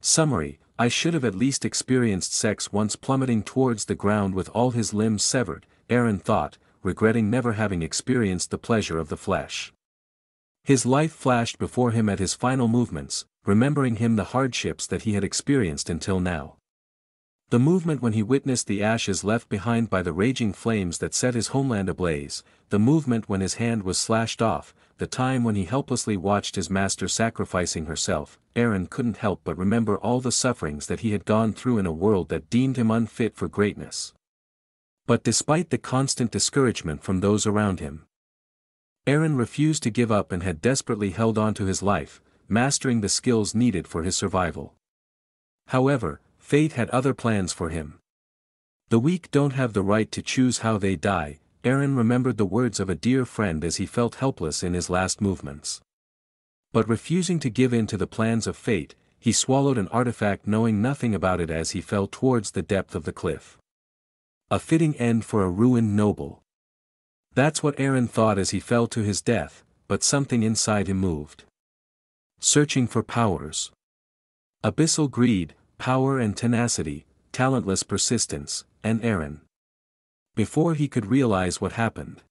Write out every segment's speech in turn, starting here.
Summary: I should have at least experienced sex once. Plummeting towards the ground with all his limbs severed, Aaron thought, regretting never having experienced the pleasure of the flesh. His life flashed before him at his final movements, remembering him the hardships that he had experienced until now. The movement when he witnessed the ashes left behind by the raging flames that set his homeland ablaze, the movement when his hand was slashed off, the time when he helplessly watched his master sacrificing herself. Aaron couldn't help but remember all the sufferings that he had gone through in a world that deemed him unfit for greatness. But despite the constant discouragement from those around him, Aaron refused to give up and had desperately held on to his life, mastering the skills needed for his survival. However, fate had other plans for him. The weak don't have the right to choose how they die. Aaron remembered the words of a dear friend as he felt helpless in his last movements. But refusing to give in to the plans of fate, he swallowed an artifact knowing nothing about it as he fell towards the depth of the cliff. A fitting end for a ruined noble. That's what Aaron thought as he fell to his death, but something inside him moved. Searching for powers. Abyssal greed, power and tenacity, talentless persistence, and Aaron. Before he could realize what happened,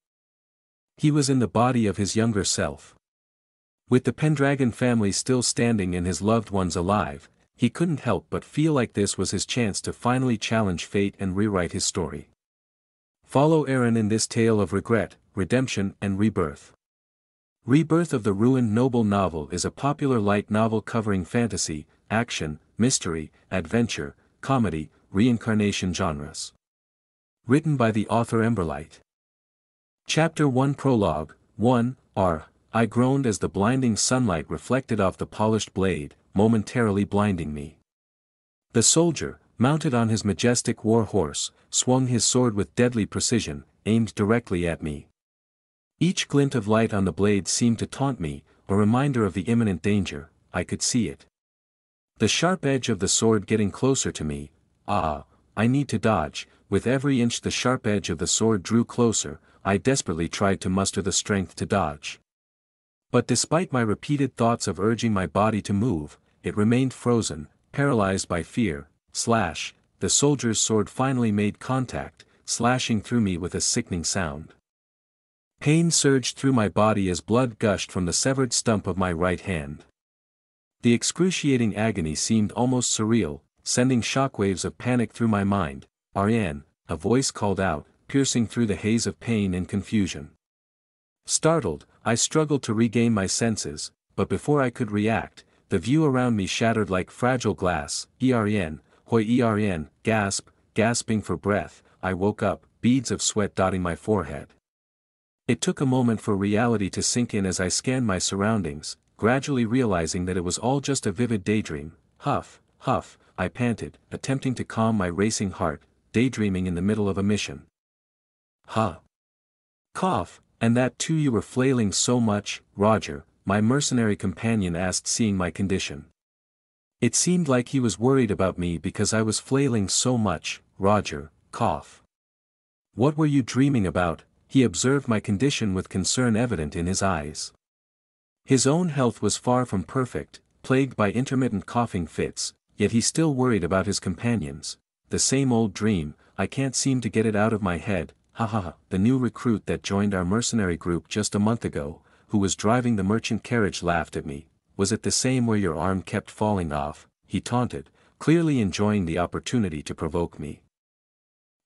he was in the body of his younger self. With the Pendragon family still standing and his loved ones alive, he couldn't help but feel like this was his chance to finally challenge fate and rewrite his story. Follow Aaron in this tale of regret, redemption and rebirth. Rebirth of the Ruined Noble novel is a popular light novel covering fantasy, action, mystery, adventure, comedy, reincarnation genres. Written by the author Emberlight. Chapter 1 Prologue 1 I groaned as the blinding sunlight reflected off the polished blade, momentarily blinding me. The soldier, mounted on his majestic war horse, swung his sword with deadly precision, aimed directly at me. Each glint of light on the blade seemed to taunt me, a reminder of the imminent danger. I could see it. The sharp edge of the sword getting closer to me. I need to dodge. With every inch the sharp edge of the sword drew closer, I desperately tried to muster the strength to dodge. But despite my repeated thoughts of urging my body to move, it remained frozen, paralyzed by fear. The soldier's sword finally made contact, slashing through me with a sickening sound. Pain surged through my body as blood gushed from the severed stump of my right hand. The excruciating agony seemed almost surreal, sending shockwaves of panic through my mind. Ariane, a voice called out, piercing through the haze of pain and confusion. Startled, I struggled to regain my senses, but before I could react, the view around me shattered like fragile glass. Ariane, hoi Ariane, gasping for breath, I woke up, beads of sweat dotting my forehead. It took a moment for reality to sink in as I scanned my surroundings, gradually realizing that it was all just a vivid daydream. Huff, I panted, attempting to calm my racing heart, daydreaming in the middle of a mission. Cough, and that too you were flailing so much, Roger, my mercenary companion asked seeing my condition. It seemed like he was worried about me because I was flailing so much, Roger, cough. What were you dreaming about? He observed my condition with concern evident in his eyes. His own health was far from perfect, plagued by intermittent coughing fits, yet he still worried about his companions. The same old dream, I can't seem to get it out of my head. The new recruit that joined our mercenary group just a month ago, who was driving the merchant carriage, laughed at me. Was it the same where your arm kept falling off? He taunted, clearly enjoying the opportunity to provoke me.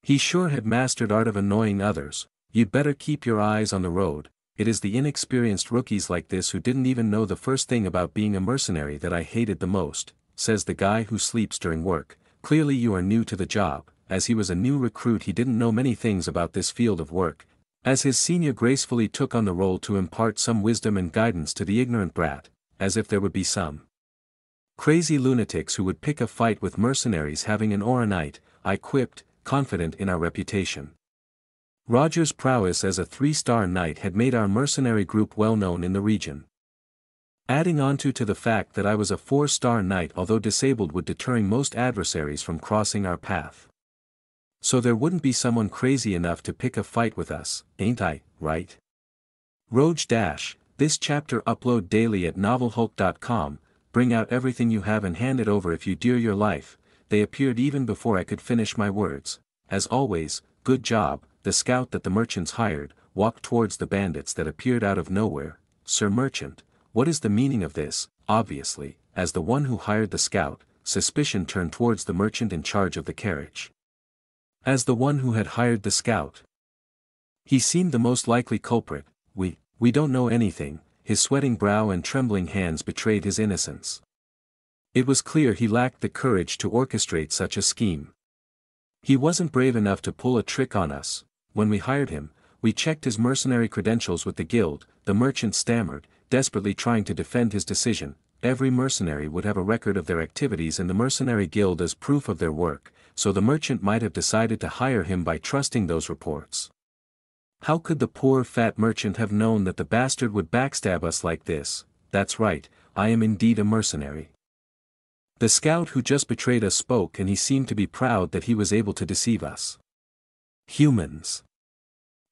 He sure had mastered art of annoying others. You'd better keep your eyes on the road. It is the inexperienced rookies like this who didn't even know the first thing about being a mercenary that I hated the most, says the guy who sleeps during work. Clearly you are new to the job. As he was a new recruit he didn't know many things about this field of work. As his senior gracefully took on the role to impart some wisdom and guidance to the ignorant brat, as if there would be some crazy lunatics who would pick a fight with mercenaries having an aura night, I quipped, confident in our reputation. Roger's prowess as a 3-star knight had made our mercenary group well known in the region. Adding onto the fact that I was a 4-star knight, although disabled, would deterring most adversaries from crossing our path. So there wouldn't be someone crazy enough to pick a fight with us, ain't I, right? Roge - this chapter upload daily at novelhulk.com, bring out everything you have and hand it over if you dear your life. They appeared even before I could finish my words. As always, good job. The scout that the merchants hired walked towards the bandits that appeared out of nowhere. Sir Merchant, what is the meaning of this? Obviously, as the one who hired the scout, suspicion turned towards the merchant in charge of the carriage. As the one who had hired the scout, he seemed the most likely culprit. We don't know anything. His sweating brow and trembling hands betrayed his innocence. It was clear he lacked the courage to orchestrate such a scheme. He wasn't brave enough to pull a trick on us. When we hired him, we checked his mercenary credentials with the guild. The merchant stammered, desperately trying to defend his decision. Every mercenary would have a record of their activities in the mercenary guild as proof of their work, so the merchant might have decided to hire him by trusting those reports. How could the poor fat merchant have known that the bastard would backstab us like this? That's right, I am indeed a mercenary. The scout who just betrayed us spoke, and he seemed to be proud that he was able to deceive us. Humans.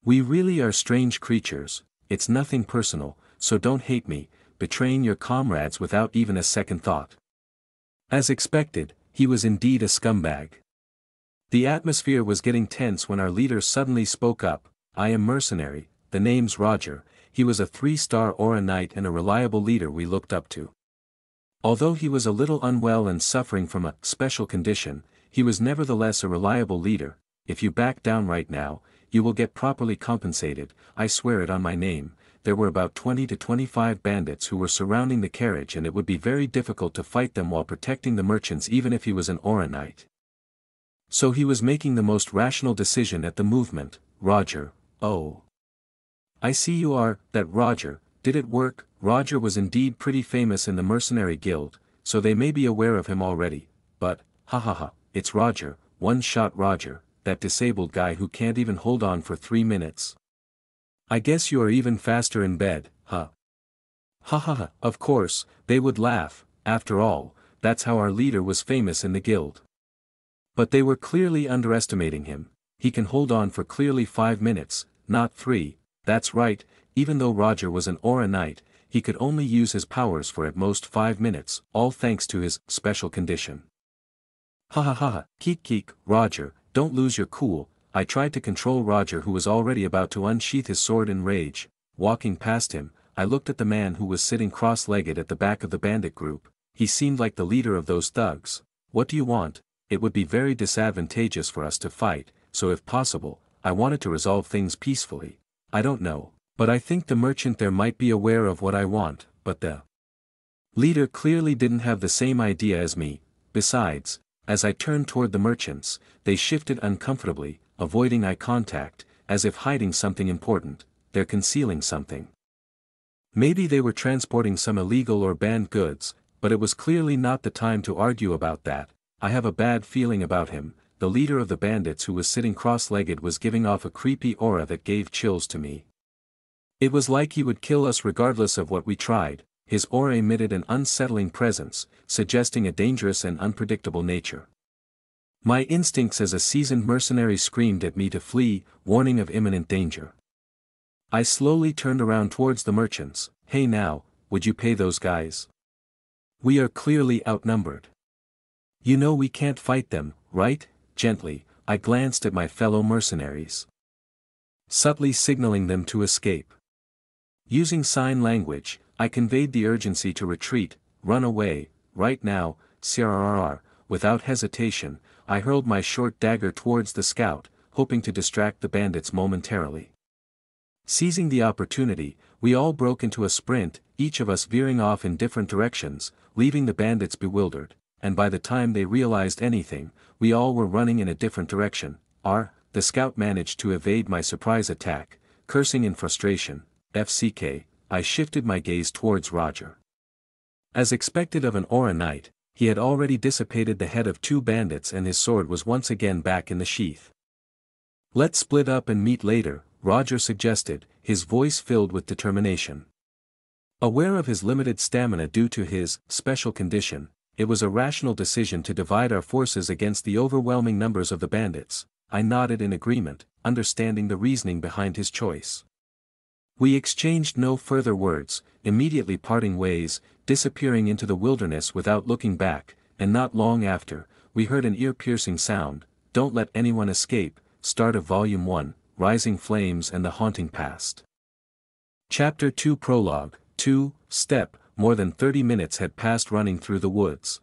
We really are strange creatures. It's nothing personal, so don't hate me, betraying your comrades without even a second thought. As expected, he was indeed a scumbag. The atmosphere was getting tense when our leader suddenly spoke up. I am mercenary, the name's Roger. He was a 3-star Aura Knight and a reliable leader we looked up to. Although he was a little unwell and suffering from a special condition, he was nevertheless a reliable leader. If you back down right now, you will get properly compensated. I swear it on my name. There were about 20 to 25 bandits who were surrounding the carriage, and it would be very difficult to fight them while protecting the merchants even if he was an Aura Knight. So he was making the most rational decision at the movement. Roger. Oh. I see you are, that Roger. Did it work? Roger was indeed pretty famous in the mercenary guild, so they may be aware of him already, but, it's Roger, one-shot Roger, that disabled guy who can't even hold on for 3 minutes. I guess you are even faster in bed, huh? Of course, they would laugh. After all, that's how our leader was famous in the guild. But they were clearly underestimating him. He can hold on for clearly 5 minutes, not 3, that's right. Even though Roger was an Aura Knight, he could only use his powers for at most 5 minutes, all thanks to his special condition. Keek, Roger, don't lose your cool. I tried to control Roger, who was already about to unsheath his sword in rage. Walking past him, I looked at the man who was sitting cross-legged at the back of the bandit group. He seemed like the leader of those thugs. What do you want? It would be very disadvantageous for us to fight, so if possible, I wanted to resolve things peacefully. I don't know. But I think the merchant there might be aware of what I want, but the leader clearly didn't have the same idea as me. Besides, as I turned toward the merchants, they shifted uncomfortably, avoiding eye contact, as if hiding something important. They're concealing something. Maybe they were transporting some illegal or banned goods, but it was clearly not the time to argue about that. I have a bad feeling about him. The leader of the bandits who was sitting cross-legged was giving off a creepy aura that gave chills to me. It was like he would kill us regardless of what we tried. His aura emitted an unsettling presence, suggesting a dangerous and unpredictable nature. My instincts as a seasoned mercenary screamed at me to flee, warning of imminent danger. I slowly turned around towards the merchants. Hey now, would you pay those guys? We are clearly outnumbered. You know we can't fight them, right? Gently, I glanced at my fellow mercenaries, subtly signaling them to escape. Using sign language, I conveyed the urgency to retreat, run away, right now, CRRR. Without hesitation, I hurled my short dagger towards the scout, hoping to distract the bandits momentarily. Seizing the opportunity, we all broke into a sprint, each of us veering off in different directions, leaving the bandits bewildered, and by the time they realized anything, we all were running in a different direction. The scout managed to evade my surprise attack. Cursing in frustration, FCK, I shifted my gaze towards Roger. As expected of an Aura Knight, he had already dissipated the head of 2 bandits and his sword was once again back in the sheath. Let's split up and meet later, Roger suggested, his voice filled with determination. Aware of his limited stamina due to his special condition, it was a rational decision to divide our forces against the overwhelming numbers of the bandits. I nodded in agreement, understanding the reasoning behind his choice. We exchanged no further words, immediately parting ways, disappearing into the wilderness without looking back, and not long after, we heard an ear-piercing sound, "Don't let anyone escape," start of Volume 1, Rising Flames and the Haunting Past. Chapter 2 Prologue, 2, Step. More than 30 minutes had passed running through the woods.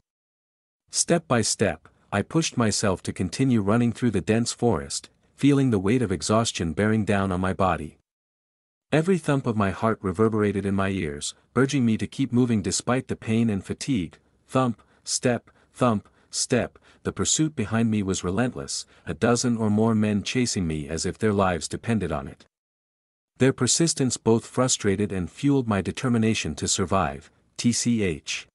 Step by step, I pushed myself to continue running through the dense forest, feeling the weight of exhaustion bearing down on my body. Every thump of my heart reverberated in my ears, urging me to keep moving despite the pain and fatigue. Thump, step, the pursuit behind me was relentless, a dozen or more men chasing me as if their lives depended on it. Their persistence both frustrated and fueled my determination to survive, tch.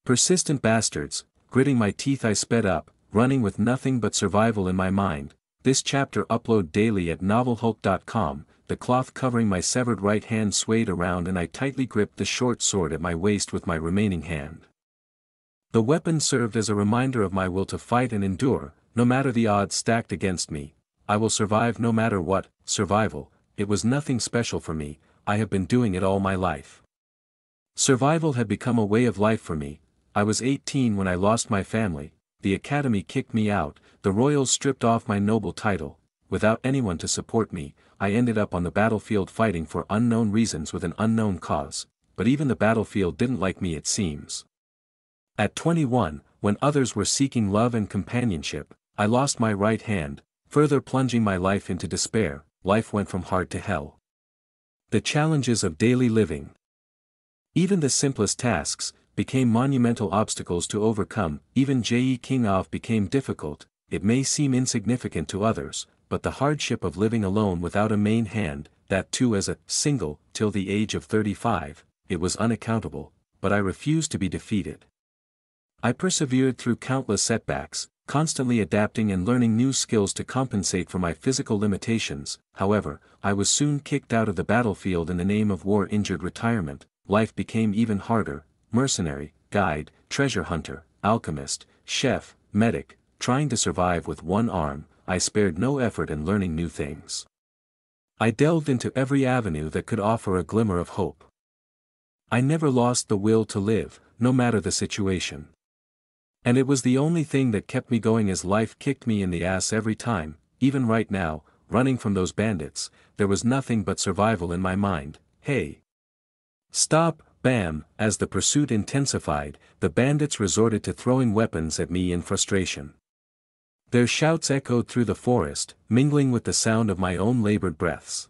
Persistent bastards, gritting my teeth I sped up, running with nothing but survival in my mind. This chapter upload daily at novelhulk.com. The cloth covering my severed right hand swayed around and I tightly gripped the short sword at my waist with my remaining hand. The weapon served as a reminder of my will to fight and endure, no matter the odds stacked against me. I will survive no matter what. Survival, it was nothing special for me, I have been doing it all my life. Survival had become a way of life for me. I was 18 when I lost my family, the academy kicked me out, the royals stripped off my noble title. Without anyone to support me, I ended up on the battlefield fighting for unknown reasons with an unknown cause, but even the battlefield didn't like me, it seems. At 21, when others were seeking love and companionship, I lost my right hand, further plunging my life into despair. Life went from hard to hell. The challenges of daily living, even the simplest tasks, became monumental obstacles to overcome. Even King of became difficult. It may seem insignificant to others, but the hardship of living alone without a main hand, that too as a single, till the age of 35, it was unaccountable, but I refused to be defeated. I persevered through countless setbacks, constantly adapting and learning new skills to compensate for my physical limitations. However, I was soon kicked out of the battlefield in the name of war-injured retirement. Life became even harder. Mercenary, guide, treasure hunter, alchemist, chef, medic, trying to survive with one arm, I spared no effort in learning new things. I delved into every avenue that could offer a glimmer of hope. I never lost the will to live, no matter the situation. And it was the only thing that kept me going as life kicked me in the ass every time. Even right now, running from those bandits, there was nothing but survival in my mind. Hey! Stop! Bam! As the pursuit intensified, the bandits resorted to throwing weapons at me in frustration. Their shouts echoed through the forest, mingling with the sound of my own labored breaths.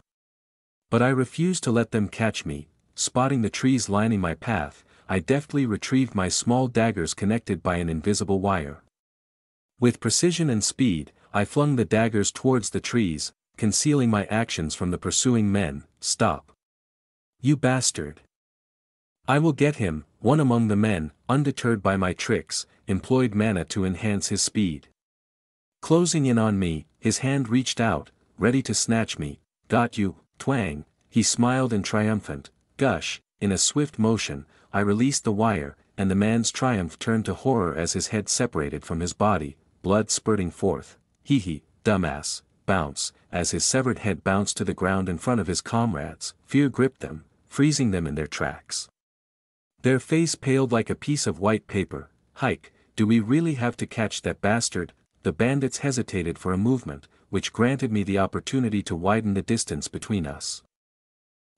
But I refused to let them catch me. Spotting the trees lining my path, I deftly retrieved my small daggers connected by an invisible wire. With precision and speed, I flung the daggers towards the trees, concealing my actions from the pursuing men. Stop! You bastard! I will get him. One among the men, undeterred by my tricks, employed mana to enhance his speed. Closing in on me, his hand reached out, ready to snatch me. Got you, twang, he smiled in triumphant gush. In a swift motion, I released the wire, and the man's triumph turned to horror as his head separated from his body, blood spurting forth. Hee, dumbass, bounce. As his severed head bounced to the ground in front of his comrades, fear gripped them, freezing them in their tracks. Their face paled like a piece of white paper. Hike, do we really have to catch that bastard? The bandits hesitated for a movement, which granted me the opportunity to widen the distance between us.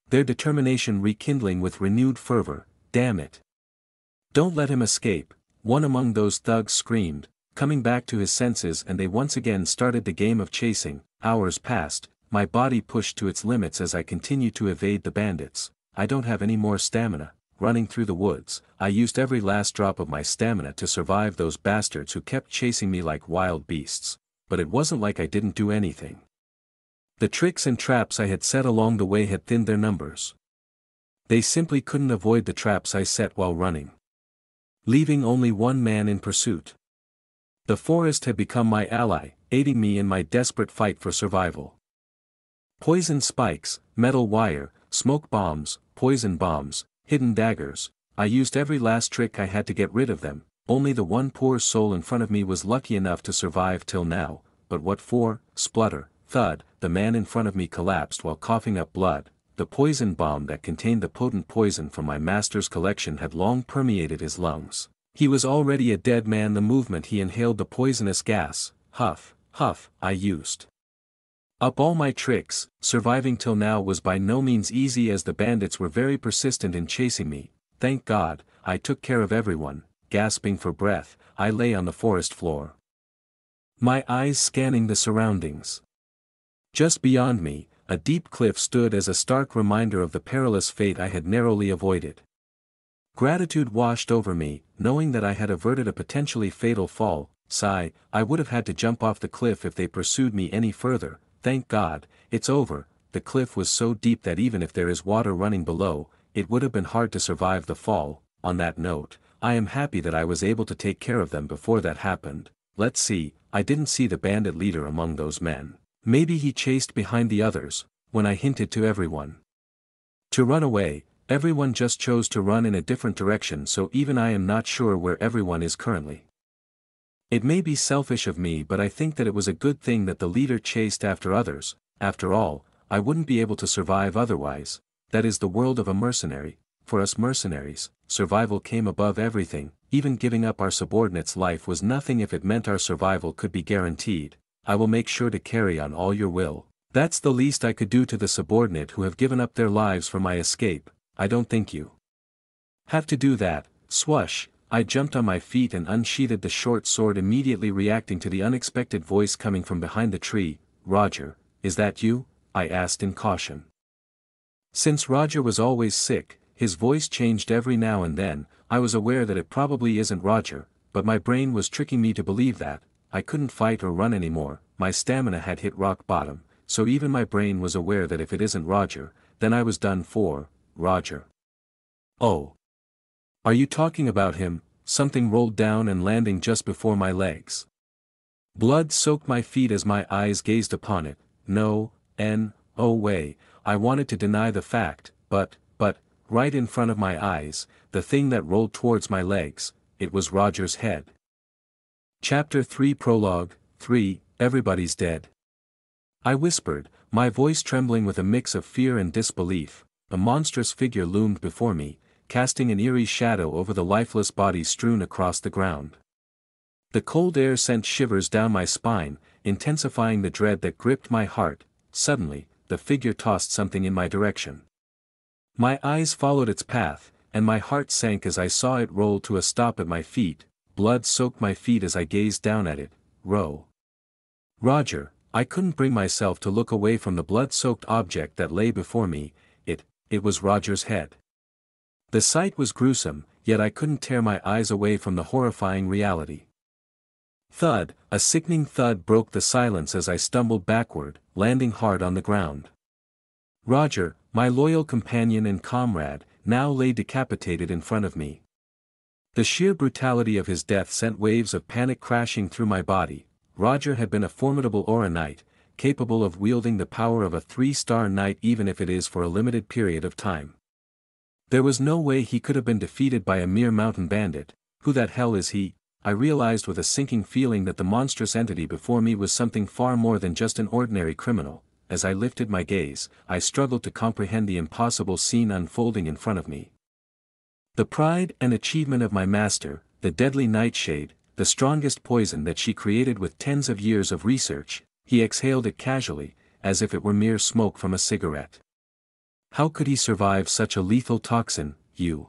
Their determination rekindling with renewed fervor. Damn it! Don't let him escape, one among those thugs screamed, coming back to his senses, and they once again started the game of chasing. Hours passed, my body pushed to its limits as I continued to evade the bandits. I don't have any more stamina. Running through the woods, I used every last drop of my stamina to survive those bastards who kept chasing me like wild beasts, but it wasn't like I didn't do anything. The tricks and traps I had set along the way had thinned their numbers. They simply couldn't avoid the traps I set while running, leaving only one man in pursuit. The forest had become my ally, aiding me in my desperate fight for survival. Poison spikes, metal wire, smoke bombs, poison bombs, hidden daggers, I used every last trick I had to get rid of them. Only the one poor soul in front of me was lucky enough to survive till now, but what for? Splutter, thud, the man in front of me collapsed while coughing up blood. the poison bomb that contained the potent poison from my master's collection had long permeated his lungs. He was already a dead man the moment he inhaled the poisonous gas. Huff, huff, I used up all my tricks. Surviving till now was by no means easy, as the bandits were very persistent in chasing me. Thank God, I took care of everyone. Gasping for breath, I lay on the forest floor, my eyes scanning the surroundings. Just beyond me, a deep cliff stood as a stark reminder of the perilous fate I had narrowly avoided. Gratitude washed over me, knowing that I had averted a potentially fatal fall. Sigh, I would have had to jump off the cliff if they pursued me any further. Thank God, it's over. The cliff was so deep that even if there is water running below, it would have been hard to survive the fall. On that note, I am happy that I was able to take care of them before that happened. Let's see, I didn't see the bandit leader among those men. Maybe he chased behind the others, when I hinted to everyone to run away. Everyone just chose to run in a different direction, so even I am not sure where everyone is currently. It may be selfish of me, but I think that it was a good thing that the leader chased after others. After all, I wouldn't be able to survive otherwise. That is the world of a mercenary. For us mercenaries, survival came above everything. Even giving up our subordinate's life was nothing if it meant our survival could be guaranteed. I will make sure to carry on all your will. That's the least I could do to the subordinate who have given up their lives for my escape. I don't think you have to do that. Swoosh, I jumped on my feet and unsheathed the short sword, immediately reacting to the unexpected voice coming from behind the tree. Roger, is that you? I asked in caution. Since Roger was always sick, his voice changed every now and then. I was aware that it probably isn't Roger, but my brain was tricking me to believe that. I couldn't fight or run anymore, my stamina had hit rock bottom, so even my brain was aware that if it isn't Roger, then I was done for. Roger. Oh. Are you talking about him? Something rolled down and landing just before my legs. Blood soaked my feet as my eyes gazed upon it. No way, I wanted to deny the fact, but, right in front of my eyes, the thing that rolled towards my legs, it was Roger's head. Chapter 3 Prologue 3, Everybody's Dead. I whispered, my voice trembling with a mix of fear and disbelief. A monstrous figure loomed before me, casting an eerie shadow over the lifeless bodies strewn across the ground. The cold air sent shivers down my spine, intensifying the dread that gripped my heart. Suddenly, the figure tossed something in my direction. My eyes followed its path, and my heart sank as I saw it roll to a stop at my feet. Blood soaked my feet as I gazed down at it. Roger, I couldn't bring myself to look away from the blood-soaked object that lay before me. It was Roger's head. The sight was gruesome, yet I couldn't tear my eyes away from the horrifying reality. Thud, a sickening thud broke the silence as I stumbled backward, landing hard on the ground. Roger, my loyal companion and comrade, now lay decapitated in front of me. The sheer brutality of his death sent waves of panic crashing through my body. Roger had been a formidable Aura Knight, capable of wielding the power of a 3-star knight even if it is for a limited period of time. There was no way he could have been defeated by a mere mountain bandit. Who that hell is he? I realized with a sinking feeling that the monstrous entity before me was something far more than just an ordinary criminal. As I lifted my gaze, I struggled to comprehend the impossible scene unfolding in front of me. The pride and achievement of my master, the deadly nightshade, the strongest poison that she created with tens of years of research, he exhaled it casually, as if it were mere smoke from a cigarette. How could he survive such a lethal toxin? You.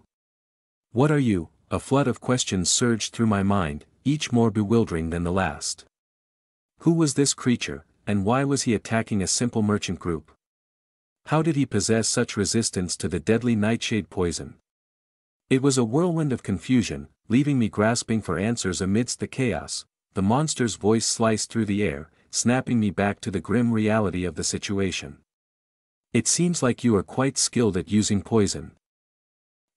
What are you? A flood of questions surged through my mind, each more bewildering than the last. Who was this creature, and why was he attacking a simple merchant group? How did he possess such resistance to the deadly nightshade poison? It was a whirlwind of confusion, leaving me grasping for answers amidst the chaos. The monster's voice sliced through the air, snapping me back to the grim reality of the situation. It seems like you are quite skilled at using poison,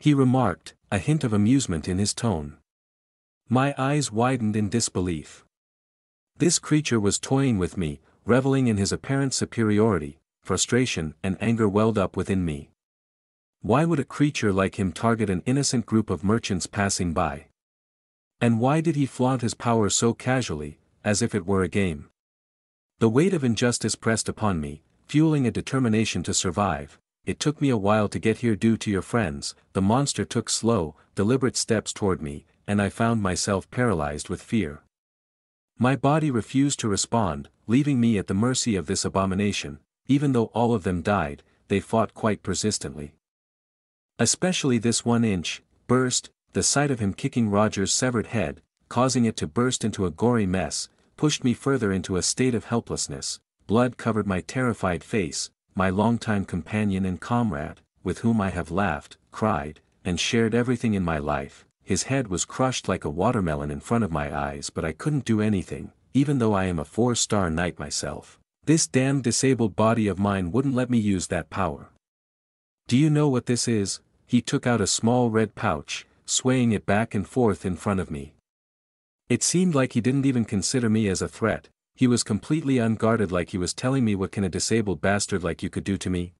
he remarked, a hint of amusement in his tone. My eyes widened in disbelief. This creature was toying with me, reveling in his apparent superiority. Frustration and anger welled up within me. Why would a creature like him target an innocent group of merchants passing by? And why did he flaunt his power so casually, as if it were a game? The weight of injustice pressed upon me, fueling a determination to survive. it took me a while to get here due to your friends. The monster took slow, deliberate steps toward me, and I found myself paralyzed with fear. My body refused to respond, leaving me at the mercy of this abomination. Even though all of them died, they fought quite persistently. Especially this 1-inch burst, the sight of him kicking Roger's severed head, causing it to burst into a gory mess, pushed me further into a state of helplessness. Blood covered my terrified face. My longtime companion and comrade, with whom I have laughed, cried, and shared everything in my life, his head was crushed like a watermelon in front of my eyes, but I couldn't do anything, even though I am a 4-star knight myself. This damned disabled body of mine wouldn't let me use that power. Do you know what this is? He took out a small red pouch, swaying it back and forth in front of me. It seemed like he didn't even consider me as a threat. He was completely unguarded, like he was telling me, what can a disabled bastard like you could do to me?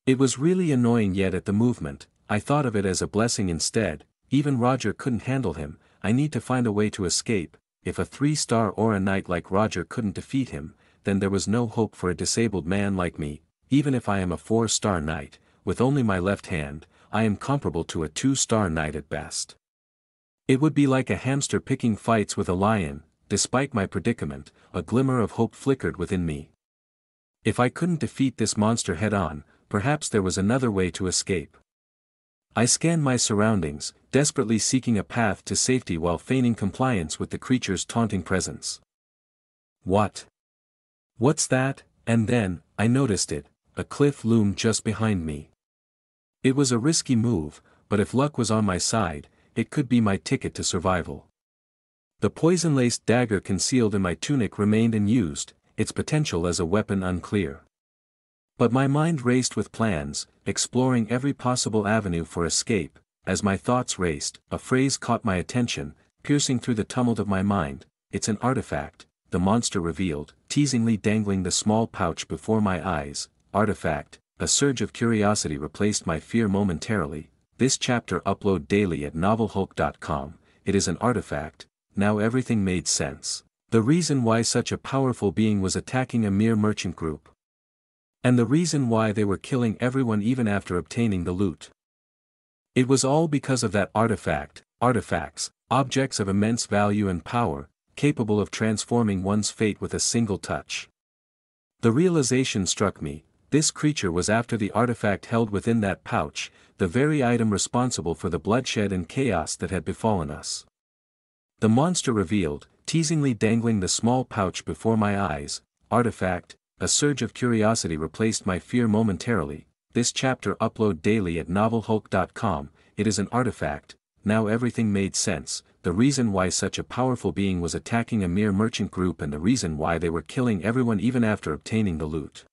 It was really annoying, yet at the movement, I thought of it as a blessing instead. Even Roger couldn't handle him. I need to find a way to escape. If a 3-star or a knight like Roger couldn't defeat him, then there was no hope for a disabled man like me. Even if I am a 4-star knight, with only my left hand, I am comparable to a 2-star knight at best. It would be like a hamster picking fights with a lion. Despite my predicament, a glimmer of hope flickered within me. If I couldn't defeat this monster head-on, perhaps there was another way to escape. I scanned my surroundings, desperately seeking a path to safety while feigning compliance with the creature's taunting presence. What's that? And then, I noticed it, a cliff loomed just behind me. It was a risky move, but if luck was on my side, it could be my ticket to survival. The poison-laced dagger concealed in my tunic remained unused, its potential as a weapon unclear. But my mind raced with plans, exploring every possible avenue for escape. As my thoughts raced, a phrase caught my attention, piercing through the tumult of my mind. It's an artifact, the monster revealed, teasingly dangling the small pouch before my eyes. Artifact. A surge of curiosity replaced my fear momentarily. This chapter upload daily at novelhulk.com. It is an artifact. Now everything made sense. The reason why such a powerful being was attacking a mere merchant group. And the reason why they were killing everyone even after obtaining the loot. It was all because of that artifact. Artifacts, objects of immense value and power, capable of transforming one's fate with a single touch. The realization struck me, this creature was after the artifact held within that pouch, the very item responsible for the bloodshed and chaos that had befallen us. The monster revealed, teasingly dangling the small pouch before my eyes. Artifact. A surge of curiosity replaced my fear momentarily. This chapter upload daily at novelhulk.com. It is an artifact. Now everything made sense. The reason why such a powerful being was attacking a mere merchant group and the reason why they were killing everyone even after obtaining the loot.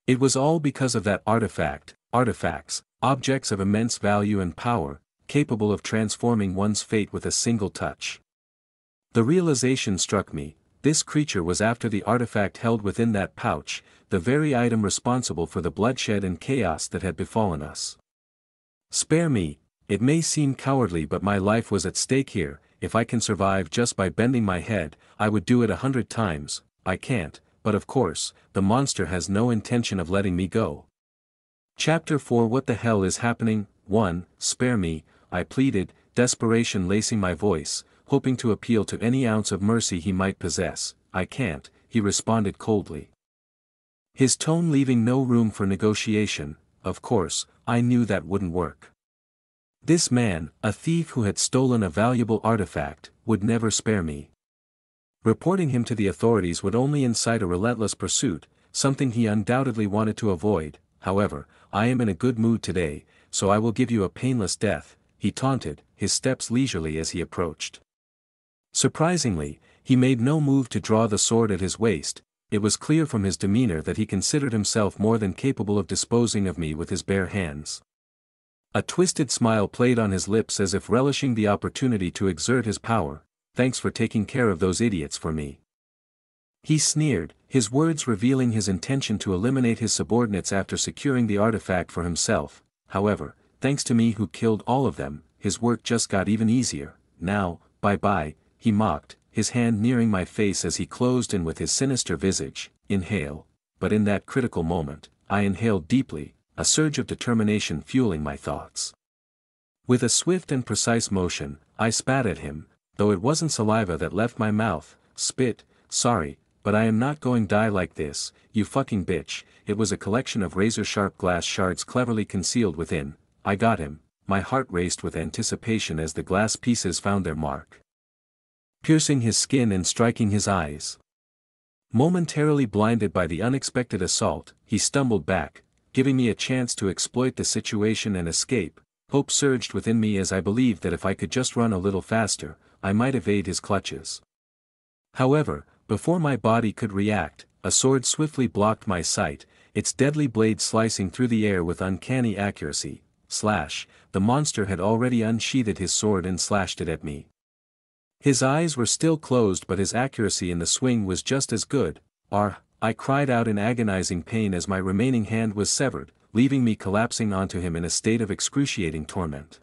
It was all because of that artifact. Artifacts, objects of immense value and power, capable of transforming one's fate with a single touch. The realization struck me, this creature was after the artifact held within that pouch, the very item responsible for the bloodshed and chaos that had befallen us. Spare me, it may seem cowardly, but my life was at stake here. If I can survive just by bending my head, I would do it 100 times. I can't, but of course, the monster has no intention of letting me go. Chapter 4. What the hell is happening? 1. Spare me, I pleaded, desperation lacing my voice, hoping to appeal to any ounce of mercy he might possess. I can't, he responded coldly. His tone leaving no room for negotiation. Of course, I knew that wouldn't work. This man, a thief who had stolen a valuable artifact, would never spare me. Reporting him to the authorities would only incite a relentless pursuit, something he undoubtedly wanted to avoid. However, I am in a good mood today, so I will give you a painless death, he taunted, his steps leisurely as he approached. Surprisingly, he made no move to draw the sword at his waist. It was clear from his demeanor that he considered himself more than capable of disposing of me with his bare hands. A twisted smile played on his lips as if relishing the opportunity to exert his power. Thanks for taking care of those idiots for me. He sneered, his words revealing his intention to eliminate his subordinates after securing the artifact for himself. However, thanks to me who killed all of them, his work just got even easier. Now, bye-bye, he mocked, his hand nearing my face as he closed in with his sinister visage. Inhale. But in that critical moment, I inhaled deeply, a surge of determination fueling my thoughts. With a swift and precise motion, I spat at him, though it wasn't saliva that left my mouth. Spit, sorry, but I am not going die like this, you fucking bitch. It was a collection of razor-sharp glass shards cleverly concealed within. I got him. My heart raced with anticipation as the glass pieces found their mark, piercing his skin and striking his eyes. Momentarily blinded by the unexpected assault, he stumbled back, giving me a chance to exploit the situation and escape. Hope surged within me as I believed that if I could just run a little faster, I might evade his clutches. However, before my body could react, a sword swiftly blocked my sight, its deadly blade slicing through the air with uncanny accuracy. Slash, the monster had already unsheathed his sword and slashed it at me. His eyes were still closed, but his accuracy in the swing was just as good. I cried out in agonizing pain as my remaining hand was severed, leaving me collapsing onto him in a state of excruciating torment.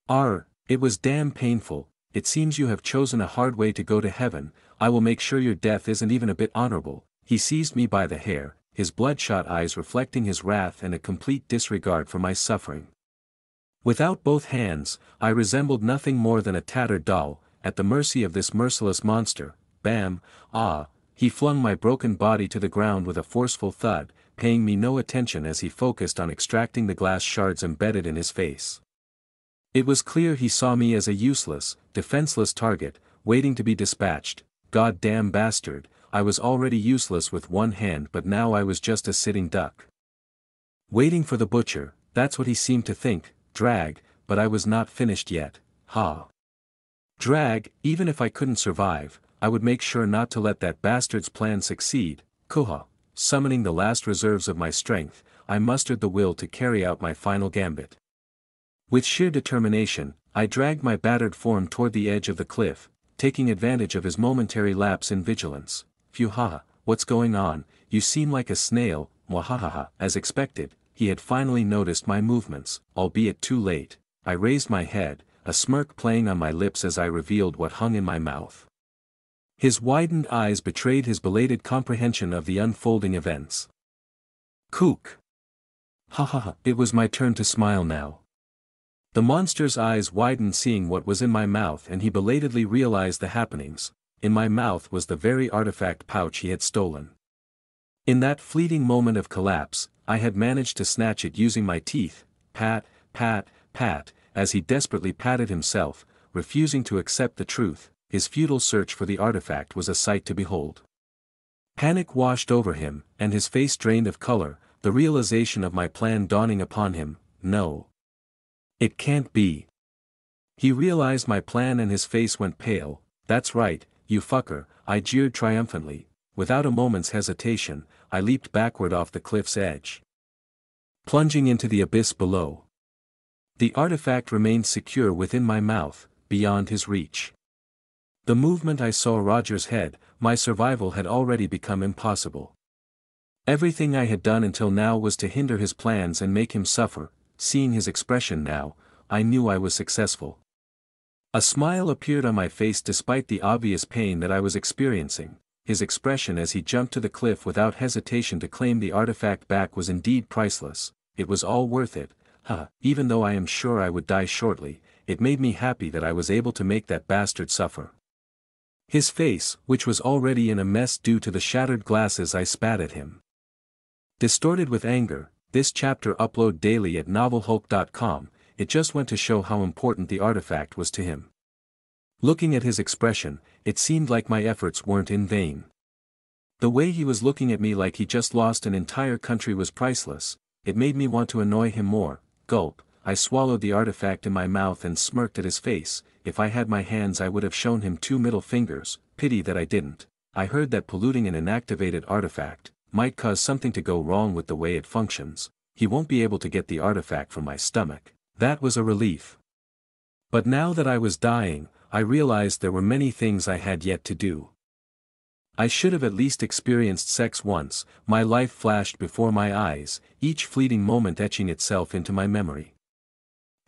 It was damn painful. It seems you have chosen a hard way to go to heaven. I will make sure your death isn't even a bit honorable. He seized me by the hair, his bloodshot eyes reflecting his wrath and a complete disregard for my suffering. Without both hands, I resembled nothing more than a tattered doll, at the mercy of this merciless monster. Bam! He flung my broken body to the ground with a forceful thud, paying me no attention as he focused on extracting the glass shards embedded in his face. It was clear he saw me as a useless, defenseless target, waiting to be dispatched. Goddamn bastard, I was already useless with one hand, but now I was just a sitting duck, waiting for the butcher. That's what he seemed to think. Drag, but I was not finished yet. Drag, even if I couldn't survive, I would make sure not to let that bastard's plan succeed. Summoning the last reserves of my strength, I mustered the will to carry out my final gambit. With sheer determination, I dragged my battered form toward the edge of the cliff, taking advantage of his momentary lapse in vigilance. Phew, what's going on? You seem like a snail. Mwahaha. As expected, he had finally noticed my movements, albeit too late. I raised my head, a smirk playing on my lips as I revealed what hung in my mouth. His widened eyes betrayed his belated comprehension of the unfolding events. Kook. It was my turn to smile now. The monster's eyes widened seeing what was in my mouth, and he belatedly realized the happenings. In my mouth was the very artifact pouch he had stolen. In that fleeting moment of collapse, I had managed to snatch it using my teeth. Pat, pat, pat, as he desperately patted himself, refusing to accept the truth. His futile search for the artifact was a sight to behold. Panic washed over him, and his face drained of color, the realization of my plan dawning upon him. No. It can't be. He realized my plan and his face went pale. That's right, you fucker, I jeered triumphantly. Without a moment's hesitation, I leaped backward off the cliff's edge, plunging into the abyss below. The artifact remained secure within my mouth, beyond his reach. The moment I saw Roger's head, my survival had already become impossible. Everything I had done until now was to hinder his plans and make him suffer. Seeing his expression now, I knew I was successful. A smile appeared on my face despite the obvious pain that I was experiencing. His expression as he jumped to the cliff without hesitation to claim the artifact back was indeed priceless. It was all worth it. Even though I am sure I would die shortly, it made me happy that I was able to make that bastard suffer. His face, which was already in a mess due to the shattered glasses I spat at him, distorted with anger. This chapter upload daily at novelhulk.com. It just went to show how important the artifact was to him. Looking at his expression, it seemed like my efforts weren't in vain. The way he was looking at me like he just lost an entire country was priceless. It made me want to annoy him more. Gulp, I swallowed the artifact in my mouth and smirked at his face. If I had my hands I would have shown him 2 middle fingers, pity that I didn't. I heard that polluting an inactivated artifact might cause something to go wrong with the way it functions. He won't be able to get the artifact from my stomach. That was a relief. But now that I was dying, I realized there were many things I had yet to do. I should have at least experienced sex once. My life flashed before my eyes, each fleeting moment etching itself into my memory.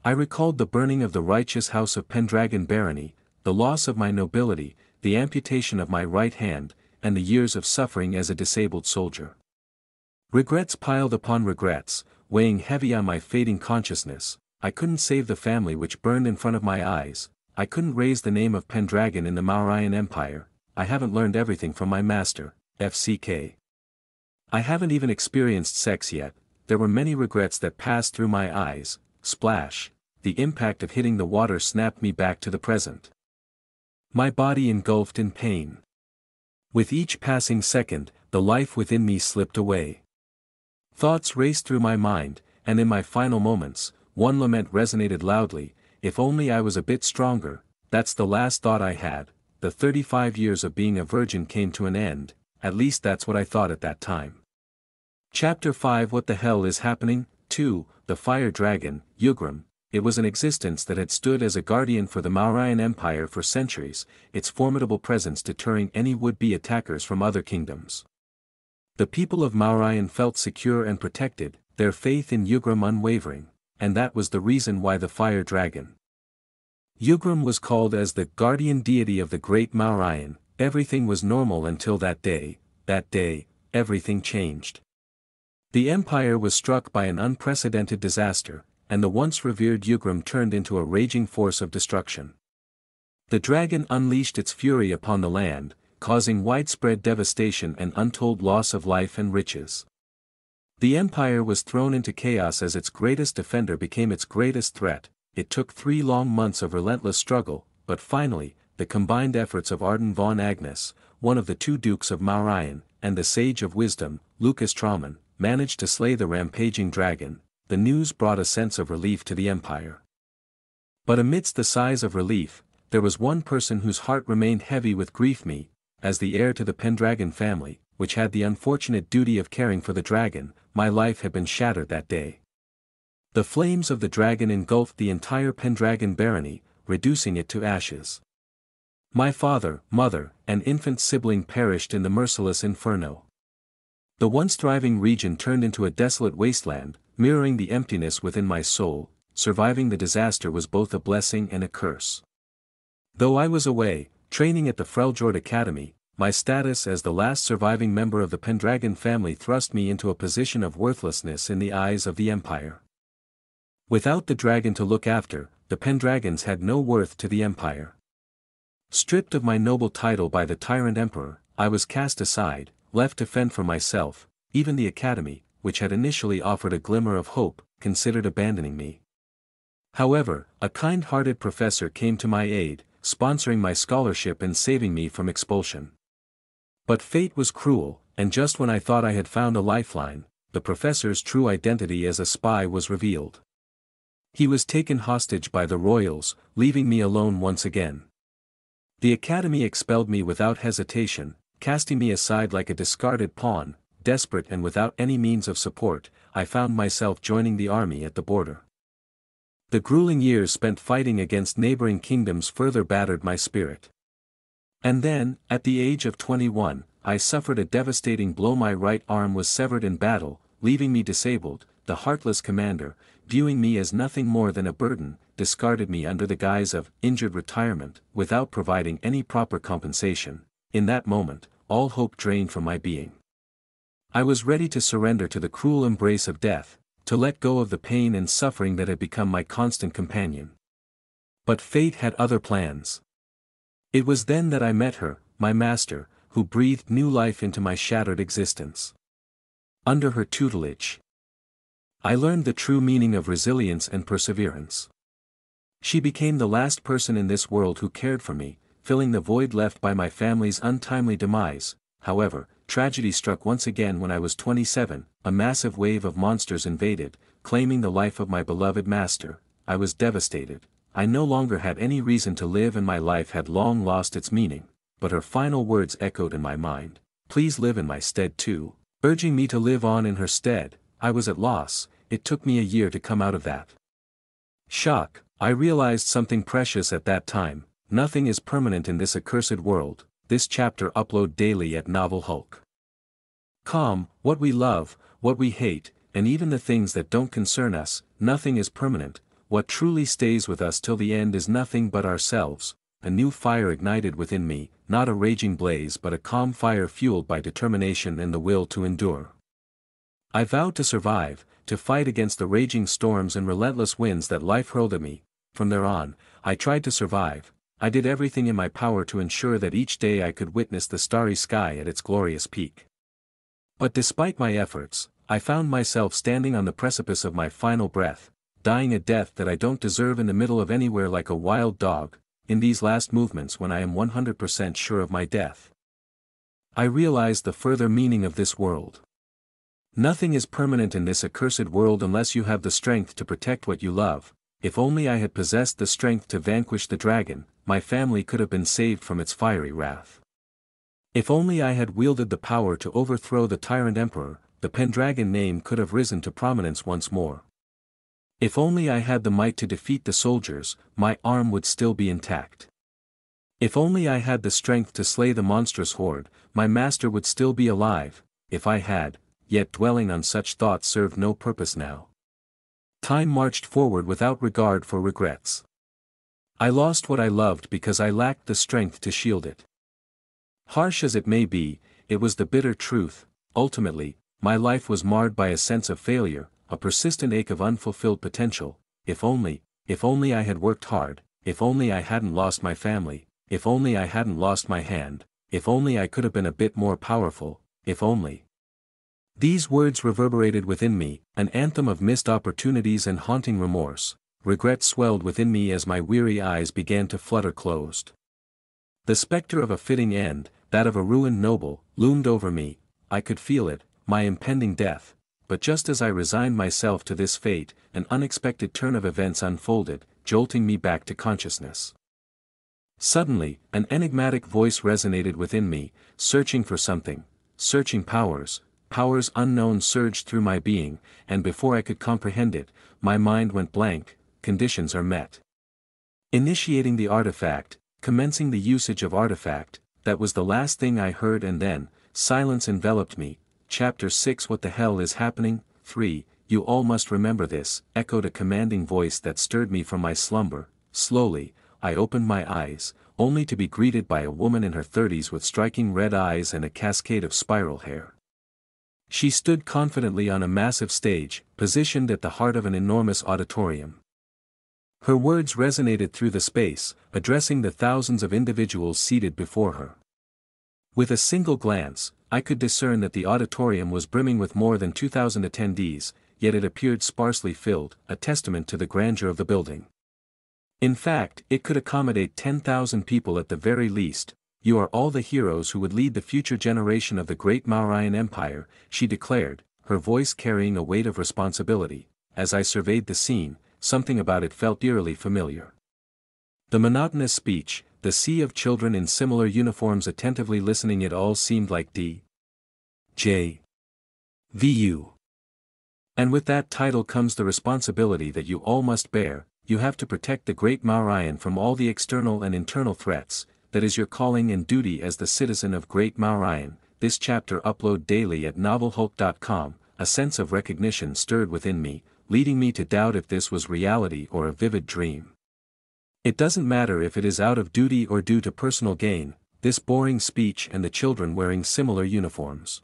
I recalled the burning of the righteous house of Pendragon Barony, the loss of my nobility, the amputation of my right hand, and the years of suffering as a disabled soldier. Regrets piled upon regrets. weighing heavy on my fading consciousness. I couldn't save the family which burned in front of my eyes, I couldn't raise the name of Pendragon in the Mauryan Empire, I haven't learned everything from my master, FCK. I haven't even experienced sex yet, there were many regrets that passed through my eyes. Splash, the impact of hitting the water snapped me back to the present. My body engulfed in pain. With each passing second, the life within me slipped away. Thoughts raced through my mind, and in my final moments, one lament resonated loudly, if only I was a bit stronger. That's the last thought I had. The 35 years of being a virgin came to an end, at least that's what I thought at that time. Chapter 5 What the hell is happening? 2. The Fire Dragon, Yugrim. It was an existence that had stood as a guardian for the Mauryan Empire for centuries, its formidable presence deterring any would-be attackers from other kingdoms. The people of Mauryan felt secure and protected, their faith in Yugrim unwavering, and that was the reason why the Fire Dragon. Yugrim was called as the guardian deity of the great Mauryan. Everything was normal until that day, everything changed. The empire was struck by an unprecedented disaster, and the once revered Yugrim turned into a raging force of destruction. The dragon unleashed its fury upon the land, causing widespread devastation and untold loss of life and riches. The empire was thrown into chaos as its greatest defender became its greatest threat. It took 3 long months of relentless struggle, but finally, the combined efforts of Arden von Agnes, one of the 2 dukes of Mauryan, and the Sage of Wisdom, Lucas Traumann, managed to slay the rampaging dragon. The news brought a sense of relief to the empire. But amidst the sighs of relief, there was one person whose heart remained heavy with grief. Me, as the heir to the Pendragon family, which had the unfortunate duty of caring for the dragon, my life had been shattered that day. The flames of the dragon engulfed the entire Pendragon barony, reducing it to ashes. My father, mother, and infant sibling perished in the merciless inferno. The once thriving region turned into a desolate wasteland, mirroring the emptiness within my soul. Surviving the disaster was both a blessing and a curse. Though I was away, training at the Freljord Academy, my status as the last surviving member of the Pendragon family thrust me into a position of worthlessness in the eyes of the empire. Without the dragon to look after, the Pendragons had no worth to the empire. Stripped of my noble title by the tyrant emperor, I was cast aside, left to fend for myself. Even the academy, which had initially offered a glimmer of hope, considered abandoning me. However, a kind-hearted professor came to my aid, sponsoring my scholarship and saving me from expulsion. But fate was cruel, and just when I thought I had found a lifeline, the professor's true identity as a spy was revealed. He was taken hostage by the royals, leaving me alone once again. The academy expelled me without hesitation, casting me aside like a discarded pawn. Desperate and without any means of support, I found myself joining the army at the border. The grueling years spent fighting against neighboring kingdoms further battered my spirit. And then, at the age of 21, I suffered a devastating blow. My right arm was severed in battle, leaving me disabled. The heartless commander, viewing me as nothing more than a burden, discarded me under the guise of injured retirement, without providing any proper compensation. In that moment, all hope drained from my being. I was ready to surrender to the cruel embrace of death, to let go of the pain and suffering that had become my constant companion. But fate had other plans. It was then that I met her, my master, who breathed new life into my shattered existence. Under her tutelage, I learned the true meaning of resilience and perseverance. She became the last person in this world who cared for me, filling the void left by my family's untimely demise. However, tragedy struck once again when I was 27, a massive wave of monsters invaded, claiming the life of my beloved master. I was devastated. I no longer had any reason to live and my life had long lost its meaning, but her final words echoed in my mind. Please live in my stead too, urging me to live on in her stead. I was at loss. It took me a year to come out of that shock. I realized something precious at that time. Nothing is permanent in this accursed world. This chapter upload daily at Novel Hulk.com. What we love, what we hate, and even the things that don't concern us, nothing is permanent. What truly stays with us till the end is nothing but ourselves. A new fire ignited within me, not a raging blaze but a calm fire fueled by determination and the will to endure. I vowed to survive, to fight against the raging storms and relentless winds that life hurled at me. From there on, I tried to survive. I did everything in my power to ensure that each day I could witness the starry sky at its glorious peak. But despite my efforts, I found myself standing on the precipice of my final breath, dying a death that I don't deserve in the middle of anywhere like a wild dog, in these last movements when I am 100% sure of my death. I realized the further meaning of this world. Nothing is permanent in this accursed world unless you have the strength to protect what you love. If only I had possessed the strength to vanquish the dragon, my family could have been saved from its fiery wrath. If only I had wielded the power to overthrow the tyrant emperor, the Pendragon name could have risen to prominence once more. If only I had the might to defeat the soldiers, my arm would still be intact. If only I had the strength to slay the monstrous horde, my master would still be alive. If I had, yet dwelling on such thoughts served no purpose now. Time marched forward without regard for regrets. I lost what I loved because I lacked the strength to shield it. Harsh as it may be, it was the bitter truth. Ultimately, my life was marred by a sense of failure, a persistent ache of unfulfilled potential. If only I had worked hard, if only I hadn't lost my family, if only I hadn't lost my hand, if only I could have been a bit more powerful, if only. These words reverberated within me, an anthem of missed opportunities and haunting remorse. Regret swelled within me as my weary eyes began to flutter closed. The specter of a fitting end, that of a ruined noble, loomed over me. I could feel it, my impending death. But just as I resigned myself to this fate, an unexpected turn of events unfolded, jolting me back to consciousness. Suddenly, an enigmatic voice resonated within me, searching for something, searching powers unknown surged through my being, and before I could comprehend it, my mind went blank. Conditions are met. Initiating the artifact, commencing the usage of artifact, that was the last thing I heard, and then, silence enveloped me. Chapter 6 What the hell is happening? 3 You all must remember this, echoed a commanding voice that stirred me from my slumber. Slowly, I opened my eyes, only to be greeted by a woman in her 30s with striking red eyes and a cascade of spiral hair. She stood confidently on a massive stage, positioned at the heart of an enormous auditorium. Her words resonated through the space, addressing the thousands of individuals seated before her. With a single glance, I could discern that the auditorium was brimming with more than 2,000 attendees, yet it appeared sparsely filled, a testament to the grandeur of the building. In fact, it could accommodate 10,000 people at the very least. You are all the heroes who would lead the future generation of the great Mauryan Empire, she declared, her voice carrying a weight of responsibility. As I surveyed the scene, something about it felt eerily familiar. The monotonous speech, the sea of children in similar uniforms attentively listening, it all seemed like D.J. V.U. And with that title comes the responsibility that you all must bear. You have to protect the great Mauryan from all the external and internal threats. That is your calling and duty as the citizen of Great Mauryan. This chapter upload daily at novelhulk.com. A sense of recognition stirred within me, leading me to doubt if this was reality or a vivid dream. It doesn't matter if it is out of duty or due to personal gain, this boring speech and the children wearing similar uniforms.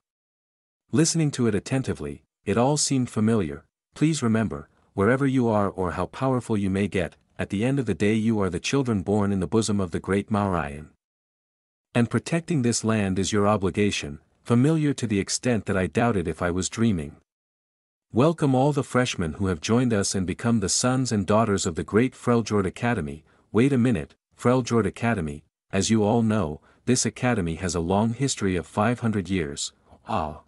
Listening to it attentively, it all seemed familiar. Please remember, wherever you are or how powerful you may get, at the end of the day you are the children born in the bosom of the great Mauryan. And protecting this land is your obligation, familiar to the extent that I doubted if I was dreaming. Welcome all the freshmen who have joined us and become the sons and daughters of the great Freljord Academy. Wait a minute, Freljord Academy, as you all know, this academy has a long history of 500 years. Ah.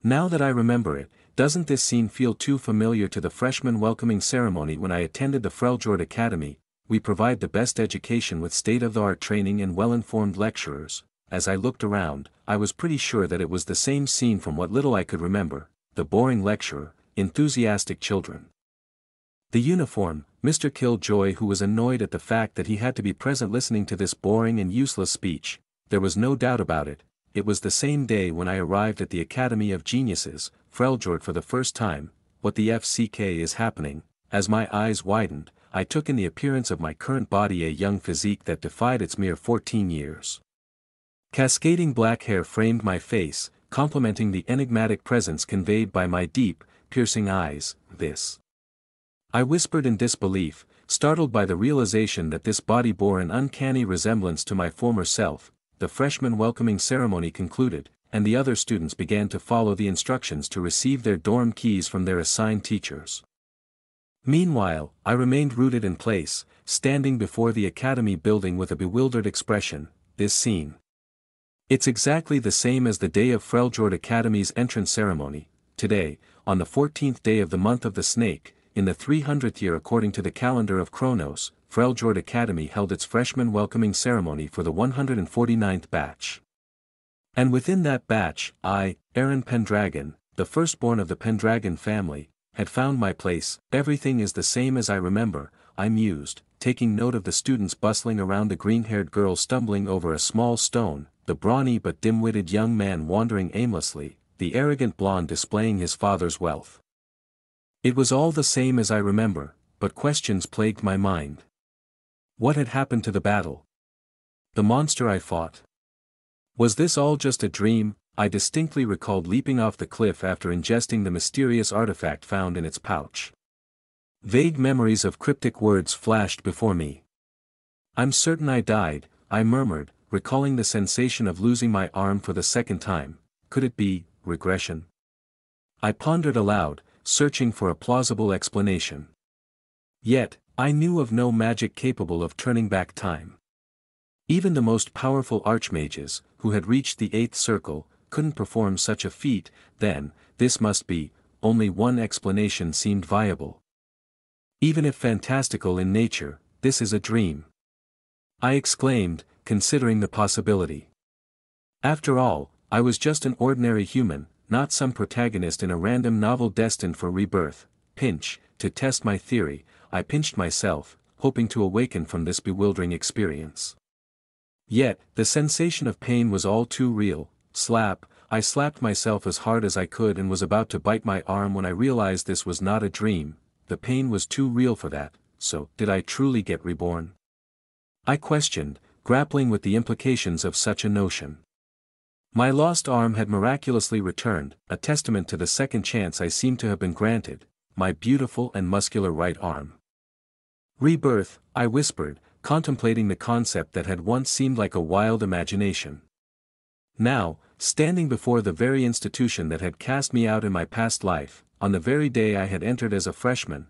Now that I remember it, doesn't this scene feel too familiar to the freshman welcoming ceremony when I attended the Freljord Academy? We provide the best education with state-of-the-art training and well-informed lecturers. As I looked around, I was pretty sure that it was the same scene from what little I could remember. The boring lecturer, enthusiastic children. The uniform, Mr. Killjoy, who was annoyed at the fact that he had to be present listening to this boring and useless speech. There was no doubt about it. It was the same day when I arrived at the Academy of Geniuses, Freljord, for the first time. What the FCK is happening? As my eyes widened, I took in the appearance of my current body, a young physique that defied its mere 14 years. Cascading black hair framed my face, complementing the enigmatic presence conveyed by my deep, piercing eyes, this. I whispered in disbelief, startled by the realization that this body bore an uncanny resemblance to my former self. The freshman welcoming ceremony concluded, and the other students began to follow the instructions to receive their dorm keys from their assigned teachers. Meanwhile, I remained rooted in place, standing before the academy building with a bewildered expression. This scene. It's exactly the same as the day of Freljord Academy's entrance ceremony. Today, on the 14th day of the month of the snake, in the 300th year according to the calendar of Kronos, Freljord Academy held its freshman welcoming ceremony for the 149th batch. And within that batch, I, Aaron Pendragon, the firstborn of the Pendragon family, had found my place. Everything is the same as I remember, I mused, taking note of the students bustling around, the green-haired girl stumbling over a small stone, the brawny but dim-witted young man wandering aimlessly, the arrogant blonde displaying his father's wealth. It was all the same as I remember, but questions plagued my mind. What had happened to the battle? The monster I fought? Was this all just a dream? I distinctly recalled leaping off the cliff after ingesting the mysterious artifact found in its pouch. Vague memories of cryptic words flashed before me. I'm certain I died, I murmured, recalling the sensation of losing my arm for the second time. Could it be regression? I pondered aloud, searching for a plausible explanation. Yet, I knew of no magic capable of turning back time. Even the most powerful archmages, who had reached the 8th circle, couldn't perform such a feat. Then, this must be, only one explanation seemed viable. Even if fantastical in nature, this is a dream. I exclaimed, considering the possibility. After all, I was just an ordinary human, not some protagonist in a random novel destined for rebirth. To test my theory, I pinched myself, hoping to awaken from this bewildering experience. Yet, the sensation of pain was all too real. I slapped myself as hard as I could and was about to bite my arm when I realized this was not a dream. The pain was too real for that. So, did I truly get reborn? I questioned, grappling with the implications of such a notion. My lost arm had miraculously returned, a testament to the second chance I seemed to have been granted, my beautiful and muscular right arm. Rebirth, I whispered, contemplating the concept that had once seemed like a wild imagination. Now, standing before the very institution that had cast me out in my past life, on the very day I had entered as a freshman,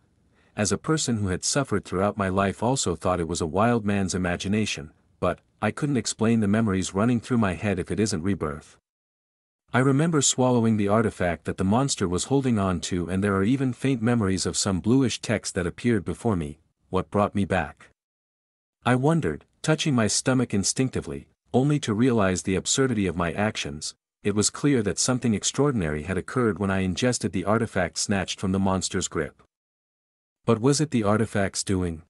as a person who had suffered throughout my life also thought it was a wild man's imagination, but, I couldn't explain the memories running through my head if it isn't rebirth. I remember swallowing the artifact that the monster was holding on to, and there are even faint memories of some bluish text that appeared before me. What brought me back? I wondered, touching my stomach instinctively, only to realize the absurdity of my actions. It was clear that something extraordinary had occurred when I ingested the artifact snatched from the monster's grip. But was it the artifact's doing?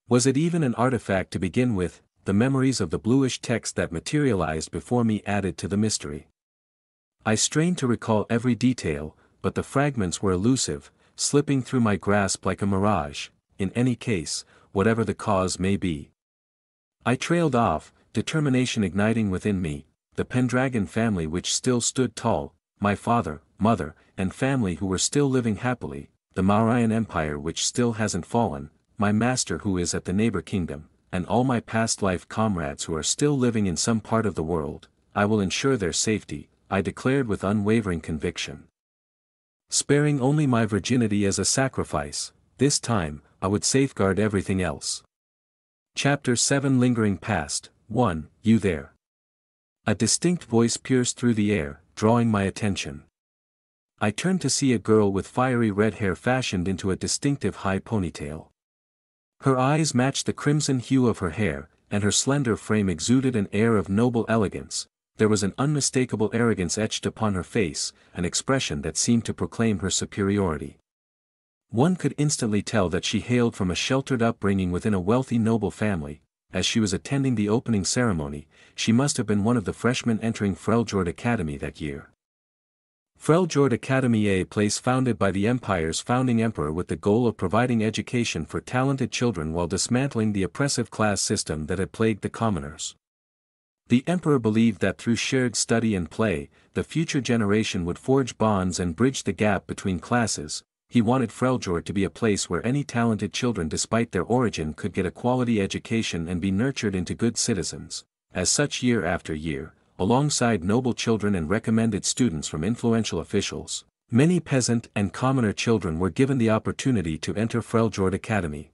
Was it even an artifact to begin with? The memories of the bluish text that materialized before me added to the mystery. I strained to recall every detail, but the fragments were elusive, slipping through my grasp like a mirage. In any case, whatever the cause may be. I trailed off, determination igniting within me, the Pendragon family which still stood tall, my father, mother, and family who were still living happily, the Mauryan Empire which still hasn't fallen, my master who is at the neighbor kingdom, and all my past life comrades who are still living in some part of the world. I will ensure their safety, I declared with unwavering conviction. Sparing only my virginity as a sacrifice, this time, I would safeguard everything else. Chapter 7 Lingering Past. 1. You there? A distinct voice pierced through the air, drawing my attention. I turned to see a girl with fiery red hair fashioned into a distinctive high ponytail. Her eyes matched the crimson hue of her hair, and her slender frame exuded an air of noble elegance. There was an unmistakable arrogance etched upon her face, an expression that seemed to proclaim her superiority. One could instantly tell that she hailed from a sheltered upbringing within a wealthy noble family. As she was attending the opening ceremony, she must have been one of the freshmen entering Freljord Academy that year. Freljord Academy, a place founded by the Empire's founding emperor with the goal of providing education for talented children while dismantling the oppressive class system that had plagued the commoners. The emperor believed that through shared study and play, the future generation would forge bonds and bridge the gap between classes. He wanted Freljord to be a place where any talented children despite their origin could get a quality education and be nurtured into good citizens. As such, year after year, alongside noble children and recommended students from influential officials, many peasant and commoner children were given the opportunity to enter Freljord Academy.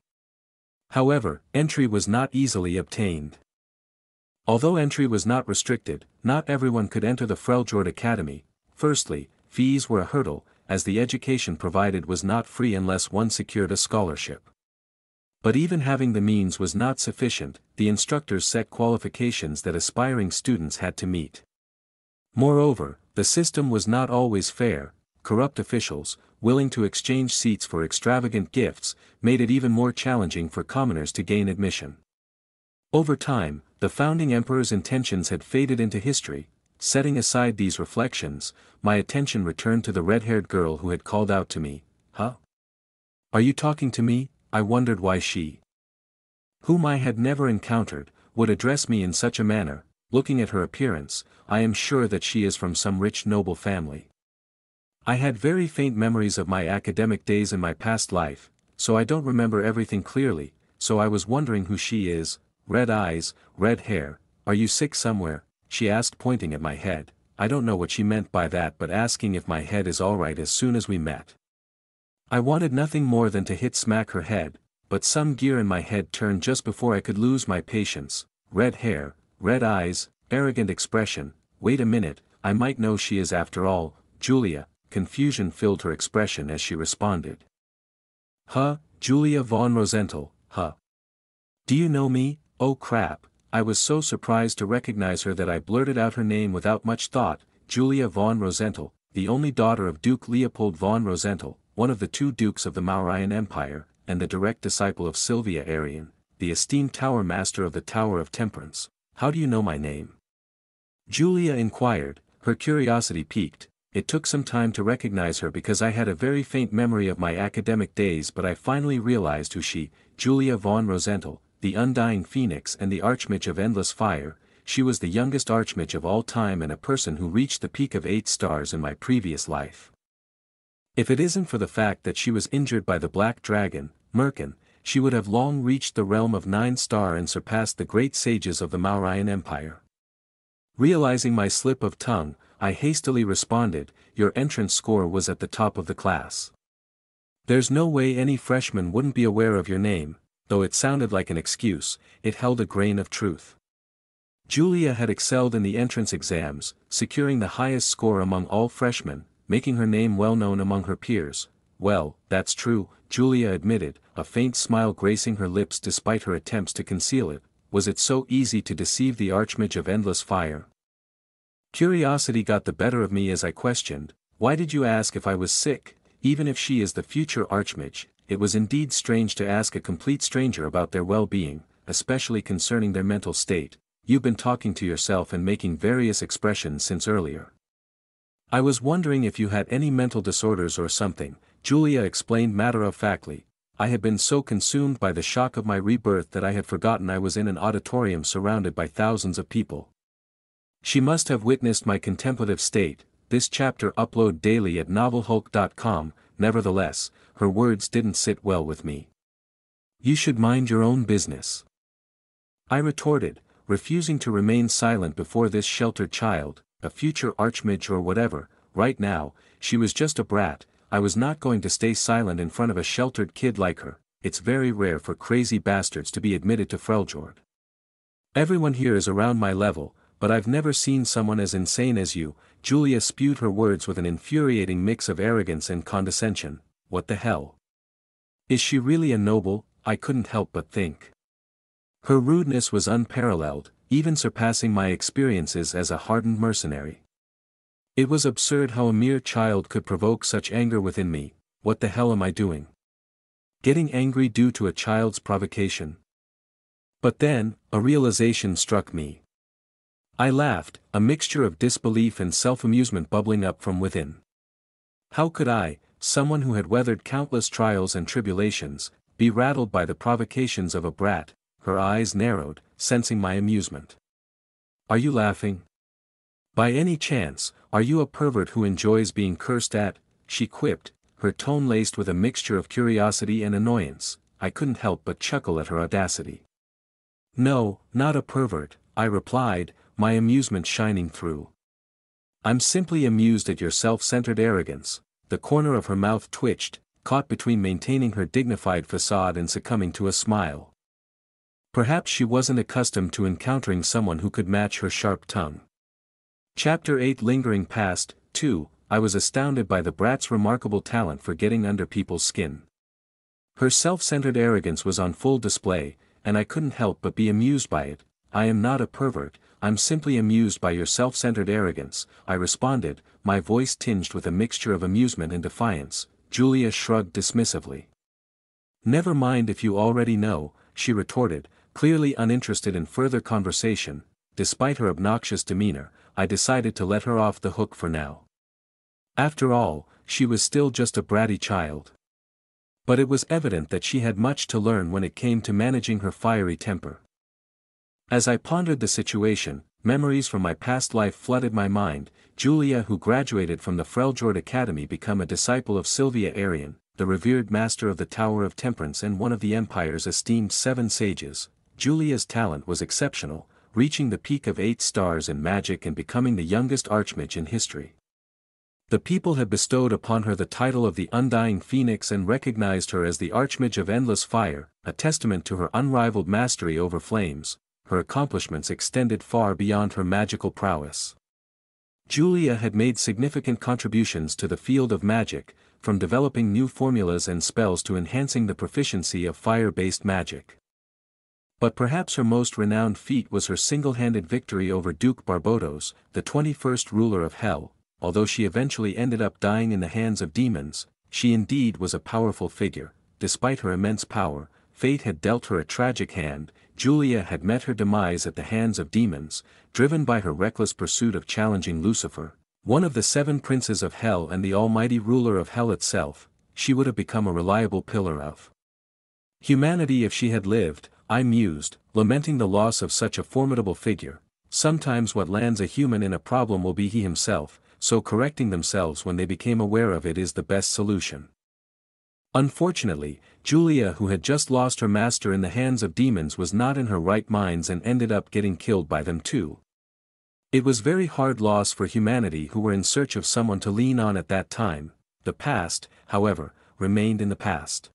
However, entry was not easily obtained. Although entry was not restricted, not everyone could enter the Freljord Academy. Firstly, fees were a hurdle, as the education provided was not free unless one secured a scholarship. But even having the means was not sufficient. The instructors set qualifications that aspiring students had to meet. Moreover, the system was not always fair. Corrupt officials, willing to exchange seats for extravagant gifts, made it even more challenging for commoners to gain admission. Over time, the founding emperor's intentions had faded into history. Setting aside these reflections, my attention returned to the red-haired girl who had called out to me. "Huh? Are you talking to me?" I wondered why she, whom I had never encountered, would address me in such a manner. Looking at her appearance, I am sure that she is from some rich noble family. I had very faint memories of my academic days in my past life, so I don't remember everything clearly, so I was wondering who she is. "Red eyes, red hair, are you sick somewhere?" she asked, pointing at my head. I don't know what she meant by that, but asking if my head is alright as soon as we met. I wanted nothing more than to hit smack her head, but some gear in my head turned just before I could lose my patience. Red hair, red eyes, arrogant expression. Wait a minute, I might know she is after all, Julia. Confusion filled her expression as she responded. "Huh, Julia von Rosenthal, huh? Do you know me? Oh crap." I was so surprised to recognize her that I blurted out her name without much thought. Julia von Rosenthal, the only daughter of Duke Leopold von Rosenthal, one of the two dukes of the Mauryan Empire, and the direct disciple of Sylvia Arian, the esteemed tower master of the Tower of Temperance. "How do you know my name?" Julia inquired, her curiosity piqued. It took some time to recognize her because I had a very faint memory of my academic days, but I finally realized who she, Julia von Rosenthal, the undying phoenix and the archmage of endless fire. She was the youngest archmage of all time and a person who reached the peak of 8 stars in my previous life. If it isn't for the fact that she was injured by the black dragon, Merkin, she would have long reached the realm of 9 star and surpassed the great sages of the Mauryan Empire. Realizing my slip of tongue, I hastily responded, "Your entrance score was at the top of the class. There's no way any freshman wouldn't be aware of your name." Though it sounded like an excuse, it held a grain of truth. Julia had excelled in the entrance exams, securing the highest score among all freshmen, making her name well known among her peers. "Well, that's true," Julia admitted, a faint smile gracing her lips despite her attempts to conceal it. "Was it so easy to deceive the archmage of endless fire?" Curiosity got the better of me as I questioned, "Why did you ask if I was sick?" Even if she is the future archmage, it was indeed strange to ask a complete stranger about their well-being, especially concerning their mental state. "You've been talking to yourself and making various expressions since earlier. I was wondering if you had any mental disorders or something," Julia explained matter-of-factly. "I had been so consumed by the shock of my rebirth that I had forgotten I was in an auditorium surrounded by thousands of people. She must have witnessed my contemplative state." This chapter upload daily at novelhulk.com. Nevertheless, her words didn't sit well with me. "You should mind your own business," I retorted, refusing to remain silent before this sheltered child, a future archmage or whatever. Right now, she was just a brat. I was not going to stay silent in front of a sheltered kid like her. It's very rare for crazy bastards to be admitted to Freljord. Everyone here is around my level, but I've never seen someone as insane as you. Julia spewed her words with an infuriating mix of arrogance and condescension. What the hell? Is she really a noble? I couldn't help but think. Her rudeness was unparalleled, even surpassing my experiences as a hardened mercenary. It was absurd how a mere child could provoke such anger within me. What the hell am I doing? Getting angry due to a child's provocation? But then, a realization struck me. I laughed, a mixture of disbelief and self-amusement bubbling up from within. How could I, someone who had weathered countless trials and tribulations, be rattled by the provocations of a brat? Her eyes narrowed, sensing my amusement. Are you laughing? By any chance, are you a pervert who enjoys being cursed at? She quipped, her tone laced with a mixture of curiosity and annoyance. I couldn't help but chuckle at her audacity. No, not a pervert, I replied, my amusement shining through. I'm simply amused at your self-centered arrogance. The corner of her mouth twitched, caught between maintaining her dignified facade and succumbing to a smile. Perhaps she wasn't accustomed to encountering someone who could match her sharp tongue. Chapter 8 Lingering Past, 2, I was astounded by the brat's remarkable talent for getting under people's skin. Her self-centered arrogance was on full display, and I couldn't help but be amused by it. I am not a pervert, I'm simply amused by your self-centered arrogance, I responded, my voice tinged with a mixture of amusement and defiance. Julia shrugged dismissively. Never mind if you already know, she retorted, clearly uninterested in further conversation. Despite her obnoxious demeanor, I decided to let her off the hook for now. After all, she was still just a bratty child. But it was evident that she had much to learn when it came to managing her fiery temper. As I pondered the situation, memories from my past life flooded my mind. Julia, who graduated from the Freljord Academy, became a disciple of Sylvia Arian, the revered master of the Tower of Temperance and one of the Empire's esteemed 7 sages. Julia's talent was exceptional, reaching the peak of 8 stars in magic and becoming the youngest archmage in history. The people had bestowed upon her the title of the Undying Phoenix and recognized her as the Archmage of Endless Fire, a testament to her unrivaled mastery over flames. Her accomplishments extended far beyond her magical prowess. Julia had made significant contributions to the field of magic, from developing new formulas and spells to enhancing the proficiency of fire-based magic. But perhaps her most renowned feat was her single-handed victory over Duke Barbados, the 21st ruler of Hell. Although she eventually ended up dying in the hands of demons, she indeed was a powerful figure. Despite her immense power, fate had dealt her a tragic hand. Julia had met her demise at the hands of demons, driven by her reckless pursuit of challenging Lucifer, one of the 7 princes of Hell and the almighty ruler of Hell itself. She would have become a reliable pillar of humanity if she had lived, I mused, lamenting the loss of such a formidable figure. Sometimes what lands a human in a problem will be he himself, so correcting themselves when they became aware of it is the best solution. Unfortunately, Julia, who had just lost her master in the hands of demons, was not in her right minds and ended up getting killed by them too. It was very hard loss for humanity who were in search of someone to lean on at that time. The past, however, remained in the past.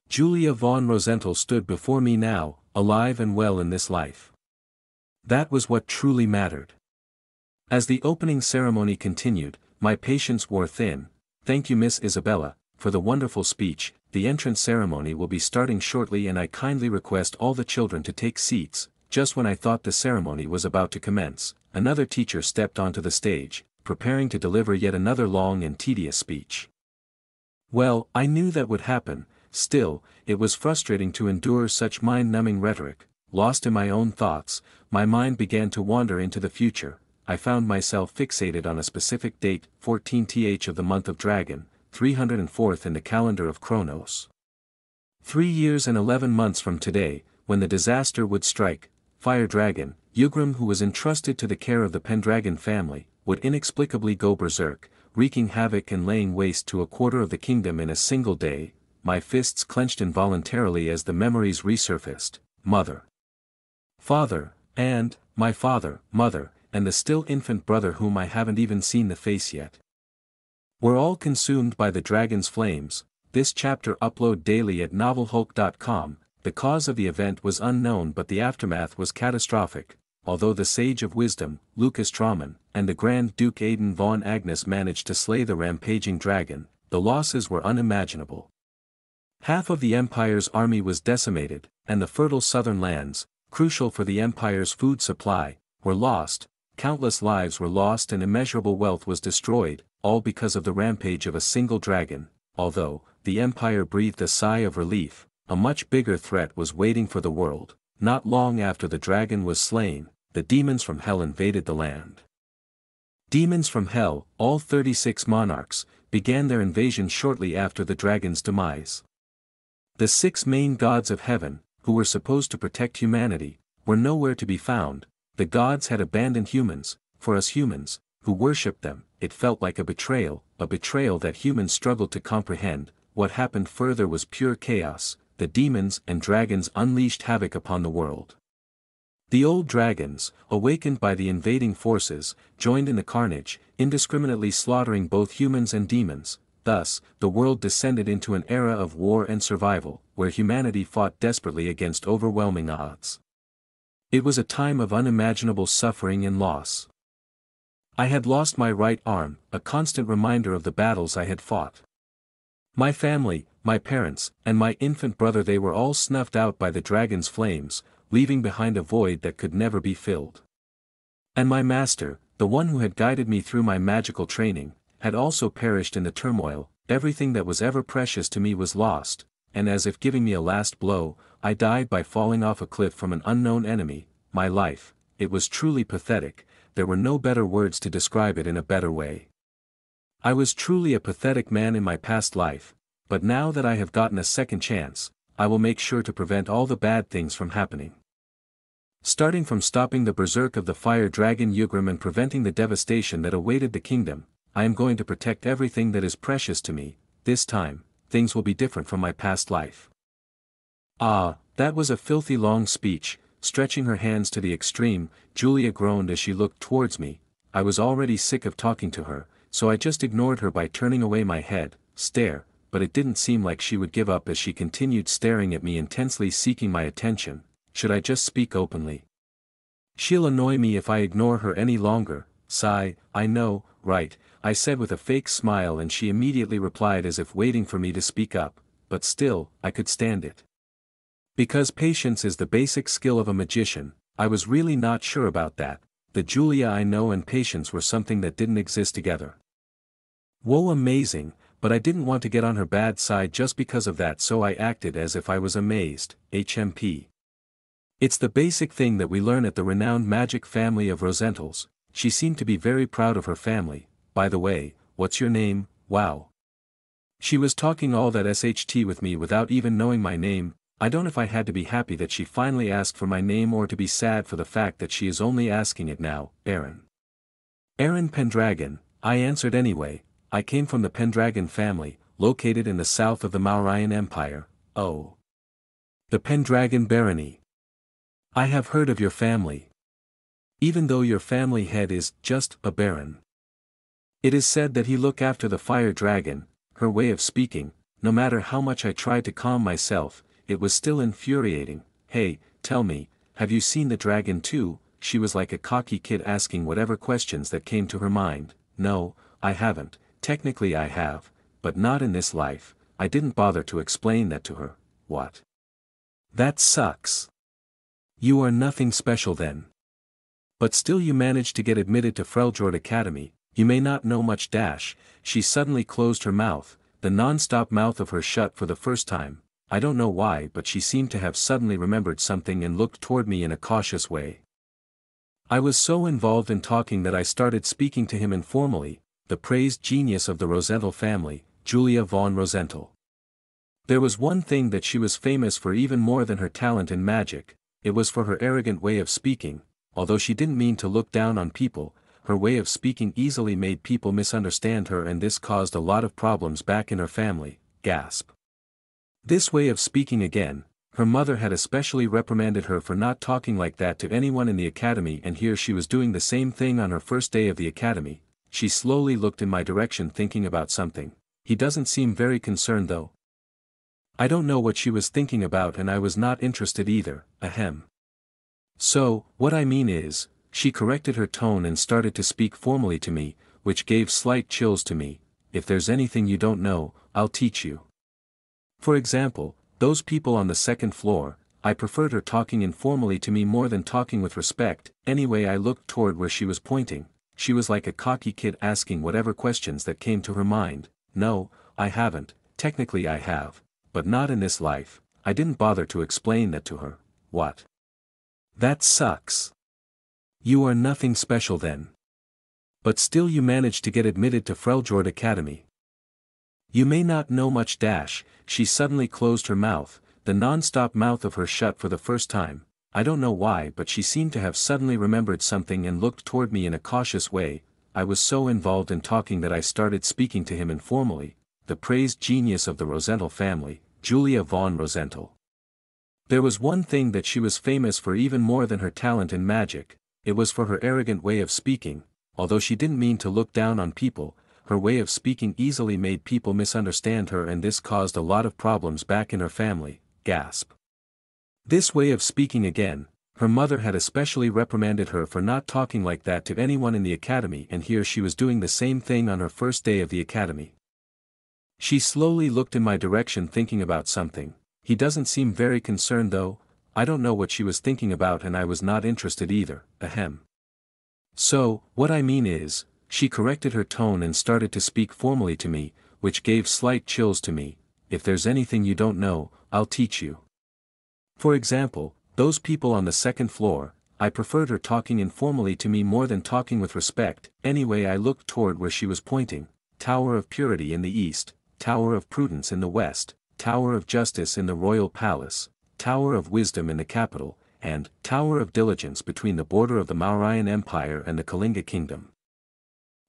Julia von Rosenthal stood before me now, alive and well in this life. That was what truly mattered. As the opening ceremony continued, my patience wore thin. Thank you, Miss Isabella, for the wonderful speech. The entrance ceremony will be starting shortly and I kindly request all the children to take seats. Just when I thought the ceremony was about to commence, another teacher stepped onto the stage, preparing to deliver yet another long and tedious speech. Well, I knew that would happen. Still, it was frustrating to endure such mind-numbing rhetoric. Lost in my own thoughts, my mind began to wander into the future. I found myself fixated on a specific date, 14th of the month of Dragon, 304th in the calendar of Kronos. 3 years and 11 months from today, when the disaster would strike, Fire Dragon, Yugrim, who was entrusted to the care of the Pendragon family, would inexplicably go berserk, wreaking havoc and laying waste to a quarter of the kingdom in a single day. My fists clenched involuntarily as the memories resurfaced. Mother, father, and, my father, mother, and the still infant brother whom I haven't even seen the face yet. We're all consumed by the dragon's flames. This chapter upload daily at novelhulk.com. The cause of the event was unknown but the aftermath was catastrophic. Although the Sage of Wisdom, Lucas Trauman, and the Grand Duke Aidan von Agnes managed to slay the rampaging dragon, the losses were unimaginable. Half of the Empire's army was decimated, and the fertile southern lands, crucial for the Empire's food supply, were lost. Countless lives were lost and immeasurable wealth was destroyed, all because of the rampage of a single dragon. Although the Empire breathed a sigh of relief, a much bigger threat was waiting for the world. Not long after the dragon was slain, the demons from Hell invaded the land. Demons from Hell, all 36 monarchs, began their invasion shortly after the dragon's demise. The 6 main gods of heaven, who were supposed to protect humanity, were nowhere to be found. The gods had abandoned humans. For us humans, who worshipped them, it felt like a betrayal that humans struggled to comprehend. What happened further was pure chaos. The demons and dragons unleashed havoc upon the world. The old dragons, awakened by the invading forces, joined in the carnage, indiscriminately slaughtering both humans and demons. Thus, the world descended into an era of war and survival, where humanity fought desperately against overwhelming odds. It was a time of unimaginable suffering and loss. I had lost my right arm, a constant reminder of the battles I had fought. My family, my parents, and my infant brother, they were all snuffed out by the dragon's flames, leaving behind a void that could never be filled. And my master, the one who had guided me through my magical training, had also perished in the turmoil. Everything that was ever precious to me was lost, and as if giving me a last blow, I died by falling off a cliff from an unknown enemy. My life, it was truly pathetic. There were no better words to describe it in a better way. I was truly a pathetic man in my past life, but now that I have gotten a second chance, I will make sure to prevent all the bad things from happening. Starting from stopping the berserk of the fire dragon Yugrim and preventing the devastation that awaited the kingdom, I am going to protect everything that is precious to me. This time, things will be different from my past life. Ah, that was a filthy long speech. Stretching her hands to the extreme, Julia groaned as she looked towards me. I was already sick of talking to her, so I just ignored her by turning away my head, but it didn't seem like she would give up as she continued staring at me intensely, seeking my attention. Should I just speak openly? She'll annoy me if I ignore her any longer. Sigh, I know, right, I said with a fake smile, and she immediately replied as if waiting for me to speak up, but still, I could stand it. Because patience is the basic skill of a magician. I was really not sure about that. The Julia I know and patience were something that didn't exist together. Whoa, amazing, but I didn't want to get on her bad side just because of that, so I acted as if I was amazed. HMP. It's the basic thing that we learn at the renowned magic family of Rosentals. She seemed to be very proud of her family. By the way, what's your name? Wow. She was talking all that SHT with me without even knowing my name. I don't know if I had to be happy that she finally asked for my name or to be sad for the fact that she is only asking it now. Aaron. Aaron Pendragon, I answered anyway. I came from the Pendragon family, located in the south of the Mauryan Empire. Oh. The Pendragon Barony. I have heard of your family. Even though your family head is just a baron. It is said that he look after the fire dragon. Her way of speaking, no matter how much I tried to calm myself, it was still infuriating. Hey, tell me, have you seen the dragon too? She was like a cocky kid asking whatever questions that came to her mind. No, I haven't. Technically I have, but not in this life. I didn't bother to explain that to her. What? That sucks. You are nothing special then. But still you managed to get admitted to Freljord Academy. You may not know much. She suddenly closed her mouth, the non-stop mouth of her shut for the first time. I don't know why, but she seemed to have suddenly remembered something and looked toward me in a cautious way. I was so involved in talking that I started speaking to him informally, the praised genius of the Rosenthal family, Julia von Rosenthal. There was one thing that she was famous for even more than her talent in magic. It was for her arrogant way of speaking. Although she didn't mean to look down on people, her way of speaking easily made people misunderstand her, and this caused a lot of problems back in her family. Gasp. This way of speaking again. Her mother had especially reprimanded her for not talking like that to anyone in the academy, and here she was doing the same thing on her first day of the academy. She slowly looked in my direction, thinking about something. He doesn't seem very concerned though. I don't know what she was thinking about, and I was not interested either. Ahem. So, what I mean is, she corrected her tone and started to speak formally to me, which gave slight chills to me. If there's anything you don't know, I'll teach you. For example, those people on the second floor. I preferred her talking informally to me more than talking with respect. Anyway, I looked toward where she was pointing. She was like a cocky kid asking whatever questions that came to her mind. No, I haven't. Technically I have, but not in this life. I didn't bother to explain that to her. What? That sucks. You are nothing special then. But still you managed to get admitted to Freljord Academy. You may not know much. She suddenly closed her mouth, the non-stop mouth of her shut for the first time. I don't know why, but she seemed to have suddenly remembered something and looked toward me in a cautious way. I was so involved in talking that I started speaking to him informally, the praised genius of the Rosenthal family, Julia von Rosenthal. There was one thing that she was famous for even more than her talent in magic. It was for her arrogant way of speaking. Although she didn't mean to look down on people, her way of speaking easily made people misunderstand her, and this caused a lot of problems back in her family. Gasp. This way of speaking again, her mother had especially reprimanded her for not talking like that to anyone in the academy, and here she was doing the same thing on her first day of the academy. She slowly looked in my direction thinking about something. He doesn't seem very concerned though. I don't know what she was thinking about, and I was not interested either. Ahem. So, what I mean is, she corrected her tone and started to speak formally to me, which gave slight chills to me. If there's anything you don't know, I'll teach you. For example, those people on the second floor, I preferred her talking informally to me more than talking with respect. Anyway, I looked toward where she was pointing. Tower of Purity in the east, Tower of Prudence in the west, Tower of Justice in the royal palace, Tower of Wisdom in the capital, and Tower of Diligence between the border of the Mauryan Empire and the Kalinga Kingdom.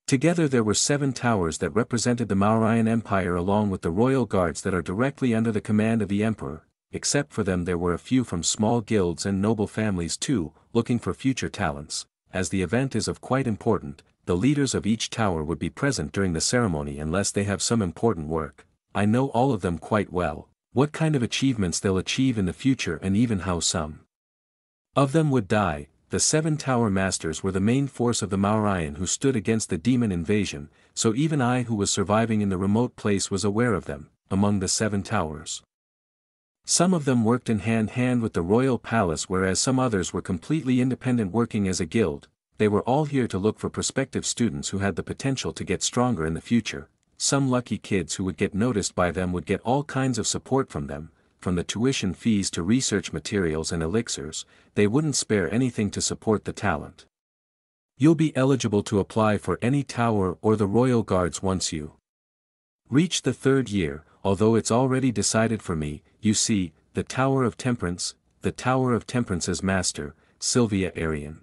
Together there were 7 towers that represented the Mauryan Empire, along with the royal guards that are directly under the command of the emperor. Except for them there were a few from small guilds and noble families too, looking for future talents. As the event is of quite important, the leaders of each tower would be present during the ceremony unless they have some important work. I know all of them quite well, what kind of achievements they'll achieve in the future, and even how some of them would die. The 7 tower masters were the main force of the Mauryan who stood against the demon invasion, so even I, who was surviving in the remote place, was aware of them. Among the 7 towers, some of them worked in hand-in-hand with the royal palace, whereas some others were completely independent, working as a guild. They were all here to look for prospective students who had the potential to get stronger in the future. Some lucky kids who would get noticed by them would get all kinds of support from them, from the tuition fees to research materials and elixirs. They wouldn't spare anything to support the talent. You'll be eligible to apply for any tower or the royal guards once you reach the 3rd year, although it's already decided for me. You see, the Tower of Temperance, the Tower of Temperance's master, Sylvia Arian.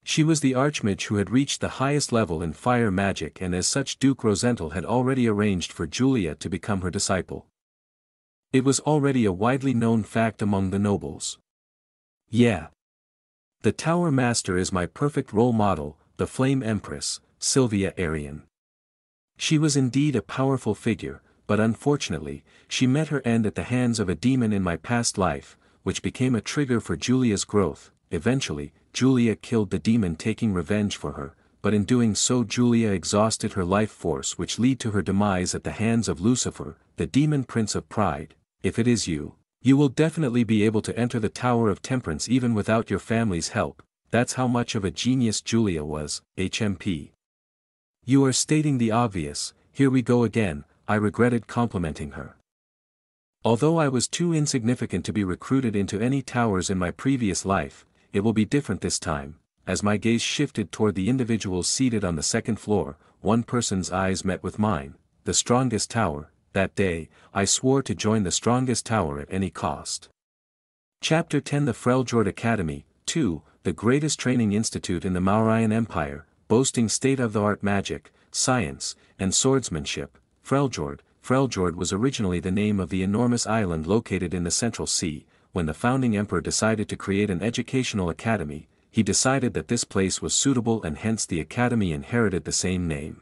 She was the archmage who had reached the highest level in fire magic, and as such Duke Rosenthal had already arranged for Julia to become her disciple. It was already a widely known fact among the nobles. Yeah. The Tower Master is my perfect role model, the Flame Empress, Sylvia Arian. She was indeed a powerful figure, but unfortunately, she met her end at the hands of a demon in my past life, which became a trigger for Julia's growth. Eventually, Julia killed the demon, taking revenge for her, but in doing so Julia exhausted her life force, which led to her demise at the hands of Lucifer, the demon prince of pride. If it is you, you will definitely be able to enter the Tower of Temperance even without your family's help. That's how much of a genius Julia was. HMP. You are stating the obvious. Here we go again. I regretted complimenting her. Although I was too insignificant to be recruited into any towers in my previous life, it will be different this time. As my gaze shifted toward the individuals seated on the 2nd floor, one person's eyes met with mine. The strongest tower. That day, I swore to join the strongest tower at any cost. Chapter 10, The Freljord Academy. 2. The greatest training institute in the Mauryan Empire, boasting state-of-the-art magic, science, and swordsmanship. Freljord was originally the name of the enormous island located in the Central Sea. When the founding emperor decided to create an educational academy, he decided that this place was suitable, and hence the academy inherited the same name.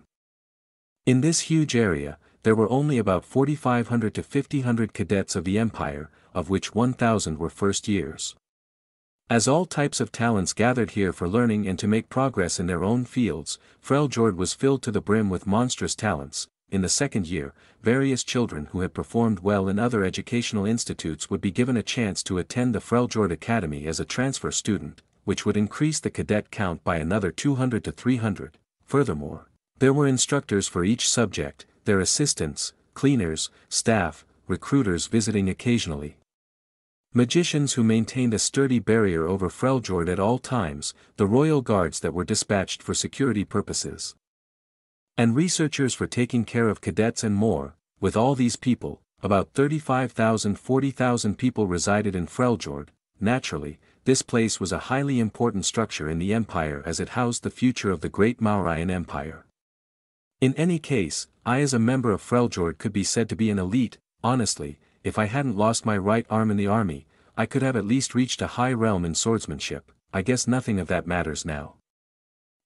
In this huge area, there were only about 4,500 to 5,000 cadets of the empire, of which 1,000 were first years. As all types of talents gathered here for learning and to make progress in their own fields, Freljord was filled to the brim with monstrous talents. In the 2nd year, various children who had performed well in other educational institutes would be given a chance to attend the Freljord Academy as a transfer student, which would increase the cadet count by another 200 to 300. Furthermore, there were instructors for each subject, their assistants, cleaners, staff, recruiters visiting occasionally. Magicians who maintained a sturdy barrier over Freljord at all times, the royal guards that were dispatched for security purposes, and researchers for taking care of cadets and more. With all these people, about 35,000–40,000 people resided in Freljord. Naturally, this place was a highly important structure in the empire as it housed the future of the great Mauryan Empire. In any case, I as a member of Freljord could be said to be an elite. Honestly, if I hadn't lost my right arm in the army, I could have at least reached a high realm in swordsmanship. I guess nothing of that matters now.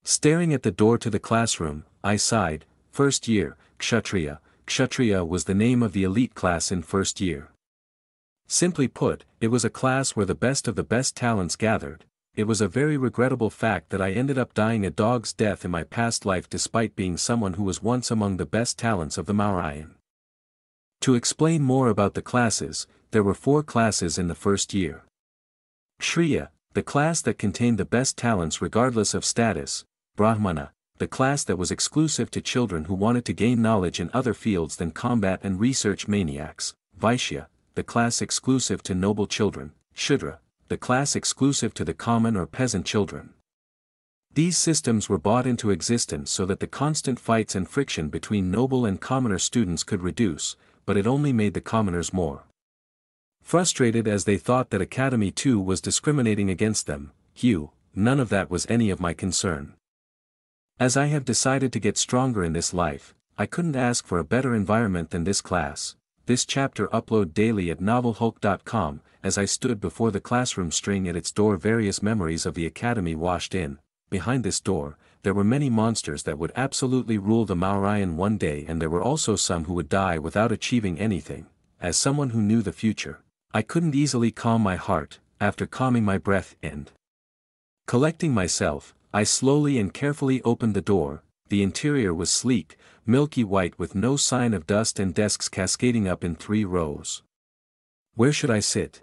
Staring at the door to the classroom, I sighed. First year, Kshatriya. Kshatriya was the name of the elite class in first year. Simply put, it was a class where the best of the best talents gathered. It was a very regrettable fact that I ended up dying a dog's death in my past life despite being someone who was once among the best talents of the Mauryan. To explain more about the classes, there were 4 classes in the first year. Kshatriya, the class that contained the best talents regardless of status. Brahmana, the class that was exclusive to children who wanted to gain knowledge in other fields than combat and research maniacs. Vaishya, the class exclusive to noble children. Shudra, the class exclusive to the common or peasant children. These systems were brought into existence so that the constant fights and friction between noble and commoner students could reduce, but it only made the commoners more frustrated as they thought that Academy 2 was discriminating against them. None of that was any of my concern. As I have decided to get stronger in this life, I couldn't ask for a better environment than this class. This chapter upload daily at novelhulk.com. As I stood before the classroom string at its door, various memories of the academy washed in. Behind this door, there were many monsters that would absolutely rule the Mauryan one day, and there were also some who would die without achieving anything. As someone who knew the future, I couldn't easily calm my heart. After calming my breath and collecting myself, I slowly and carefully opened the door. The interior was sleek, milky white with no sign of dust and desks cascading up in 3 rows. Where should I sit?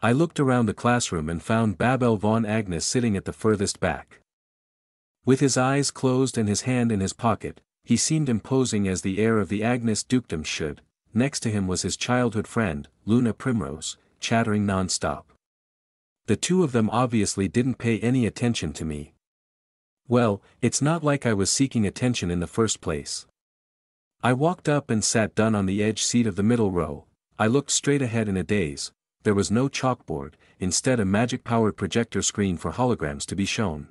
I looked around the classroom and found Babel von Agnes sitting at the furthest back. With his eyes closed and his hand in his pocket, he seemed imposing as the heir of the Agnes dukedom should. Next to him was his childhood friend, Luna Primrose, chattering non-stop. The two of them obviously didn't pay any attention to me. Well, it's not like I was seeking attention in the first place. I walked up and sat down on the edge seat of the middle row. I looked straight ahead in a daze. There was no chalkboard, instead a magic-powered projector screen for holograms to be shown.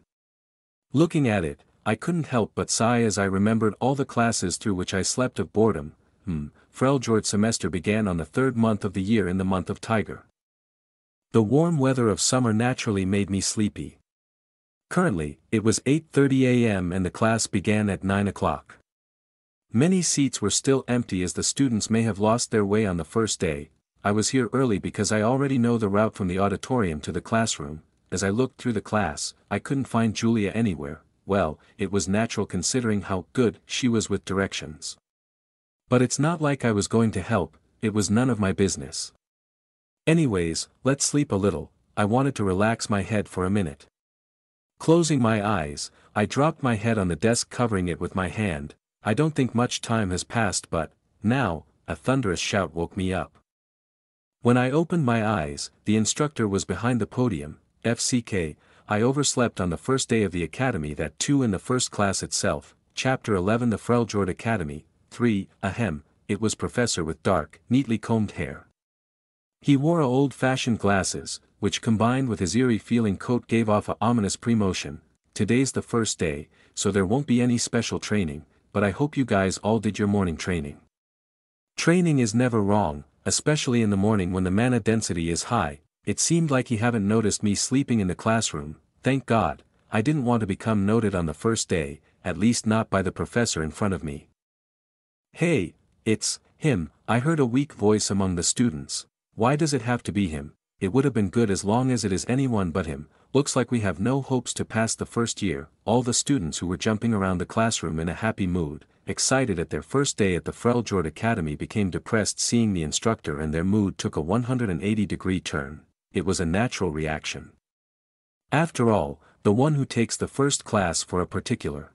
Looking at it, I couldn't help but sigh as I remembered all the classes through which I slept of boredom. Freljord semester began on the 3rd month of the year in the month of Tiger. The warm weather of summer naturally made me sleepy. Currently, it was 8:30 a.m. and the class began at 9 o'clock. Many seats were still empty as the students may have lost their way on the first day. I was here early because I already know the route from the auditorium to the classroom. As I looked through the class, I couldn't find Julia anywhere. Well, it was natural considering how good she was with directions. But it's not like I was going to help, it was none of my business. Anyways, let's sleep a little. I wanted to relax my head for a minute. Closing my eyes, I dropped my head on the desk, covering it with my hand. I don't think much time has passed, but now, a thunderous shout woke me up. When I opened my eyes, the instructor was behind the podium. FCK, I overslept on the first day of the academy. That too in the first class itself. Chapter 11, the Freljord Academy. 3, ahem, it was professor with dark, neatly combed hair. He wore old-fashioned glasses, which combined with his eerie-feeling coat gave off a ominous premotion. Today's the first day, so there won't be any special training, but I hope you guys all did your morning training. Training is never wrong, especially in the morning when the mana density is high. It seemed like he hadn't noticed me sleeping in the classroom. Thank God, I didn't want to become noted on the first day, at least not by the professor in front of me. Hey, it's him, I heard a weak voice among the students. Why does it have to be him? It would have been good as long as it is anyone but him. Looks like we have no hopes to pass the first year. All the students who were jumping around the classroom in a happy mood, excited at their first day at the Freljord Academy, became depressed seeing the instructor, and their mood took a 180-degree turn. It was a natural reaction. After all, the one who takes the first class for a particular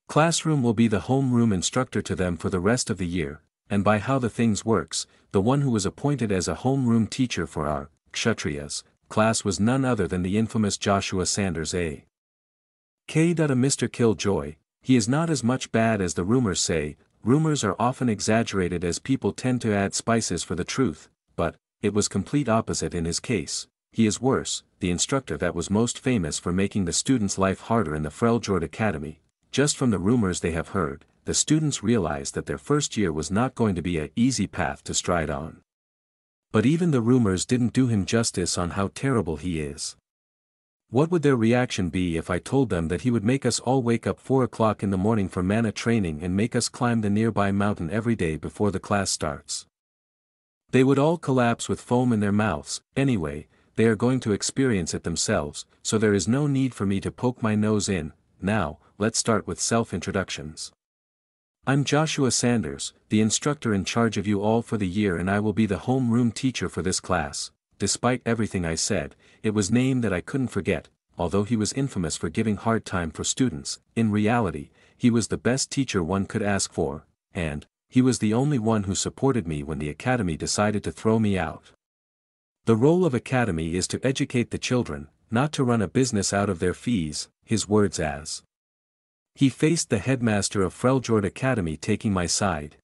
classroom will be the homeroom instructor to them for the rest of the year, and by how the things works, the one who was appointed as a homeroom teacher for our Kshatriyas class was none other than the infamous Joshua Sanders A. K. Mr. Killjoy. He is not as much bad as the rumors say. Rumors are often exaggerated as people tend to add spices for the truth, but it was complete opposite in his case. he is worse, the instructor that was most famous for making the students' life harder in the Freljord Academy. Just from the rumors they have heard, the students realized that their first year was not going to be an easy path to stride on. But even the rumors didn't do him justice on how terrible he is. What would their reaction be if I told them that he would make us all wake up 4 o'clock in the morning for mana training and make us climb the nearby mountain every day before the class starts? They would all collapse with foam in their mouths. Anyway, they are going to experience it themselves, so there is no need for me to poke my nose in. Now, let's start with self-introductions. I'm Joshua Sanders, the instructor in charge of you all for the year, and I will be the homeroom teacher for this class. Despite everything I said, it was name that I couldn't forget. Although he was infamous for giving hard time for students, in reality, he was the best teacher one could ask for, and he was the only one who supported me when the academy decided to throw me out. The role of academy is to educate the children, not to run a business out of their fees, his words as he faced the headmaster of Freljord Academy taking my side.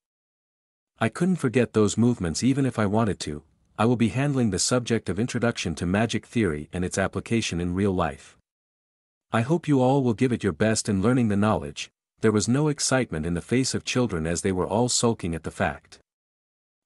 I couldn't forget those movements even if I wanted to. I will be handling the subject of introduction to magic theory and its application in real life. I hope you all will give it your best in learning the knowledge. There was no excitement in the face of children as they were all sulking at the fact.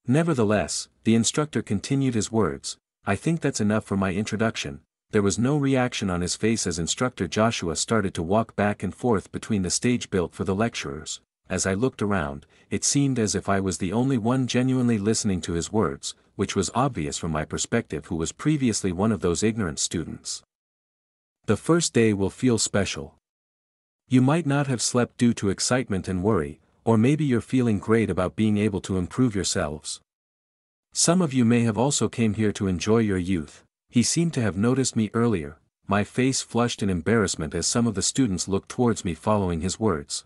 Nevertheless, the instructor continued his words. I think that's enough for my introduction. There was no reaction on his face as instructor Joshua started to walk back and forth between the stage built for the lecturers. As I looked around, it seemed as if I was the only one genuinely listening to his words, which was obvious from my perspective, who was previously one of those ignorant students. The first day will feel special. You might not have slept due to excitement and worry, or maybe you're feeling great about being able to improve yourselves. Some of you may have also came here to enjoy your youth. He seemed to have noticed me earlier. My face flushed in embarrassment as some of the students looked towards me following his words.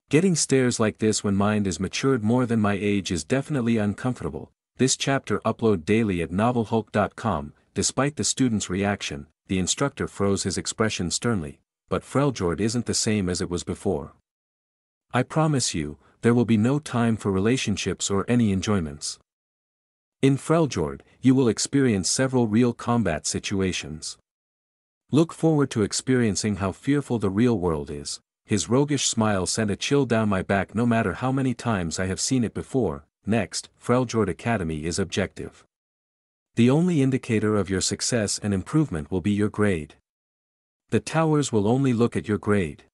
Getting stares like this when mind is matured more than my age is definitely uncomfortable. This chapter upload daily at novelhulk.com. Despite the students' reaction, the instructor froze his expression sternly. But Freljord isn't the same as it was before. I promise you, there will be no time for relationships or any enjoyments. In Freljord, you will experience several real combat situations. Look forward to experiencing how fearful the real world is. His roguish smile sent a chill down my back no matter how many times I have seen it before. Next, Freljord Academy is objective. The only indicator of your success and improvement will be your grade. The towers will only look at your grade.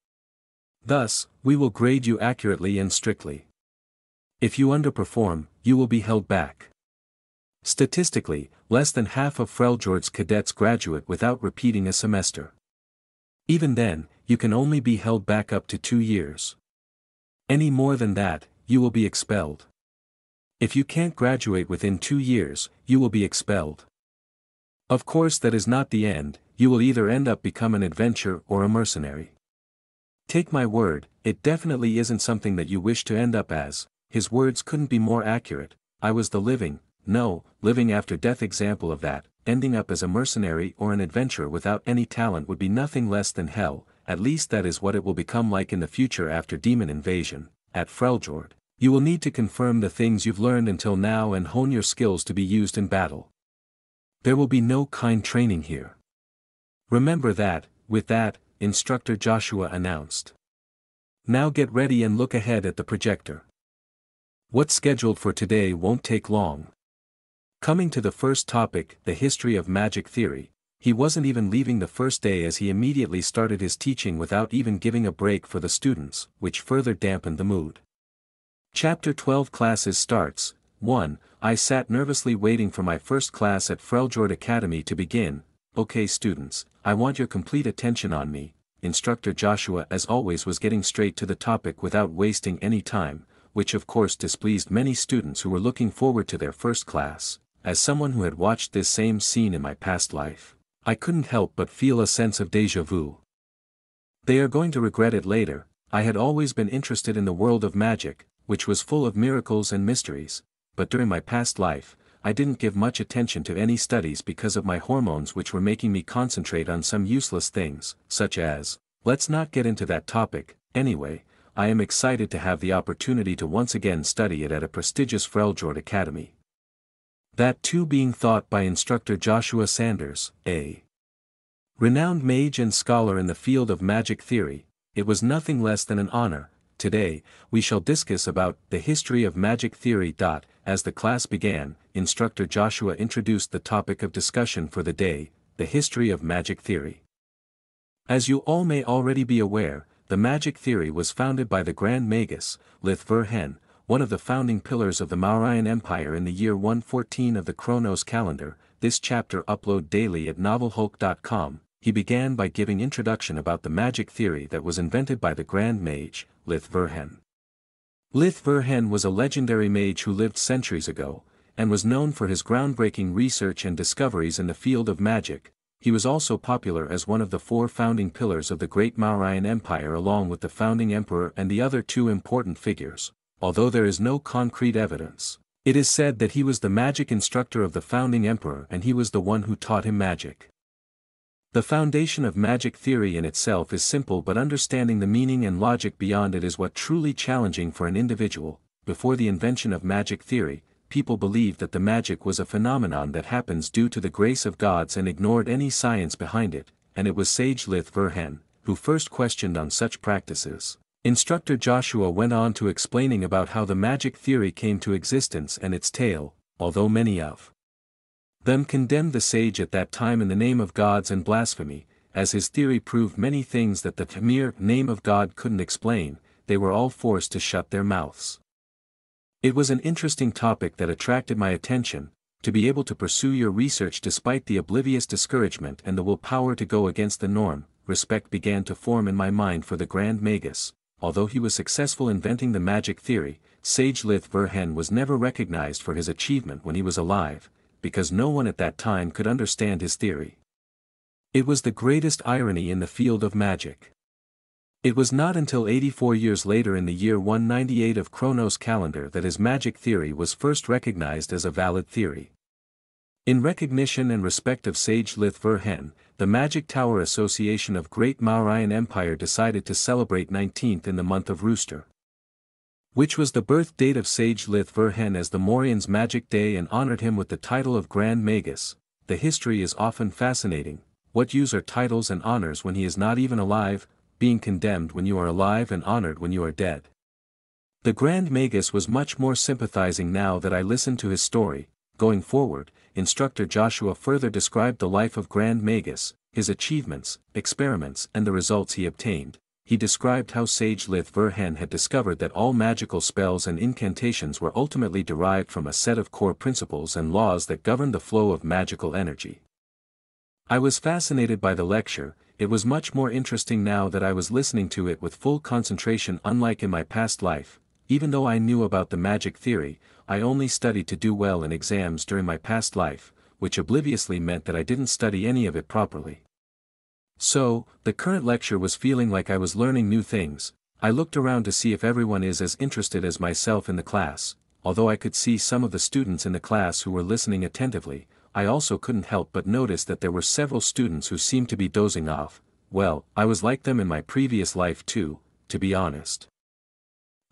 Thus, we will grade you accurately and strictly. If you underperform, you will be held back. Statistically, less than half of Freljord's cadets graduate without repeating a semester. Even then, you can only be held back up to 2 years. Any more than that, you will be expelled. If you can't graduate within 2 years, you will be expelled. Of course, that is not the end. You will either end up become an adventurer or a mercenary. Take my word, it definitely isn't something that you wish to end up as. His words couldn't be more accurate. I was the living after death example of that. Ending up as a mercenary or an adventurer without any talent would be nothing less than hell. At least that is what it will become like in the future after demon invasion. At Freljord, you will need to confirm the things you've learned until now and hone your skills to be used in battle. There will be no kind training here. Remember that. With that, Instructor Joshua announced. Now get ready and look ahead at the projector. What's scheduled for today won't take long. Coming to the first topic, the history of magic theory, he wasn't even leaving the first day as he immediately started his teaching without even giving a break for the students, which further dampened the mood. Chapter 12 Classes starts. 1. I sat nervously waiting for my first class at Freljord Academy to begin. Okay students, I want your complete attention on me. Instructor Joshua as always was getting straight to the topic without wasting any time, which of course displeased many students who were looking forward to their first class. As someone who had watched this same scene in my past life, I couldn't help but feel a sense of déjà vu. They are going to regret it later. I had always been interested in the world of magic, which was full of miracles and mysteries, but during my past life, I didn't give much attention to any studies because of my hormones, which were making me concentrate on some useless things, such as, let's not get into that topic. Anyway, I am excited to have the opportunity to once again study it at a prestigious Freljord Academy. That too being thought by instructor Joshua Sanders, a renowned mage and scholar in the field of magic theory, it was nothing less than an honor. Today, we shall discuss about the history of magic theory. As the class began, instructor Joshua introduced the topic of discussion for the day, the history of magic theory. As you all may already be aware, the magic theory was founded by the Grand Magus, Lith-Ver-Hen, one of the founding pillars of the Mauryan Empire in the year 114 of the Chronos calendar. This chapter upload daily at novelhulk.com. He began by giving introduction about the magic theory that was invented by the Grand Mage, Lith-Ver-Hen. Lith-Ver-Hen was a legendary mage who lived centuries ago, and was known for his groundbreaking research and discoveries in the field of magic. He was also popular as one of the 4 founding pillars of the Great Mauryan Empire along with the founding emperor and the other 2 important figures, although there is no concrete evidence. It is said that he was the magic instructor of the founding emperor and he was the one who taught him magic. The foundation of magic theory in itself is simple, but understanding the meaning and logic beyond it is what truly challenging for an individual. Before the invention of magic theory, people believed that the magic was a phenomenon that happens due to the grace of gods and ignored any science behind it, and it was sage Lith-Ver-Hen who first questioned on such practices. Instructor Joshua went on to explaining about how the magic theory came to existence and its tale, although many of them condemned the sage at that time in the name of gods and blasphemy, as his theory proved many things that the mere name of God couldn't explain. They were all forced to shut their mouths. It was an interesting topic that attracted my attention. To be able to pursue your research despite the oblivious discouragement and the willpower to go against the norm, respect began to form in my mind for the Grand Magus. Although he was successful inventing the magic theory, sage Lith-Ver-Hen was never recognized for his achievement when he was alive, because no one at that time could understand his theory. It was the greatest irony in the field of magic. It was not until 84 years later in the year 198 of Chronos calendar that his magic theory was first recognized as a valid theory. In recognition and respect of sage Lith-Ver-Hen, the Magic Tower Association of Great Mauryan Empire decided to celebrate 19th in the month of Rooster, which was the birth date of sage Lith-Ver-Hen, as the Mauryans' Magic Day, and honored him with the title of Grand Magus. The history is often fascinating. What use are titles and honors when he is not even alive, being condemned when you are alive and honored when you are dead? The Grand Magus was much more sympathizing now that I listened to his story. Going forward, instructor Joshua further described the life of Grand Magus, his achievements, experiments and the results he obtained. He described how sage Lith-Ver-Hen had discovered that all magical spells and incantations were ultimately derived from a set of core principles and laws that govern the flow of magical energy. I was fascinated by the lecture. It was much more interesting now that I was listening to it with full concentration, unlike in my past life. Even though I knew about the magic theory, I only studied to do well in exams during my past life, which obliviously meant that I didn't study any of it properly. So, the current lecture was feeling like I was learning new things. I looked around to see if everyone is as interested as myself in the class. Although I could see some of the students in the class who were listening attentively, I also couldn't help but notice that there were several students who seemed to be dozing off. Well, I was like them in my previous life too, to be honest.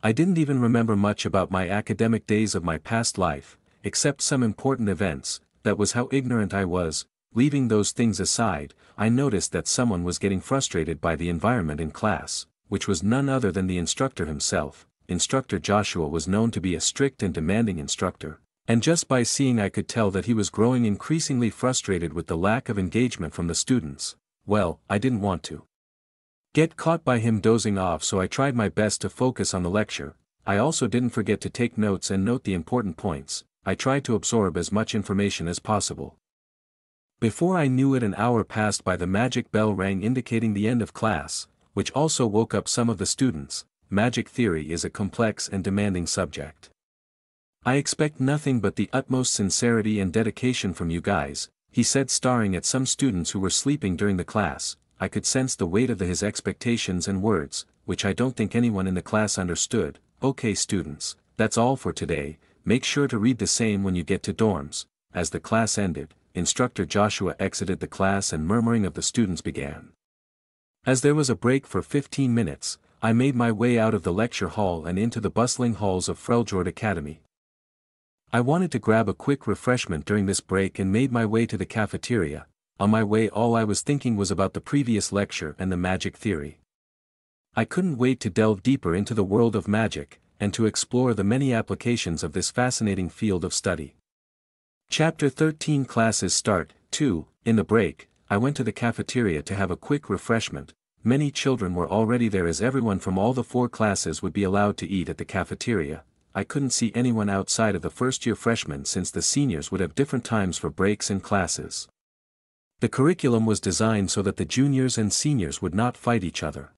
I didn't even remember much about my academic days of my past life, except some important events. That was how ignorant I was. Leaving those things aside, I noticed that someone was getting frustrated by the environment in class, which was none other than the instructor himself. Instructor Joshua was known to be a strict and demanding instructor, and just by seeing I could tell that he was growing increasingly frustrated with the lack of engagement from the students. Well, I didn't want to get caught by him dozing off, so I tried my best to focus on the lecture. I also didn't forget to take notes and note the important points. I tried to absorb as much information as possible. Before I knew it, an hour passed by. The magic bell rang indicating the end of class, which also woke up some of the students. Magic theory is a complex and demanding subject. I expect nothing but the utmost sincerity and dedication from you guys, he said, staring at some students who were sleeping during the class. I could sense the weight of his expectations and words, which I don't think anyone in the class understood. Okay students, that's all for today. Make sure to read the same when you get to dorms. As the class ended, instructor Joshua exited the class and murmuring of the students began. As there was a break for 15 minutes, I made my way out of the lecture hall and into the bustling halls of Freljord Academy. I wanted to grab a quick refreshment during this break and made my way to the cafeteria. On my way all I was thinking was about the previous lecture and the magic theory. I couldn't wait to delve deeper into the world of magic, and to explore the many applications of this fascinating field of study. Chapter 13 Classes Start. 2. In the break, I went to the cafeteria to have a quick refreshment. Many children were already there as everyone from all the 4 classes would be allowed to eat at the cafeteria. I couldn't see anyone outside of the first-year freshmen since the seniors would have different times for breaks and classes. The curriculum was designed so that the juniors and seniors would not fight each other.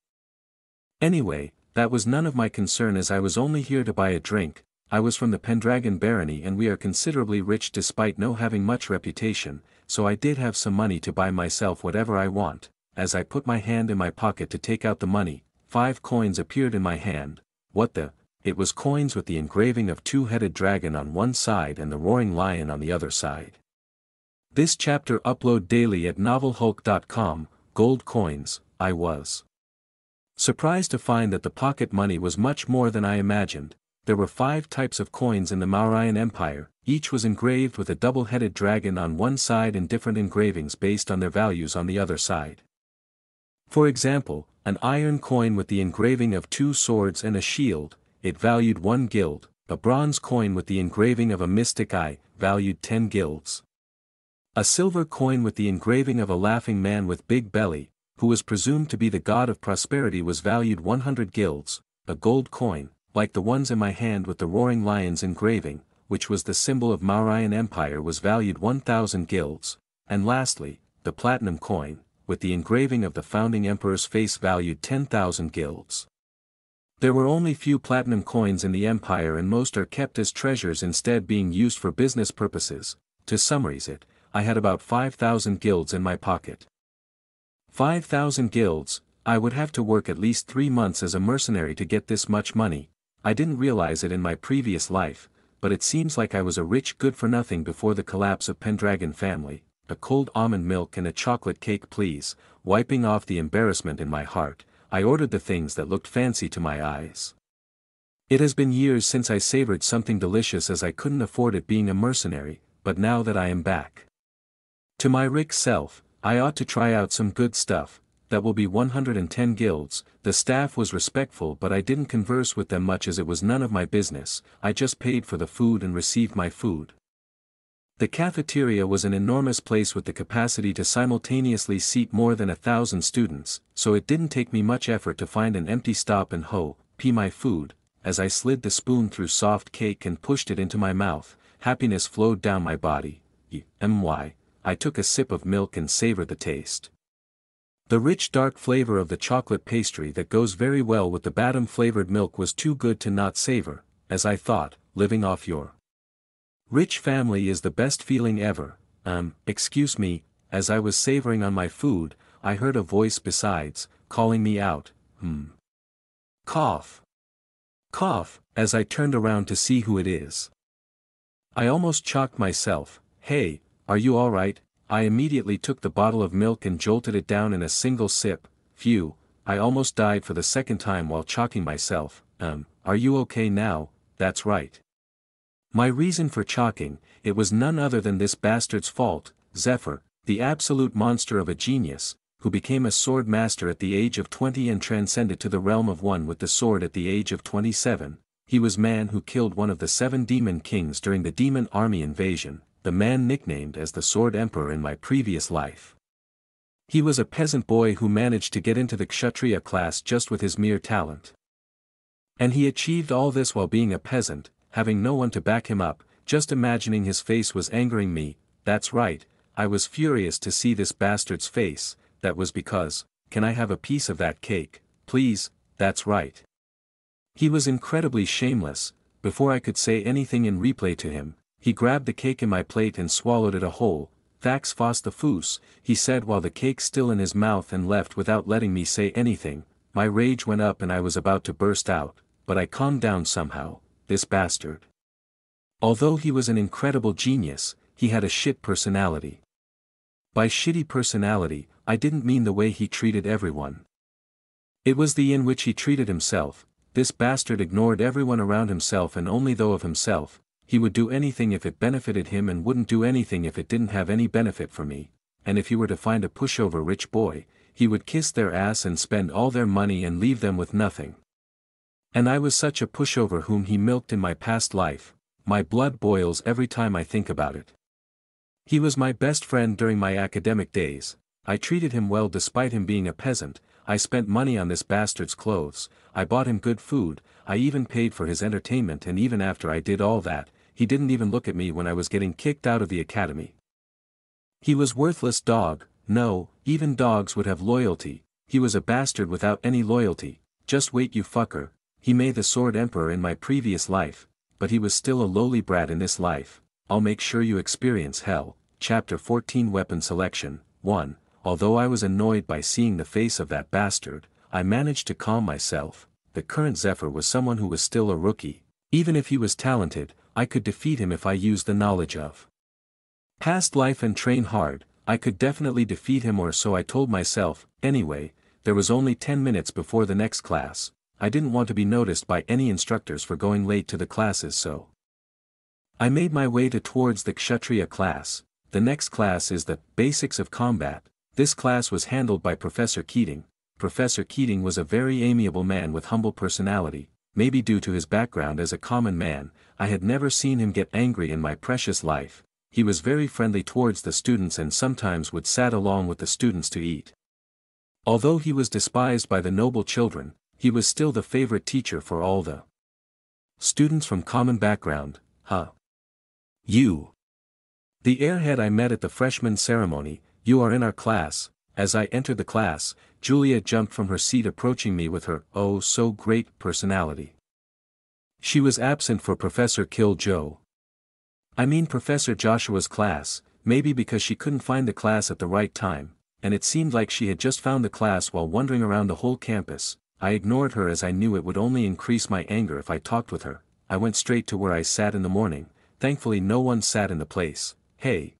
Anyway, that was none of my concern as I was only here to buy a drink. I was from the Pendragon barony and we are considerably rich despite no having much reputation, so I did have some money to buy myself whatever I want. As I put my hand in my pocket to take out the money, 5 coins appeared in my hand. What the? It was coins with the engraving of 2-headed dragon on one side and the roaring lion on the other side. This chapter upload daily at novelhulk.com. Gold coins. I was surprised to find that the pocket money was much more than I imagined. There were 5 types of coins in the Mauryan Empire, each was engraved with a double-headed dragon on one side and different engravings based on their values on the other side. For example, an iron coin with the engraving of 2 swords and a shield, it valued 1 guild, a bronze coin with the engraving of a mystic eye, valued 10 guilds. A silver coin with the engraving of a laughing man with big belly, who was presumed to be the god of prosperity was valued 100 guilds, a gold coin, like the ones in my hand with the roaring lion's engraving, which was the symbol of Mauryan Empire was valued 1,000 guilds, and lastly, the platinum coin, with the engraving of the founding emperor's face valued 10,000 guilds. There were only few platinum coins in the empire and most are kept as treasures instead being used for business purposes. To summarize it, I had about 5,000 guilds in my pocket. 5,000 guilds, I would have to work at least 3 months as a mercenary to get this much money. I didn't realize it in my previous life, but it seems like I was a rich good-for-nothing before the collapse of Pendragon family. A cold almond milk and a chocolate cake please. Wiping off the embarrassment in my heart, I ordered the things that looked fancy to my eyes. It has been years since I savored something delicious as I couldn't afford it being a mercenary, but now that I am back to my rich self, I ought to try out some good stuff. That will be 110 guilds. The staff was respectful but I didn't converse with them much as it was none of my business. I just paid for the food and received my food. The cafeteria was an enormous place with the capacity to simultaneously seat more than 1,000 students, so it didn't take me much effort to find an empty stop and pee my food. As I slid the spoon through soft cake and pushed it into my mouth, happiness flowed down my body. I took a sip of milk and savored the taste. The rich dark flavor of the chocolate pastry that goes very well with the badam-flavored milk was too good to not savor, as I thought, living off your rich family is the best feeling ever. Excuse me, as I was savoring on my food, I heard a voice besides, calling me out, Cough. Cough, as I turned around to see who it is. I almost chocked myself. Hey, are you alright? I immediately took the bottle of milk and jolted it down in a single sip. Phew, I almost died for the second time while chocking myself. Are you okay now? That's right. My reason for chocking, it was none other than this bastard's fault, Zephyr, the absolute monster of a genius, who became a sword master at the age of 20 and transcended to the realm of one with the sword at the age of 27. He was man who killed one of the 7 demon kings during the demon army invasion, the man nicknamed as the Sword Emperor in my previous life. He was a peasant boy who managed to get into the Kshatriya class just with his mere talent. And he achieved all this while being a peasant, having no one to back him up. Just imagining his face was angering me. That's right, I was furious to see this bastard's face. That was because, can I have a piece of that cake, please? That's right. He was incredibly shameless. Before I could say anything in reply to him, he grabbed the cake in my plate and swallowed it whole. Thax fos the foos, he said while the cake still in his mouth and left without letting me say anything. My rage went up and I was about to burst out, but I calmed down somehow. This bastard. Although he was an incredible genius, he had a shit personality. By shitty personality, I didn't mean the way he treated everyone. It was the in which he treated himself. This bastard ignored everyone around himself and only thought of himself. he would do anything if it benefited him and wouldn't do anything if it didn't have any benefit for me, and if he were to find a pushover rich boy, he would kiss their ass and spend all their money and leave them with nothing. And I was such a pushover whom he milked in my past life. My blood boils every time I think about it. He was my best friend during my academic days. I treated him well despite him being a peasant. I spent money on this bastard's clothes, I bought him good food, I even paid for his entertainment, and even after I did all that, he didn't even look at me when I was getting kicked out of the academy. He was worthless dog. No, even dogs would have loyalty. He was a bastard without any loyalty. Just wait, you fucker. He may the sword emperor in my previous life, but he was still a lowly brat in this life. I'll make sure you experience hell. Chapter 14 Weapon Selection 1. Although I was annoyed by seeing the face of that bastard, I managed to calm myself. The current Zephyr was someone who was still a rookie. Even if he was talented, I could defeat him if I used the knowledge of past life and train hard. I could definitely defeat him, or so I told myself. Anyway, there was only 10 minutes before the next class. I didn't want to be noticed by any instructors for going late to the classes, so I made my way towards the Kshatriya class. The next class is the Basics of Combat. This class was handled by Professor Keating. Professor Keating was a very amiable man with humble personality. Maybe due to his background as a common man, I had never seen him get angry in my precious life. He was very friendly towards the students and sometimes would sat along with the students to eat. Although he was despised by the noble children, he was still the favorite teacher for all the students from common background. You. The airhead I met at the freshman ceremony. You are in our class. As I entered the class, Julia jumped from her seat, approaching me with her oh so great personality. She was absent for Professor Kill Joe. I mean Professor Joshua's class, maybe because she couldn't find the class at the right time, and it seemed like she had just found the class while wandering around the whole campus. I ignored her as I knew it would only increase my anger if I talked with her. I went straight to where I sat in the morning. Thankfully no one sat in the place. Hey.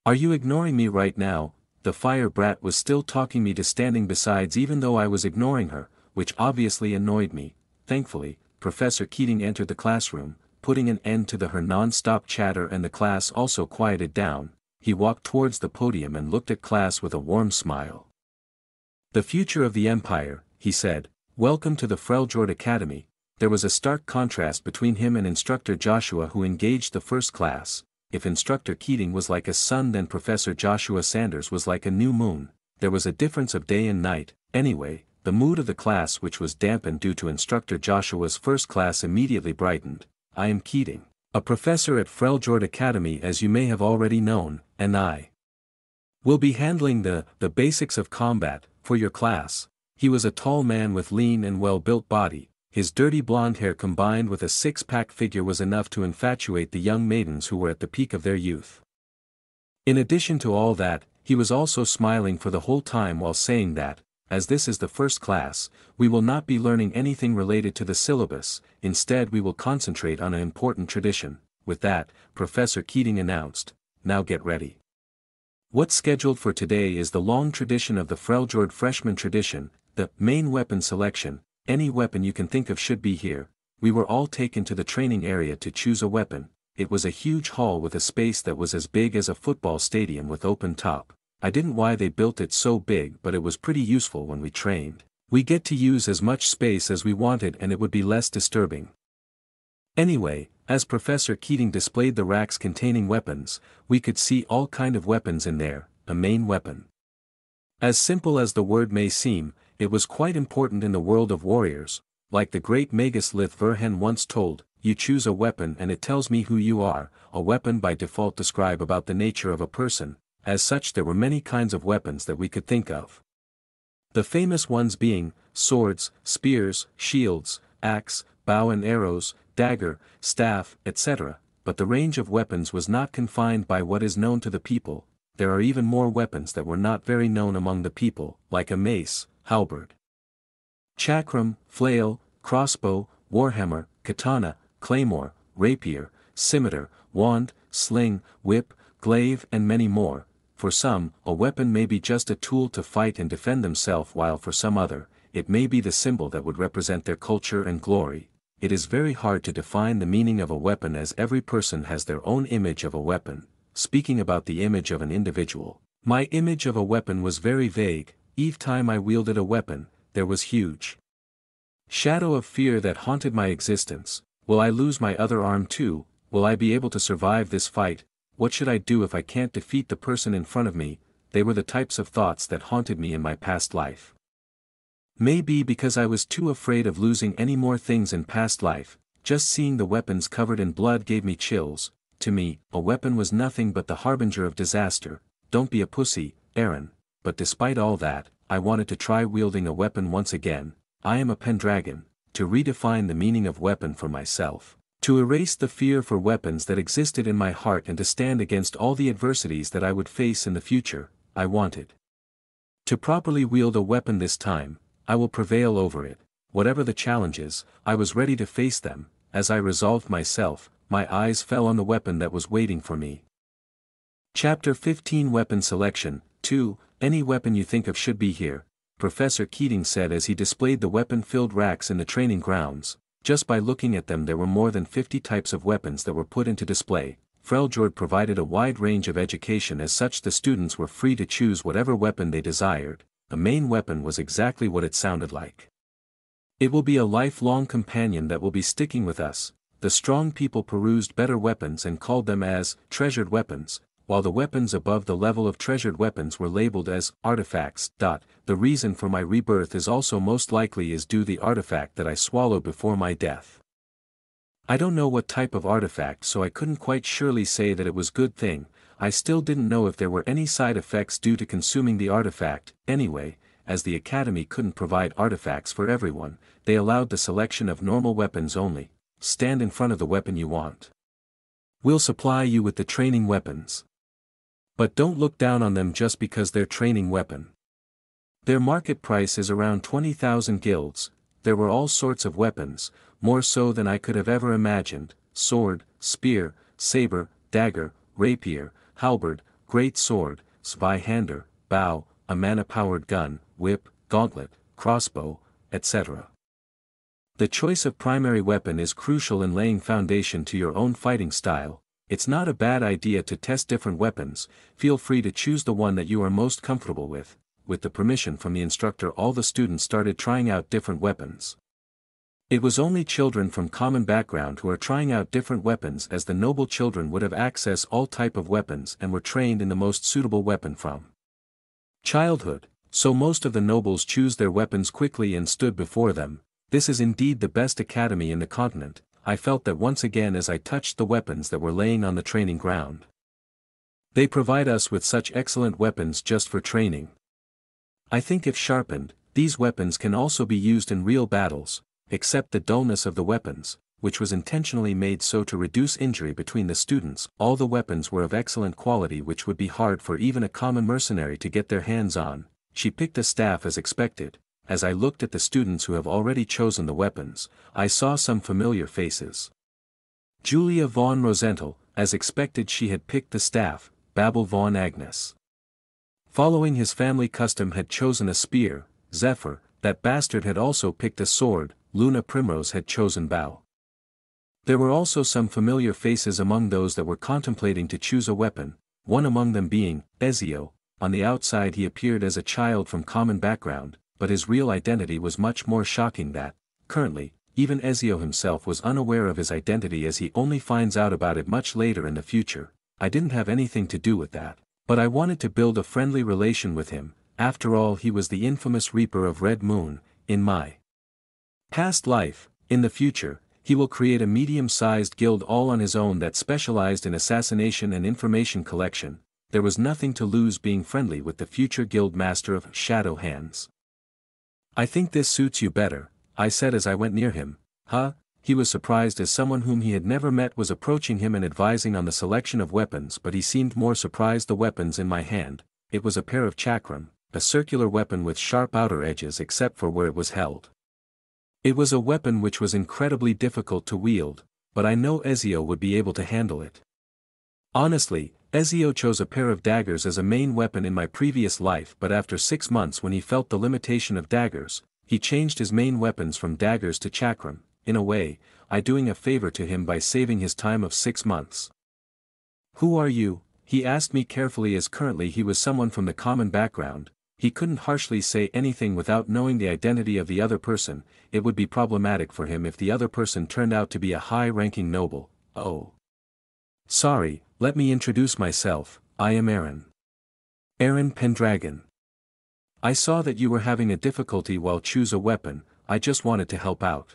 Are you ignoring me right now? The fire brat was still talking me to standing besides, even though I was ignoring her, which obviously annoyed me. Thankfully, Professor Keating entered the classroom, putting an end to her non-stop chatter, and the class also quieted down. He walked towards the podium and looked at class with a warm smile. The future of the Empire, he said. Welcome to the Freljord Academy. There was a stark contrast between him and Instructor Joshua, who engaged the first class. If Instructor Keating was like a sun, then Professor Joshua Sanders was like a new moon. There was a difference of day and night. Anyway, the mood of the class, which was dampened due to Instructor Joshua's first class, immediately brightened. I am Keating, a professor at Freljord Academy, as you may have already known, and I will be handling the basics of combat for your class. He was a tall man with lean and well-built body. His dirty blonde hair combined with a six-pack figure was enough to infatuate the young maidens who were at the peak of their youth. In addition to all that, he was also smiling for the whole time while saying that, as this is the first class, we will not be learning anything related to the syllabus. Instead, we will concentrate on an important tradition. With that, Professor Keating announced, now get ready. What's scheduled for today is the long tradition of the Freljord freshman tradition, the main weapon selection. Any weapon you can think of should be here. We were all taken to the training area to choose a weapon. It was a huge hall with a space that was as big as a football stadium with open top. I didn't why they built it so big, but it was pretty useful when we trained. We get to use as much space as we wanted and it would be less disturbing. Anyway, as Professor Keating displayed the racks containing weapons, we could see all kind of weapons in there. A main weapon. As simple as the word may seem, it was quite important in the world of warriors. Like the great Magus Lith Verhen once told, you choose a weapon and it tells me who you are. A weapon by default describe about the nature of a person. As such, there were many kinds of weapons that we could think of. The famous ones being swords, spears, shields, axe, bow and arrows, dagger, staff, etc. But the range of weapons was not confined by what is known to the people. There are even more weapons that were not very known among the people, like a mace, halberd, chakram, flail, crossbow, warhammer, katana, claymore, rapier, scimitar, wand, sling, whip, glaive, and many more. For some, a weapon may be just a tool to fight and defend themselves, while for some other, it may be the symbol that would represent their culture and glory. it is very hard to define the meaning of a weapon as every person has their own image of a weapon. Speaking about the image of an individual, my image of a weapon was very vague. Each time I wielded a weapon, there was huge shadow of fear that haunted my existence. Will I lose my other arm too? Will I be able to survive this fight? What should I do if I can't defeat the person in front of me? They were the types of thoughts that haunted me in my past life. Maybe because I was too afraid of losing any more things in past life, just seeing the weapons covered in blood gave me chills. To me, a weapon was nothing but the harbinger of disaster. Don't be a pussy, Aaron. But despite all that, I wanted to try wielding a weapon once again. I am a Pendragon, to redefine the meaning of weapon for myself, to erase the fear for weapons that existed in my heart and to stand against all the adversities that I would face in the future. I wanted to properly wield a weapon this time. I will prevail over it. Whatever the challenges, I was ready to face them. As I resolved myself, my eyes fell on the weapon that was waiting for me. Chapter 15 Weapon Selection 2. Any weapon you think of should be here, Professor Keating said as he displayed the weapon-filled racks in the training grounds. Just by looking at them there were more than 50 types of weapons that were put into display. Freljord provided a wide range of education, as such the students were free to choose whatever weapon they desired. The main weapon was exactly what it sounded like. It will be a lifelong companion that will be sticking with us. The strong people perused better weapons and called them as treasured weapons, while the weapons above the level of treasured weapons were labeled as artifacts. The reason for my rebirth is also most likely is due the artifact that I swallowed before my death. I don't know what type of artifact, so I couldn't quite surely say that it was good thing. I still didn't know if there were any side effects due to consuming the artifact. Anyway, as the Academy couldn't provide artifacts for everyone, they allowed the selection of normal weapons only. Stand in front of the weapon you want. We'll supply you with the training weapons. But don't look down on them just because they're training weapon. Their market price is around 20,000 guilds. There were all sorts of weapons, more so than I could have ever imagined: sword, spear, saber, dagger, rapier, halberd, great sword, zweihander, bow, a mana-powered gun, whip, gauntlet, crossbow, etc. The choice of primary weapon is crucial in laying foundation to your own fighting style. It's not a bad idea to test different weapons. Feel free to choose the one that you are most comfortable with. With the permission from the instructor, all the students started trying out different weapons. It was only children from common background who are trying out different weapons, as the noble children would have access all type of weapons and were trained in the most suitable weapon from childhood, so most of the nobles choose their weapons quickly and stood before them. This is indeed the best academy in the continent. I felt that once again as I touched the weapons that were laying on the training ground. They provide us with such excellent weapons just for training. I think if sharpened, these weapons can also be used in real battles, except the dullness of the weapons, which was intentionally made so to reduce injury between the students. All the weapons were of excellent quality, which would be hard for even a common mercenary to get their hands on. She picked a staff as expected. As I looked at the students who have already chosen the weapons, I saw some familiar faces. Julia von Rosenthal, as expected she had picked the staff. Babel von Agnes, following his family custom, had chosen a spear. Zephyr, that bastard, had also picked a sword. Luna Primrose had chosen bow. There were also some familiar faces among those that were contemplating to choose a weapon, one among them being Ezio. On the outside he appeared as a child from common background, but his real identity was much more shocking. That, currently, even Ezio himself was unaware of his identity, as he only finds out about it much later in the future. I didn't have anything to do with that, but I wanted to build a friendly relation with him. After all, he was the infamous Reaper of Red Moon. In my past life, in the future, he will create a medium-sized guild all on his own that specialized in assassination and information collection. There was nothing to lose being friendly with the future guild master of Shadow Hands. I think this suits you better, I said as I went near him. Huh? He was surprised, as someone whom he had never met was approaching him and advising on the selection of weapons, but he seemed more surprised. The weapons in my hand, it was a pair of chakram, a circular weapon with sharp outer edges except for where it was held. It was a weapon which was incredibly difficult to wield, but I know Ezio would be able to handle it. Honestly, Ezio chose a pair of daggers as a main weapon in my previous life, but after 6 months, when he felt the limitation of daggers, he changed his main weapons from daggers to chakram. in a way, I doing a favor to him by saving his time of 6 months. "Who are you?" he asked me carefully, as currently he was someone from the common background. He couldn't harshly say anything without knowing the identity of the other person. It would be problematic for him if the other person turned out to be a high-ranking noble. "Oh. Sorry, let me introduce myself, I am Aaron. Aaron Pendragon. I saw that you were having a difficulty while choose a weapon, I just wanted to help out.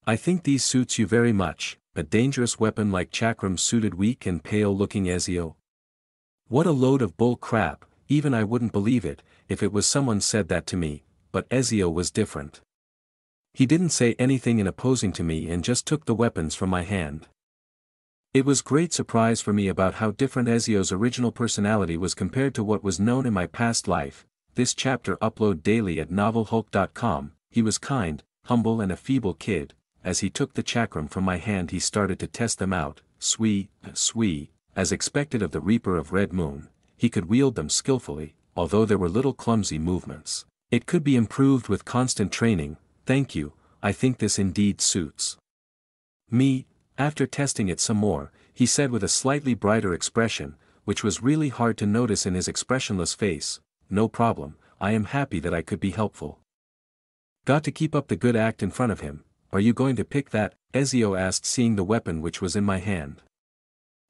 I think these suits you very much, a dangerous weapon like chakram suited weak and pale-looking Ezio." What a load of bull crap, even I wouldn't believe it, if it was someone said that to me, but Ezio was different. He didn't say anything in opposing to me and just took the weapons from my hand. It was great surprise for me about how different Ezio's original personality was compared to what was known in my past life. This chapter upload daily at novelhulk.com. He was kind, humble and a feeble kid. As he took the chakram from my hand he started to test them out. Swee, as expected of the Reaper of Red Moon, he could wield them skillfully, although there were little clumsy movements. It could be improved with constant training. Thank you, I think this indeed suits me. After testing it some more, he said with a slightly brighter expression, which was really hard to notice in his expressionless face, "No problem, I am happy that I could be helpful." Got to keep up the good act in front of him. "Are you going to pick that?" Ezio asked, seeing the weapon which was in my hand.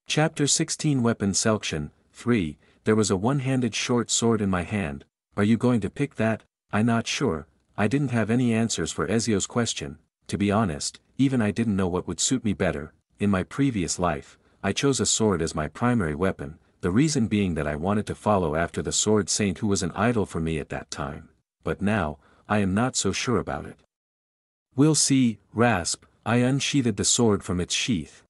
Chapter 16 Weapon Selection 3. There was a one-handed short sword in my hand. "Are you going to pick that?" "I not sure." I didn't have any answers for Ezio's question. To be honest, even I didn't know what would suit me better. In my previous life, I chose a sword as my primary weapon, the reason being that I wanted to follow after the sword saint who was an idol for me at that time. But now, I am not so sure about it. "We'll see." Rasp, I unsheathed the sword from its sheath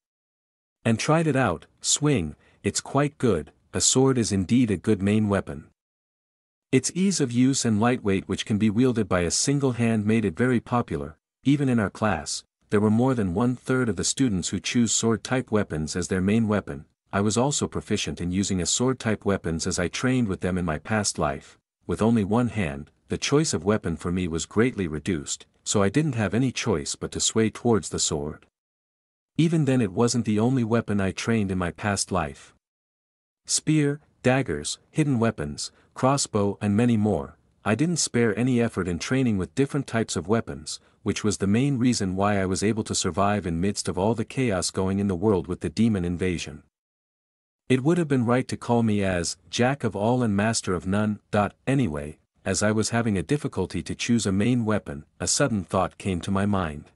and tried it out. Swing, it's quite good, a sword is indeed a good main weapon. Its ease of use and lightweight which can be wielded by a single hand made it very popular. Even in our class, there were more than 1/3 of the students who choose sword-type weapons as their main weapon. I was also proficient in using a sword-type weapons as I trained with them in my past life. With only one hand, the choice of weapon for me was greatly reduced, so I didn't have any choice but to sway towards the sword. Even then it wasn't the only weapon I trained in my past life. Spear, daggers, hidden weapons, crossbow and many more. I didn't spare any effort in training with different types of weapons, which was the main reason why I was able to survive in midst of all the chaos going in the world with the demon invasion. It would have been right to call me as Jack of all and Master of none. Anyway, as I was having a difficulty to choose a main weapon, a sudden thought came to my mind.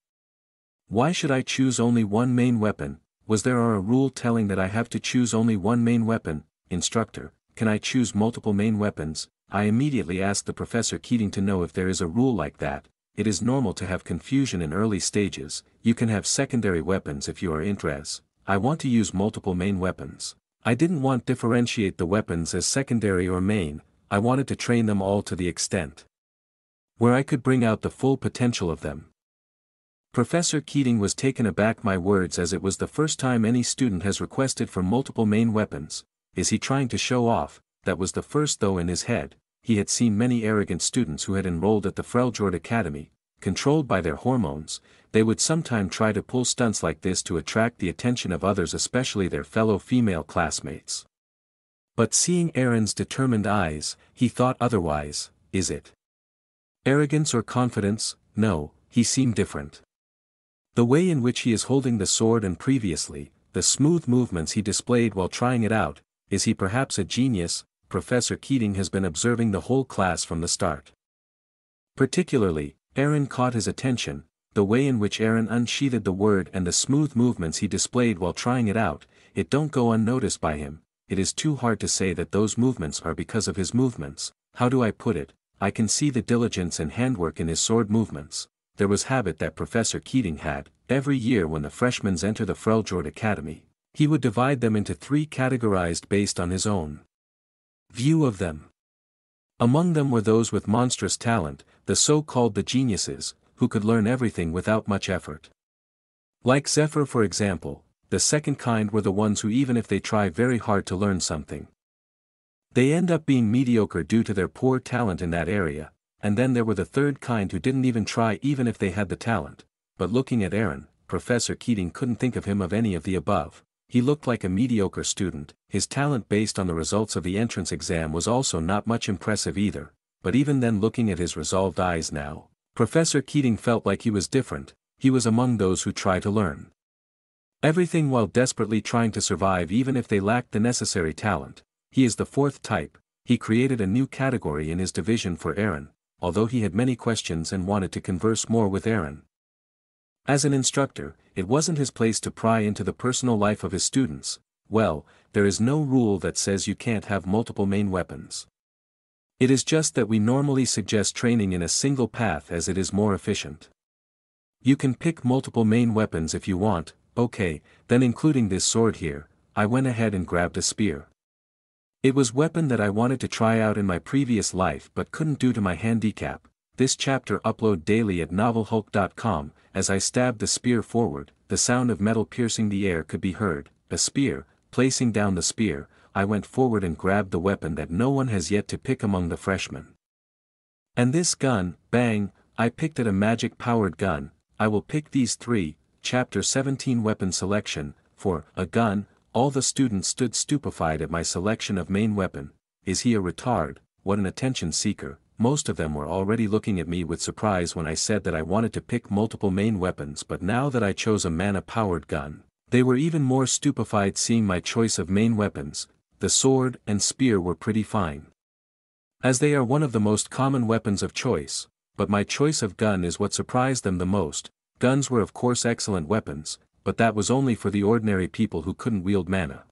Why should I choose only one main weapon? Was there a rule telling that I have to choose only one main weapon? Instructor, can I choose multiple main weapons? I immediately asked the Professor Keating to know if there is a rule like that. It is normal to have confusion in early stages. You can have secondary weapons if you are interested. I want to use multiple main weapons. I didn't want to differentiate the weapons as secondary or main. I wanted to train them all to the extent where I could bring out the full potential of them. Professor Keating was taken aback my words, as it was the first time any student has requested for multiple main weapons. Is he trying to show off? That was the first though in his head. He had seen many arrogant students who had enrolled at the Freljord Academy. Controlled by their hormones, they would sometime try to pull stunts like this to attract the attention of others, especially their fellow female classmates. But seeing Aaron's determined eyes, he thought otherwise. Is it arrogance or confidence? No, he seemed different. The way in which he is holding the sword and previously, the smooth movements he displayed while trying it out. Is he perhaps a genius? Professor Keating has been observing the whole class from the start. Particularly, Aaron caught his attention. The way in which Aaron unsheathed the word and the smooth movements he displayed while trying it out, it don't go unnoticed by him. It is too hard to say that those movements are because of his movements. How do I put it? I can see the diligence and handwork in his sword movements. There was habit that Professor Keating had. Every year when the freshmen enter the Freljord Academy, he would divide them into 3 categorized based on his own view of them. Among them were those with monstrous talent, the so-called the geniuses, who could learn everything without much effort. Like Zephyr for example. The second kind were the ones who, even if they try very hard to learn something, they end up being mediocre due to their poor talent in that area. And then there were the third kind who didn't even try even if they had the talent. but looking at Aaron, Professor Keating couldn't think of him of any of the above. He looked like a mediocre student, his talent based on the results of the entrance exam was also not much impressive either, but even then looking at his resolved eyes now, Professor Keating felt like he was different, he was among those who try to learn everything while desperately trying to survive even if they lacked the necessary talent. He is the fourth type. He created a new category in his division for Aaron, although he had many questions and wanted to converse more with Aaron. As an instructor, it wasn't his place to pry into the personal life of his students. Well, there is no rule that says you can't have multiple main weapons. It is just that we normally suggest training in a single path as it is more efficient. You can pick multiple main weapons if you want. Okay, then including this sword here, I went ahead and grabbed a spear. It was weapon that I wanted to try out in my previous life but couldn't due to my handicap. This chapter upload daily at novelhulk.com. As I stabbed the spear forward, the sound of metal piercing the air could be heard. A spear. Placing down the spear, I went forward and grabbed the weapon that no one has yet to pick among the freshmen. And this gun, bang, I picked it, a magic-powered gun. I will pick these three. Chapter 17 Weapon Selection. For a gun, all the students stood stupefied at my selection of main weapon. Is he a retard? What an attention seeker. Most of them were already looking at me with surprise when I said that I wanted to pick multiple main weapons, but now that I chose a mana-powered gun, they were even more stupefied seeing my choice of main weapons. The sword and spear were pretty fine, as they are one of the most common weapons of choice, but my choice of gun is what surprised them the most. Guns were of course excellent weapons, but that was only for the ordinary people who couldn't wield mana.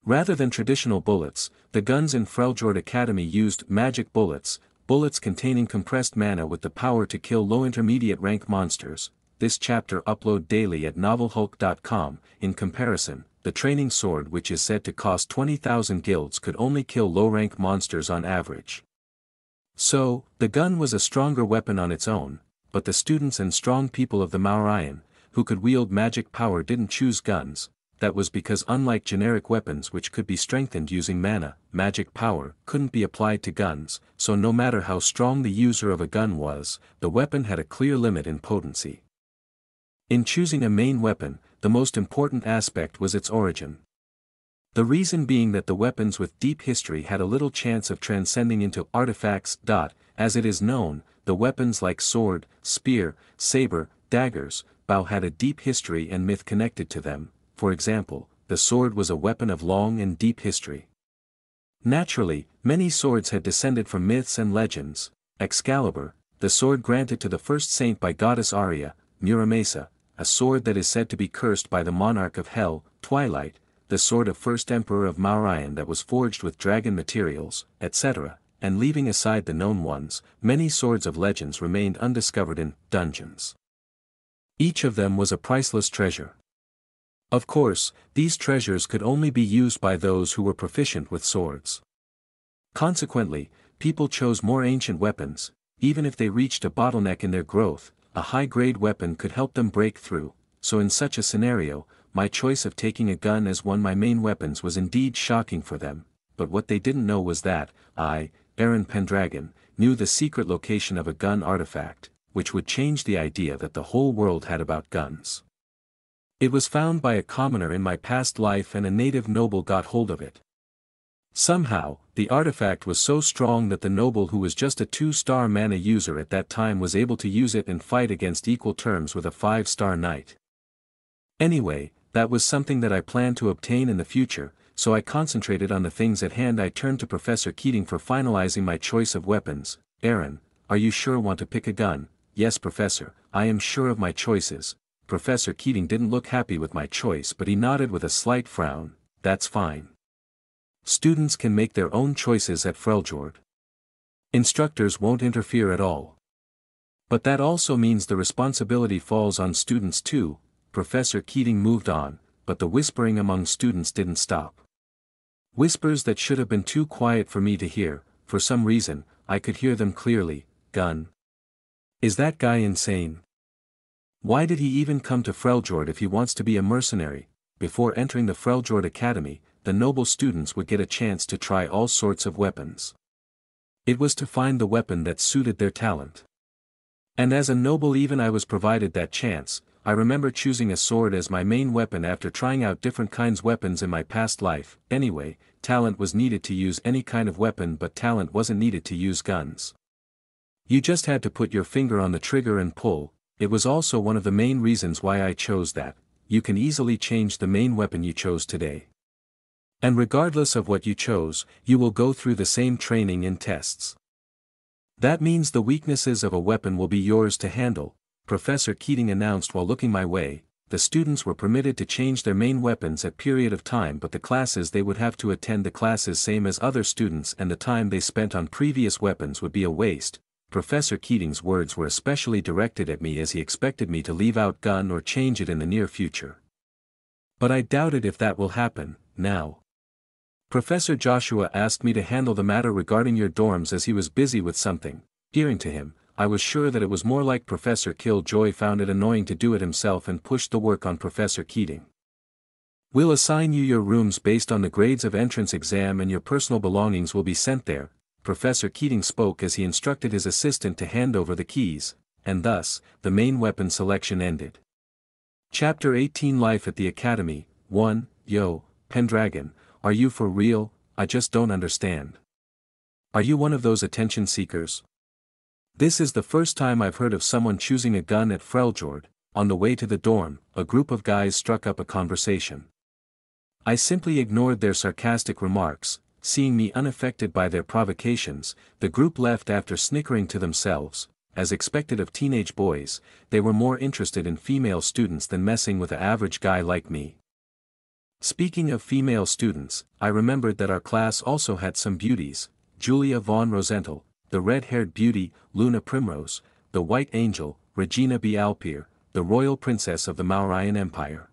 Rather than traditional bullets, the guns in Freljord Academy used magic bullets, bullets containing compressed mana with the power to kill low intermediate rank monsters. This chapter upload daily at novelhulk.com. In comparison, the training sword, which is said to cost 20,000 guilds, could only kill low rank monsters on average. So, the gun was a stronger weapon on its own, but the students and strong people of the Mauryan, who could wield magic power, didn't choose guns. That was because unlike generic weapons which could be strengthened using mana, magic power couldn't be applied to guns, so no matter how strong the user of a gun was, the weapon had a clear limit in potency. In choosing a main weapon, the most important aspect was its origin. The reason being that the weapons with deep history had a little chance of transcending into artifacts. As it is known, the weapons like sword, spear, saber, daggers, bow had a deep history and myth connected to them. For example, the sword was a weapon of long and deep history. Naturally, many swords had descended from myths and legends. Excalibur, the sword granted to the first saint by goddess Arya. Muramesa, a sword that is said to be cursed by the monarch of hell. Twilight, the sword of first emperor of Mauryan that was forged with dragon materials, etc., and leaving aside the known ones, many swords of legends remained undiscovered in dungeons. Each of them was a priceless treasure. Of course, these treasures could only be used by those who were proficient with swords. Consequently, people chose more ancient weapons. Even if they reached a bottleneck in their growth, a high-grade weapon could help them break through. So in such a scenario, my choice of taking a gun as one of my main weapons was indeed shocking for them, but what they didn't know was that I, Aaron Pendragon, knew the secret location of a gun artifact, which would change the idea that the whole world had about guns. It was found by a commoner in my past life and a native noble got hold of it. Somehow, the artifact was so strong that the noble, who was just a 2-star mana user at that time, was able to use it and fight against equal terms with a 5-star knight. Anyway, that was something that I planned to obtain in the future, so I concentrated on the things at hand. I turned to Professor Keating for finalizing my choice of weapons. Aaron, are you sure want to pick a gun? Yes, Professor, I am sure of my choices. Professor Keating didn't look happy with my choice, but he nodded with a slight frown. That's fine. Students can make their own choices at Freljord. Instructors won't interfere at all. But that also means the responsibility falls on students too. Professor Keating moved on, but the whispering among students didn't stop. Whispers that should have been too quiet for me to hear. For some reason, I could hear them clearly. Gun. Is that guy insane? Why did he even come to Freljord if he wants to be a mercenary? Before entering the Freljord Academy, the noble students would get a chance to try all sorts of weapons. It was to find the weapon that suited their talent. And as a noble even I was provided that chance. I remember choosing a sword as my main weapon after trying out different kinds weapons in my past life. Anyway, talent was needed to use any kind of weapon, but talent wasn't needed to use guns. You just had to put your finger on the trigger and pull. It was also one of the main reasons why I chose that. You can easily change the main weapon you chose today. And regardless of what you chose, you will go through the same training and tests. That means the weaknesses of a weapon will be yours to handle, Professor Keating announced while looking my way. The students were permitted to change their main weapons at period of time, but the classes they would have to attend the classes same as other students, and the time they spent on previous weapons would be a waste. Professor Keating's words were especially directed at me as he expected me to leave out gun or change it in the near future. But I doubted if that will happen, now. Professor Joshua asked me to handle the matter regarding your dorms as he was busy with something. Hearing to him, I was sure that it was more like Professor Killjoy found it annoying to do it himself and pushed the work on Professor Keating. We'll assign you your rooms based on the grades of entrance exam, and your personal belongings will be sent there. Professor Keating spoke as he instructed his assistant to hand over the keys, and thus, the main weapon selection ended. Chapter 18 Life at the Academy. 1. Yo, Pendragon, are you for real? I just don't understand. Are you one of those attention seekers? This is the first time I've heard of someone choosing a gun at Freljord. On the way to the dorm, a group of guys struck up a conversation. I simply ignored their sarcastic remarks. Seeing me unaffected by their provocations, the group left after snickering to themselves. As expected of teenage boys, they were more interested in female students than messing with an average guy like me. Speaking of female students, I remembered that our class also had some beauties: Julia von Rosenthal, the red-haired beauty, Luna Primrose, the White Angel, Regina B. Alpier, the royal princess of the Mauryan Empire.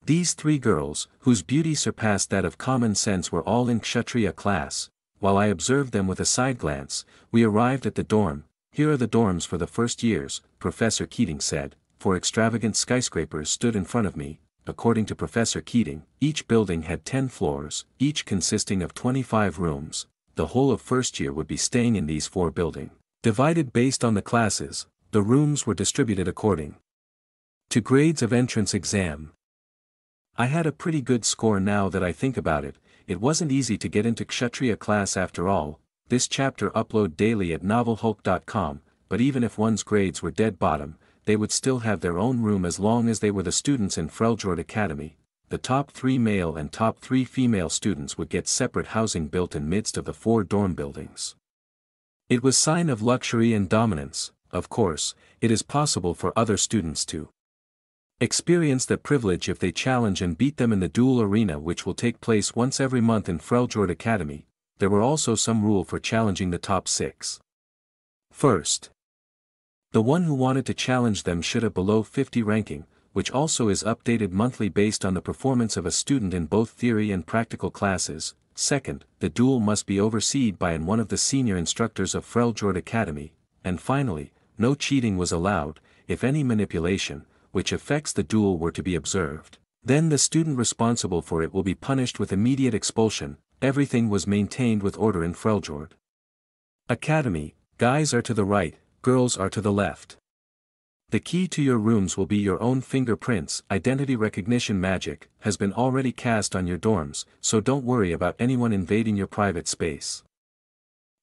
These three girls, whose beauty surpassed that of common sense, were all in Kshatriya class. While I observed them with a side glance, we arrived at the dorm. Here are the dorms for the first years, Professor Keating said. 4 extravagant skyscrapers stood in front of me. According to Professor Keating, each building had 10 floors, each consisting of 25 rooms. The whole of first year would be staying in these 4 buildings. Divided based on the classes, the rooms were distributed according to grades of entrance exam. I had a pretty good score now that I think about it. It wasn't easy to get into Kshatriya class after all. This chapter upload daily at novelhulk.com, but even if one's grades were dead bottom, they would still have their own room as long as they were the students in Freljord Academy. The top 3 male and top 3 female students would get separate housing built in midst of the 4 dorm buildings. It was sign of luxury and dominance. Of course, it is possible for other students to experience that privilege if they challenge and beat them in the duel arena, which will take place once every month in Freljord Academy. There were also some rule for challenging the top 6. First, the one who wanted to challenge them should have below 50 ranking, which also is updated monthly based on the performance of a student in both theory and practical classes. Second, the duel must be overseen by one of the senior instructors of Freljord Academy. And finally, no cheating was allowed. If any manipulation, which affects the duel, were to be observed, then the student responsible for it will be punished with immediate expulsion. Everything was maintained with order in Freljord Academy. Guys are to the right, girls are to the left. The key to your rooms will be your own fingerprints. Identity recognition magic has been already cast on your dorms, so don't worry about anyone invading your private space.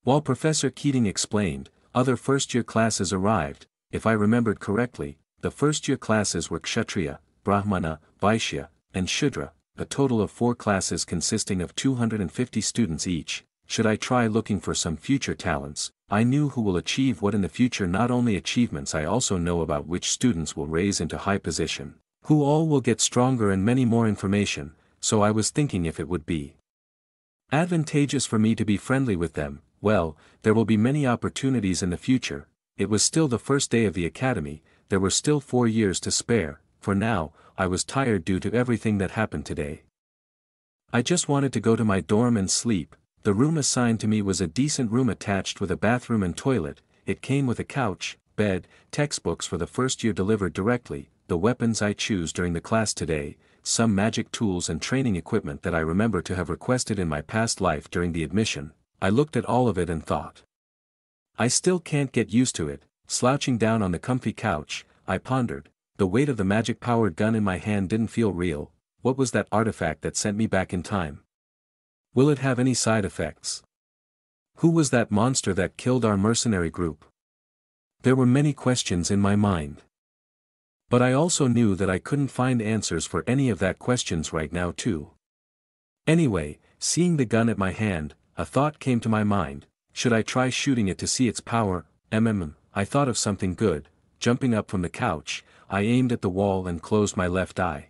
While Professor Keating explained, other first-year classes arrived. If I remembered correctly, the first-year classes were Kshatriya, Brahmana, Vaishya, and Shudra, a total of 4 classes consisting of 250 students each. Should I try looking for some future talents? I knew who will achieve what in the future. Not only achievements, I also know about which students will raise into high position, who all will get stronger, and many more information, so I was thinking if it would be advantageous for me to be friendly with them. Well, there will be many opportunities in the future. It was still the first day of the academy, there were still 4 years to spare. For now, I was tired due to everything that happened today. I just wanted to go to my dorm and sleep. The room assigned to me was a decent room attached with a bathroom and toilet. It came with a couch, bed, textbooks for the first year delivered directly, the weapons I choose during the class today, some magic tools and training equipment that I remember to have requested in my past life during the admission. I looked at all of it and thought, I still can't get used to it. slouching down on the comfy couch, I pondered. The weight of the magic-powered gun in my hand didn't feel real. What was that artifact that sent me back in time? Will it have any side effects? Who was that monster that killed our mercenary group? There were many questions in my mind. But I also knew that I couldn't find answers for any of that questions right now too. Anyway, seeing the gun at my hand, a thought came to my mind. Should I try shooting it to see its power? I thought of something good. Jumping up from the couch, I aimed at the wall and closed my left eye.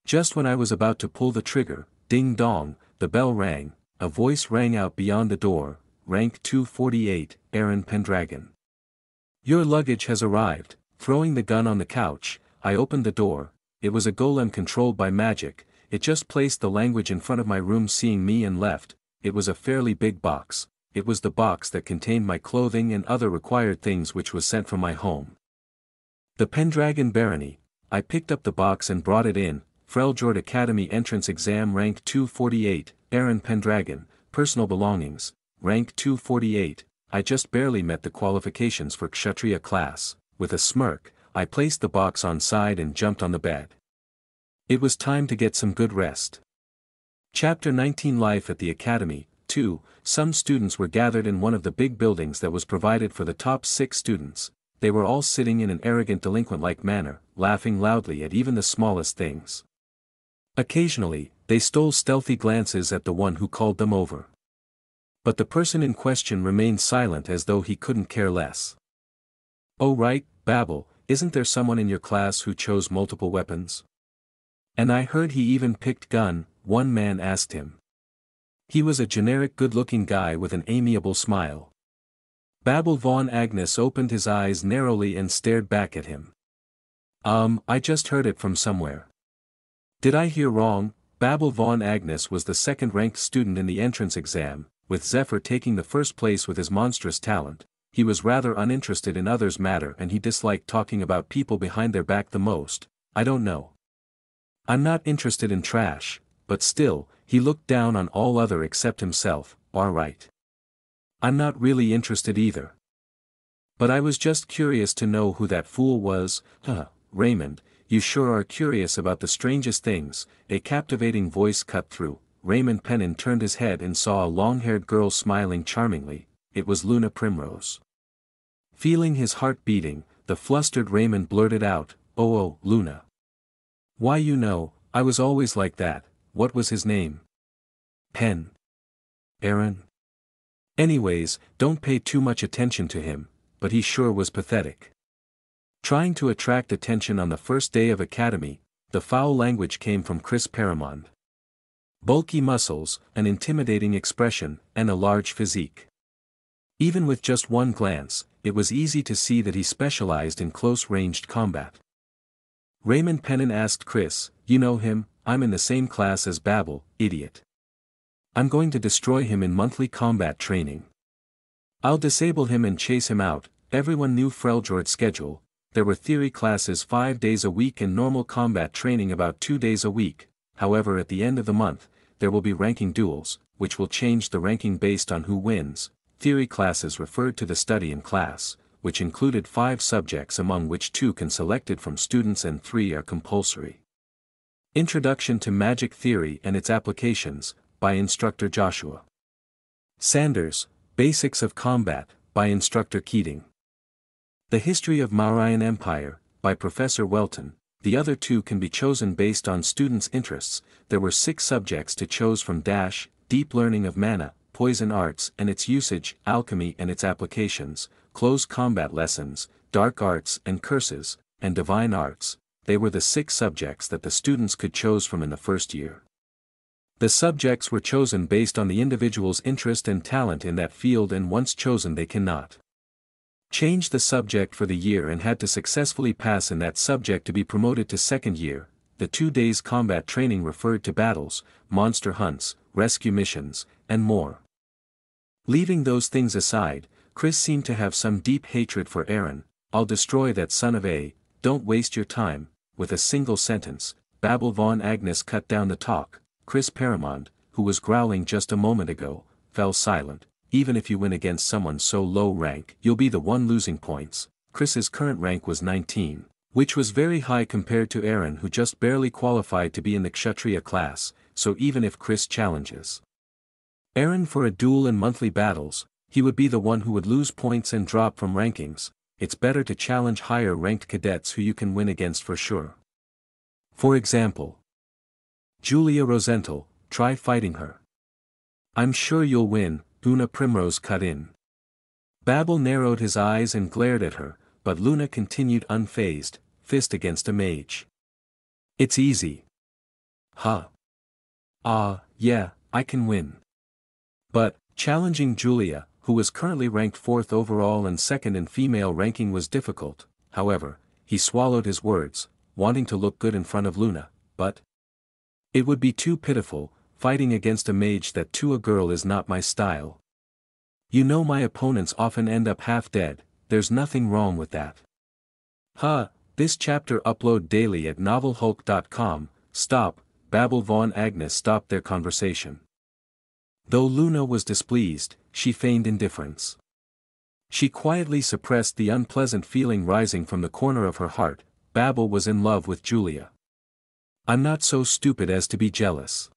Just when I was about to pull the trigger, ding dong, the bell rang, a voice rang out beyond the door, rank 248, Aaron Pendragon. Your luggage has arrived. Throwing the gun on the couch, I opened the door. It was a golem controlled by magic. It just placed the language in front of my room, seeing me, and left. It was a fairly big box. It was the box that contained my clothing and other required things, which was sent from my home. The Pendragon Barony. I picked up the box and brought it in. Freljord Academy entrance exam, rank 248, Aaron Pendragon, personal belongings, rank 248. I just barely met the qualifications for Kshatriya class. With a smirk, I placed the box on side and jumped on the bed. It was time to get some good rest. Chapter 19 Life at the Academy. 2. Some students were gathered in one of the big buildings that was provided for the top 6 students. They were all sitting in an arrogant delinquent-like manner, laughing loudly at even the smallest things. Occasionally, they stole stealthy glances at the one who called them over. But the person in question remained silent, as though he couldn't care less. Oh right, Babel, isn't there someone in your class who chose multiple weapons? And I heard he even picked gun, one man asked him. He was a generic good-looking guy with an amiable smile. Babel von Agnes opened his eyes narrowly and stared back at him. I just heard it from somewhere. Did I hear wrong? Babel von Agnes was the second-ranked student in the entrance exam, with Zephyr taking the first place with his monstrous talent. He was rather uninterested in others' matter, and he disliked talking about people behind their back the most. I don't know. I'm not interested in trash, but still, he looked down on all other except himself. All right. I'm not really interested either. But I was just curious to know who that fool was. Raymond, you sure are curious about the strangest things. A captivating voice cut through. Raymond Pennon turned his head and saw a long-haired girl smiling charmingly. It was Luna Primrose. Feeling his heart beating, the flustered Raymond blurted out, Oh, Luna. Why, I was always like that. What was his name? Pen. Aaron? Anyways, don't pay too much attention to him, but he sure was pathetic. Trying to attract attention on the first day of academy, the foul language came from Chris Paramond. Bulky muscles, an intimidating expression, and a large physique. Even with just one glance, it was easy to see that he specialized in close-ranged combat. Raymond Pennon asked Chris, You know him? I'm in the same class as Babel, idiot. I'm going to destroy him in monthly combat training. I'll disable him and chase him out. Everyone knew Freljord's schedule. There were theory classes 5 days a week and normal combat training about 2 days a week. However, at the end of the month, there will be ranking duels, which will change the ranking based on who wins. Theory classes referred to the study in class, which included 5 subjects, among which 2 can selected from students and 3 are compulsory. Introduction to Magic Theory and Its Applications, by Instructor Joshua Sanders. Basics of Combat, by Instructor Keating. The History of Mauryan Empire, by Professor Welton. The other 2 can be chosen based on students' interests. There were 6 subjects to choose from: Deep Learning of Mana, Poison Arts and its Usage, Alchemy and its Applications, Close Combat Lessons, Dark Arts and Curses, and Divine Arts. They were the 6 subjects that the students could choose from in the first year. The subjects were chosen based on the individual's interest and talent in that field, and once chosen they cannot change the subject for the year and had to successfully pass in that subject to be promoted to second year. The 2 days combat training referred to battles, monster hunts, rescue missions, and more. Leaving those things aside, Chris seemed to have some deep hatred for Aaron. I'll destroy that son of a, don't waste your time. With a single sentence, Babel von Agnes cut down the talk. Chris Paramond, who was growling just a moment ago, fell silent. even if you win against someone so low rank, you'll be the one losing points. Chris's current rank was 19, which was very high compared to Aaron, who just barely qualified to be in the Kshatriya class, so even if Chris challenges Aaron for a duel in monthly battles, he would be the one who would lose points and drop from rankings. It's better to challenge higher ranked cadets who you can win against for sure. For example, Julia Rosenthal, try fighting her. I'm sure you'll win, Luna Primrose cut in. Babel narrowed his eyes and glared at her, but Luna continued unfazed, fist against a mage. It's easy. Huh. Yeah, I can win. But, challenging Julia, who was currently ranked 4th overall and 2nd in female ranking, was difficult. However, he swallowed his words, wanting to look good in front of Luna, but it would be too pitiful, fighting against a mage that to a girl is not my style. You know my opponents often end up half dead, there's nothing wrong with that. This chapter upload daily at novelhulk.com. Stop, Babel Vaughn. Agnes stopped their conversation. Though Luna was displeased, she feigned indifference. She quietly suppressed the unpleasant feeling rising from the corner of her heart. Babel was in love with Julia. I'm not so stupid as to be jealous.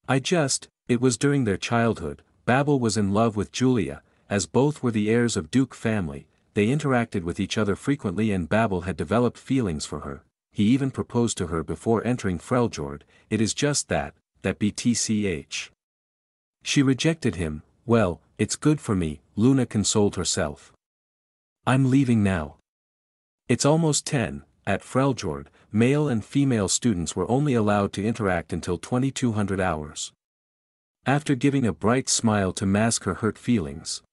It was during their childhood. Babel was in love with Julia, as both were the heirs of Duke family. They interacted with each other frequently and Babel had developed feelings for her. He even proposed to her before entering Freljord. It is just that BTCH. She rejected him. Well, it's good for me, Luna consoled herself. I'm leaving now. It's almost 10, at Freljord, male and female students were only allowed to interact until 2200 hours. After giving a bright smile to mask her hurt feelings,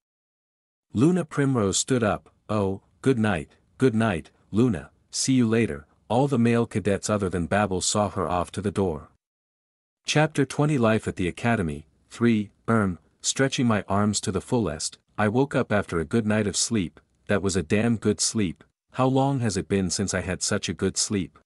Luna Primrose stood up. Oh, good night, Luna, see you later. All the male cadets other than Babel saw her off to the door. Chapter 20 Life at the Academy, 3, stretching my arms to the fullest, I woke up after a good night of sleep. That was a damn good sleep. How long has it been since I had such a good sleep?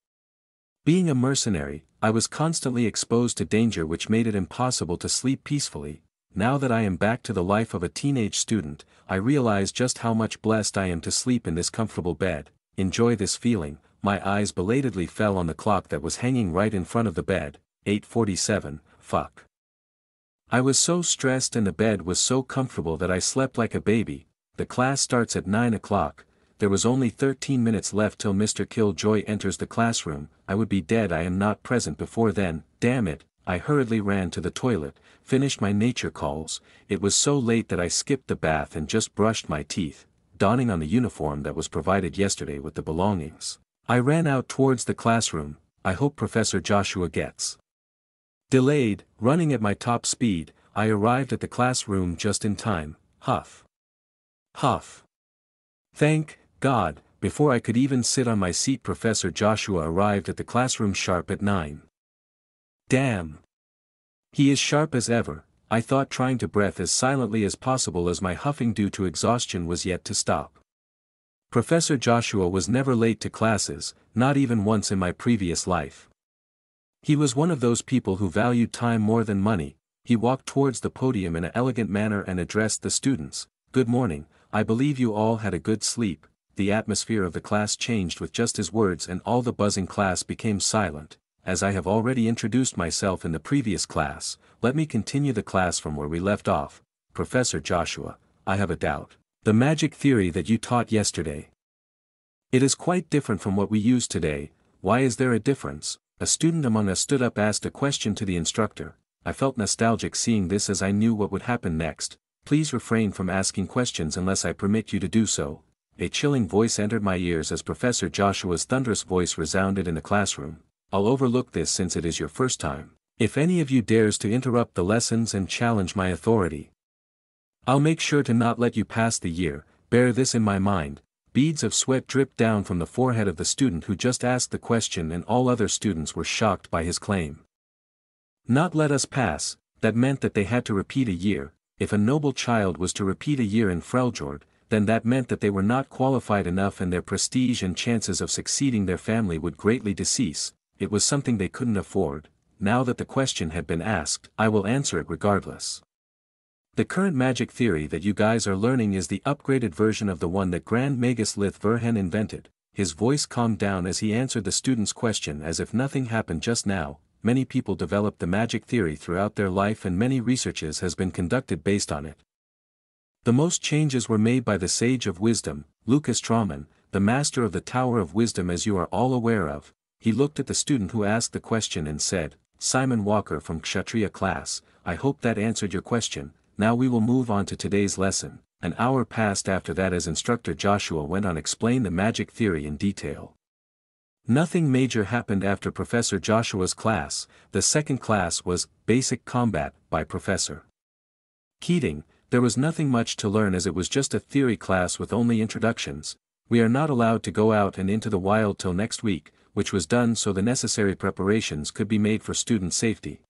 Being a mercenary, I was constantly exposed to danger which made it impossible to sleep peacefully. Now that I am back to the life of a teenage student, I realize just how much blessed I am to sleep in this comfortable bed. Enjoy this feeling. My eyes belatedly fell on the clock that was hanging right in front of the bed. 8:47, fuck. I was so stressed and the bed was so comfortable that I slept like a baby. The class starts at 9 o'clock. There was only 13 minutes left till Mr. Killjoy enters the classroom. I would be dead I am not present before then. Damn it, I hurriedly ran to the toilet, finished my nature calls. It was so late that I skipped the bath and just brushed my teeth, donning on the uniform that was provided yesterday with the belongings. I ran out towards the classroom. I hope Professor Joshua gets delayed. Running at my top speed, I arrived at the classroom just in time. Huff. Huff. Thank God, before I could even sit on my seat Professor Joshua arrived at the classroom sharp at 9. Damn. He is sharp as ever. I thought, trying to breathe as silently as possible as my huffing due to exhaustion was yet to stop. Professor Joshua was never late to classes, not even once in my previous life. He was one of those people who valued time more than money. He walked towards the podium in an elegant manner and addressed the students. Good morning, I believe you all had a good sleep. The atmosphere of the class changed with just his words and all the buzzing class became silent. As I have already introduced myself in the previous class, let me continue the class from where we left off. Professor Joshua, I have a doubt. The magic theory that you taught yesterday. It is quite different from what we use today. Why is there a difference? A student among us stood up, asked a question to the instructor. I felt nostalgic seeing this as I knew what would happen next. Please refrain from asking questions unless I permit you to do so. A chilling voice entered my ears as Professor Joshua's thunderous voice resounded in the classroom. I'll overlook this since it is your first time. If any of you dares to interrupt the lessons and challenge my authority, I'll make sure to not let you pass the year. Bear this in my mind. Beads of sweat dripped down from the forehead of the student who just asked the question, and all other students were shocked by his claim. Not let us pass, that meant that they had to repeat a year. If a noble child was to repeat a year in Freljord, then that meant that they were not qualified enough and their prestige and chances of succeeding their family would greatly decrease. It was something they couldn't afford. Now that the question had been asked, I will answer it regardless. The current magic theory that you guys are learning is the upgraded version of the one that Grand Magus Lith Verhen invented. His voice calmed down as he answered the student's question as if nothing happened just now. Many people developed the magic theory throughout their life and many researches has been conducted based on it. The most changes were made by the Sage of Wisdom, Lucas Trauman, the master of the Tower of Wisdom, as you are all aware of. He looked at the student who asked the question and said, "Simon Walker from Kshatriya class, I hope that answered your question. Now we will move on to today's lesson." An hour passed after that as instructor Joshua went on explain the magic theory in detail. Nothing major happened after Professor Joshua's class. The second class was Basic Combat by Professor Keating. There was nothing much to learn as it was just a theory class with only introductions. We are not allowed to go out and into the wild till next week, which was done so the necessary preparations could be made for student safety.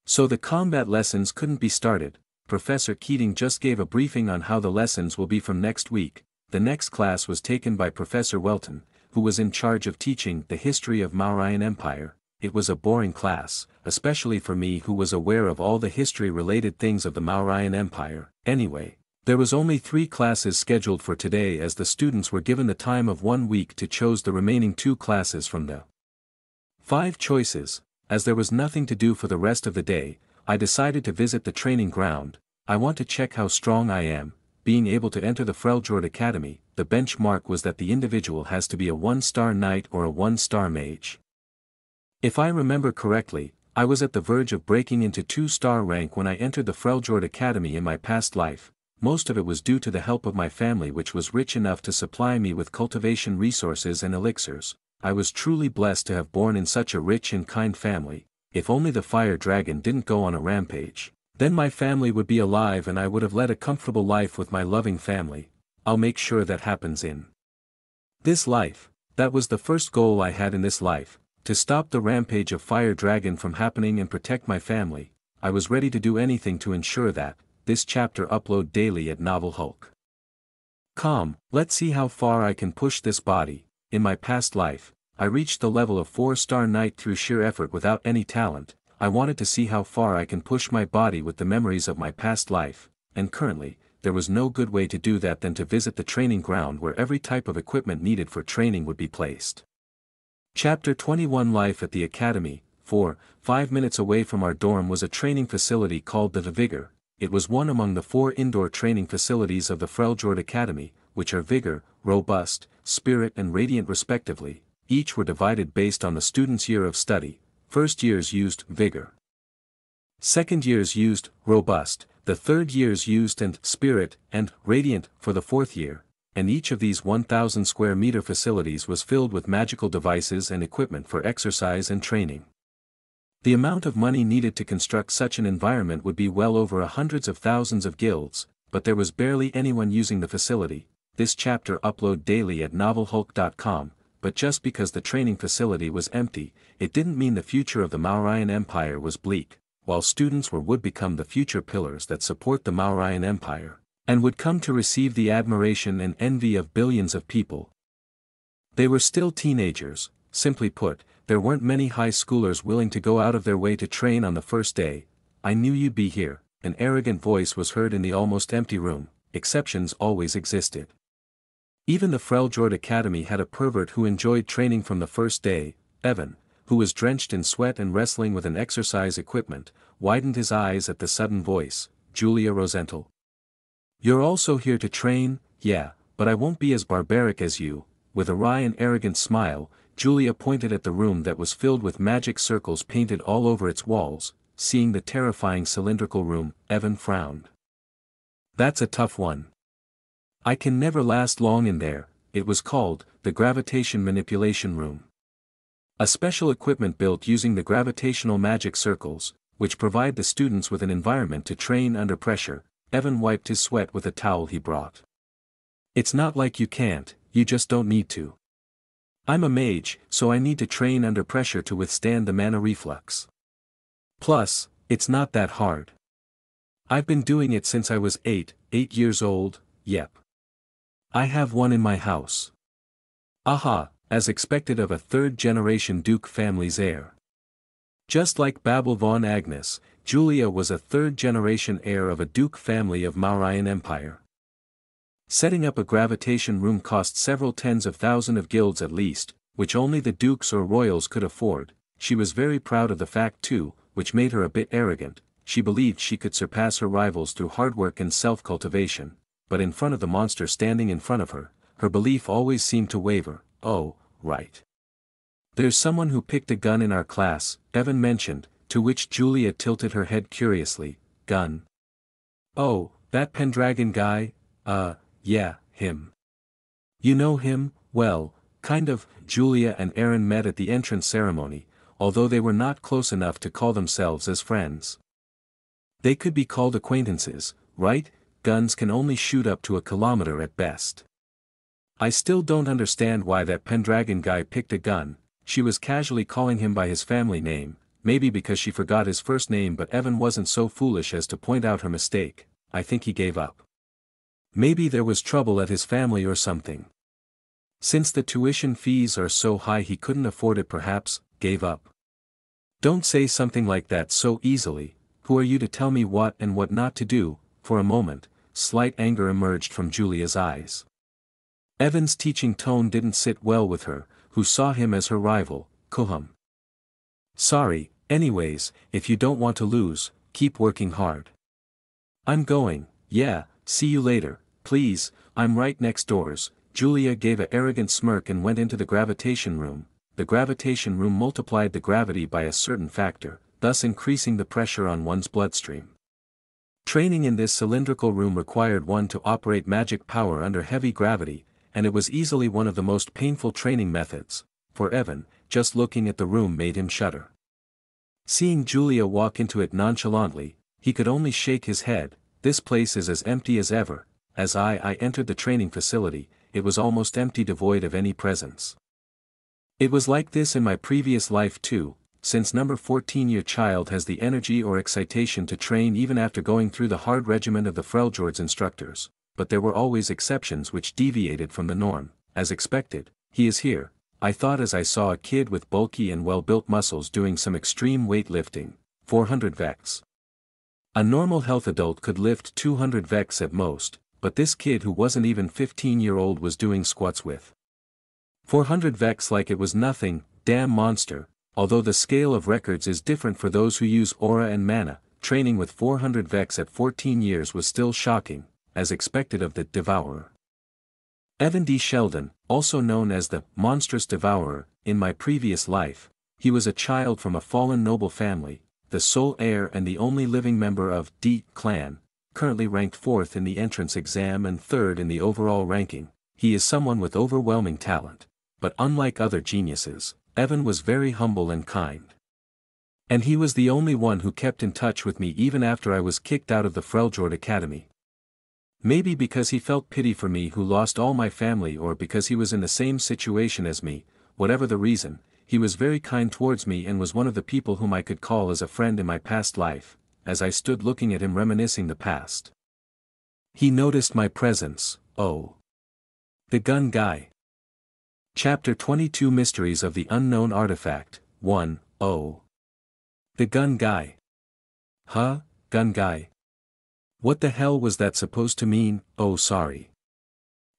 So the combat lessons couldn't be started. Professor Keating just gave a briefing on how the lessons will be from next week. The next class was taken by Professor Welton, who was in charge of teaching the history of Mauryan Empire. It was a boring class, especially for me who was aware of all the history-related things of the Mauryan Empire. Anyway, there was only 3 classes scheduled for today as the students were given the time of 1 week to choose the remaining 2 classes from the 5 choices. As there was nothing to do for the rest of the day, I decided to visit the training ground. I want to check how strong I am. Being able to enter the Freljord Academy, the benchmark was that the individual has to be a 1-star knight or a 1-star mage. If I remember correctly, I was at the verge of breaking into 2-star rank when I entered the Freljord Academy in my past life. Most of it was due to the help of my family, which was rich enough to supply me with cultivation resources and elixirs. I was truly blessed to have born in such a rich and kind family. If only the fire dragon didn't go on a rampage, then my family would be alive and I would have led a comfortable life with my loving family. I'll make sure that happens in this life. That was the first goal I had in this life, to stop the rampage of fire dragon from happening and protect my family. I was ready to do anything to ensure that. This chapter upload daily at Novel Hulk. Let's see how far I can push this body. In my past life, I reached the level of 4-star knight through sheer effort without any talent. I wanted to see how far I can push my body with the memories of my past life, and currently, there was no good way to do that than to visit the training ground where every type of equipment needed for training would be placed. Chapter 21 Life at the Academy. 5 minutes away from our dorm was a training facility called the Vigor. It was one among the 4 indoor training facilities of the Freljord Academy, which are Vigor, Robust, Spirit and Radiant respectively. Each were divided based on the student's year of study. First years used Vigor. Second years used Robust. The third years used and Spirit and Radiant for the 4th year. And each of these 1,000 square meter facilities was filled with magical devices and equipment for exercise and training. The amount of money needed to construct such an environment would be well over hundreds of thousands of guilds, but there was barely anyone using the facility. This chapter upload daily at novelhulk.com, but just because the training facility was empty, it didn't mean the future of the Mauryan Empire was bleak, while students would become the future pillars that support the Mauryan Empire, and would come to receive the admiration and envy of billions of people. They were still teenagers. Simply put, there weren't many high schoolers willing to go out of their way to train on the first day. "I knew you'd be here," an arrogant voice was heard in the almost empty room. Exceptions always existed. Even the Freljord Academy had a pervert who enjoyed training from the first day. Evan, who was drenched in sweat and wrestling with an exercise equipment, widened his eyes at the sudden voice. "Julia Rosenthal. You're also here to train?" "Yeah, but I won't be as barbaric as you." With a wry and arrogant smile, Julia pointed at the room that was filled with magic circles painted all over its walls. Seeing the terrifying cylindrical room, Evan frowned. "That's a tough one. I can never last long in there." It was called the Gravitation Manipulation Room. A special equipment built using the gravitational magic circles, which provide the students with an environment to train under pressure. Evan wiped his sweat with a towel he brought. "It's not like you can't, you just don't need to. I'm a mage, so I need to train under pressure to withstand the mana reflux. Plus, it's not that hard. I've been doing it since I was 8 years old, yep. I have one in my house." Aha, as expected of a third-generation Duke family's heir. Just like Babel von Agnes, Julia was a third-generation heir of a duke family of Mauryan Empire. Setting up a gravitation room cost several tens of thousands of guilds at least, which only the dukes or royals could afford. She was very proud of the fact too, which made her a bit arrogant. She believed she could surpass her rivals through hard work and self-cultivation, but in front of the monster standing in front of her, her belief always seemed to waver. "Oh, right. There's someone who picked a gun in our class," Evan mentioned, to which Julia tilted her head curiously. "Gun? Oh, that Pendragon guy? Yeah, him. You know him? Well, kind of." Julia and Aaron met at the entrance ceremony, although they were not close enough to call themselves as friends. They could be called acquaintances, right? Guns can only shoot up to a kilometer at best. "I still don't understand why that Pendragon guy picked a gun." She was casually calling him by his family name, maybe because she forgot his first name, but Evan wasn't so foolish as to point out her mistake. "I think he gave up. Maybe there was trouble at his family or something. Since the tuition fees are so high he couldn't afford it, perhaps." "Gave up? Don't say something like that so easily. Who are you to tell me what and what not to do?" For a moment, slight anger emerged from Julia's eyes. Evan's teaching tone didn't sit well with her, who saw him as her rival. "Kuhum. Sorry, anyways, if you don't want to lose, keep working hard. I'm going. Yeah, see you later, please, I'm right next doors." Julia gave an arrogant smirk and went into the gravitation room. The gravitation room multiplied the gravity by a certain factor, thus increasing the pressure on one's bloodstream. Training in this cylindrical room required one to operate magic power under heavy gravity, and it was easily one of the most painful training methods. For Evan, just looking at the room made him shudder. Seeing Julia walk into it nonchalantly, he could only shake his head. "This place is as empty as ever." As I entered the training facility, it was almost empty, devoid of any presence. It was like this in my previous life too. Since number 14 your child has the energy or excitation to train even after going through the hard regimen of the Freljord's instructors, but there were always exceptions which deviated from the norm. As expected, he is here, I thought as I saw a kid with bulky and well-built muscles doing some extreme weightlifting. 400 vex. A normal health adult could lift 200 vex at most, but this kid who wasn't even 15-year-old was doing squats with 400 vex like it was nothing. Damn monster. Although the scale of records is different for those who use aura and mana, training with 400 vex at 14 years was still shocking, as expected of the Devourer. Evan D. Sheldon, also known as the Monstrous Devourer, in my previous life, he was a child from a fallen noble family, the sole heir and the only living member of D clan, currently ranked 4th in the entrance exam and 3rd in the overall ranking. He is someone with overwhelming talent, but unlike other geniuses, Evan was very humble and kind. And he was the only one who kept in touch with me even after I was kicked out of the Freljord Academy. Maybe because he felt pity for me who lost all my family, or because he was in the same situation as me. Whatever the reason, he was very kind towards me and was one of the people whom I could call as a friend in my past life. As I stood looking at him reminiscing the past, he noticed my presence. "Oh. The gun guy." Chapter 22 Mysteries of the Unknown Artifact. 1. Oh. The gun guy. Huh, gun guy? What the hell was that supposed to mean? Oh, sorry.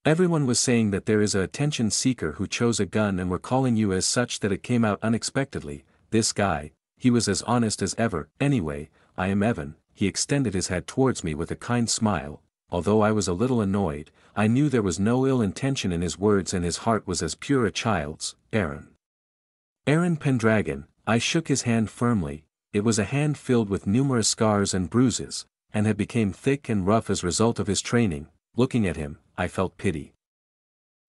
Everyone was saying that there is a attention seeker who chose a gun and were calling you as such that it came out unexpectedly. This guy, he was as honest as ever. "Anyway, I am Evan." He extended his hand towards me with a kind smile. Although I was a little annoyed, I knew there was no ill intention in his words and his heart was as pure a child's. "Aaron. Aaron Pendragon." I shook his hand firmly. It was a hand filled with numerous scars and bruises, and had become thick and rough as a result of his training. Looking at him, I felt pity.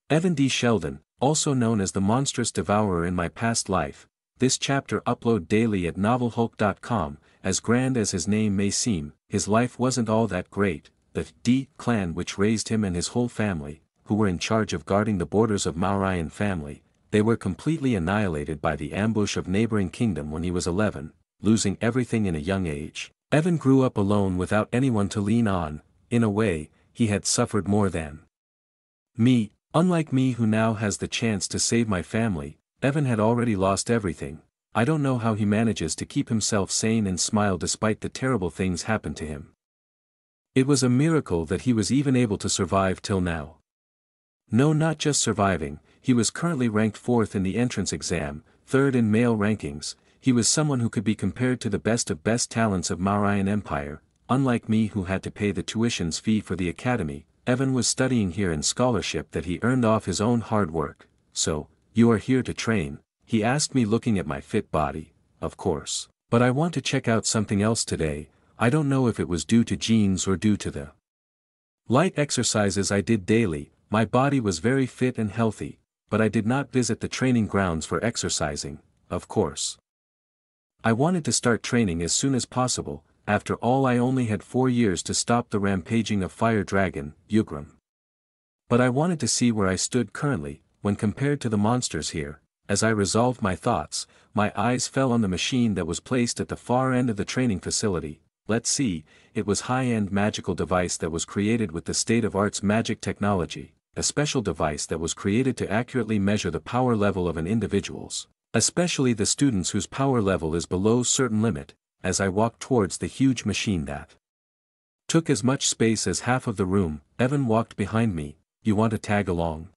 Evan D. Sheldon, also known as the Monstrous Devourer in my past life. This chapter upload daily at novelhulk.com. As grand as his name may seem, his life wasn't all that great. The D clan which raised him and his whole family, who were in charge of guarding the borders of Mauryan family, they were completely annihilated by the ambush of neighboring kingdom when he was 11, losing everything in a young age. Evan grew up alone without anyone to lean on. In a way, he had suffered more than me. Unlike me who now has the chance to save my family, Evan had already lost everything. I don't know how he manages to keep himself sane and smile despite the terrible things happen to him. It was a miracle that he was even able to survive till now. No, not just surviving, he was currently ranked 4th in the entrance exam, 3rd in male rankings. He was someone who could be compared to the best of best talents of Mauryan Empire. Unlike me who had to pay the tuition's fee for the academy, Evan was studying here in scholarship that he earned off his own hard work. So, you are here to train? He asked me, looking at my fit body. Of course. But I want to check out something else today. I don't know if it was due to genes or due to the light exercises I did daily. My body was very fit and healthy, but I did not visit the training grounds for exercising, of course. I wanted to start training as soon as possible. After all, I only had 4 years to stop the rampaging of Fire Dragon, Ugram. But I wanted to see where I stood currently, when compared to the monsters here. As I resolved my thoughts, my eyes fell on the machine that was placed at the far end of the training facility. Let's see, it was high-end magical device that was created with the state-of-art's magic technology, a special device that was created to accurately measure the power level of an individual's, especially the students whose power level is below certain limit. As I walked towards the huge machine that took as much space as half of the room, Evan walked behind me. You want to tag along?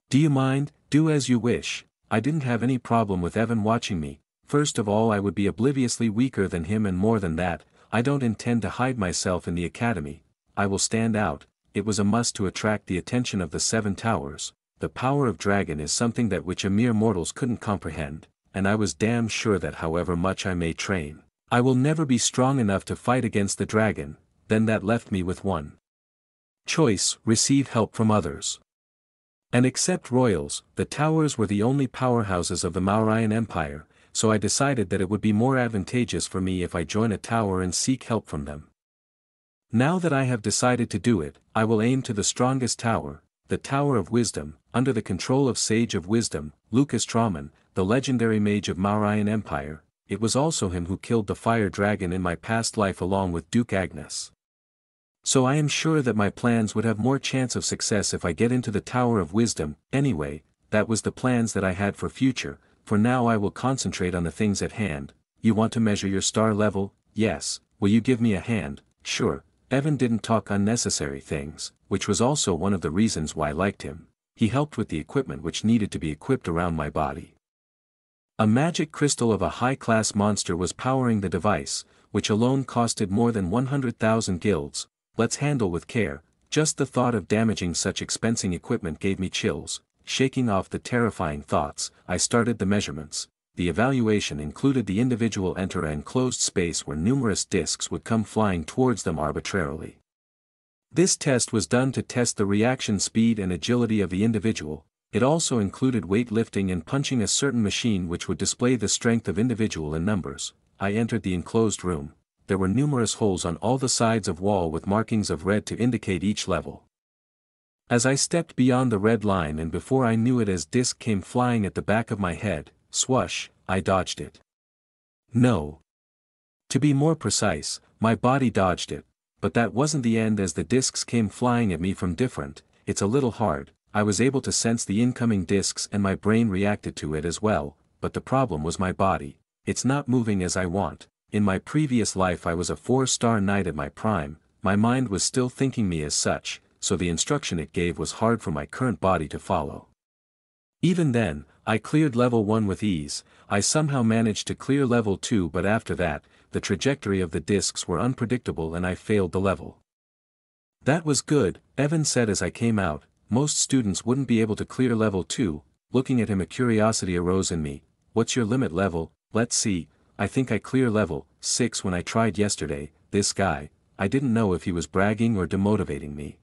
Do you mind? Do as you wish. I didn't have any problem with Evan watching me. First of all, I would be obliviously weaker than him, and more than that, I don't intend to hide myself in the academy. I will stand out. It was a must to attract the attention of the 7 towers. The power of dragon is something that which a mere mortals couldn't comprehend, and I was damn sure that however much I may train, I will never be strong enough to fight against the dragon. Then that left me with one choice: receive help from others. And except royals, the towers were the only powerhouses of the Mauryan Empire, so I decided that it would be more advantageous for me if I join a tower and seek help from them. Now that I have decided to do it, I will aim to the strongest tower, the Tower of Wisdom, under the control of Sage of Wisdom, Lucas Trauman, the legendary mage of Mauryan Empire. It was also him who killed the fire dragon in my past life along with Duke Agnes. So I am sure that my plans would have more chance of success if I get into the Tower of Wisdom. Anyway, that was the plans that I had for future. For now I will concentrate on the things at hand. You want to measure your star level? Yes. Will you give me a hand? Sure. Evan didn't talk unnecessary things, which was also one of the reasons why I liked him. He helped with the equipment which needed to be equipped around my body. A magic crystal of a high-class monster was powering the device, which alone costed more than 100,000 guilds. Let's handle with care. Just the thought of damaging such expensive equipment gave me chills. Shaking off the terrifying thoughts, I started the measurements. The evaluation included the individual enter an enclosed space where numerous discs would come flying towards them arbitrarily. This test was done to test the reaction speed and agility of the individual. It also included weightlifting and punching a certain machine which would display the strength of individual in numbers. I entered the enclosed room. There were numerous holes on all the sides of wall with markings of red to indicate each level. As I stepped beyond the red line, and before I knew it, as disc came flying at the back of my head, swoosh, I dodged it. No. To be more precise, my body dodged it, but that wasn't the end. As the discs came flying at me from different, it's a little hard, I was able to sense the incoming discs and my brain reacted to it as well, but the problem was my body. It's not moving as I want. In my previous life I was a 4-star knight at my prime, my mind was still thinking me as such, so the instruction it gave was hard for my current body to follow. Even then, I cleared level 1 with ease. I somehow managed to clear level 2, but after that, the trajectory of the discs were unpredictable and I failed the level. That was good, Evan said as I came out. Most students wouldn't be able to clear level 2. Looking at him, a curiosity arose in me. What's your limit level? Let's see. I think I clear level 6 when I tried yesterday. This guy, I didn't know if he was bragging or demotivating me.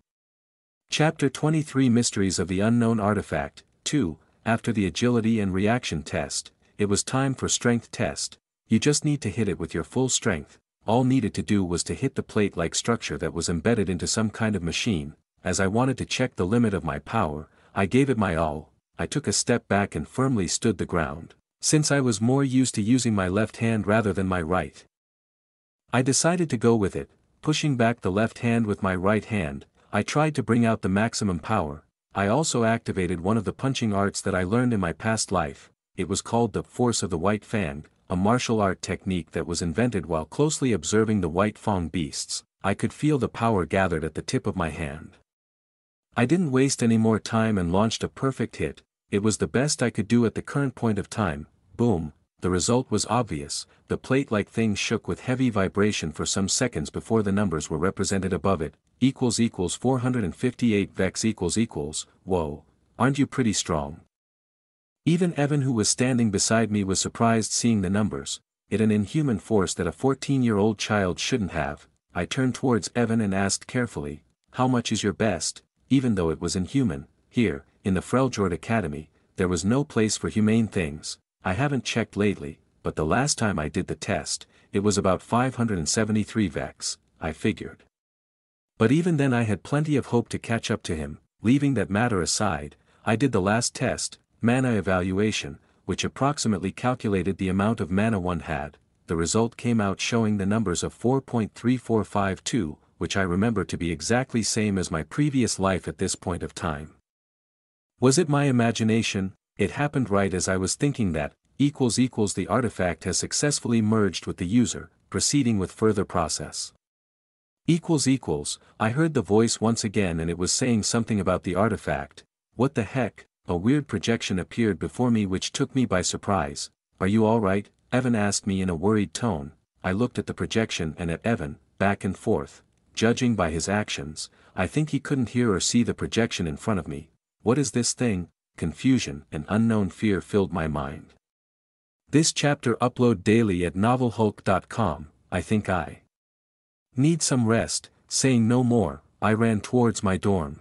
Chapter 23 Mysteries of the Unknown Artifact. 2. After the agility and reaction test, it was time for strength test. You just need to hit it with your full strength. All needed to do was to hit the plate-like structure that was embedded into some kind of machine. As I wanted to check the limit of my power, I gave it my all. I took a step back and firmly stood the ground, since I was more used to using my left hand rather than my right. I decided to go with it, pushing back the left hand with my right hand. I tried to bring out the maximum power. I also activated one of the punching arts that I learned in my past life. it was called the Force of the White Fang, a martial art technique that was invented while closely observing the white Fang beasts. I could feel the power gathered at the tip of my hand. I didn't waste any more time and launched a perfect hit. It was the best I could do at the current point of time. Boom. The result was obvious. The plate-like thing shook with heavy vibration for some seconds before the numbers were represented above it. == 458 vex == Whoa. Aren't you pretty strong? Even Evan, who was standing beside me, was surprised seeing the numbers. It an inhuman force that a 14-year-old child shouldn't have. I turned towards Evan and asked carefully, how much is your best? Even though it was inhuman, here, in the Freljord Academy, there was no place for humane things. I haven't checked lately, but the last time I did the test, it was about 573 vex, I figured. But even then I had plenty of hope to catch up to him. Leaving that matter aside, I did the last test, mana evaluation, which approximately calculated the amount of mana one had. The result came out showing the numbers of 4.3452, which I remember to be exactly same as my previous life at this point of time. Was it my imagination? It happened right as I was thinking that, == the artifact has successfully merged with the user, proceeding with further process. == I heard the voice once again and it was saying something about the artifact. What the heck? A weird projection appeared before me which took me by surprise. Are you alright? Evan asked me in a worried tone. I looked at the projection and at Evan, back and forth. Judging by his actions, I think he couldn't hear or see the projection in front of me. What is this thing? Confusion and unknown fear filled my mind. This chapter upload daily at novelhulk.com. I think I need some rest. Saying no more, I ran towards my dorm.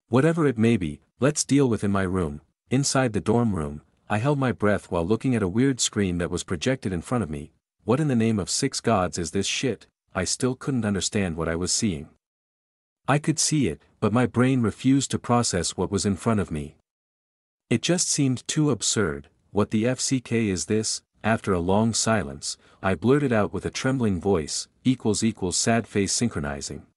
Whatever it may be, let's deal with in my room. Inside the dorm room, I held my breath while looking at a weird screen that was projected in front of me. What in the name of 6 gods is this shit? I still couldn't understand what I was seeing. I could see it, but my brain refused to process what was in front of me. It just seemed too absurd. What the FCK is this? After a long silence, I blurted out with a trembling voice, == sad face synchronizing.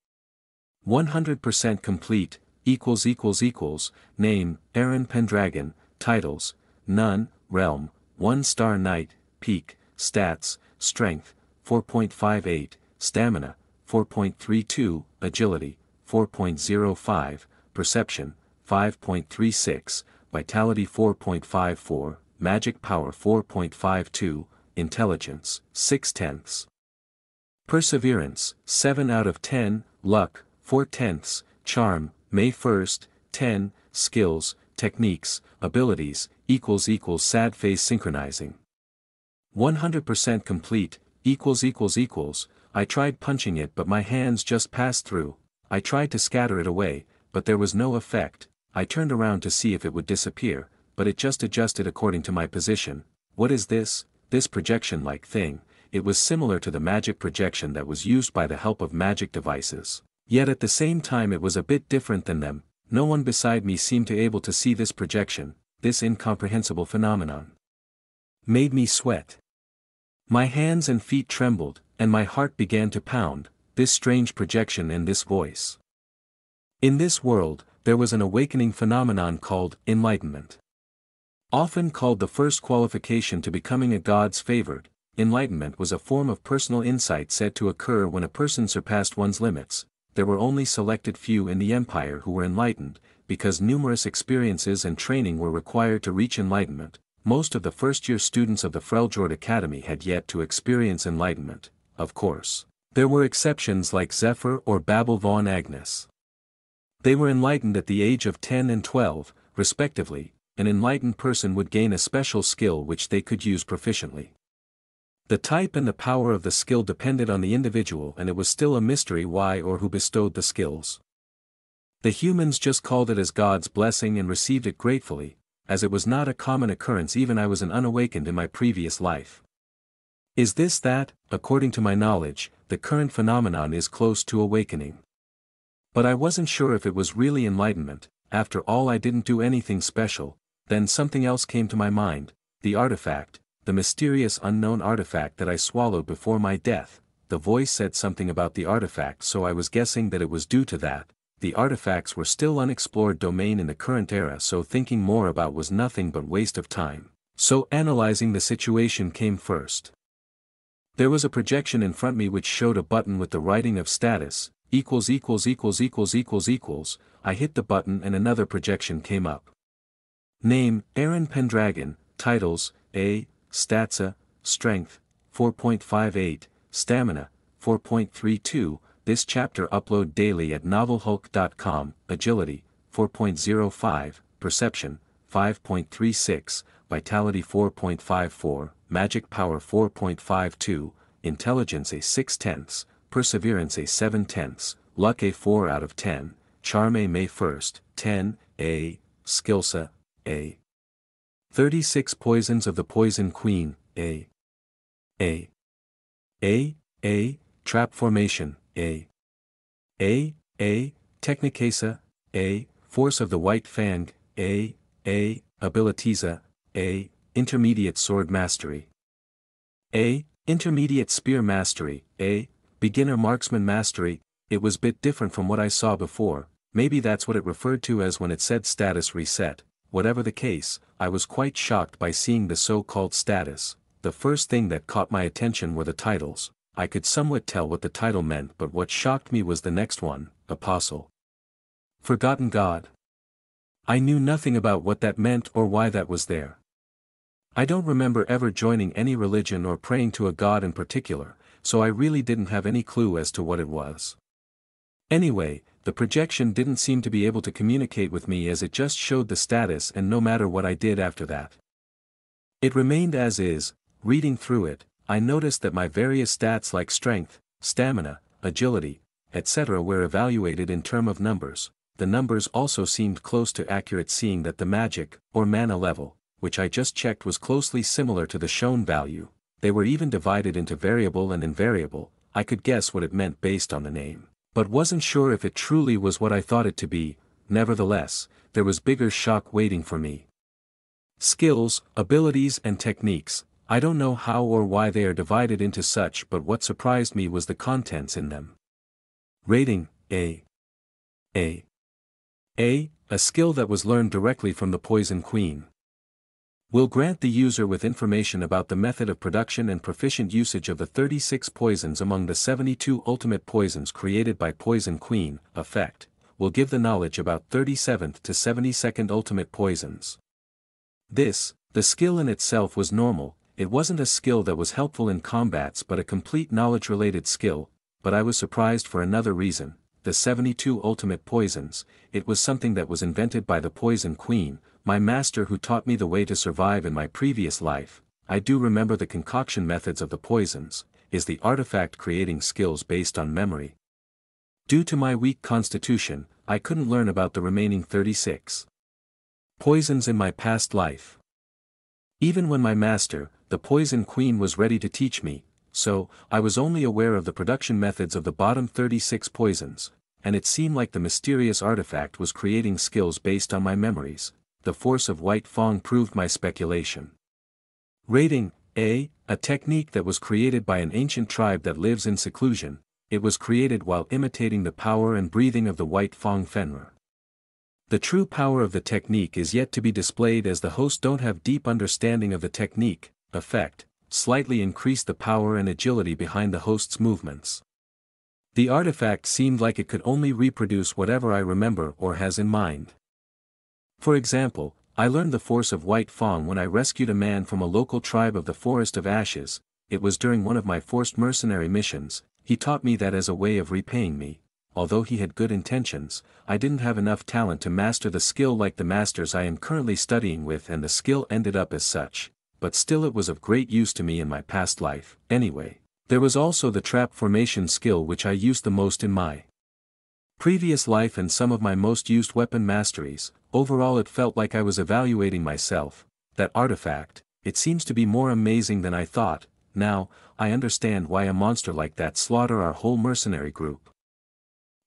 100% complete, == name, Aaron Pendragon, titles, none, realm, 1-star knight, peak, stats, strength, 4.58, stamina, 4.32, agility, 4.05, perception, 5.36, vitality 4.54, magic power 4.52, intelligence, 6/10. Perseverance, 7 out of 10, luck, 4/10, charm, May 1st, 10, skills, techniques, abilities, == sad face synchronizing. 100% complete, == I tried punching it but my hands just passed through. I tried to scatter it away, but there was no effect. I turned around to see if it would disappear, but it just adjusted according to my position. What is this? This projection-like thing? It was similar to the magic projection that was used by the help of magic devices. Yet at the same time it was a bit different than them. No one beside me seemed to able to see this projection. This incomprehensible phenomenon made me sweat. My hands and feet trembled, and my heart began to pound. This strange projection and this voice. In this world, there was an awakening phenomenon called enlightenment. Often called the first qualification to becoming a god's favored, enlightenment was a form of personal insight said to occur when a person surpassed one's limits. There were only selected few in the empire who were enlightened, because numerous experiences and training were required to reach enlightenment. Most of the first-year students of the Freljord Academy had yet to experience enlightenment, of course. There were exceptions like Zephyr or Babel von Agnes. They were enlightened at the age of 10 and 12, respectively. An enlightened person would gain a special skill which they could use proficiently. The type and the power of the skill depended on the individual, and it was still a mystery why or who bestowed the skills. The humans just called it as God's blessing and received it gratefully, as it was not a common occurrence. Even I was an unawakened in my previous life. Is this that? According to my knowledge, the current phenomenon is close to awakening. But I wasn't sure if it was really enlightenment. After all, I didn't do anything special. Then something else came to my mind, the artifact, the mysterious unknown artifact that I swallowed before my death. The voice said something about the artifact, so I was guessing that it was due to that. The artifacts were still unexplored domain in the current era, so thinking more about was nothing but waste of time. So analyzing the situation came first. There was a projection in front of me which showed a button with the writing of status, equals equals equals equals equals equals. I hit the button and another projection came up. Name, Aaron Pendragon, titles, A, Statsa, Strength, 4.58, Stamina, 4.32, this chapter upload daily at novelhulk.com, Agility, 4.05, Perception, 5.36, Vitality 4.54, Magic Power 4.52, Intelligence a 6/10, Perseverance a 7/10, Luck a 4 out of 10, Charm a May 1st, 10, A, Skillsa, A. 36 Poisons of the Poison Queen, A. Trap Formation, A. Technicasa, A. Force of the White Fang, A. Abilitiza, A. Intermediate Sword Mastery, A. Intermediate Spear Mastery, A. Beginner Marksman Mastery. It was bit different from what I saw before, maybe that's what it referred to as when it said status reset. Whatever the case, I was quite shocked by seeing the so-called status. The first thing that caught my attention were the titles. I could somewhat tell what the title meant, but what shocked me was the next one, Apostle. Forgotten God. I knew nothing about what that meant or why that was there. I don't remember ever joining any religion or praying to a god in particular, so I really didn't have any clue as to what it was. Anyway, the projection didn't seem to be able to communicate with me as it just showed the status, and no matter what I did after that, it remained as is. Reading through it, I noticed that my various stats like strength, stamina, agility, etc. were evaluated in terms of numbers. The numbers also seemed close to accurate, seeing that the magic, or mana level, which I just checked, was closely similar to the shown value. They were even divided into variable and invariable. I could guess what it meant based on the name, but wasn't sure if it truly was what I thought it to be. Nevertheless, there was bigger shock waiting for me. Skills, abilities and techniques. I don't know how or why they are divided into such, but what surprised me was the contents in them. Rating, A. A skill that was learned directly from the Poison Queen. Will grant the user with information about the method of production and proficient usage of the 36 poisons among the 72 ultimate poisons created by Poison Queen. Effect, will give the knowledge about 37th to 72nd ultimate poisons. The skill in itself was normal. It wasn't a skill that was helpful in combats but a complete knowledge-related skill, but I was surprised for another reason. The 72 ultimate poisons, it was something that was invented by the Poison Queen, my master who taught me the way to survive in my previous life. I do remember the concoction methods of the poisons, is the artifact creating skills based on memory. Due to my weak constitution, I couldn't learn about the remaining 36 poisons in my past life. Even when my master, the Poison Queen, was ready to teach me, so I was only aware of the production methods of the bottom 36 poisons, and it seemed like the mysterious artifact was creating skills based on my memories. The force of White Fang proved my speculation. Rating, A technique that was created by an ancient tribe that lives in seclusion. It was created while imitating the power and breathing of the White Fang Fenrir. The true power of the technique is yet to be displayed, as the host don't have deep understanding of the technique. Effect, slightly increase the power and agility behind the host's movements. The artifact seemed like it could only reproduce whatever I remember or has in mind. For example, I learned the force of White Fang when I rescued a man from a local tribe of the Forest of Ashes. It was during one of my forced mercenary missions. He taught me that as a way of repaying me. Although he had good intentions, I didn't have enough talent to master the skill like the masters I am currently studying with, and the skill ended up as such, but still it was of great use to me in my past life. Anyway, there was also the trap formation skill, which I used the most in my previous life and some of my most used weapon masteries. Overall it felt like I was evaluating myself. That artifact, it seems to be more amazing than I thought. Now, I understand why a monster like that slaughtered our whole mercenary group.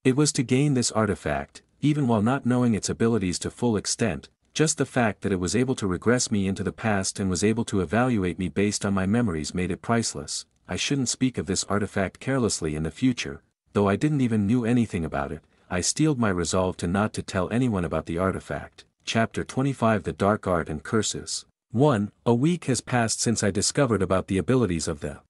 It was to gain this artifact, even while not knowing its abilities to full extent. Just the fact that it was able to regress me into the past and was able to evaluate me based on my memories made it priceless. I shouldn't speak of this artifact carelessly in the future. Though I didn't even knew anything about it, I steeled my resolve to not to tell anyone about the artifact. Chapter 25 The Dark Art and Curses. 1. A week has passed since I discovered about the abilities of the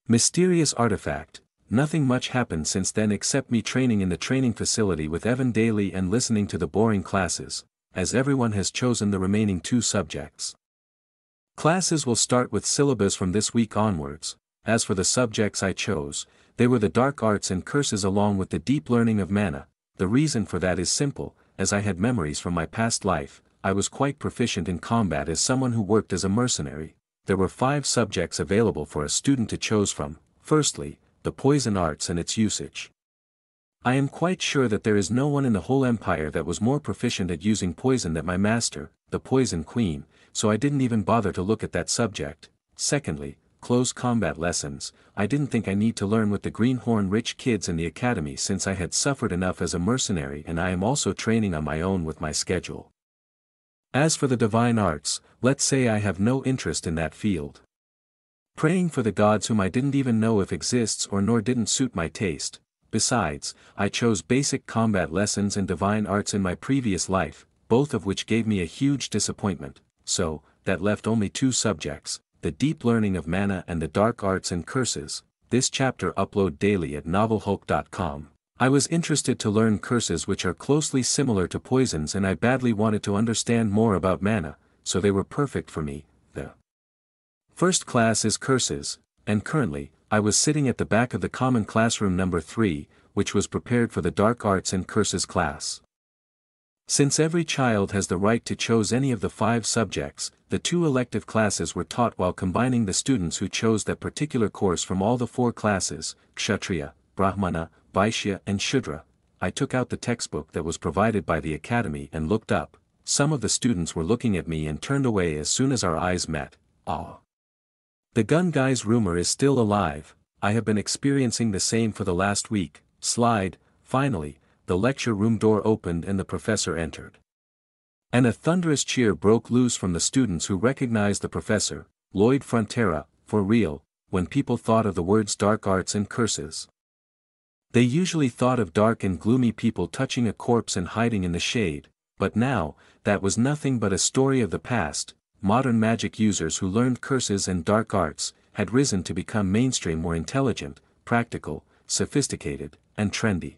mysterious artifact. Nothing much happened since then except me training in the training facility with Evan daily and listening to the boring classes, as everyone has chosen the remaining 2 subjects. Classes will start with syllabus from this week onwards. As for the subjects I chose, they were the dark arts and curses along with the deep learning of mana. The reason for that is simple, as I had memories from my past life, I was quite proficient in combat as someone who worked as a mercenary. There were 5 subjects available for a student to choose from. Firstly, the poison arts and its usage. I am quite sure that there is no one in the whole empire that was more proficient at using poison than my master, the Poison Queen, so I didn't even bother to look at that subject. Secondly, close combat lessons. I didn't think I need to learn with the greenhorn rich kids in the academy since I had suffered enough as a mercenary and I am also training on my own with my schedule. As for the divine arts, let's say I have no interest in that field. Praying for the gods whom I didn't even know if exists or nor didn't suit my taste. Besides, I chose basic combat lessons and divine arts in my previous life, both of which gave me a huge disappointment, so, that left only 2 subjects, the deep learning of mana and the dark arts and curses. This chapter upload daily at novelhulk.com. I was interested to learn curses which are closely similar to poisons and I badly wanted to understand more about mana, so they were perfect for me. The first class is curses, and currently, I was sitting at the back of the common classroom number 3, which was prepared for the dark arts and curses class. Since every child has the right to choose any of the 5 subjects, the 2 elective classes were taught while combining the students who chose that particular course from all the 4 classes, Kshatriya, Brahmana, Vaishya and Shudra. I took out the textbook that was provided by the academy and looked up. Some of the students were looking at me and turned away as soon as our eyes met. Ah. The gun guy's rumor is still alive. I have been experiencing the same for the last week. Slide. Finally, the lecture room door opened and the professor entered. And a thunderous cheer broke loose from the students who recognized the professor, Lloyd Frontera, for real, when people thought of the words dark arts and curses. They usually thought of dark and gloomy people touching a corpse and hiding in the shade, but now, that was nothing but a story of the past. Modern magic users who learned curses and dark arts, had risen to become mainstream, more intelligent, practical, sophisticated, and trendy.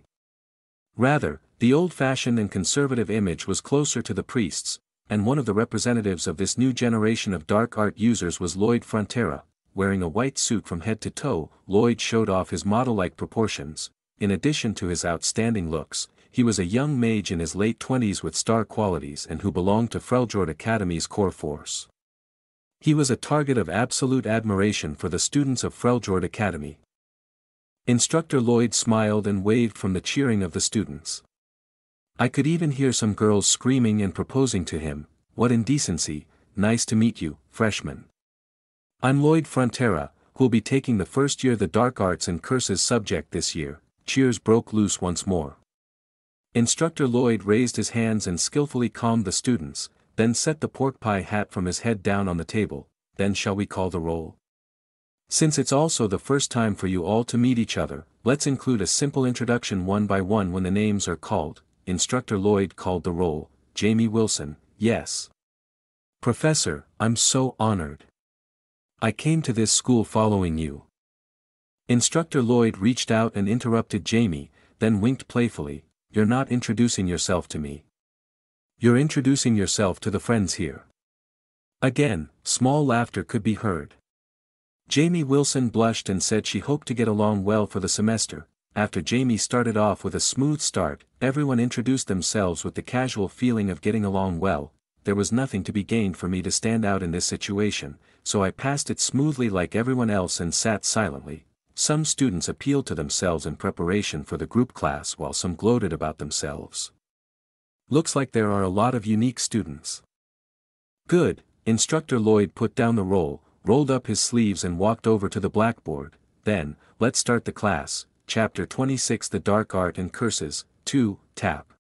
Rather, the old-fashioned and conservative image was closer to the priests, and one of the representatives of this new generation of dark art users was Lloyd Frontera. Wearing a white suit from head to toe, Lloyd showed off his model-like proportions. In addition to his outstanding looks, he was a young mage in his late 20s with star qualities and who belonged to Freljord Academy's core force. He was a target of absolute admiration for the students of Freljord Academy. Instructor Lloyd smiled and waved from the cheering of the students. I could even hear some girls screaming and proposing to him. What indecency. Nice to meet you, freshman. I'm Lloyd Frontera, who'll be taking the first year the Dark Arts and Curses subject this year. Cheers broke loose once more. Instructor Lloyd raised his hands and skillfully calmed the students, then set the pork pie hat from his head down on the table. Then shall we call the roll? Since it's also the first time for you all to meet each other, let's include a simple introduction one by one when the names are called. Instructor Lloyd called the roll. Jamie Wilson, yes. Professor, I'm so honored. I came to this school following you. Instructor Lloyd reached out and interrupted Jamie, then winked playfully. You're not introducing yourself to me. You're introducing yourself to the friends here. Again, small laughter could be heard. Jamie Wilson blushed and said she hoped to get along well for the semester. After Jamie started off with a smooth start, everyone introduced themselves with the casual feeling of getting along well. There was nothing to be gained for me to stand out in this situation, so I passed it smoothly like everyone else and sat silently. Some students appealed to themselves in preparation for the group class while some gloated about themselves. Looks like there are a lot of unique students. Good. Instructor Lloyd put down the roll, rolled up his sleeves and walked over to the blackboard. Then, let's start the class. Chapter 26 The Dark Art and Curses. 2. Tap.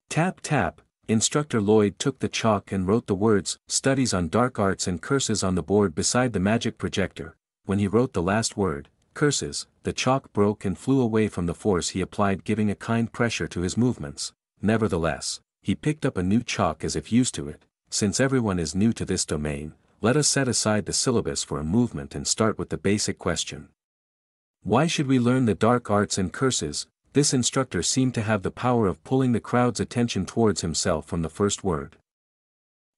Tap tap. Instructor Lloyd took the chalk and wrote the words, Studies on Dark Arts and Curses on the board beside the magic projector. When he wrote the last word, curses, the chalk broke and flew away from the force he applied, giving a kind pressure to his movements. Nevertheless, he picked up a new chalk as if used to it. since everyone is new to this domain, let us set aside the syllabus for a movement and start with the basic question. Why should we learn the dark arts and curses? This instructor seemed to have the power of pulling the crowd's attention towards himself from the first word.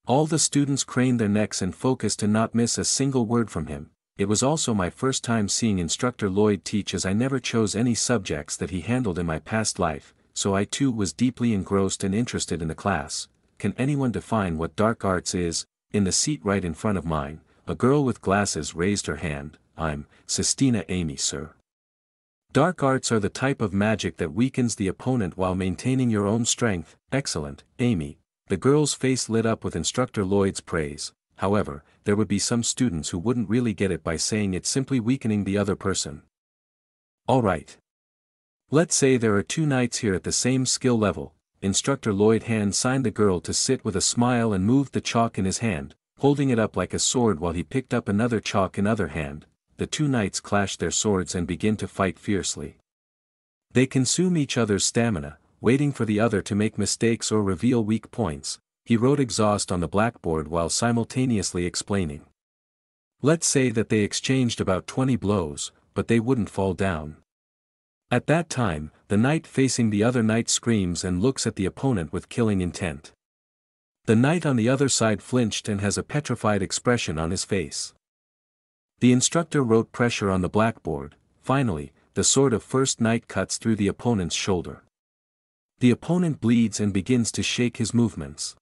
All the students craned their necks and focused to not miss a single word from him. It was also my first time seeing Instructor Lloyd teach, as I never chose any subjects that he handled in my past life, so I too was deeply engrossed and interested in the class. Can anyone define what dark arts is? In the seat right in front of mine, a girl with glasses raised her hand. I'm Sistina Amy, sir. Dark arts are the type of magic that weakens the opponent while maintaining your own strength. Excellent, Amy. The girl's face lit up with Instructor Lloyd's praise. However, there would be some students who wouldn't really get it by saying it's simply weakening the other person. Alright. Let's say there are two knights here at the same skill level. Instructor Lloyd hand signed the girl to sit with a smile and moved the chalk in his hand, holding it up like a sword while he picked up another chalk in other hand. The two knights clashed their swords and begin to fight fiercely. They consume each other's stamina, waiting for the other to make mistakes or reveal weak points. He wrote exhaust on the blackboard while simultaneously explaining. Let's say that they exchanged about 20 blows, but they wouldn't fall down. At that time, the knight facing the other knight screams and looks at the opponent with killing intent. The knight on the other side flinched and has a petrified expression on his face. The instructor wrote pressure on the blackboard. Finally, the sword of first knight cuts through the opponent's shoulder. The opponent bleeds and begins to shake his movements.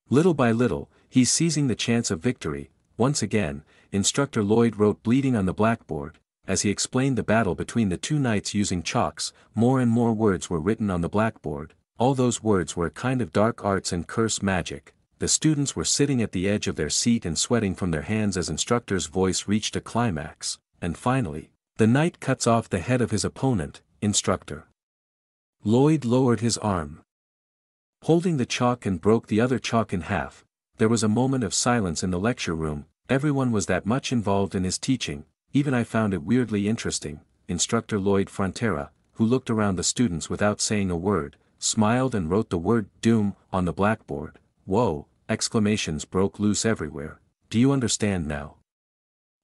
Little by little, he's seizing the chance of victory. Once again, Instructor Lloyd wrote bleeding on the blackboard. As he explained the battle between the two knights using chalks, more and more words were written on the blackboard. All those words were a kind of dark arts and curse magic. The students were sitting at the edge of their seat and sweating from their hands as instructor's voice reached a climax. And finally, the knight cuts off the head of his opponent. Instructor Lloyd lowered his arm, holding the chalk, and broke the other chalk in half. There was a moment of silence in the lecture room. Everyone was that much involved in his teaching. Even I found it weirdly interesting. Instructor Lloyd Frontera, who looked around the students without saying a word, smiled and wrote the word doom on the blackboard. Whoa! Exclamations broke loose everywhere. Do you understand now?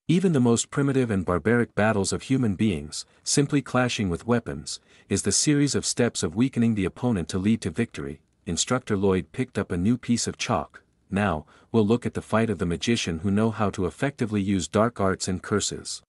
Even the most primitive and barbaric battles of human beings, simply clashing with weapons, is the series of steps of weakening the opponent to lead to victory. Instructor Lloyd picked up a new piece of chalk. Now, we'll look at the fight of the magician who know how to effectively use dark arts and curses.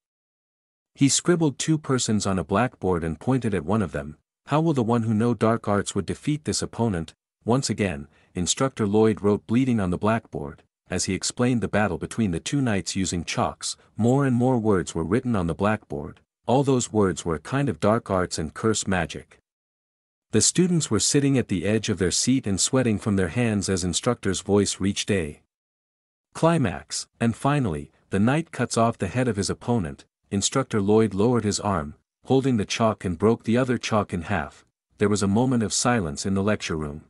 He scribbled two persons on a blackboard and pointed at one of them. How will the one who know dark arts would defeat this opponent? Once again, Instructor Lloyd wrote bleeding on the blackboard. As he explained the battle between the two knights using chalks, more and more words were written on the blackboard. All those words were a kind of dark arts and curse magic. The students were sitting at the edge of their seat and sweating from their hands as instructor's voice reached a climax. And finally, the knight cuts off the head of his opponent. Instructor Lloyd lowered his arm, holding the chalk, and broke the other chalk in half. There was a moment of silence in the lecture room.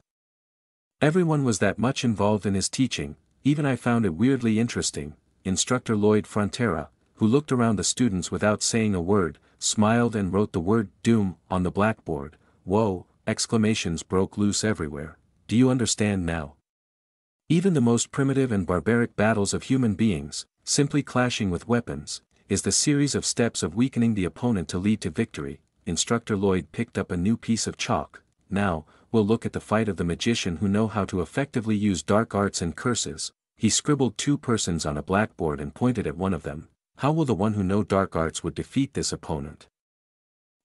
Everyone was that much involved in his teaching. Even I found it weirdly interesting. Instructor Lloyd Frontera, who looked around the students without saying a word, smiled and wrote the word doom on the blackboard. Whoa! Exclamations broke loose everywhere. Do you understand now? Even the most primitive and barbaric battles of human beings, simply clashing with weapons, is the series of steps of weakening the opponent to lead to victory. Instructor Lloyd picked up a new piece of chalk. Now, we'll look at the fight of the magician who know how to effectively use dark arts and curses. He scribbled two persons on a blackboard and pointed at one of them. How will the one who know dark arts would defeat this opponent?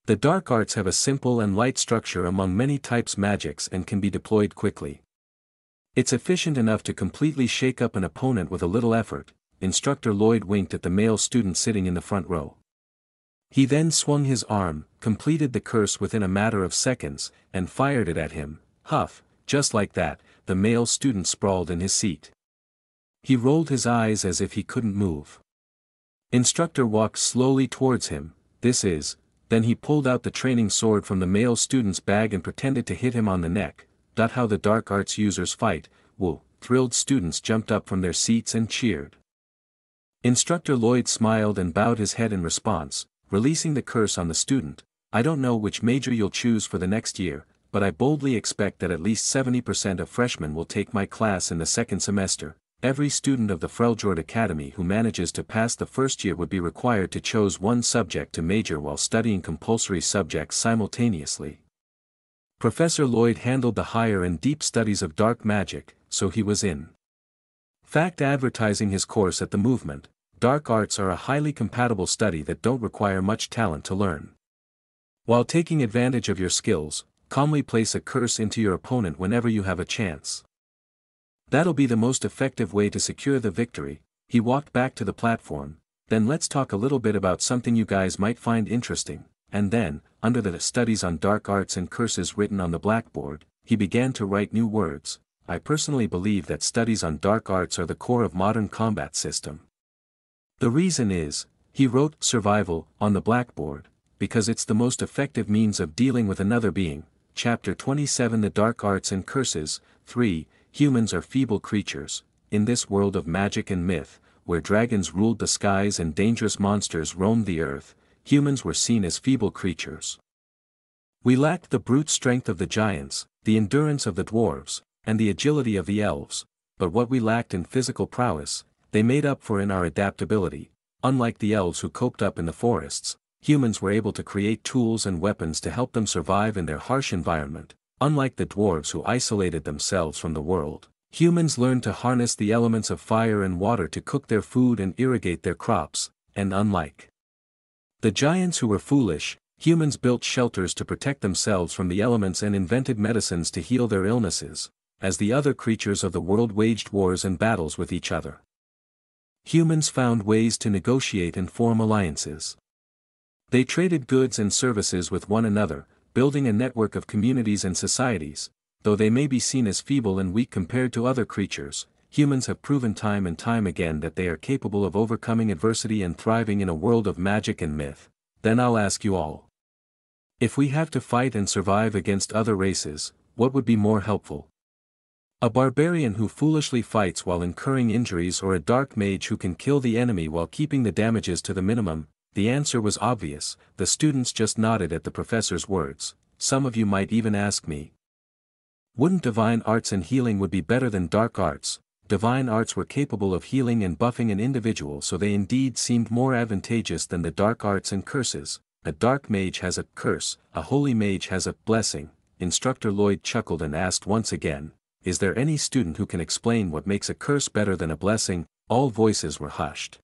The dark arts have a simple and light structure among many types magics and can be deployed quickly. It's efficient enough to completely shake up an opponent with a little effort. Instructor Lloyd winked at the male student sitting in the front row. He then swung his arm, completed the curse within a matter of seconds, and fired it at him. Huff! Just like that, the male student sprawled in his seat. He rolled his eyes as if he couldn't move. Instructor walked slowly towards him. Then he pulled out the training sword from the male student's bag and pretended to hit him on the neck. That's how the dark arts users fight. Whoa! Thrilled students jumped up from their seats and cheered. Instructor Lloyd smiled and bowed his head in response, releasing the curse on the student. I don't know which major you'll choose for the next year. but I boldly expect that at least 70% of freshmen will take my class in the second semester. Every student of the Freljord Academy who manages to pass the first year would be required to choose one subject to major while studying compulsory subjects simultaneously. Professor Lloyd handled the higher and deep studies of dark magic, so he was in fact advertising his course at the movement. Dark arts are a highly compatible study that don't require much talent to learn. While taking advantage of your skills, calmly place a curse into your opponent whenever you have a chance. That'll be the most effective way to secure the victory. He walked back to the platform. Then let's talk a little bit about something you guys might find interesting. And then, under the studies on dark arts and curses written on the blackboard, he began to write new words. I personally believe that studies on dark arts are the core of modern combat system. The reason is, he wrote survival on the blackboard, because it's the most effective means of dealing with another being. Chapter 27 The Dark Arts and Curses. 3. Humans are feeble creatures. In this world of magic and myth, where dragons ruled the skies and dangerous monsters roamed the earth, humans were seen as feeble creatures. We lacked the brute strength of the giants, the endurance of the dwarves, and the agility of the elves, but what we lacked in physical prowess, they made up for in our adaptability. Unlike the elves who coped up in the forests, humans were able to create tools and weapons to help them survive in their harsh environment. Unlike the dwarves who isolated themselves from the world, humans learned to harness the elements of fire and water to cook their food and irrigate their crops, and unlike the giants who were foolish, humans built shelters to protect themselves from the elements and invented medicines to heal their illnesses, as the other creatures of the world waged wars and battles with each other. Humans found ways to negotiate and form alliances. They traded goods and services with one another, building a network of communities and societies. Though they may be seen as feeble and weak compared to other creatures, humans have proven time and time again that they are capable of overcoming adversity and thriving in a world of magic and myth. Then I'll ask you all. If we have to fight and survive against other races, what would be more helpful? A barbarian who foolishly fights while incurring injuries, or a dark mage who can kill the enemy while keeping the damages to the minimum? The answer was obvious. The students just nodded at the professor's words. Some of you might even ask me, wouldn't divine arts and healing would be better than dark arts? Divine arts were capable of healing and buffing an individual, so they indeed seemed more advantageous than the dark arts and curses. A dark mage has a curse, a holy mage has a blessing. Instructor Lloyd chuckled and asked once again, is there any student who can explain what makes a curse better than a blessing? All voices were hushed.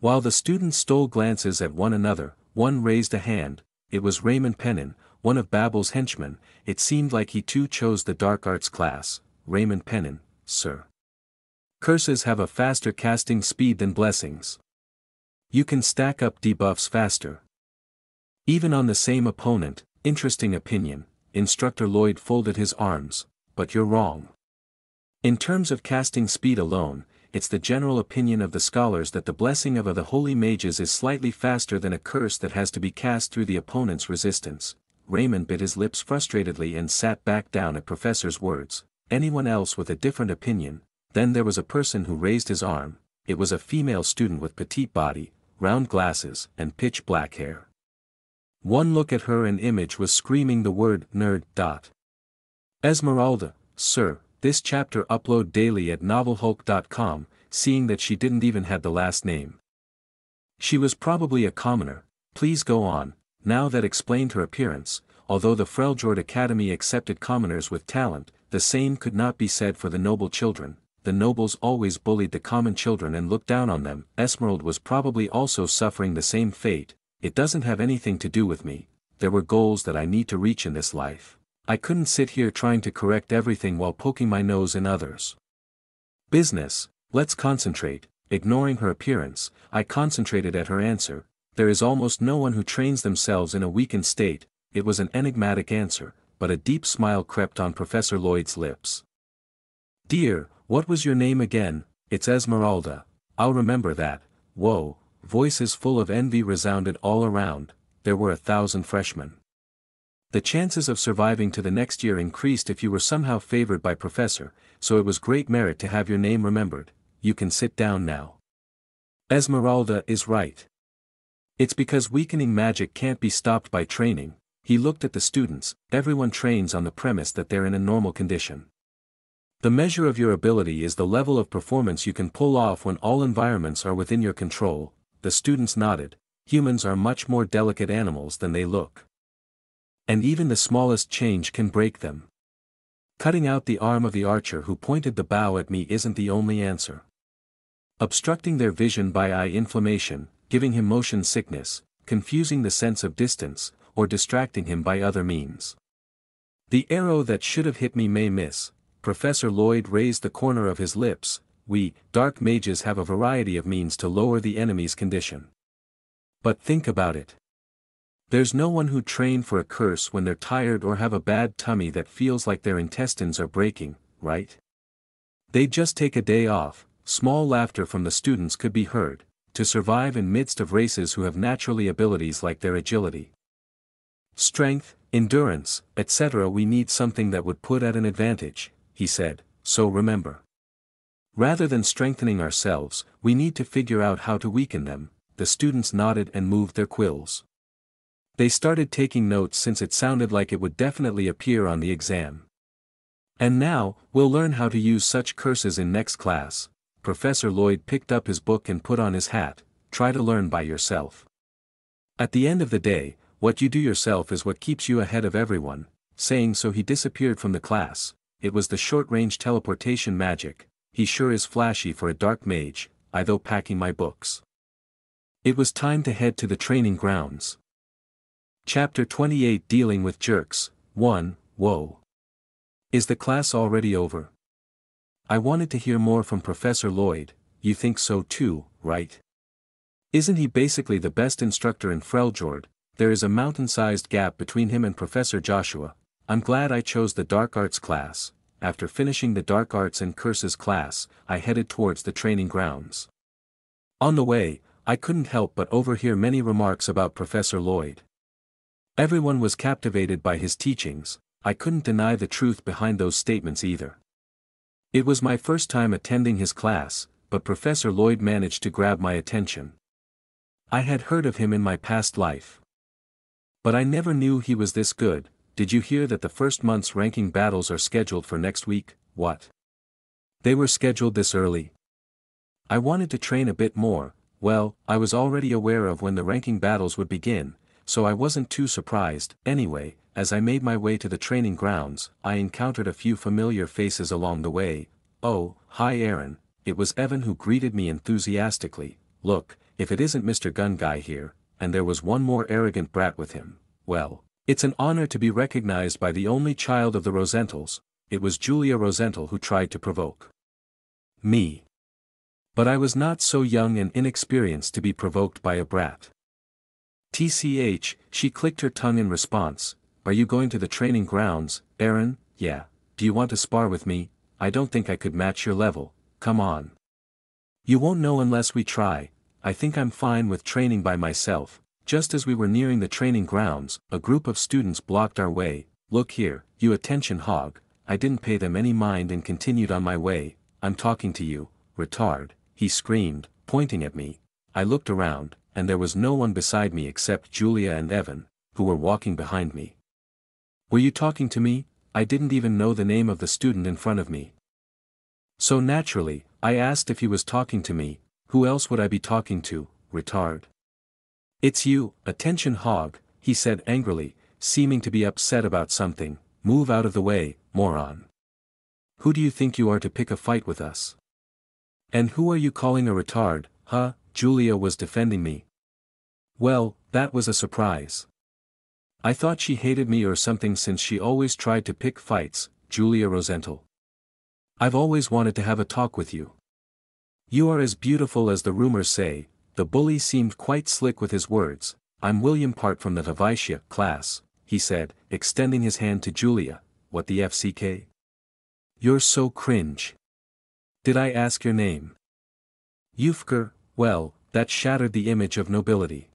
While the students stole glances at one another, one raised a hand. It was Raymond Pennon, one of Babel's henchmen. It seemed like he too chose the dark arts class. Raymond Pennon, sir. Curses have a faster casting speed than blessings. You can stack up debuffs faster. Even on the same opponent. Interesting opinion. Instructor Lloyd folded his arms. But you're wrong. In terms of casting speed alone, it's the general opinion of the scholars that the blessing of the holy mages is slightly faster than a curse that has to be cast through the opponent's resistance. Raymond bit his lips frustratedly and sat back down at Professor's words. Anyone else with a different opinion? Then there was a person who raised his arm. It was a female student with petite body, round glasses, and pitch black hair. One look at her and Image was screaming the word nerd. Esmeralda, sir. This chapter upload daily at novelhulk.com, seeing that she didn't even have the last name. She was probably a commoner. Please go on. Now that explained her appearance. Although the Freljord Academy accepted commoners with talent, the same could not be said for the noble children. The nobles always bullied the common children and looked down on them. Esmeralda was probably also suffering the same fate. It doesn't have anything to do with me. There were goals that I need to reach in this life. I couldn't sit here trying to correct everything while poking my nose in others' business. Let's concentrate. Ignoring her appearance, I concentrated at her answer. There is almost no one who trains themselves in a weakened state. It was an enigmatic answer, but a deep smile crept on Professor Lloyd's lips. Dear, what was your name again? It's Esmeralda. I'll remember that. Whoa. Voices full of envy resounded all around. There were 1,000 freshmen. The chances of surviving to the next year increased if you were somehow favored by Professor, so it was great merit to have your name remembered. You can sit down now. Esmeralda is right. It's because weakening magic can't be stopped by training. He looked at the students. Everyone trains on the premise that they're in a normal condition. The measure of your ability is the level of performance you can pull off when all environments are within your control. The students nodded. Humans are much more delicate animals than they look. And even the smallest change can break them. Cutting out the arm of the archer who pointed the bow at me isn't the only answer. Obstructing their vision by eye inflammation, giving him motion sickness, confusing the sense of distance, or distracting him by other means. The arrow that should have hit me may miss. Professor Lloyd raised the corner of his lips. We, dark mages, have a variety of means to lower the enemy's condition. But think about it. There's no one who trained for a curse when they're tired or have a bad tummy that feels like their intestines are breaking, right? They'd just take a day off. Small laughter from the students could be heard, to survive in midst of races who have naturally abilities like their agility, strength, endurance, etc. We need something that would put at an advantage, he said, so remember. Rather than strengthening ourselves, we need to figure out how to weaken them. The students nodded and moved their quills. They started taking notes since it sounded like it would definitely appear on the exam. And now, we'll learn how to use such curses in next class. Professor Lloyd picked up his book and put on his hat. Try to learn by yourself. At the end of the day, what you do yourself is what keeps you ahead of everyone. Saying so, he disappeared from the class. It was the short-range teleportation magic. He sure is flashy for a dark mage. Though packing my books. It was time to head to the training grounds. Chapter 28, Dealing with Jerks. 1. Whoa. Is the class already over? I wanted to hear more from Professor Lloyd. You think so too, right? Isn't he basically the best instructor in Freljord? There is a mountain-sized gap between him and Professor Joshua. I'm glad I chose the Dark Arts class. After finishing the Dark Arts and Curses class, I headed towards the training grounds. On the way, I couldn't help but overhear many remarks about Professor Lloyd. Everyone was captivated by his teachings. I couldn't deny the truth behind those statements either. It was my first time attending his class, but Professor Lloyd managed to grab my attention. I had heard of him in my past life, but I never knew he was this good. Did you hear that the first month's ranking battles are scheduled for next week? What? They were scheduled this early? I wanted to train a bit more. Well, I was already aware of when the ranking battles would begin, so I wasn't too surprised. Anyway, as I made my way to the training grounds, I encountered a few familiar faces along the way. Oh, hi Aaron. It was Evan who greeted me enthusiastically. Look, if it isn't Mr. Gun Guy here, and there was one more arrogant brat with him. Well, it's an honor to be recognized by the only child of the Rosentals. It was Julia Rosental who tried to provoke me. But I was not so young and inexperienced to be provoked by a brat. TCH, she clicked her tongue in response. Are you going to the training grounds, Aaron? Yeah. Do you want to spar with me? I don't think I could match your level. Come on. You won't know unless we try. I think I'm fine with training by myself. Just as we were nearing the training grounds, a group of students blocked our way. Look here, you attention hog. I didn't pay them any mind and continued on my way. I'm talking to you, retard, he screamed, pointing at me. I looked around, and there was no one beside me except Julia and Evan, who were walking behind me. Were you talking to me? I didn't even know the name of the student in front of me. So naturally, I asked if he was talking to me. Who else would I be talking to, retard? It's you, attention hog, he said angrily, seeming to be upset about something. Move out of the way, moron. Who do you think you are to pick a fight with us? And who are you calling a retard, huh? Julia was defending me. Well, that was a surprise. I thought she hated me or something since she always tried to pick fights, Julia Rosental. I've always wanted to have a talk with you. You are as beautiful as the rumors say. The bully seemed quite slick with his words. I'm William Part from the Tavaishia class, he said, extending his hand to Julia. What the FCK? You're so cringe. Did I ask your name? Yufker, well, that shattered the image of nobility.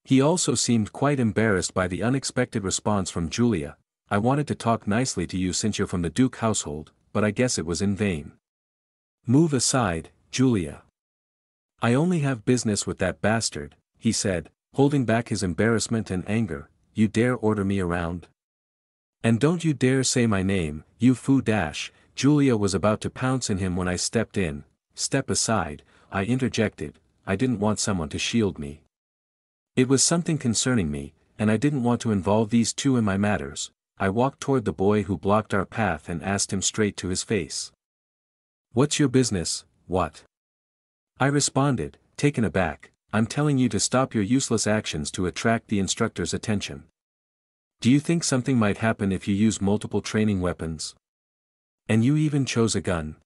He also seemed quite embarrassed by the unexpected response from Julia. I wanted to talk nicely to you since you're from the Duke household, but I guess it was in vain. Move aside, Julia. I only have business with that bastard, he said, holding back his embarrassment and anger. you dare order me around? And don't you dare say my name, you foo dash. Julia was about to pounce on him when I stepped in. Step aside, I interjected, I didn't want someone to shield me. It was something concerning me, and I didn't want to involve these two in my matters. I walked toward the boy who blocked our path and asked him straight to his face. What's your business, what? I responded, taken aback, I'm telling you to stop your useless actions to attract the instructor's attention. Do you think something might happen if you use multiple training weapons? And you even chose a gun.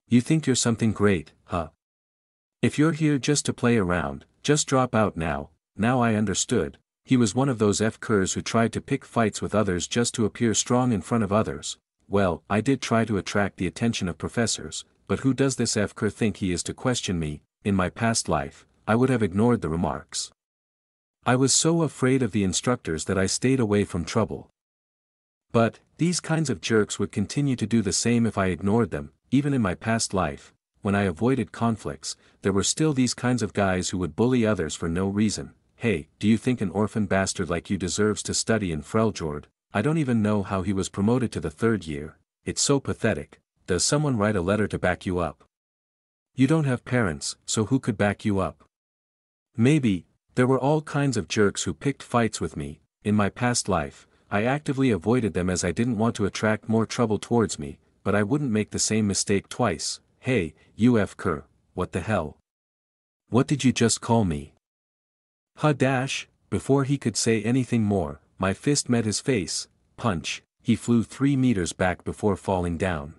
You think you're something great, huh? If you're here just to play around, just drop out now. Now I understood. He was one of those F-curs who tried to pick fights with others just to appear strong in front of others. Well, I did try to attract the attention of professors, but who does this F-cur think he is to question me? In my past life, I would have ignored the remarks. I was so afraid of the instructors that I stayed away from trouble. But, these kinds of jerks would continue to do the same if I ignored them. Even in my past life, when I avoided conflicts, there were still these kinds of guys who would bully others for no reason. Hey, do you think an orphan bastard like you deserves to study in Freljord? I don't even know how he was promoted to the 3rd year. It's so pathetic. Does someone write a letter to back you up? You don't have parents, so who could back you up? Maybe. There were all kinds of jerks who picked fights with me. In my past life, I actively avoided them as I didn't want to attract more trouble towards me, but I wouldn't make the same mistake twice. Hey, you F-cur, what the hell? What did you just call me? Huh dash. Before he could say anything more, my fist met his face. Punch. He flew 3 meters back before falling down.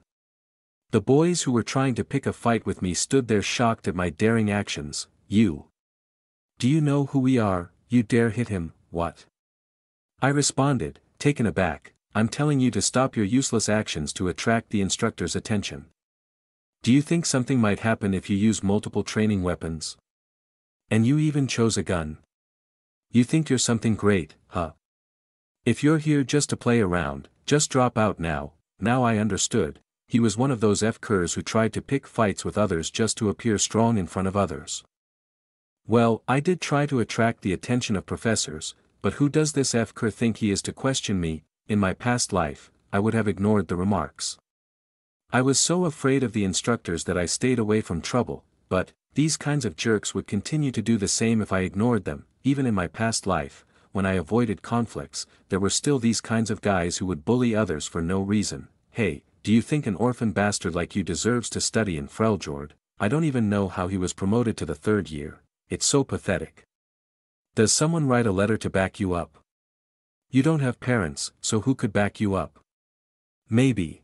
The boys who were trying to pick a fight with me stood there shocked at my daring actions. You. Do you know who we are? You dare hit him, what? I responded, taken aback, I'm telling you to stop your useless actions to attract the instructor's attention. Do you think something might happen if you use multiple training weapons? And you even chose a gun. You think you're something great, huh? If you're here just to play around, just drop out now. Now I understood. He was one of those F-curs who tried to pick fights with others just to appear strong in front of others. Well, I did try to attract the attention of professors, but who does this F-cur think he is to question me? In my past life, I would have ignored the remarks. I was so afraid of the instructors that I stayed away from trouble, but, these kinds of jerks would continue to do the same if I ignored them. Even in my past life, when I avoided conflicts, there were still these kinds of guys who would bully others for no reason. Hey, do you think an orphan bastard like you deserves to study in Freljord? I don't even know how he was promoted to the 3rd year. It's so pathetic. Does someone write a letter to back you up? You don't have parents, so who could back you up? Maybe.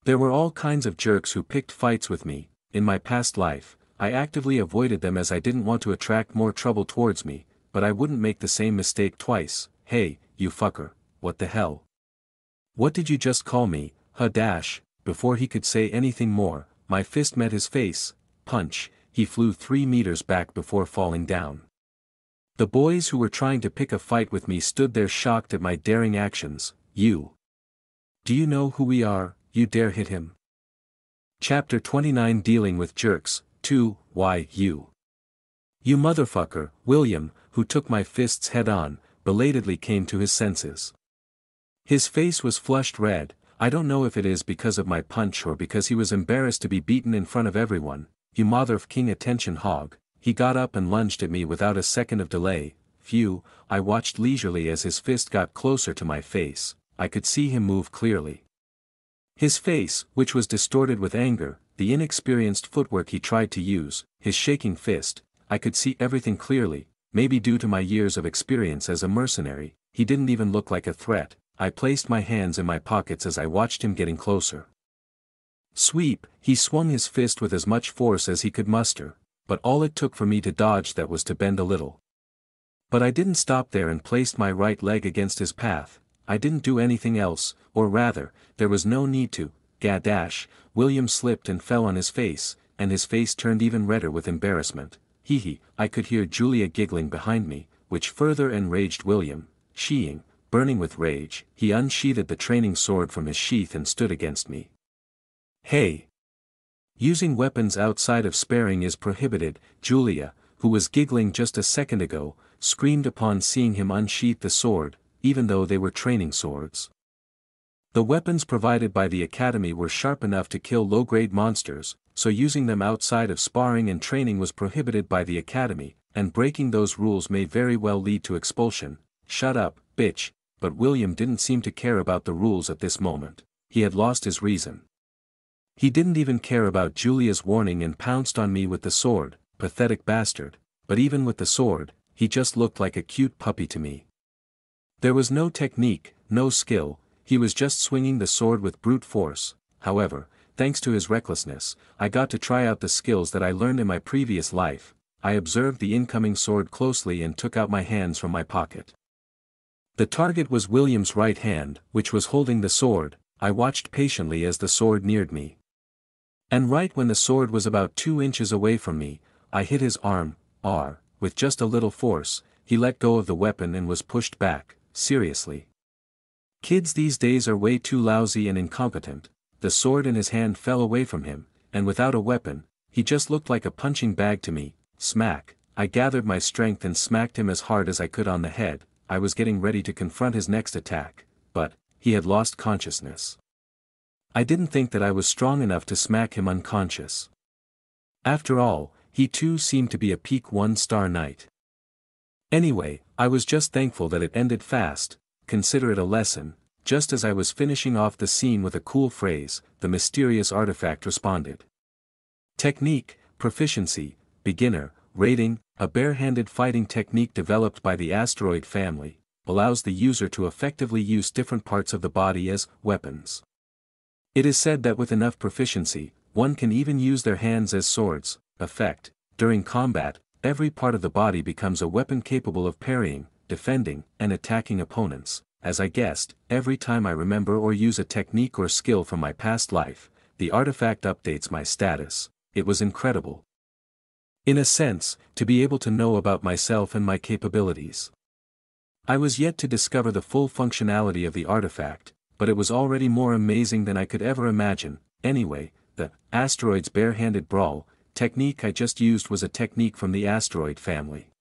There were all kinds of jerks who picked fights with me. In my past life, I actively avoided them as I didn't want to attract more trouble towards me, but I wouldn't make the same mistake twice. Hey, you fucker, what the hell? What did you just call me? Huh dash. Before he could say anything more, my fist met his face. Punch. He flew 3 meters back before falling down. The boys who were trying to pick a fight with me stood there shocked at my daring actions. You. Do you know who we are? You dare hit him? Chapter 29 Dealing with Jerks. 2. Why, you. You motherfucker. William, who took my fists head on, belatedly came to his senses. His face was flushed red. I don't know if it is because of my punch or because he was embarrassed to be beaten in front of everyone. You motherfucking attention hog. He got up and lunged at me without a second of delay. Phew, I watched leisurely as his fist got closer to my face. I could see him move clearly. His face, which was distorted with anger, the inexperienced footwork he tried to use, his shaking fist, I could see everything clearly. Maybe due to my years of experience as a mercenary, he didn't even look like a threat. I placed my hands in my pockets as I watched him getting closer. Sweep, he swung his fist with as much force as he could muster, but all it took for me to dodge that was to bend a little. But I didn't stop there and placed my right leg against his path. I didn't do anything else, or rather, there was no need to. Gadash, William slipped and fell on his face, and his face turned even redder with embarrassment. Hee. I could hear Julia giggling behind me, which further enraged William. Sheeing, burning with rage, he unsheathed the training sword from his sheath and stood against me. Hey! Using weapons outside of sparring is prohibited. Julia, who was giggling just a second ago, screamed upon seeing him unsheath the sword, even though they were training swords. The weapons provided by the academy were sharp enough to kill low-grade monsters, so using them outside of sparring and training was prohibited by the academy, and breaking those rules may very well lead to expulsion. Shut up, bitch. But William didn't seem to care about the rules at this moment. He had lost his reason. He didn't even care about Julia's warning and pounced on me with the sword, pathetic bastard, but even with the sword, he just looked like a cute puppy to me. There was no technique, no skill, he was just swinging the sword with brute force. However, thanks to his recklessness, I got to try out the skills that I learned in my previous life. I observed the incoming sword closely and took out my hands from my pocket. The target was William's right hand, which was holding the sword. I watched patiently as the sword neared me. And right when the sword was about 2 inches away from me, I hit his arm. With just a little force, he let go of the weapon and was pushed back. Seriously. Kids these days are way too lousy and incompetent. The sword in his hand fell away from him, and without a weapon, he just looked like a punching bag to me. Smack. I gathered my strength and smacked him as hard as I could on the head. I was getting ready to confront his next attack, but he had lost consciousness. I didn't think that I was strong enough to smack him unconscious. After all, he too seemed to be a peak 1-star knight. Anyway, I was just thankful that it ended fast. Consider it a lesson. Just as I was finishing off the scene with a cool phrase, the mysterious artifact responded. Technique, proficiency, beginner, rating. A barehanded fighting technique developed by the asteroid family, allows the user to effectively use different parts of the body as weapons. It is said that with enough proficiency, one can even use their hands as swords. Effect: during combat, every part of the body becomes a weapon capable of parrying, defending, and attacking opponents. As I guessed, every time I remember or use a technique or skill from my past life, the artifact updates my status. It was incredible. In a sense, to be able to know about myself and my capabilities. I was yet to discover the full functionality of the artifact, but it was already more amazing than I could ever imagine. Anyway, the asteroid's barehanded brawl technique I just used was a technique from the asteroid family.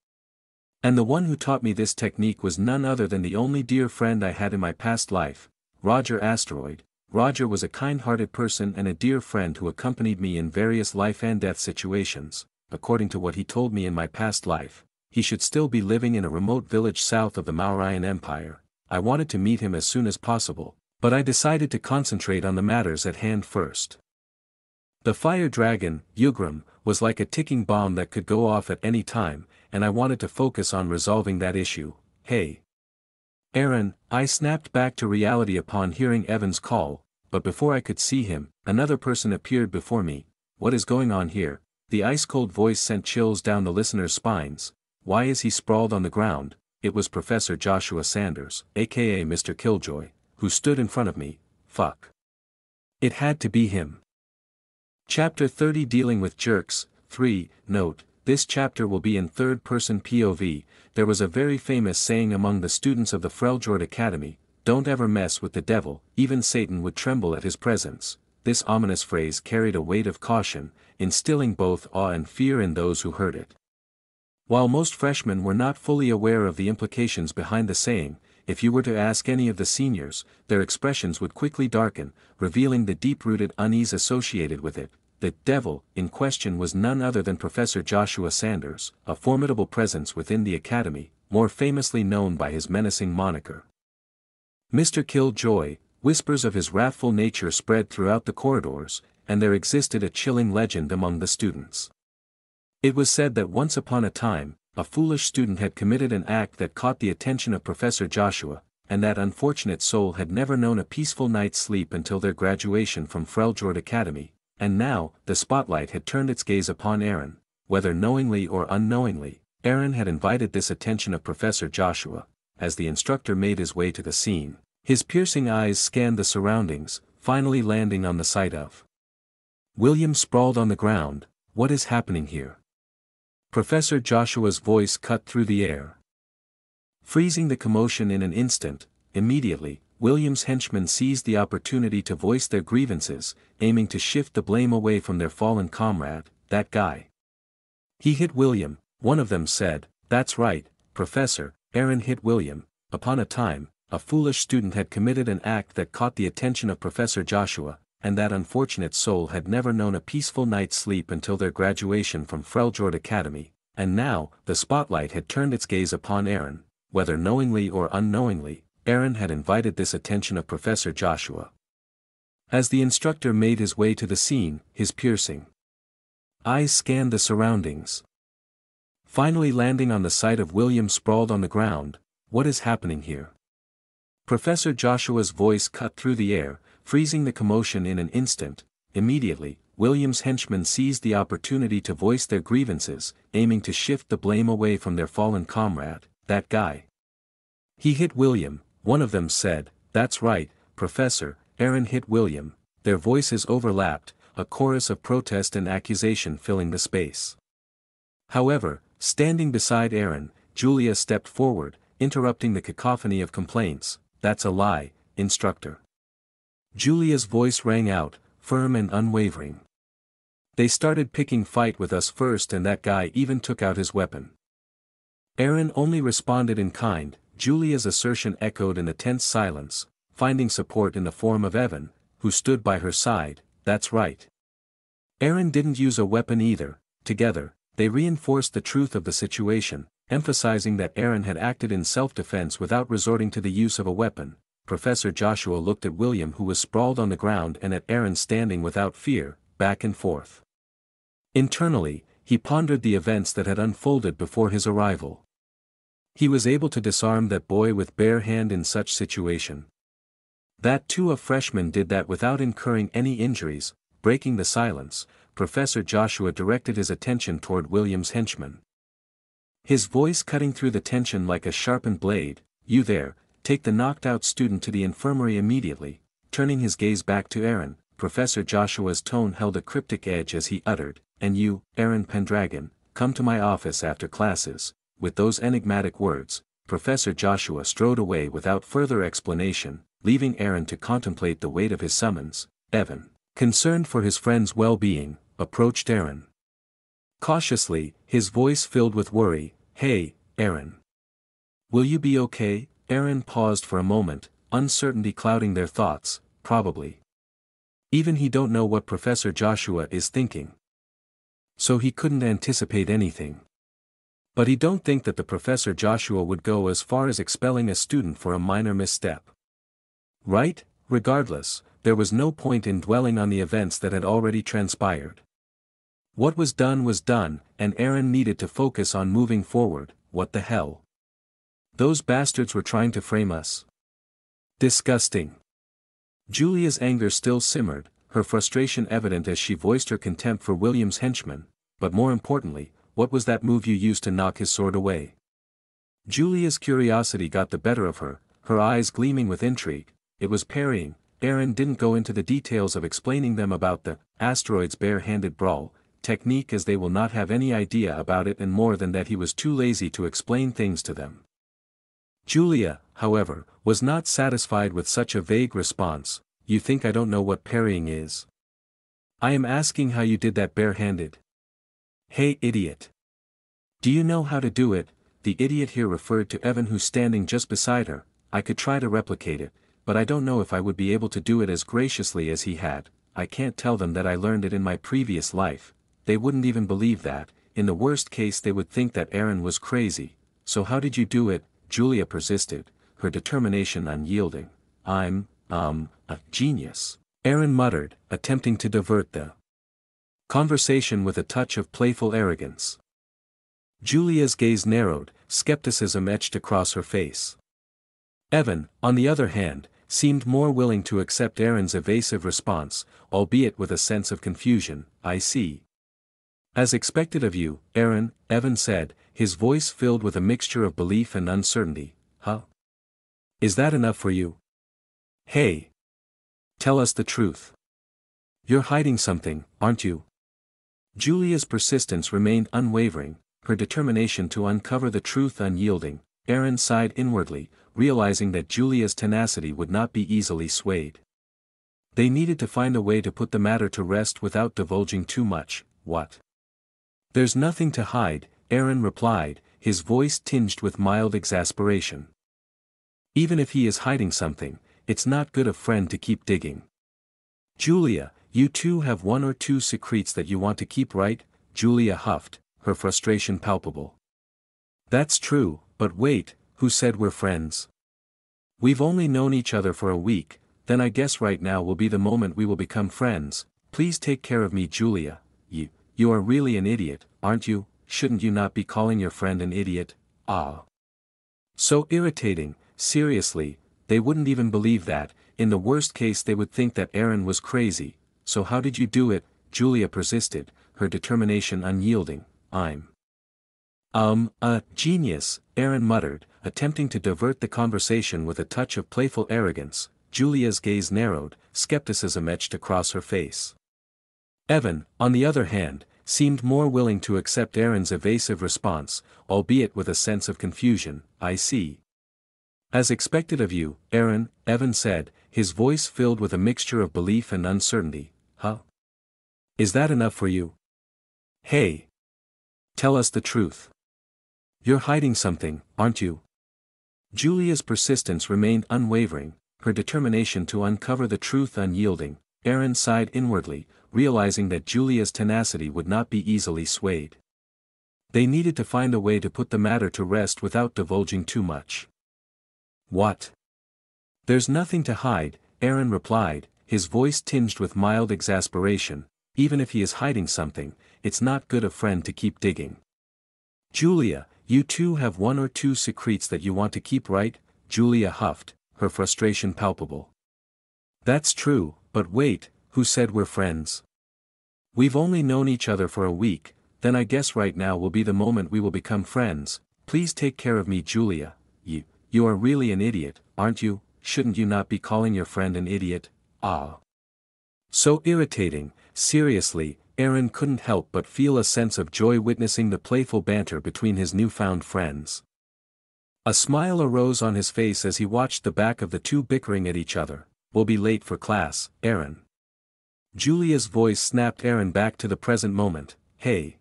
And the one who taught me this technique was none other than the only dear friend I had in my past life, Roger Asteroid. Roger was a kind-hearted person and a dear friend who accompanied me in various life and death situations. According to what he told me in my past life, he should still be living in a remote village south of the Mauryan Empire. I wanted to meet him as soon as possible, but I decided to concentrate on the matters at hand first. The fire dragon, Yugrim, was like a ticking bomb that could go off at any time, and I wanted to focus on resolving that issue. Hey, Aaron, I snapped back to reality upon hearing Evan's call, but before I could see him, another person appeared before me. What is going on here? The ice-cold voice sent chills down the listener's spines. Why is he sprawled on the ground? It was Professor Joshua Sanders, aka Mr. Killjoy, who stood in front of me. Fuck. It had to be him. Chapter 30 Dealing with Jerks. 3. Note, this chapter will be in third-person POV. There was a very famous saying among the students of the Freljord Academy, "Don't ever mess with the devil, even Satan would tremble at his presence." This ominous phrase carried a weight of caution, instilling both awe and fear in those who heard it. While most freshmen were not fully aware of the implications behind the saying, if you were to ask any of the seniors, their expressions would quickly darken, revealing the deep-rooted unease associated with it. The devil in question was none other than Professor Joshua Sanders, a formidable presence within the academy, more famously known by his menacing moniker, Mr. Killjoy. Whispers of his wrathful nature spread throughout the corridors, and there existed a chilling legend among the students. It was said that once upon a time, a foolish student had committed an act that caught the attention of Professor Joshua, and that unfortunate soul had never known a peaceful night's sleep until their graduation from Freljord Academy, and now, the spotlight had turned its gaze upon Aaron. Whether knowingly or unknowingly, Aaron had invited this attention of Professor Joshua. As the instructor made his way to the scene, his piercing eyes scanned the surroundings, finally landing on the sight of William sprawled on the ground. What is happening here? Professor Joshua's voice cut through the air, freezing the commotion in an instant. Immediately, William's henchmen seized the opportunity to voice their grievances, aiming to shift the blame away from their fallen comrade. That guy. He hit William, one of them said. That's right, Professor, Aaron hit William. Upon a time, a foolish student had committed an act that caught the attention of Professor Joshua, and that unfortunate soul had never known a peaceful night's sleep until their graduation from Freljord Academy, and now, the spotlight had turned its gaze upon Aaron. Whether knowingly or unknowingly, Aaron had invited this attention of Professor Joshua. As the instructor made his way to the scene, his piercing eyes scanned the surroundings. Finally landing on the sight of William sprawled on the ground. What is happening here? Professor Joshua's voice cut through the air, freezing the commotion in an instant. Immediately, William's henchmen seized the opportunity to voice their grievances, aiming to shift the blame away from their fallen comrade, that guy. He hit William, one of them said. That's right, Professor, Aaron hit William. Their voices overlapped, a chorus of protest and accusation filling the space. However, standing beside Aaron, Julia stepped forward, interrupting the cacophony of complaints. That's a lie, instructor. Julia's voice rang out, firm and unwavering. They started picking fight with us first, and that guy even took out his weapon. Aaron only responded in kind. Julia's assertion echoed in the tense silence, finding support in the form of Evan, who stood by her side. That's right. Aaron didn't use a weapon either. Together, they reinforced the truth of the situation, emphasizing that Aaron had acted in self-defense without resorting to the use of a weapon. Professor Joshua looked at William, who was sprawled on the ground, and at Aaron standing without fear, back and forth. Internally, he pondered the events that had unfolded before his arrival. He was able to disarm that boy with bare hand in such situation. That too, a freshman did that without incurring any injuries. Breaking the silence, Professor Joshua directed his attention toward William's henchman. His voice cutting through the tension like a sharpened blade. You there, take the knocked-out student to the infirmary immediately. Turning his gaze back to Aaron, Professor Joshua's tone held a cryptic edge as he uttered, and you, Aaron Pendragon, come to my office after classes. With those enigmatic words, Professor Joshua strode away without further explanation, leaving Aaron to contemplate the weight of his summons. Evan, concerned for his friend's well-being, approached Aaron. Cautiously, his voice filled with worry. Hey, Aaron. Will you be okay? Aaron paused for a moment, uncertainty clouding their thoughts. Probably. Even he don't know what Professor Joshua is thinking. So he couldn't anticipate anything. But he don't think that the Professor Joshua would go as far as expelling a student for a minor misstep. Right? Regardless, there was no point in dwelling on the events that had already transpired. What was done, and Aaron needed to focus on moving forward. What the hell? Those bastards were trying to frame us. Disgusting. Julia's anger still simmered, her frustration evident as she voiced her contempt for William's henchman. But more importantly, what was that move you used to knock his sword away? Julia's curiosity got the better of her, her eyes gleaming with intrigue. It was parrying. Aaron didn't go into the details of explaining them about the asteroid's bare-handed brawl technique, as they will not have any idea about it, and more than that, he was too lazy to explain things to them. Julia, however, was not satisfied with such a vague response. You think I don't know what parrying is? I am asking how you did that bare-handed. Hey, idiot. Do you know how to do it? The idiot here referred to Evan, who's standing just beside her. I could try to replicate it, but I don't know if I would be able to do it as graciously as he had. I can't tell them that I learned it in my previous life. They wouldn't even believe that. In the worst case, they would think that Aaron was crazy. So how did you do it? Julia persisted, her determination unyielding. I'm a genius. Aaron muttered, attempting to divert the conversation with a touch of playful arrogance. Julia's gaze narrowed, skepticism etched across her face. Evan, on the other hand, seemed more willing to accept Aaron's evasive response, albeit with a sense of confusion. I see. As expected of you, Aaron, Evan said, his voice filled with a mixture of belief and uncertainty. Huh? Is that enough for you? Hey. Tell us the truth. You're hiding something, aren't you? Julia's persistence remained unwavering, her determination to uncover the truth unyielding. Aaron sighed inwardly, realizing that Julia's tenacity would not be easily swayed. They needed to find a way to put the matter to rest without divulging too much. What? There's nothing to hide, Aaron replied, his voice tinged with mild exasperation. Even if he is hiding something, it's not good of friend to keep digging. Julia, you too have one or two secrets that you want to keep, right? Julia huffed, her frustration palpable. That's true, but wait, who said we're friends? We've only known each other for a week, then I guess right now will be the moment we will become friends. Please take care of me, Julia. You are really an idiot, aren't you? Shouldn't you not be calling your friend an idiot? Ah. So irritating, seriously, they wouldn't even believe that. In the worst case they would think that Aaron was crazy. So how did you do it? Julia persisted, her determination unyielding. I'm a genius, Aaron muttered, attempting to divert the conversation with a touch of playful arrogance. Julia's gaze narrowed, skepticism etched across her face. Evan, on the other hand, seemed more willing to accept Aaron's evasive response, albeit with a sense of confusion. I see. As expected of you, Aaron, Evan said, his voice filled with a mixture of belief and uncertainty. Huh? Is that enough for you? Hey! Tell us the truth. You're hiding something, aren't you? Julia's persistence remained unwavering, her determination to uncover the truth unyielding. Aaron sighed inwardly, realizing that Julia's tenacity would not be easily swayed. They needed to find a way to put the matter to rest without divulging too much. What? There's nothing to hide, Aaron replied, his voice tinged with mild exasperation. Even if he is hiding something, it's not good of friend to keep digging. Julia, you too have one or two secrets that you want to keep, right? Julia huffed, her frustration palpable. That's true, but wait, who said we're friends? We've only known each other for a week, then I guess right now will be the moment we will become friends. Please take care of me, Julia. You are really an idiot, aren't you? Shouldn't you not be calling your friend an idiot? Ah. So irritating, seriously, Aaron couldn't help but feel a sense of joy witnessing the playful banter between his newfound friends. A smile arose on his face as he watched the back of the two bickering at each other. We'll be late for class, Aaron. Julia's voice snapped Aaron back to the present moment. Hey!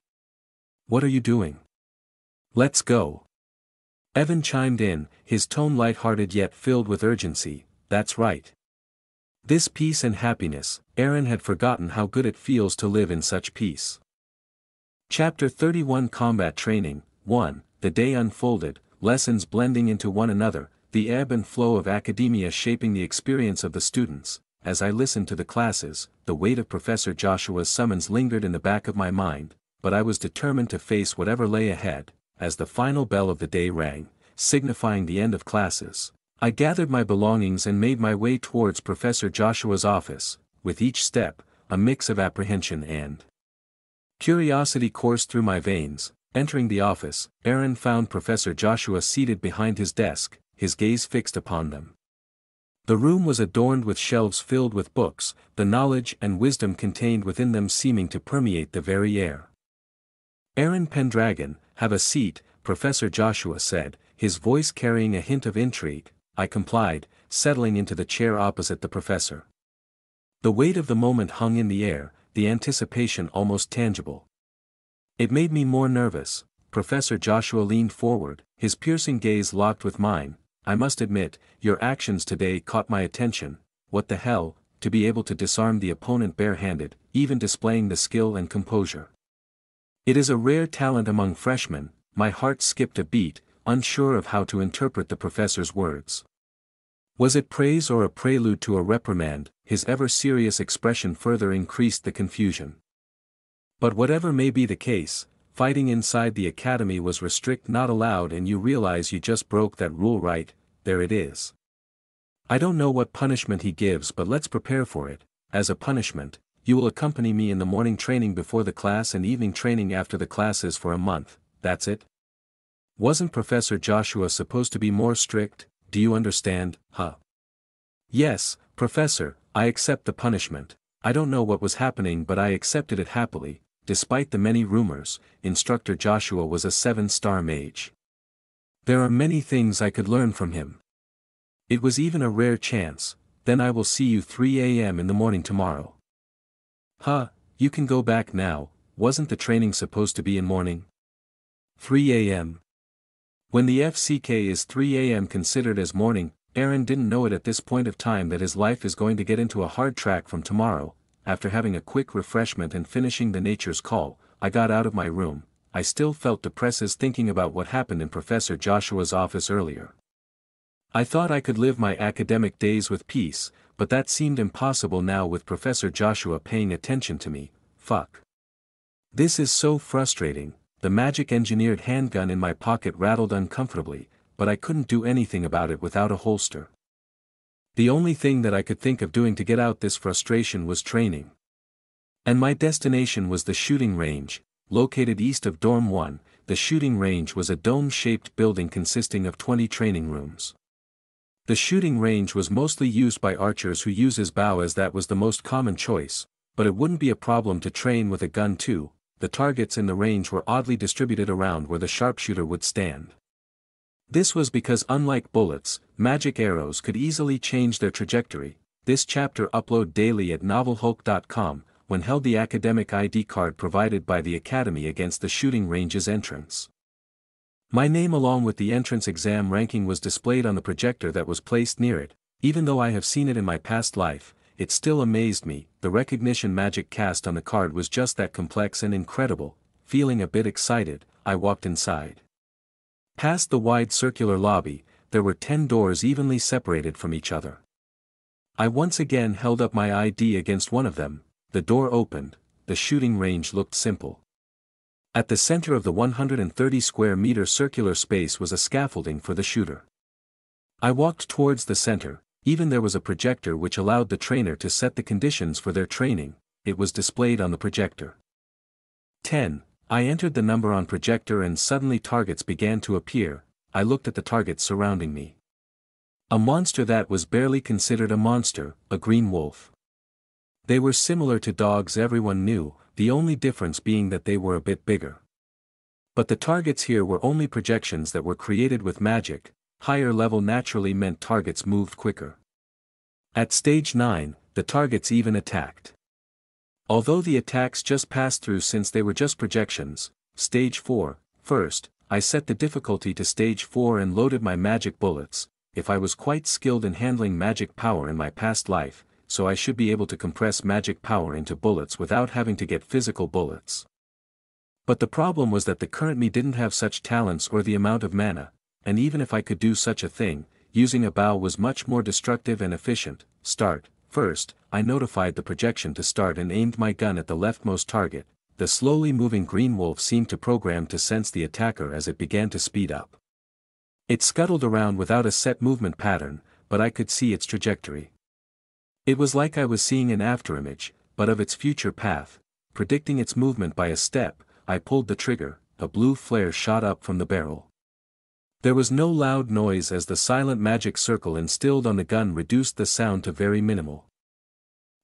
What are you doing? Let's go. Evan chimed in, his tone light-hearted yet filled with urgency. That's right. This peace and happiness, Aaron had forgotten how good it feels to live in such peace. Chapter 31 Combat Training 1. The day unfolded, lessons blending into one another, the ebb and flow of academia shaping the experience of the students. As I listened to the classes, the weight of Professor Joshua's summons lingered in the back of my mind, but I was determined to face whatever lay ahead. As the final bell of the day rang, signifying the end of classes, I gathered my belongings and made my way towards Professor Joshua's office. With each step, a mix of apprehension and curiosity coursed through my veins. Entering the office, Aaron found Professor Joshua seated behind his desk, his gaze fixed upon them. The room was adorned with shelves filled with books, the knowledge and wisdom contained within them seeming to permeate the very air. Aaron Pendragon, have a seat, Professor Joshua said, his voice carrying a hint of intrigue. I complied, settling into the chair opposite the professor. The weight of the moment hung in the air, the anticipation almost tangible. It made me more nervous. Professor Joshua leaned forward, his piercing gaze locked with mine. I must admit, your actions today caught my attention. What the hell, to be able to disarm the opponent barehanded, even displaying the skill and composure. It is a rare talent among freshmen. My heart skipped a beat, unsure of how to interpret the professor's words. Was it praise or a prelude to a reprimand? His ever-serious expression further increased the confusion. But whatever may be the case, fighting inside the academy was restrict not allowed, and you realize you just broke that rule, right? There it is. I don't know what punishment he gives, but let's prepare for it. As a punishment, you will accompany me in the morning training before the class and evening training after the classes for a month, that's it? Wasn't Professor Joshua supposed to be more strict? Do you understand, huh? Yes, Professor, I accept the punishment. I don't know what was happening, but I accepted it happily. Despite the many rumors, Instructor Joshua was a 7-star mage. There are many things I could learn from him. It was even a rare chance. Then I will see you 3 a.m. in the morning tomorrow. Huh, you can go back now. Wasn't the training supposed to be in morning? 3 a.m. When the FCK is 3 a.m. considered as morning, Aaron didn't know it at this point of time that his life is going to get into a hard track from tomorrow. After having a quick refreshment and finishing the nature's call, I got out of my room. I still felt depressed thinking about what happened in Professor Joshua's office earlier. I thought I could live my academic days with peace, but that seemed impossible now with Professor Joshua paying attention to me. Fuck. This is so frustrating. The magic-engineered handgun in my pocket rattled uncomfortably, but I couldn't do anything about it without a holster. The only thing that I could think of doing to get out this frustration was training. And my destination was the shooting range, located east of Dorm 1. The shooting range was a dome-shaped building consisting of 20 training rooms. The shooting range was mostly used by archers who uses bow as that was the most common choice, but it wouldn't be a problem to train with a gun too. The targets in the range were oddly distributed around where the sharpshooter would stand. This was because unlike bullets, magic arrows could easily change their trajectory. This chapter upload daily at novelhulk.com, when held the academic ID card provided by the Academy against the shooting range's entrance. My name along with the entrance exam ranking was displayed on the projector that was placed near it. Even though I have seen it in my past life, it still amazed me. The recognition magic cast on the card was just that complex and incredible. Feeling a bit excited, I walked inside. Past the wide circular lobby, there were 10 doors evenly separated from each other. I once again held up my ID against one of them. The door opened. The shooting range looked simple. At the center of the 130 square meter circular space was a scaffolding for the shooter. I walked towards the center. Even there was a projector which allowed the trainer to set the conditions for their training. It was displayed on the projector. 10. I entered the number on projector and suddenly targets began to appear. I looked at the targets surrounding me. A monster that was barely considered a monster, a green wolf. They were similar to dogs everyone knew, the only difference being that they were a bit bigger. But the targets here were only projections that were created with magic. Higher level naturally meant targets moved quicker. At stage 9, the targets even attacked. Although the attacks just passed through since they were just projections. Stage 4, first, I set the difficulty to stage 4 and loaded my magic bullets. If I was quite skilled in handling magic power in my past life, so I should be able to compress magic power into bullets without having to get physical bullets. But the problem was that the current me didn't have such talents or the amount of mana, and even if I could do such a thing, using a bow was much more destructive and efficient. Start. First, I notified the projection to start and aimed my gun at the leftmost target. The slowly moving green wolf seemed to program to sense the attacker as it began to speed up. It scuttled around without a set movement pattern, but I could see its trajectory. It was like I was seeing an afterimage, but of its future path. Predicting its movement by a step, I pulled the trigger. A blue flare shot up from the barrel. There was no loud noise as the silent magic circle instilled on the gun reduced the sound to very minimal.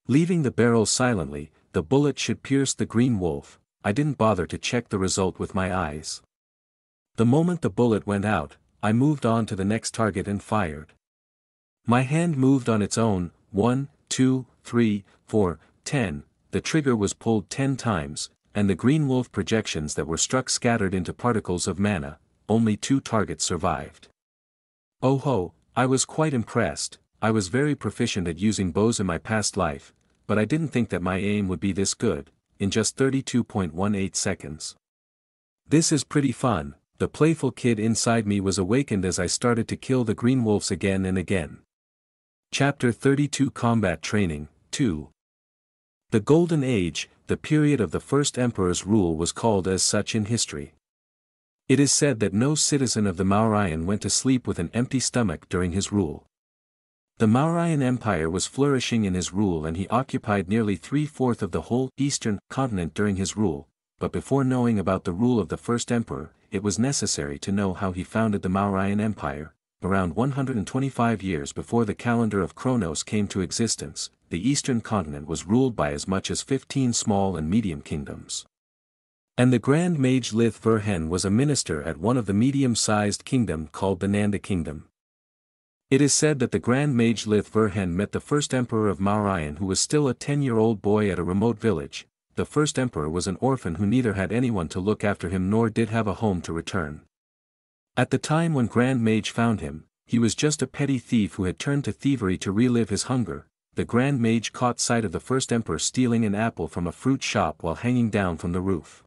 Leaving the barrel silently, the bullet should pierce the green wolf. I didn't bother to check the result with my eyes. The moment the bullet went out, I moved on to the next target and fired. My hand moved on its own. 1, 2, 3, 4, 10, the trigger was pulled 10 times, and the green wolf projections that were struck scattered into particles of mana. Only 2 targets survived. Oh ho, I was quite impressed. I was very proficient at using bows in my past life, but I didn't think that my aim would be this good, in just 32.18 seconds. This is pretty fun. The playful kid inside me was awakened as I started to kill the green wolves again and again. Chapter 32 Combat Training, 2. The Golden Age, the period of the first emperor's rule was called as such in history. It is said that no citizen of the Mauryan went to sleep with an empty stomach during his rule. The Mauryan Empire was flourishing in his rule and he occupied nearly 3/4 of the whole eastern continent during his rule, but before knowing about the rule of the first emperor, it was necessary to know how he founded the Mauryan Empire. Around 125 years before the calendar of Chronos came to existence, the eastern continent was ruled by as much as 15 small and medium kingdoms. And the Grand Mage Lith Verhen was a minister at one of the medium-sized kingdom called the Nanda Kingdom. It is said that the Grand Mage Lith Verhen met the first emperor of Mauryan who was still a 10-year-old boy at a remote village. The first emperor was an orphan who neither had anyone to look after him nor did have a home to return. At the time when Grand Mage found him, he was just a petty thief who had turned to thievery to relive his hunger. The Grand Mage caught sight of the first Emperor stealing an apple from a fruit shop while hanging down from the roof.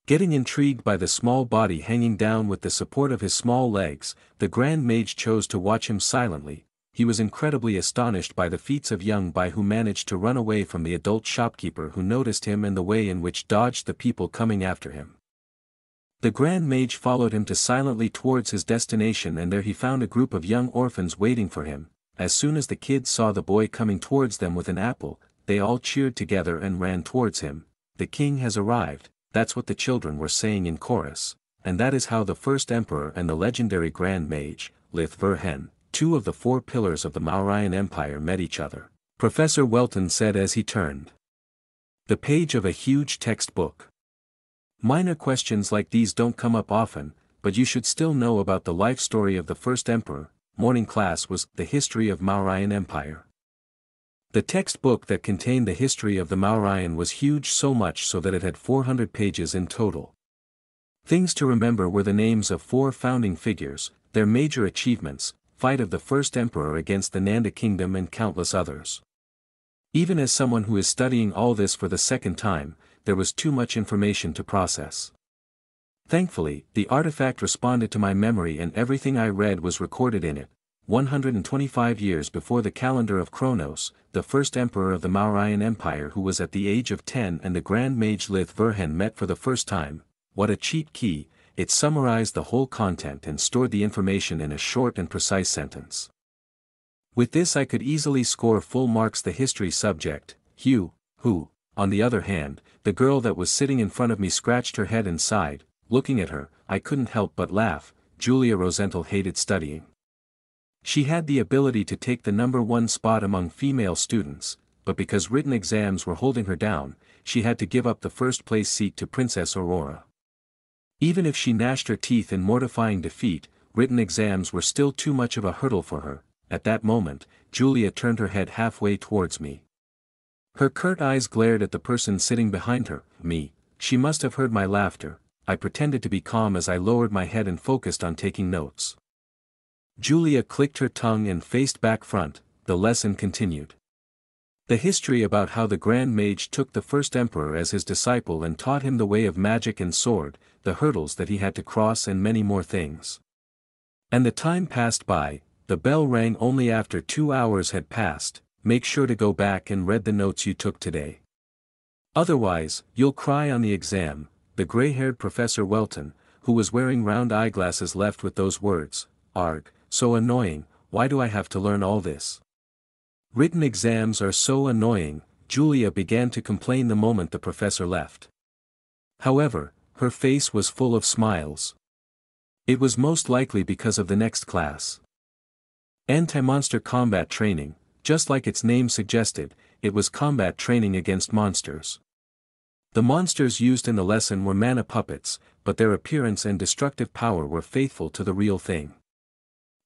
Getting intrigued by the small body hanging down with the support of his small legs, the Grand Mage chose to watch him silently. He was incredibly astonished by the feats of young Bai who managed to run away from the adult shopkeeper who noticed him and the way in which dodged the people coming after him. The Grand Mage followed him silently towards his destination, and there he found a group of young orphans waiting for him. As soon as the kids saw the boy coming towards them with an apple, they all cheered together and ran towards him. "The king has arrived," that's what the children were saying in chorus. And that is how the first emperor and the legendary Grand Mage, Lith Verhen, two of the four pillars of the Mauryan Empire, met each other. Professor Welton said as he turned the page of a huge textbook. Minor questions like these don't come up often, but you should still know about the life story of the first emperor. Morning class was The History of Mauryan Empire. The textbook that contained the history of the Mauryan was huge, so much so that it had 400 pages in total. Things to remember were the names of 4 founding figures, their major achievements, fight of the first emperor against the Nanda kingdom, and countless others. Even as someone who is studying all this for the second time, there was too much information to process. Thankfully, the artifact responded to my memory and everything I read was recorded in it. 125 years before the calendar of Kronos, the first emperor of the Mauryan Empire, who was at the age of 10, and the Grand Mage Lith Verhen met for the first time. What a cheat key! It summarized the whole content and stored the information in a short and precise sentence. With this I could easily score full marks the history subject. Hugh, who, on the other hand, the girl that was sitting in front of me scratched her head and sighed. Looking at her, I couldn't help but laugh. Julia Rosenthal hated studying. She had the ability to take the #1 spot among female students, but because written exams were holding her down, she had to give up the first place seat to Princess Aurora. Even if she gnashed her teeth in mortifying defeat, written exams were still too much of a hurdle for her. At that moment, Julia turned her head halfway towards me. Her curt eyes glared at the person sitting behind her, me. She must have heard my laughter. I pretended to be calm as I lowered my head and focused on taking notes. Julia clicked her tongue and faced back front. The lesson continued. The history about how the Grand Mage took the first emperor as his disciple and taught him the way of magic and sword, the hurdles that he had to cross, and many more things. And the time passed by. The bell rang only after 2 hours had passed. Make sure to go back and read the notes you took today. Otherwise, you'll cry on the exam. The gray-haired Professor Welton, who was wearing round eyeglasses, left with those words. Arg, so annoying, why do I have to learn all this? Written exams are so annoying, Julia began to complain the moment the professor left. However, her face was full of smiles. It was most likely because of the next class. Anti-monster combat training. Just like its name suggested, it was combat training against monsters. The monsters used in the lesson were mana puppets, but their appearance and destructive power were faithful to the real thing.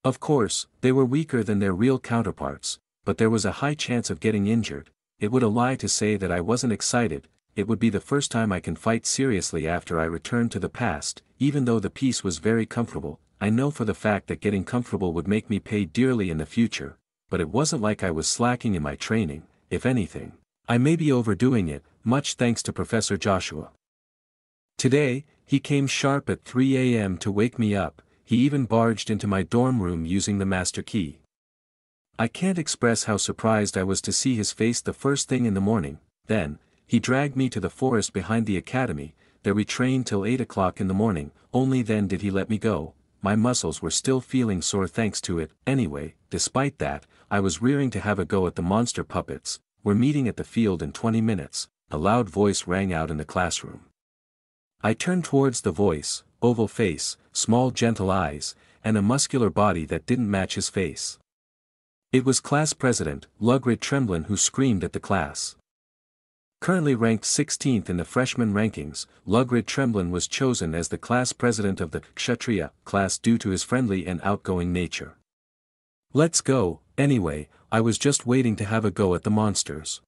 Of course, they were weaker than their real counterparts, but there was a high chance of getting injured. It would a lie to say that I wasn't excited. It would be the first time I can fight seriously after I returned to the past. Even though the peace was very comfortable, I know for the fact that getting comfortable would make me pay dearly in the future. But it wasn't like I was slacking in my training. If anything, I may be overdoing it, much thanks to Professor Joshua. Today, he came sharp at 3 a.m. to wake me up. He even barged into my dorm room using the master key. I can't express how surprised I was to see his face the first thing in the morning. Then, he dragged me to the forest behind the academy. There we trained till 8 o'clock in the morning. Only then did he let me go. My muscles were still feeling sore thanks to it. Anyway, despite that, I was rearing to have a go at the monster puppets. We're meeting at the field in 20 minutes, a loud voice rang out in the classroom. I turned towards the voice. Oval face, small gentle eyes, and a muscular body that didn't match his face. It was class president, Lugrid Tremblin, who screamed at the class. Currently ranked 16th in the freshman rankings, Lugrid Tremblin was chosen as the class president of the Kshatriya class due to his friendly and outgoing nature. Let's go. Anyway, I was just waiting to have a go at the monsters.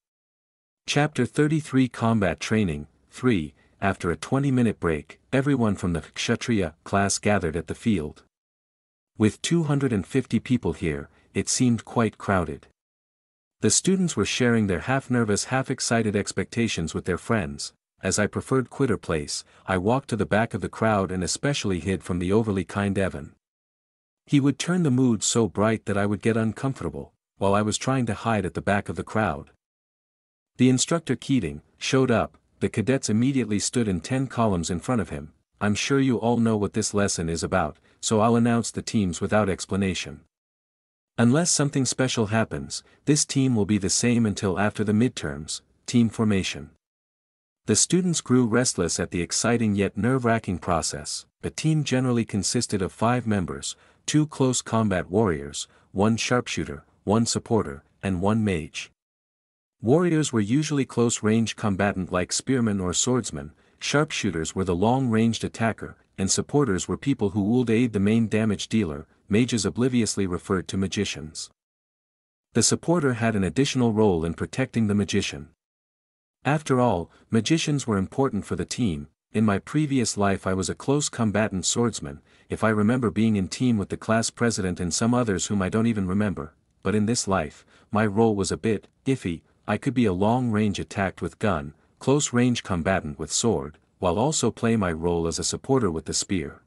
Chapter 33 Combat Training 3. after a 20-minute break, everyone from the Kshatriya class gathered at the field. With 250 people here, it seemed quite crowded. The students were sharing their half-nervous half-excited expectations with their friends. As I preferred quitter place, I walked to the back of the crowd and especially hid from the overly kind Evan. He would turn the mood so bright that I would get uncomfortable, while I was trying to hide at the back of the crowd. The instructor Keating showed up. The cadets immediately stood in 10 columns in front of him. I'm sure you all know what this lesson is about, so I'll announce the teams without explanation. Unless something special happens, this team will be the same until after the midterms. Team formation. The students grew restless at the exciting yet nerve-wracking process. A team generally consisted of 5 members, 2 close combat warriors, 1 sharpshooter, 1 supporter, and 1 mage. Warriors were usually close-range combatant like spearmen or swordsmen, sharpshooters were the long-ranged attacker, and supporters were people who would aid the main damage dealer, mages obliviously referred to magicians. The supporter had an additional role in protecting the magician. After all, magicians were important for the team. In my previous life I was a close combatant swordsman, if I remember being in team with the class president and some others whom I don't even remember, but in this life, my role was a bit iffy. I could be a long-range attacked with gun, close-range combatant with sword, while also play my role as a supporter with the spear.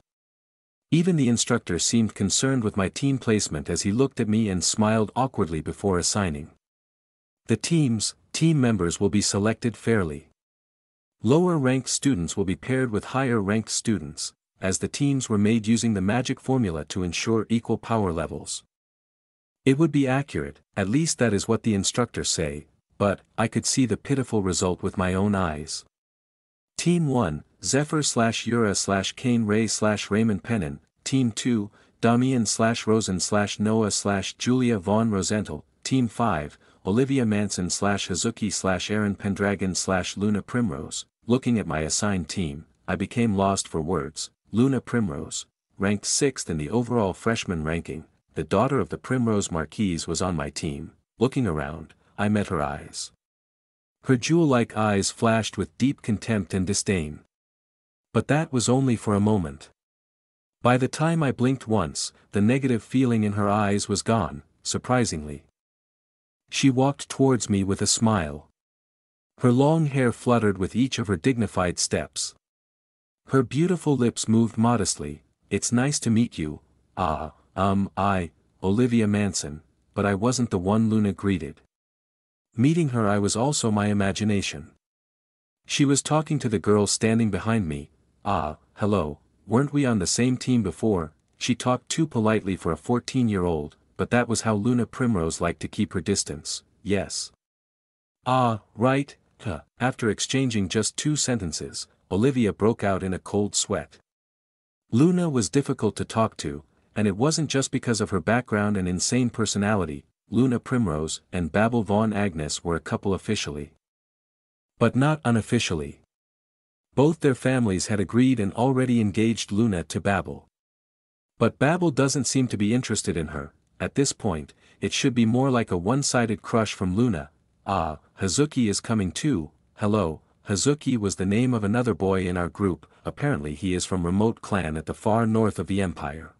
Even the instructor seemed concerned with my team placement as he looked at me and smiled awkwardly before assigning. The team members will be selected fairly. Lower-ranked students will be paired with higher-ranked students, as the teams were made using the magic formula to ensure equal power levels. It would be accurate, at least that is what the instructors say, but I could see the pitiful result with my own eyes. Team 1, Zephyr/Ura/Cain Ray/Raymond Pennon, Team 2, Damian/Rosen/Noah/Julia Vaughn Rosenthal, Team 5, Olivia Manson/Hazuki/Aaron Pendragon/Luna Primrose. Looking at my assigned team, I became lost for words. Luna Primrose, ranked 6th in the overall freshman ranking, the daughter of the Primrose Marquise was on my team. Looking around, I met her eyes. Her jewel-like eyes flashed with deep contempt and disdain. But that was only for a moment. By the time I blinked once, the negative feeling in her eyes was gone, surprisingly. She walked towards me with a smile. Her long hair fluttered with each of her dignified steps. Her beautiful lips moved modestly. It's nice to meet you, Olivia Manson, but I wasn't the one Luna greeted. Meeting her I was also my imagination. She was talking to the girl standing behind me. Hello, weren't we on the same team before? She talked too politely for a 14-year-old, but that was how Luna Primrose liked to keep her distance. Yes. Right. After exchanging just 2 sentences, Olivia broke out in a cold sweat. Luna was difficult to talk to, and it wasn't just because of her background and insane personality. Luna Primrose and Babel Vaughn Agnes were a couple officially. But not unofficially. Both their families had agreed and already engaged Luna to Babel. But Babel doesn't seem to be interested in her. At this point, it should be more like a one-sided crush from Luna. Hazuki is coming too. Hello. Hazuki was the name of another boy in our group. Apparently he is from remote clan at the far north of the empire.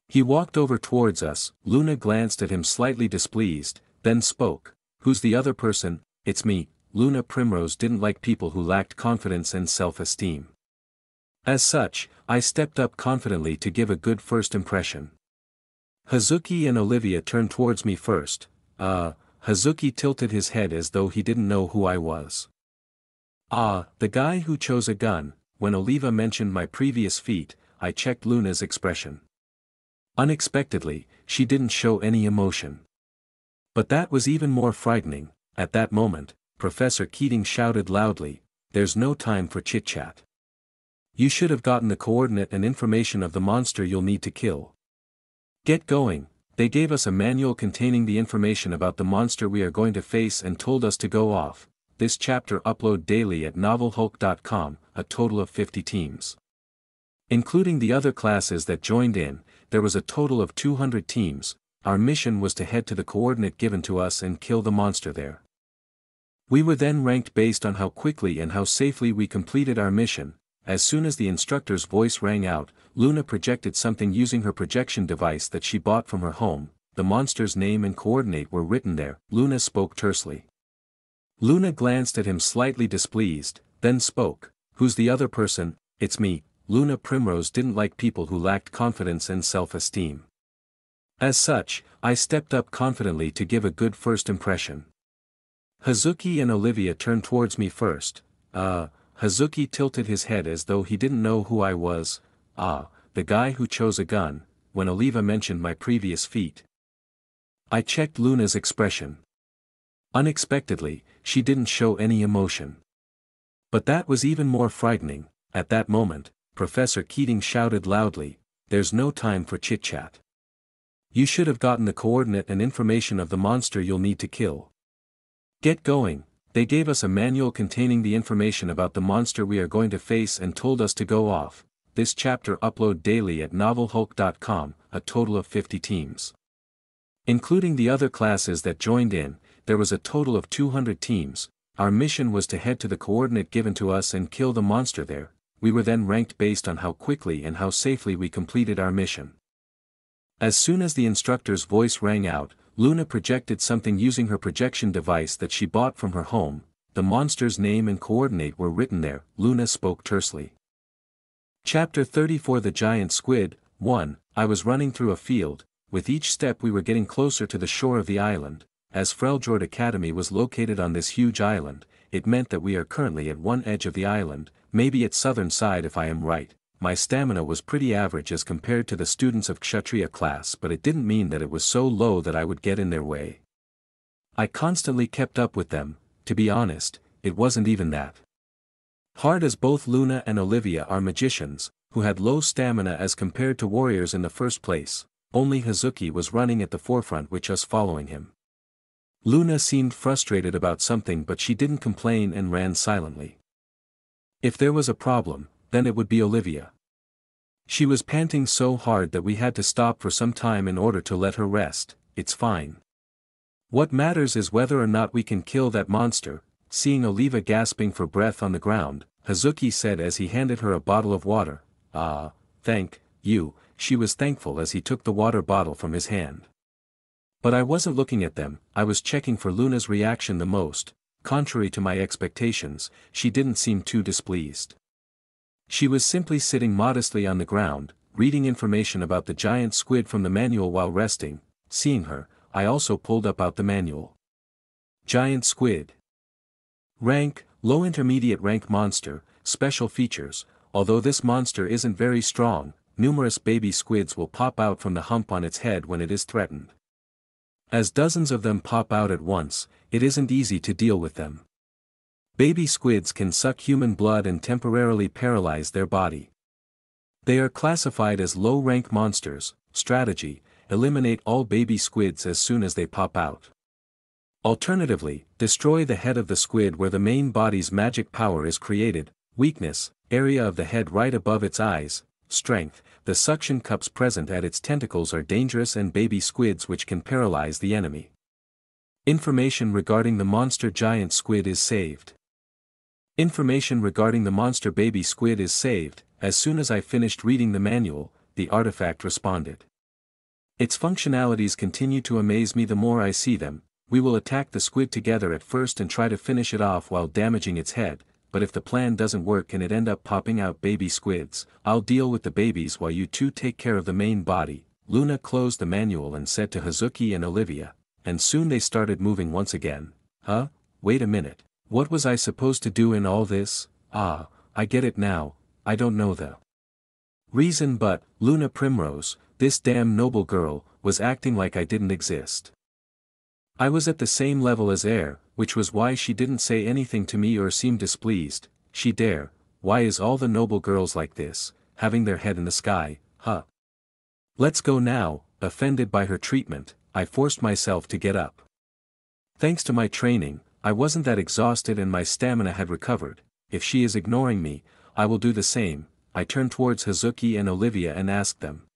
He walked over towards us. Luna glanced at him slightly displeased, then spoke. Who's the other person? It's me. Luna Primrose didn't like people who lacked confidence and self-esteem. As such, I stepped up confidently to give a good first impression. Hazuki and Olivia turned towards me first. Hazuki tilted his head as though he didn't know who I was. The guy who chose a gun. When Oliva mentioned my previous feat, I checked Luna's expression. Unexpectedly, she didn't show any emotion. But that was even more frightening. At that moment, Professor Keating shouted loudly, "There's no time for chit-chat. You should have gotten the coordinate and information of the monster you'll need to kill. Get going." They gave us a manual containing the information about the monster we are going to face and told us to go off. This chapter upload daily at novelhulk.com, a total of 50 teams. Including the other classes that joined in, there was a total of 200 teams. Our mission was to head to the coordinate given to us and kill the monster there. We were then ranked based on how quickly and how safely we completed our mission. As soon as the instructor's voice rang out, Luna projected something using her projection device that she bought from her home. The monster's name and coordinate were written there. Luna spoke tersely. Luna glanced at him slightly displeased, then spoke. "Who's the other person?" "It's me." Luna Primrose didn't like people who lacked confidence and self-esteem. As such, I stepped up confidently to give a good first impression. Hazuki and Olivia turned towards me first. Hazuki tilted his head as though he didn't know who I was. The guy who chose a gun, when Olivia mentioned my previous feat. I checked Luna's expression. Unexpectedly, she didn't show any emotion. But that was even more frightening. At that moment, Professor Keating shouted loudly, "There's no time for chit-chat. You should have gotten the coordinate and information of the monster you'll need to kill. Get going." They gave us a manual containing the information about the monster we are going to face and told us to go off. This chapter upload daily at novelhulk.com, a total of 50 teams. Including the other classes that joined in, there was a total of 200 teams. Our mission was to head to the coordinate given to us and kill the monster there. We were then ranked based on how quickly and how safely we completed our mission. As soon as the instructor's voice rang out, Luna projected something using her projection device that she bought from her home. The monster's name and coordinate were written there. Luna spoke tersely. Chapter 34 The Giant Squid. 1. I was running through a field. With each step we were getting closer to the shore of the island. As Freljord Academy was located on this huge island, it meant that we are currently at one edge of the island, maybe its southern side if I am right. My stamina was pretty average as compared to the students of Kshatriya class, but it didn't mean that it was so low that I would get in their way. I constantly kept up with them. To be honest, it wasn't even that hard, as both Luna and Olivia are magicians, who had low stamina as compared to warriors in the first place. Only Hazuki was running at the forefront with us following him. Luna seemed frustrated about something, but she didn't complain and ran silently. If there was a problem, then it would be Olivia. She was panting so hard that we had to stop for some time in order to let her rest. "It's fine. What matters is whether or not we can kill that monster." Seeing Olivia gasping for breath on the ground, Hazuki said as he handed her a bottle of water. Thank you." She was thankful as he took the water bottle from his hand. But I wasn't looking at them, I was checking for Luna's reaction the most. Contrary to my expectations, she didn't seem too displeased. She was simply sitting modestly on the ground, reading information about the giant squid from the manual while resting. Seeing her, I also pulled out the manual. Giant squid. Rank, low intermediate rank monster. Special features: although this monster isn't very strong, numerous baby squids will pop out from the hump on its head when it is threatened. As dozens of them pop out at once, it isn't easy to deal with them. Baby squids can suck human blood and temporarily paralyze their body. They are classified as low-rank monsters. Strategy: eliminate all baby squids as soon as they pop out. Alternatively, destroy the head of the squid where the main body's magic power is created. Weakness: area of the head right above its eyes. Strength: the suction cups present at its tentacles are dangerous and baby squids which can paralyze the enemy. Information regarding the monster giant squid is saved. Information regarding the monster baby squid is saved. As soon as I finished reading the manual, the artifact responded. Its functionalities continue to amaze me the more I see them. We will attack the squid together at first and try to finish it off while damaging its head, but if the plan doesn't work and it end up popping out baby squids, I'll deal with the babies while you two take care of the main body. Luna closed the manual and said to Hazuki and Olivia, and soon they started moving once again. Wait a minute. What was I supposed to do in all this? I get it now. I don't know the reason, but Luna Primrose, this damn noble girl, was acting like I didn't exist. I was at the same level as Air, which was why she didn't say anything to me or seem displeased. She dare. Why is all the noble girls like this, having their head in the sky? Let's go now. Offended by her treatment, I forced myself to get up. Thanks to my training, I wasn't that exhausted and my stamina had recovered. If she is ignoring me, I will do the same. I turned towards Hazuki and Olivia and asked them.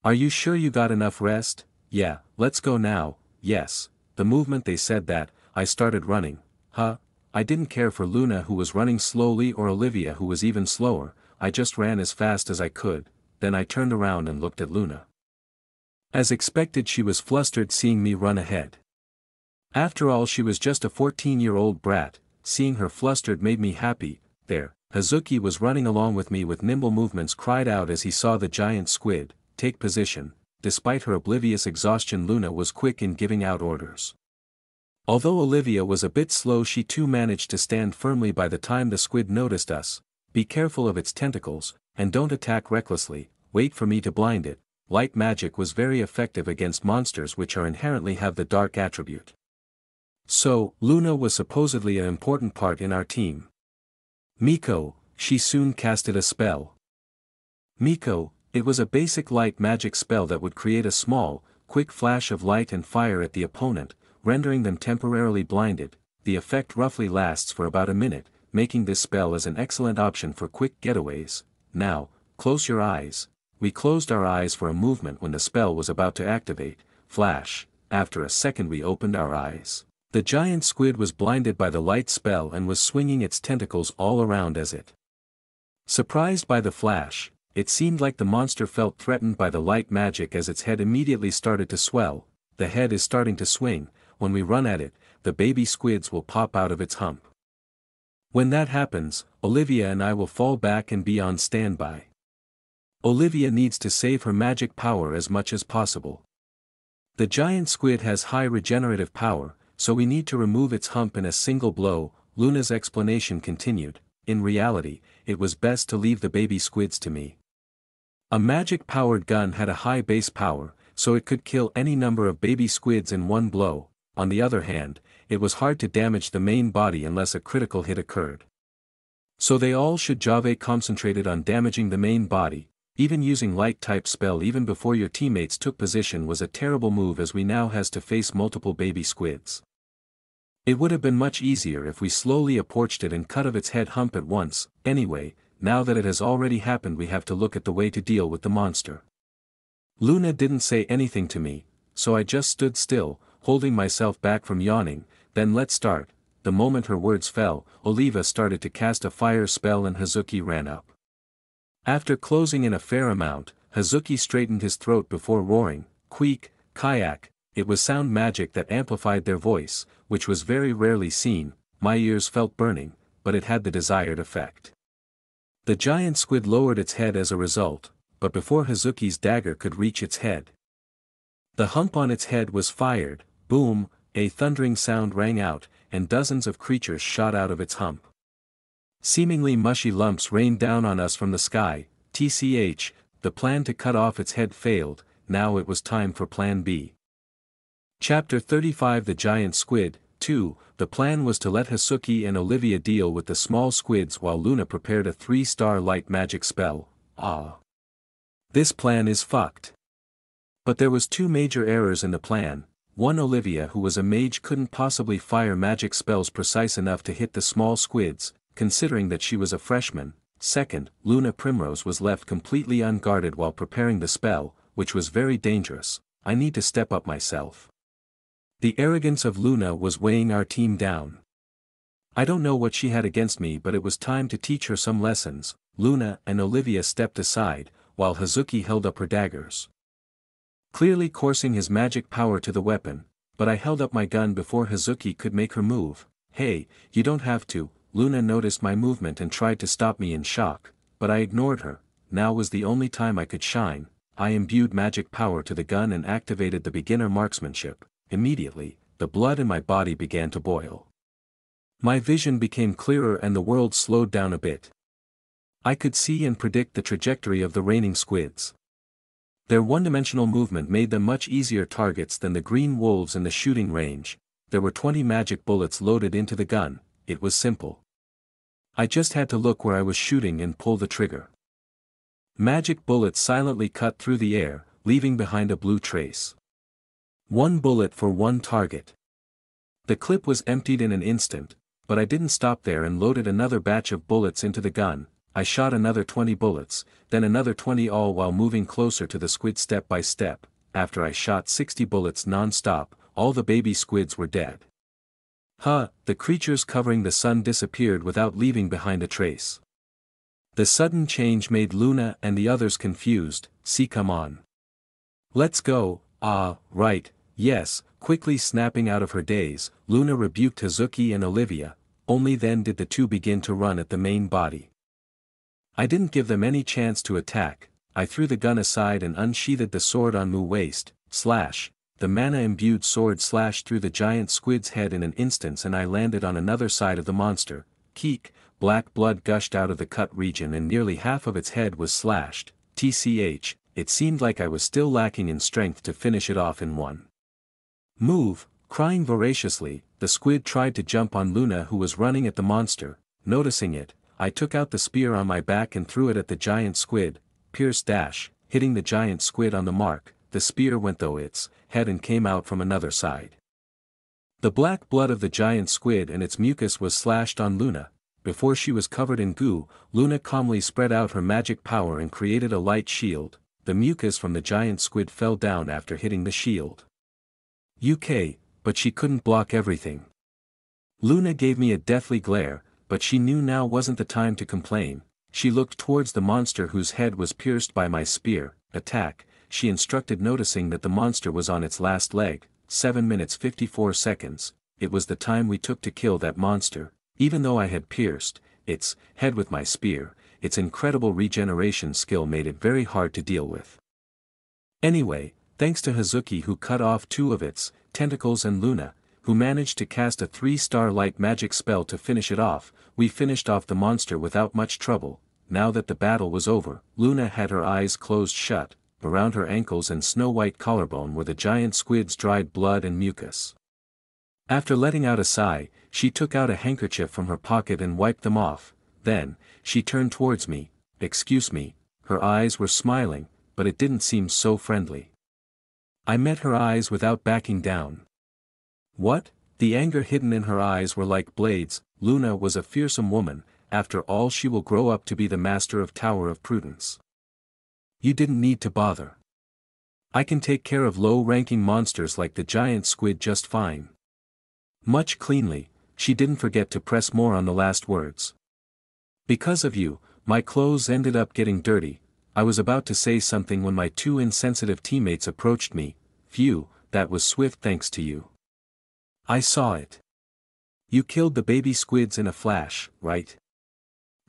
Are you sure you got enough rest? Yeah, let's go now. Yes. The movement they said that, I started running. I didn't care for Luna who was running slowly or Olivia who was even slower, I just ran as fast as I could, then I turned around and looked at Luna. As expected, she was flustered seeing me run ahead. After all, she was just a 14-year-old brat. Seeing her flustered made me happy. There, Hazuki was running along with me with nimble movements, cried out as he saw the giant squid, "Take position." Despite her oblivious exhaustion, Luna was quick in giving out orders. Although Olivia was a bit slow, she too managed to stand firmly by the time the squid noticed us. "Be careful of its tentacles, and don't attack recklessly, wait for me to blind it." Light magic was very effective against monsters which are inherently have the dark attribute. So, Luna was supposedly an important part in our team. Miko, she soon casted a spell. Miko, it was a basic light magic spell that would create a small, quick flash of light and fire at the opponent, rendering them temporarily blinded. The effect roughly lasts for about a minute, making this spell as an excellent option for quick getaways. "Now, close your eyes." We closed our eyes for a movement when the spell was about to activate. Flash. After a second we opened our eyes. The giant squid was blinded by the light spell and was swinging its tentacles all around as it. Surprised by the flash, it seemed like the monster felt threatened by the light magic as its head immediately started to swell. The head is starting to swing. When we run at it, the baby squids will pop out of its hump. When that happens, Olivia and I will fall back and be on standby. Olivia needs to save her magic power as much as possible. The giant squid has high regenerative power, so we need to remove its hump in a single blow. Luna's explanation continued. In reality, it was best to leave the baby squids to me. A magic-powered gun had a high base power, so it could kill any number of baby squids in one blow. On the other hand, it was hard to damage the main body unless a critical hit occurred. So they all should Jave concentrated on damaging the main body. Even using light-type spell even before your teammates took position was a terrible move, as we now has to face multiple baby squids. It would have been much easier if we slowly approached it and cut off its head hump at once. Anyway, now that it has already happened, we have to look at the way to deal with the monster. Luna didn't say anything to me, so I just stood still, holding myself back from yawning. "Then let's start." The moment her words fell, Oliva started to cast a fire spell and Hazuki ran up. After closing in a fair amount, Hazuki straightened his throat before roaring, "Queek, kayak." It was sound magic that amplified their voice, which was very rarely seen. My ears felt burning, but it had the desired effect. The giant squid lowered its head as a result, but before Hazuki's dagger could reach its head, the hump on its head was fired. Boom, a thundering sound rang out, and dozens of creatures shot out of its hump. Seemingly mushy lumps rained down on us from the sky. TCH, the plan to cut off its head failed. Now it was time for Plan B. Chapter 35. The Giant Squid. 2. The plan was to let Hazuki and Olivia deal with the small squids while Luna prepared a 3-star light magic spell. This plan is fucked. But there was 2 major errors in the plan. 1. Olivia, who was a mage, couldn't possibly fire magic spells precise enough to hit the small squids, considering that she was a freshman. 2. Luna Primrose was left completely unguarded while preparing the spell, which was very dangerous. I need to step up myself. The arrogance of Luna was weighing our team down. I don't know what she had against me, but it was time to teach her some lessons. Luna and Olivia stepped aside, while Hazuki held up her daggers, clearly coursing his magic power to the weapon, but I held up my gun before Hazuki could make her move. "Hey, you don't have to." Luna noticed my movement and tried to stop me in shock, but I ignored her. Now was the only time I could shine. I imbued magic power to the gun and activated the beginner marksmanship. Immediately, the blood in my body began to boil. My vision became clearer and the world slowed down a bit. I could see and predict the trajectory of the raining squids. Their one-dimensional movement made them much easier targets than the green wolves in the shooting range. There were 20 magic bullets loaded into the gun. It was simple. I just had to look where I was shooting and pull the trigger. Magic bullets silently cut through the air, leaving behind a blue trace. 1 bullet for 1 target. The clip was emptied in an instant, but I didn't stop there and loaded another batch of bullets into the gun. I shot another 20 bullets, then another 20, all while moving closer to the squid step by step. After I shot 60 bullets non-stop, all the baby squids were dead. The creatures covering the sun disappeared without leaving behind a trace. The sudden change made Luna and the others confused. See, come on. Let's go. Right, yes. Quickly snapping out of her daze, Luna rebuked Hazuki and Olivia. Only then did the two begin to run at the main body. I didn't give them any chance to attack. I threw the gun aside and unsheathed the sword on Mu's waist. Slash. The mana-imbued sword slashed through the giant squid's head in an instant and I landed on another side of the monster. Keek, black blood gushed out of the cut region and nearly half of its head was slashed. TCH, it seemed like I was still lacking in strength to finish it off in one move. Crying voraciously, the squid tried to jump on Luna who was running at the monster. Noticing it, I took out the spear on my back and threw it at the giant squid. Pierce dash, hitting the giant squid on the mark. The spear went through its head and came out from another side. The black blood of the giant squid and its mucus was slashed on Luna. Before she was covered in goo, Luna calmly spread out her magic power and created a light shield. The mucus from the giant squid fell down after hitting the shield. But she couldn't block everything. Luna gave me a deathly glare, but she knew now wasn't the time to complain. She looked towards the monster whose head was pierced by my spear. Attack, she instructed, noticing that the monster was on its last leg. 7 minutes 54 seconds, it was the time we took to kill that monster. Even though I had pierced its head with my spear, its incredible regeneration skill made it very hard to deal with. Anyway, thanks to Hazuki who cut off 2 of its tentacles and Luna, who managed to cast a 3-star light magic spell to finish it off, we finished off the monster without much trouble. Now that the battle was over, Luna had her eyes closed shut. Around her ankles and snow-white collarbone were the giant squid's dried blood and mucus. After letting out a sigh, she took out a handkerchief from her pocket and wiped them off. Then, she turned towards me. Excuse me. Her eyes were smiling, but it didn't seem so friendly. I met her eyes without backing down. What? The anger hidden in her eyes were like blades. Luna was a fearsome woman. After all, she will grow up to be the master of Tower of Prudence. You didn't need to bother. I can take care of low-ranking monsters like the giant squid just fine. Much cleanly, she didn't forget to press more on the last words. Because of you, my clothes ended up getting dirty. I was about to say something when my 2 insensitive teammates approached me. Phew, that was swift thanks to you. I saw it. You killed the baby squids in a flash, right?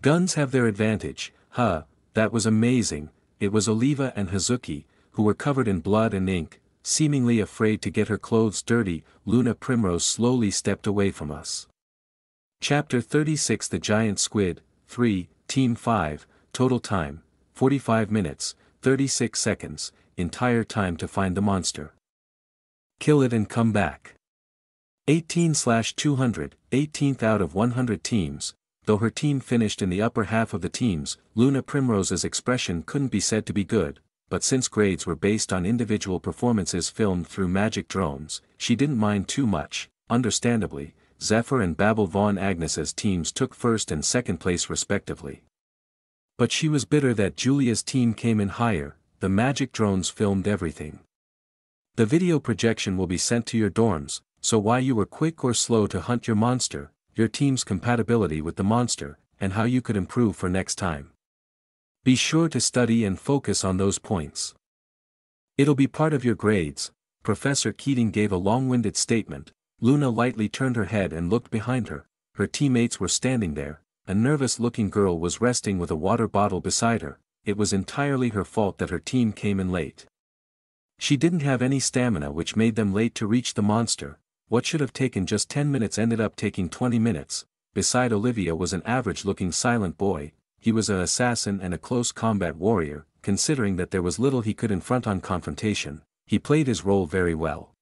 Guns have their advantage. That was amazing. It was Oliva and Hazuki, who were covered in blood and ink, seemingly afraid to get her clothes dirty. Luna Primrose slowly stepped away from us. Chapter 36 The Giant Squid, 3, Team 5, total time, 45 minutes, 36 seconds, entire time to find the monster. Kill it and come back. 18/200, 18th out of 100 teams. Though her team finished in the upper half of the teams, Luna Primrose's expression couldn't be said to be good, but since grades were based on individual performances filmed through magic drones, she didn't mind too much. Understandably, Zephyr and Babel Von Agnes's teams took first and second place respectively. But she was bitter that Julia's team came in higher. The magic drones filmed everything. The video projection will be sent to your dorms, so why you were quick or slow to hunt your monster, your team's compatibility with the monster, and how you could improve for next time. Be sure to study and focus on those points. It'll be part of your grades. Professor Keating gave a long-winded statement. Luna lightly turned her head and looked behind her. Her teammates were standing there. A nervous-looking girl was resting with a water bottle beside her. It was entirely her fault that her team came in late. She didn't have any stamina, which made them late to reach the monster. What should have taken just 10 minutes ended up taking 20 minutes. Beside Olivia was an average-looking silent boy. He was an assassin and a close combat warrior. Considering that there was little he could confront on confrontation, he played his role very well.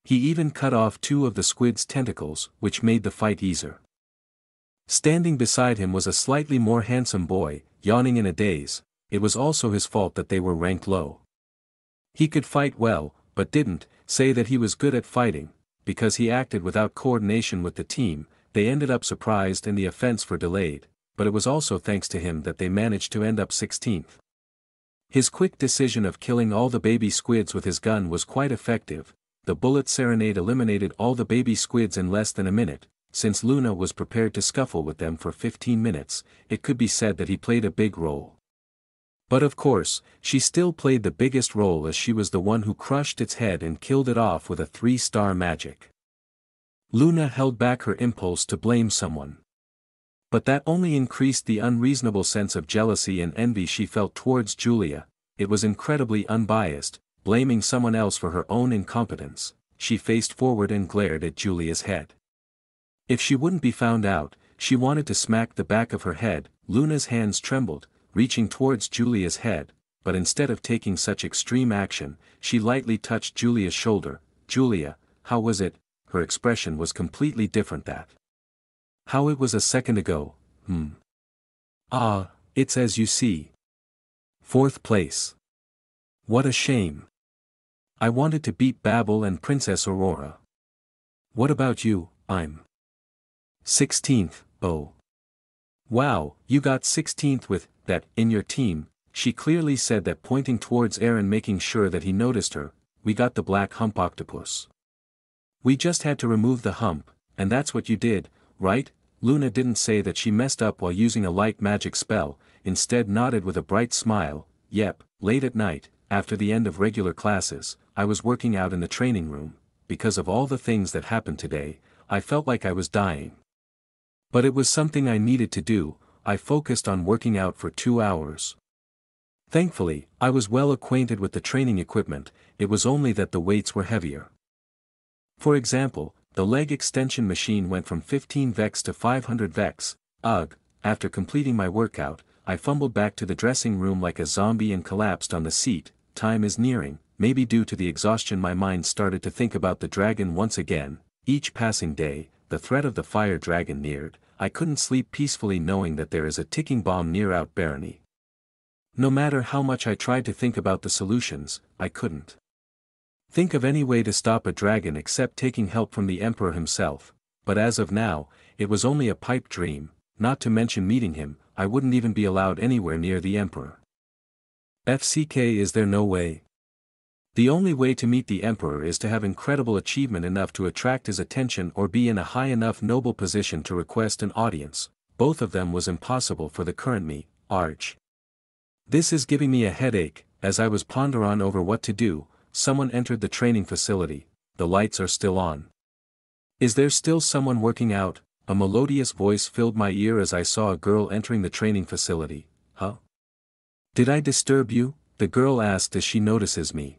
He even cut off 2 of the squid's tentacles, which made the fight easier. Standing beside him was a slightly more handsome boy, yawning in a daze. It was also his fault that they were ranked low. He could fight well, but didn't say that he was good at fighting. Because he acted without coordination with the team, they ended up surprised and the offense were delayed, but it was also thanks to him that they managed to end up 16th. His quick decision of killing all the baby squids with his gun was quite effective. the bullet serenade eliminated all the baby squids in less than a minute. Since Luna was prepared to scuffle with them for 15 minutes, it could be said that he played a big role. But of course, she still played the biggest role as she was the one who crushed its head and killed it off with a 3-star magic. Luna held back her impulse to blame someone. But that only increased the unreasonable sense of jealousy and envy she felt towards Julia. It was incredibly unbiased, blaming someone else for her own incompetence. She faced forward and glared at Julia's head. If she wouldn't be found out, she wanted to smack the back of her head. Luna's hands trembled, reaching towards Julia's head, but instead of taking such extreme action, she lightly touched Julia's shoulder. "Julia, how was it?" Her expression was completely different that. "How it was a second ago, Ah, it's as you see. 4th place. What a shame. I wanted to beat Babel and Princess Aurora. What about you?" "I'm 16th, oh. Wow, you got 16th with that in your team," she clearly said that, pointing towards Aaron, making sure that he noticed her. "We got the black hump octopus. We just had to remove the hump, and that's what you did, right?" Luna didn't say that she messed up while using a light magic spell, instead nodded with a bright smile. "Yep, late at night, after the end of regular classes, I was working out in the training room. Because of all the things that happened today, I felt like I was dying. But it was something I needed to do. I focused on working out for 2 hours. Thankfully, I was well acquainted with the training equipment. It was only that the weights were heavier. For example, the leg extension machine went from 15 Vex to 500 Vex. Ugh." After completing my workout, I fumbled back to the dressing room like a zombie and collapsed on the seat. Time is nearing. Maybe due to the exhaustion, my mind started to think about the dragon once again. Each passing day, the threat of the fire dragon neared. I couldn't sleep peacefully knowing that there is a ticking bomb near Out Barony. No matter how much I tried to think about the solutions, I couldn't think of any way to stop a dragon except taking help from the Emperor himself. But as of now, it was only a pipe dream. Not to mention meeting him, I wouldn't even be allowed anywhere near the Emperor. FCK, is there no way? The only way to meet the Emperor is to have incredible achievement enough to attract his attention or be in a high enough noble position to request an audience. Both of them was impossible for the current me, Arch. This is giving me a headache. As I was pondering over what to do, someone entered the training facility. The lights are still on. Is there still someone working out? A melodious voice filled my ear as I saw a girl entering the training facility. Huh? Did I disturb you? The girl asked as she notices me.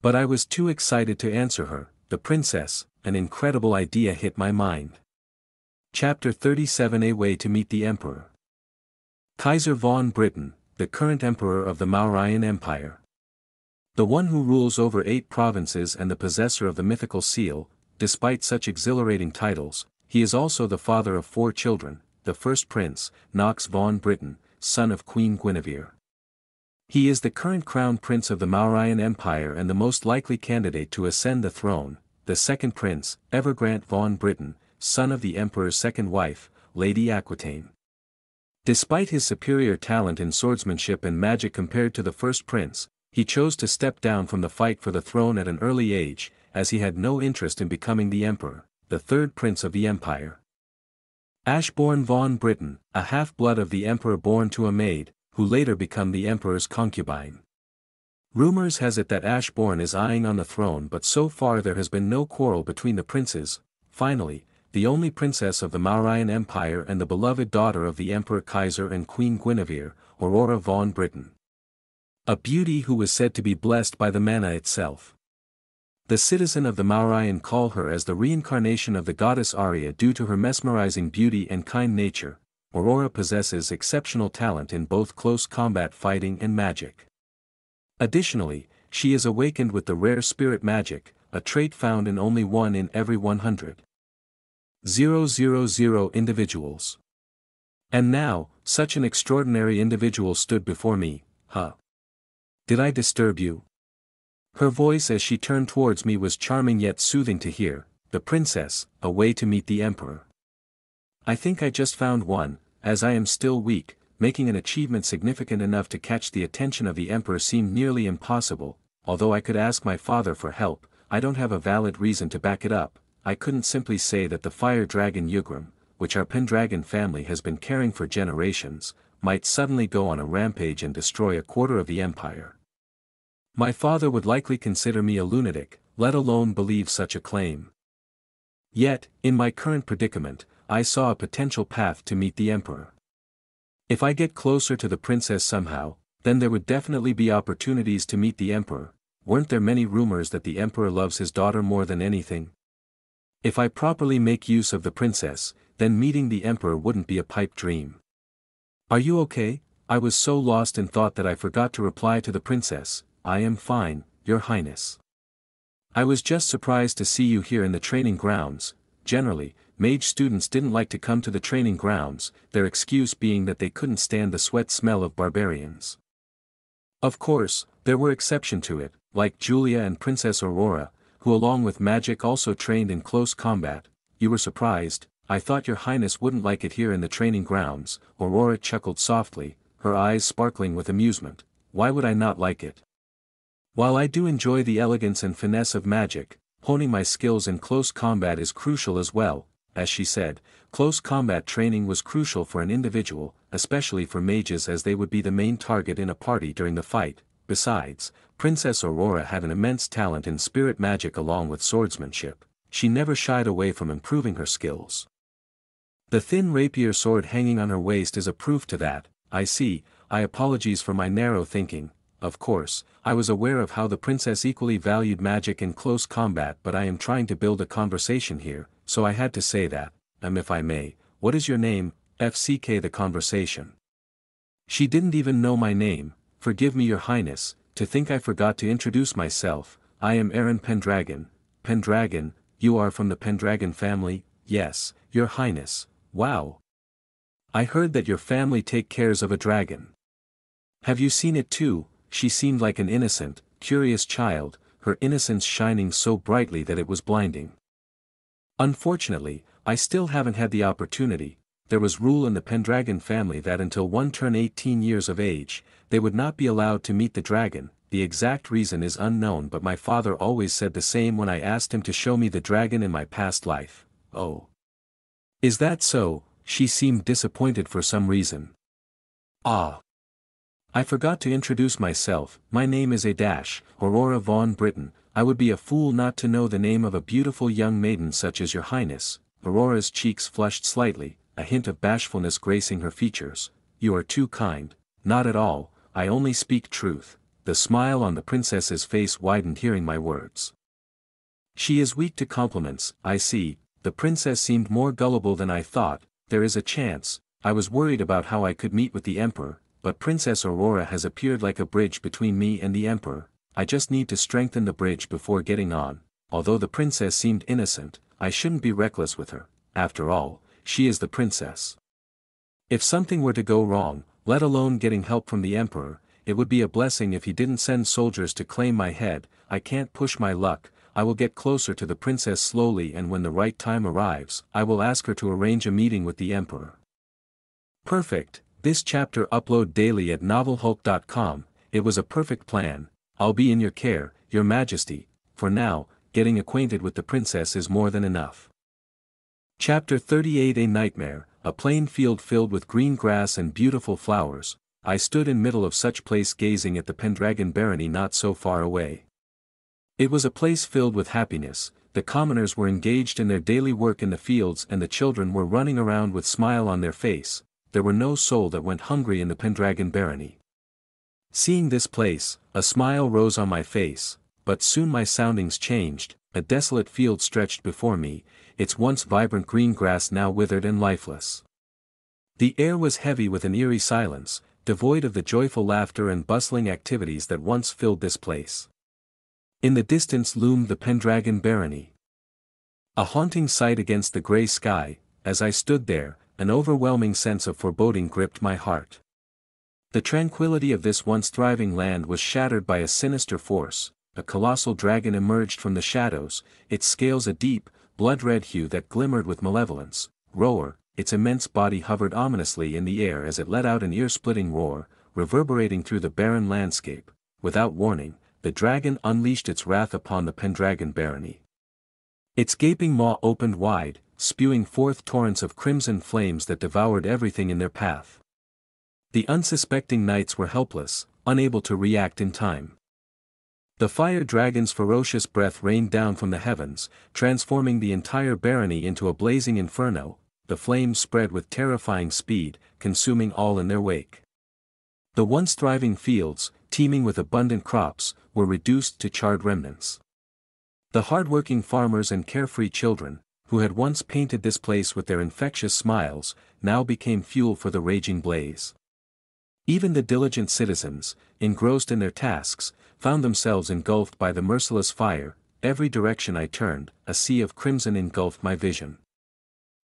But I was too excited to answer her. The princess. An incredible idea hit my mind. Chapter 37, A Way to Meet the Emperor. Kaiser von Britain, the current emperor of the Mauryan Empire. The one who rules over 8 provinces and the possessor of the mythical seal. Despite such exhilarating titles, he is also the father of 4 children. The first prince, Knox von Britain, son of Queen Guinevere. He is the current crown prince of the Mauryan Empire and the most likely candidate to ascend the throne. The second prince, Evergrant von Britain, son of the emperor's second wife, Lady Aquitaine. Despite his superior talent in swordsmanship and magic compared to the first prince, he chose to step down from the fight for the throne at an early age, as he had no interest in becoming the emperor. The third prince of the empire, Ashbourne von Britain, a half-blood of the emperor born to a maid, who later become the emperor's concubine. Rumors has it that Ashbourne is eyeing on the throne, but so far there has been no quarrel between the princes. Finally, the only princess of the Mauryan Empire and the beloved daughter of the Emperor Kaiser and Queen Guinevere, Aurora von Britain. A beauty who was said to be blessed by the manna itself. The citizen of the Mauryan call her as the reincarnation of the goddess Arya due to her mesmerizing beauty and kind nature. Aurora possesses exceptional talent in both close combat fighting and magic. Additionally, she is awakened with the rare spirit magic, a trait found in only 1 in every 100,000 individuals. And now, such an extraordinary individual stood before me. Huh? Did I disturb you? Her voice as she turned towards me was charming yet soothing to hear. The princess, a way to meet the emperor. I think I just found one. As I am still weak, making an achievement significant enough to catch the attention of the emperor seemed nearly impossible. Although I could ask my father for help, I don't have a valid reason to back it up. I couldn't simply say that the fire dragon Yugrim, which our Pendragon family has been carrying for generations, might suddenly go on a rampage and destroy a quarter of the empire. My father would likely consider me a lunatic, let alone believe such a claim. Yet, in my current predicament, I saw a potential path to meet the emperor. If I get closer to the princess somehow, then there would definitely be opportunities to meet the emperor. Weren't there many rumors that the emperor loves his daughter more than anything? If I properly make use of the princess, then meeting the emperor wouldn't be a pipe dream. Are you okay? I was so lost in thought that I forgot to reply to the princess. I am fine, Your Highness. I was just surprised to see you here in the training grounds. Generally, mage students didn't like to come to the training grounds, their excuse being that they couldn't stand the sweat smell of barbarians. Of course, there were exceptions to it, like Julia and Princess Aurora, who along with magic also trained in close combat. You were surprised? I thought Your Highness wouldn't like it here in the training grounds. Aurora chuckled softly, her eyes sparkling with amusement. Why would I not like it? While I do enjoy the elegance and finesse of magic, honing my skills in close combat is crucial as well. As she said, close combat training was crucial for an individual, especially for mages, as they would be the main target in a party during the fight. Besides, Princess Aurora had an immense talent in spirit magic along with swordsmanship. She never shied away from improving her skills. The thin rapier sword hanging on her waist is a proof to that. I see. I apologize for my narrow thinking. Of course, I was aware of how the princess equally valued magic in close combat, but I am trying to build a conversation here, so I had to say that. If I may, what is your name? FCK the conversation. She didn't even know my name. Forgive me, Your Highness, to think I forgot to introduce myself. I am Aaron Pendragon. Pendragon, you are from the Pendragon family? Yes, Your Highness. Wow. I heard that your family take cares of a dragon. Have you seen it too? She seemed like an innocent, curious child, her innocence shining so brightly that it was blinding. Unfortunately, I still haven't had the opportunity. There was rule in the Pendragon family that until one turned 18 years of age, they would not be allowed to meet the dragon. The exact reason is unknown, but my father always said the same when I asked him to show me the dragon in my past life. Oh. Is that so? She seemed disappointed for some reason. Ah. I forgot to introduce myself. My name is Aurora von Britain. I would be a fool not to know the name of a beautiful young maiden such as Your Highness. Aurora's cheeks flushed slightly, a hint of bashfulness gracing her features. You are too kind. Not at all, I only speak truth. The smile on the princess's face widened hearing my words. She is weak to compliments, I see. The princess seemed more gullible than I thought. There is a chance. I was worried about how I could meet with the emperor, but Princess Aurora has appeared like a bridge between me and the emperor. I just need to strengthen the bridge before getting on. Although the princess seemed innocent, I shouldn't be reckless with her. After all, she is the princess. If something were to go wrong, let alone getting help from the emperor, it would be a blessing if he didn't send soldiers to claim my head. I can't push my luck. I will get closer to the princess slowly, and when the right time arrives, I will ask her to arrange a meeting with the emperor. Perfect. This chapter upload daily at novelhulk.com. It was a perfect plan. I'll be in your care, Your Majesty. For now, getting acquainted with the princess is more than enough. Chapter 38 A Nightmare. A plain field filled with green grass and beautiful flowers. I stood in middle of such place gazing at the Pendragon barony not so far away. It was a place filled with happiness. The commoners were engaged in their daily work in the fields, and the children were running around with smile on their face. There were no soul that went hungry in the Pendragon barony. Seeing this place, a smile rose on my face, but soon my soundings changed. A desolate field stretched before me, its once vibrant green grass now withered and lifeless. The air was heavy with an eerie silence, devoid of the joyful laughter and bustling activities that once filled this place. In the distance loomed the Pendragon barony. A haunting sight against the grey sky. As I stood there, an overwhelming sense of foreboding gripped my heart. The tranquility of this once thriving land was shattered by a sinister force. A colossal dragon emerged from the shadows, its scales a deep, blood-red hue that glimmered with malevolence. Roar, its immense body hovered ominously in the air as it let out an ear-splitting roar, reverberating through the barren landscape. Without warning, the dragon unleashed its wrath upon the Pendragon barony. Its gaping maw opened wide, spewing forth torrents of crimson flames that devoured everything in their path. The unsuspecting knights were helpless, unable to react in time. The fire dragon's ferocious breath rained down from the heavens, transforming the entire barony into a blazing inferno. The flames spread with terrifying speed, consuming all in their wake. The once thriving fields, teeming with abundant crops, were reduced to charred remnants. The hardworking farmers and carefree children, who had once painted this place with their infectious smiles, now became fuel for the raging blaze. Even the diligent citizens, engrossed in their tasks, found themselves engulfed by the merciless fire. Every direction I turned, a sea of crimson engulfed my vision.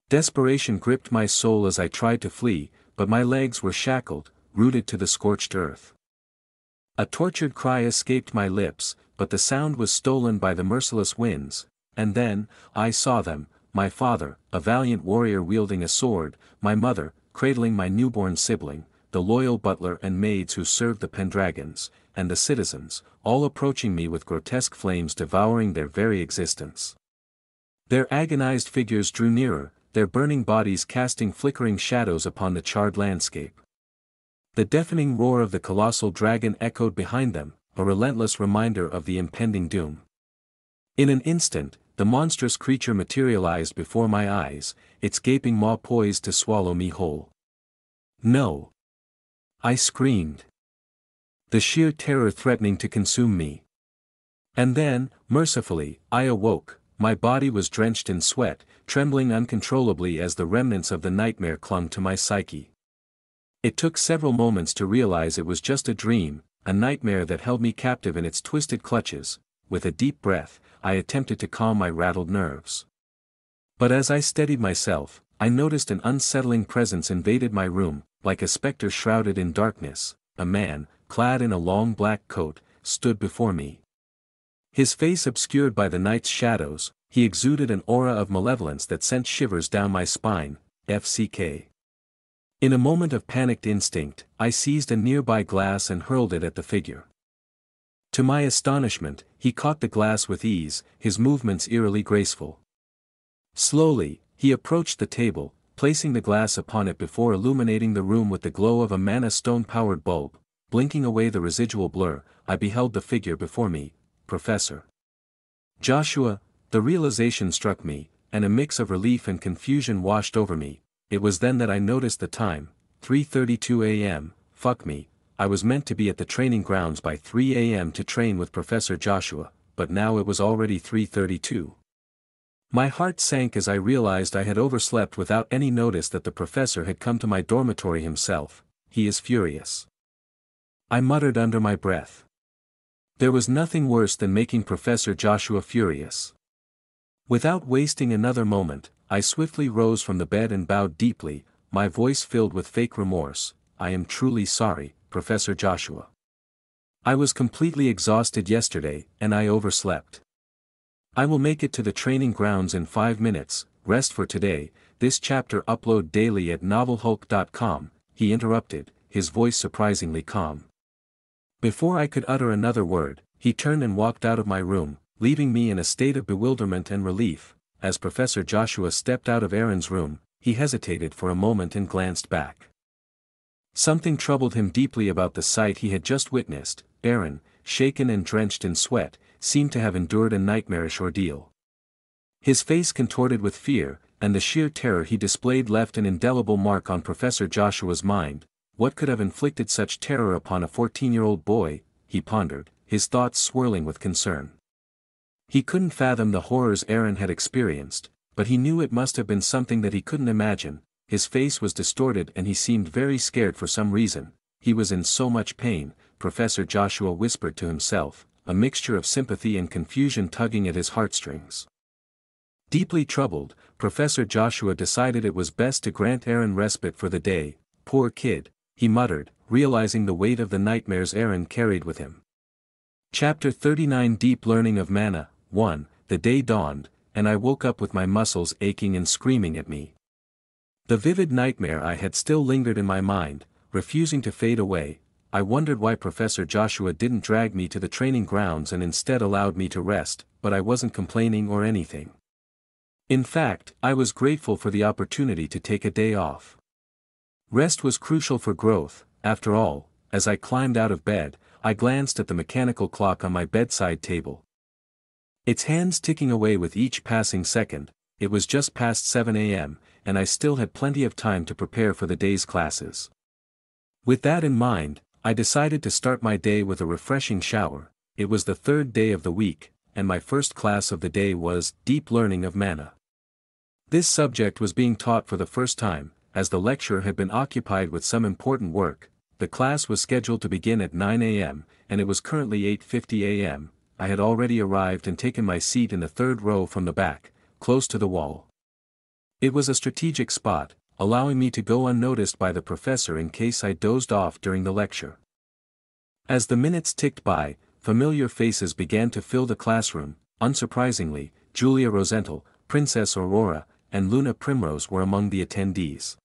Desperation gripped my soul as I tried to flee, but my legs were shackled, rooted to the scorched earth. A tortured cry escaped my lips, but the sound was stolen by the merciless winds, and then, I saw them, my father, a valiant warrior wielding a sword, my mother, cradling my newborn sibling, the loyal butler and maids who served the Pendragons, and the citizens, all approaching me with grotesque flames devouring their very existence. Their agonized figures drew nearer, their burning bodies casting flickering shadows upon the charred landscape. The deafening roar of the colossal dragon echoed behind them, a relentless reminder of the impending doom. In an instant, the monstrous creature materialized before my eyes, its gaping maw poised to swallow me whole. No! I screamed. The sheer terror threatening to consume me. And then, mercifully, I awoke. My body was drenched in sweat, trembling uncontrollably as the remnants of the nightmare clung to my psyche. It took several moments to realize it was just a dream, a nightmare that held me captive in its twisted clutches. With a deep breath, I attempted to calm my rattled nerves. But as I steadied myself, I noticed an unsettling presence invaded my room. Like a specter shrouded in darkness, a man, clad in a long black coat, stood before me. His face obscured by the night's shadows, he exuded an aura of malevolence that sent shivers down my spine. FCK. In a moment of panicked instinct, I seized a nearby glass and hurled it at the figure. To my astonishment, he caught the glass with ease, his movements eerily graceful. Slowly, he approached the table, placing the glass upon it before illuminating the room with the glow of a mana stone-powered bulb. Blinking away the residual blur, I beheld the figure before me, Professor Joshua. The realization struck me, and a mix of relief and confusion washed over me. It was then that I noticed the time, 3:32 a.m., fuck me, I was meant to be at the training grounds by 3 a.m. to train with Professor Joshua, but now it was already 3:32. My heart sank as I realized I had overslept without any notice that the professor had come to my dormitory himself. He is furious. I muttered under my breath. There was nothing worse than making Professor Joshua furious. Without wasting another moment, I swiftly rose from the bed and bowed deeply, my voice filled with fake remorse. I am truly sorry, Professor Joshua. I was completely exhausted yesterday, and I overslept. I will make it to the training grounds in 5 minutes, rest for today. This chapter upload daily at novelhulk.com, he interrupted, his voice surprisingly calm. Before I could utter another word, he turned and walked out of my room, leaving me in a state of bewilderment and relief. As Professor Joshua stepped out of Aaron's room, he hesitated for a moment and glanced back. Something troubled him deeply about the sight he had just witnessed. Aaron, shaken and drenched in sweat, seemed to have endured a nightmarish ordeal. His face contorted with fear, and the sheer terror he displayed left an indelible mark on Professor Joshua's mind. What could have inflicted such terror upon a 14-year-old boy, he pondered, his thoughts swirling with concern. He couldn't fathom the horrors Aaron had experienced, but he knew it must have been something that he couldn't imagine. His face was distorted and he seemed very scared for some reason. He was in so much pain, Professor Joshua whispered to himself, a mixture of sympathy and confusion tugging at his heartstrings. Deeply troubled, Professor Joshua decided it was best to grant Aaron respite for the day. Poor kid, he muttered, realizing the weight of the nightmares Aaron carried with him. Chapter 39 Deep Learning of Mana. 1. The day dawned, and I woke up with my muscles aching and screaming at me. The vivid nightmare I had still lingered in my mind, refusing to fade away. I wondered why Professor Joshua didn't drag me to the training grounds and instead allowed me to rest, but I wasn't complaining or anything. In fact, I was grateful for the opportunity to take a day off. Rest was crucial for growth. After all, as I climbed out of bed, I glanced at the mechanical clock on my bedside table. Its hands ticking away with each passing second. It was just past 7 a.m., and I still had plenty of time to prepare for the day's classes. With that in mind, I decided to start my day with a refreshing shower. It was the third day of the week, and my first class of the day was Deep Learning of Mana. This subject was being taught for the first time, as the lecturer had been occupied with some important work. The class was scheduled to begin at 9 a.m., and it was currently 8:50 a.m. I had already arrived and taken my seat in the third row from the back, close to the wall. It was a strategic spot, allowing me to go unnoticed by the professor in case I dozed off during the lecture. As the minutes ticked by, familiar faces began to fill the classroom. Unsurprisingly, Julia Rosenthal, Princess Aurora, and Luna Primrose were among the attendees.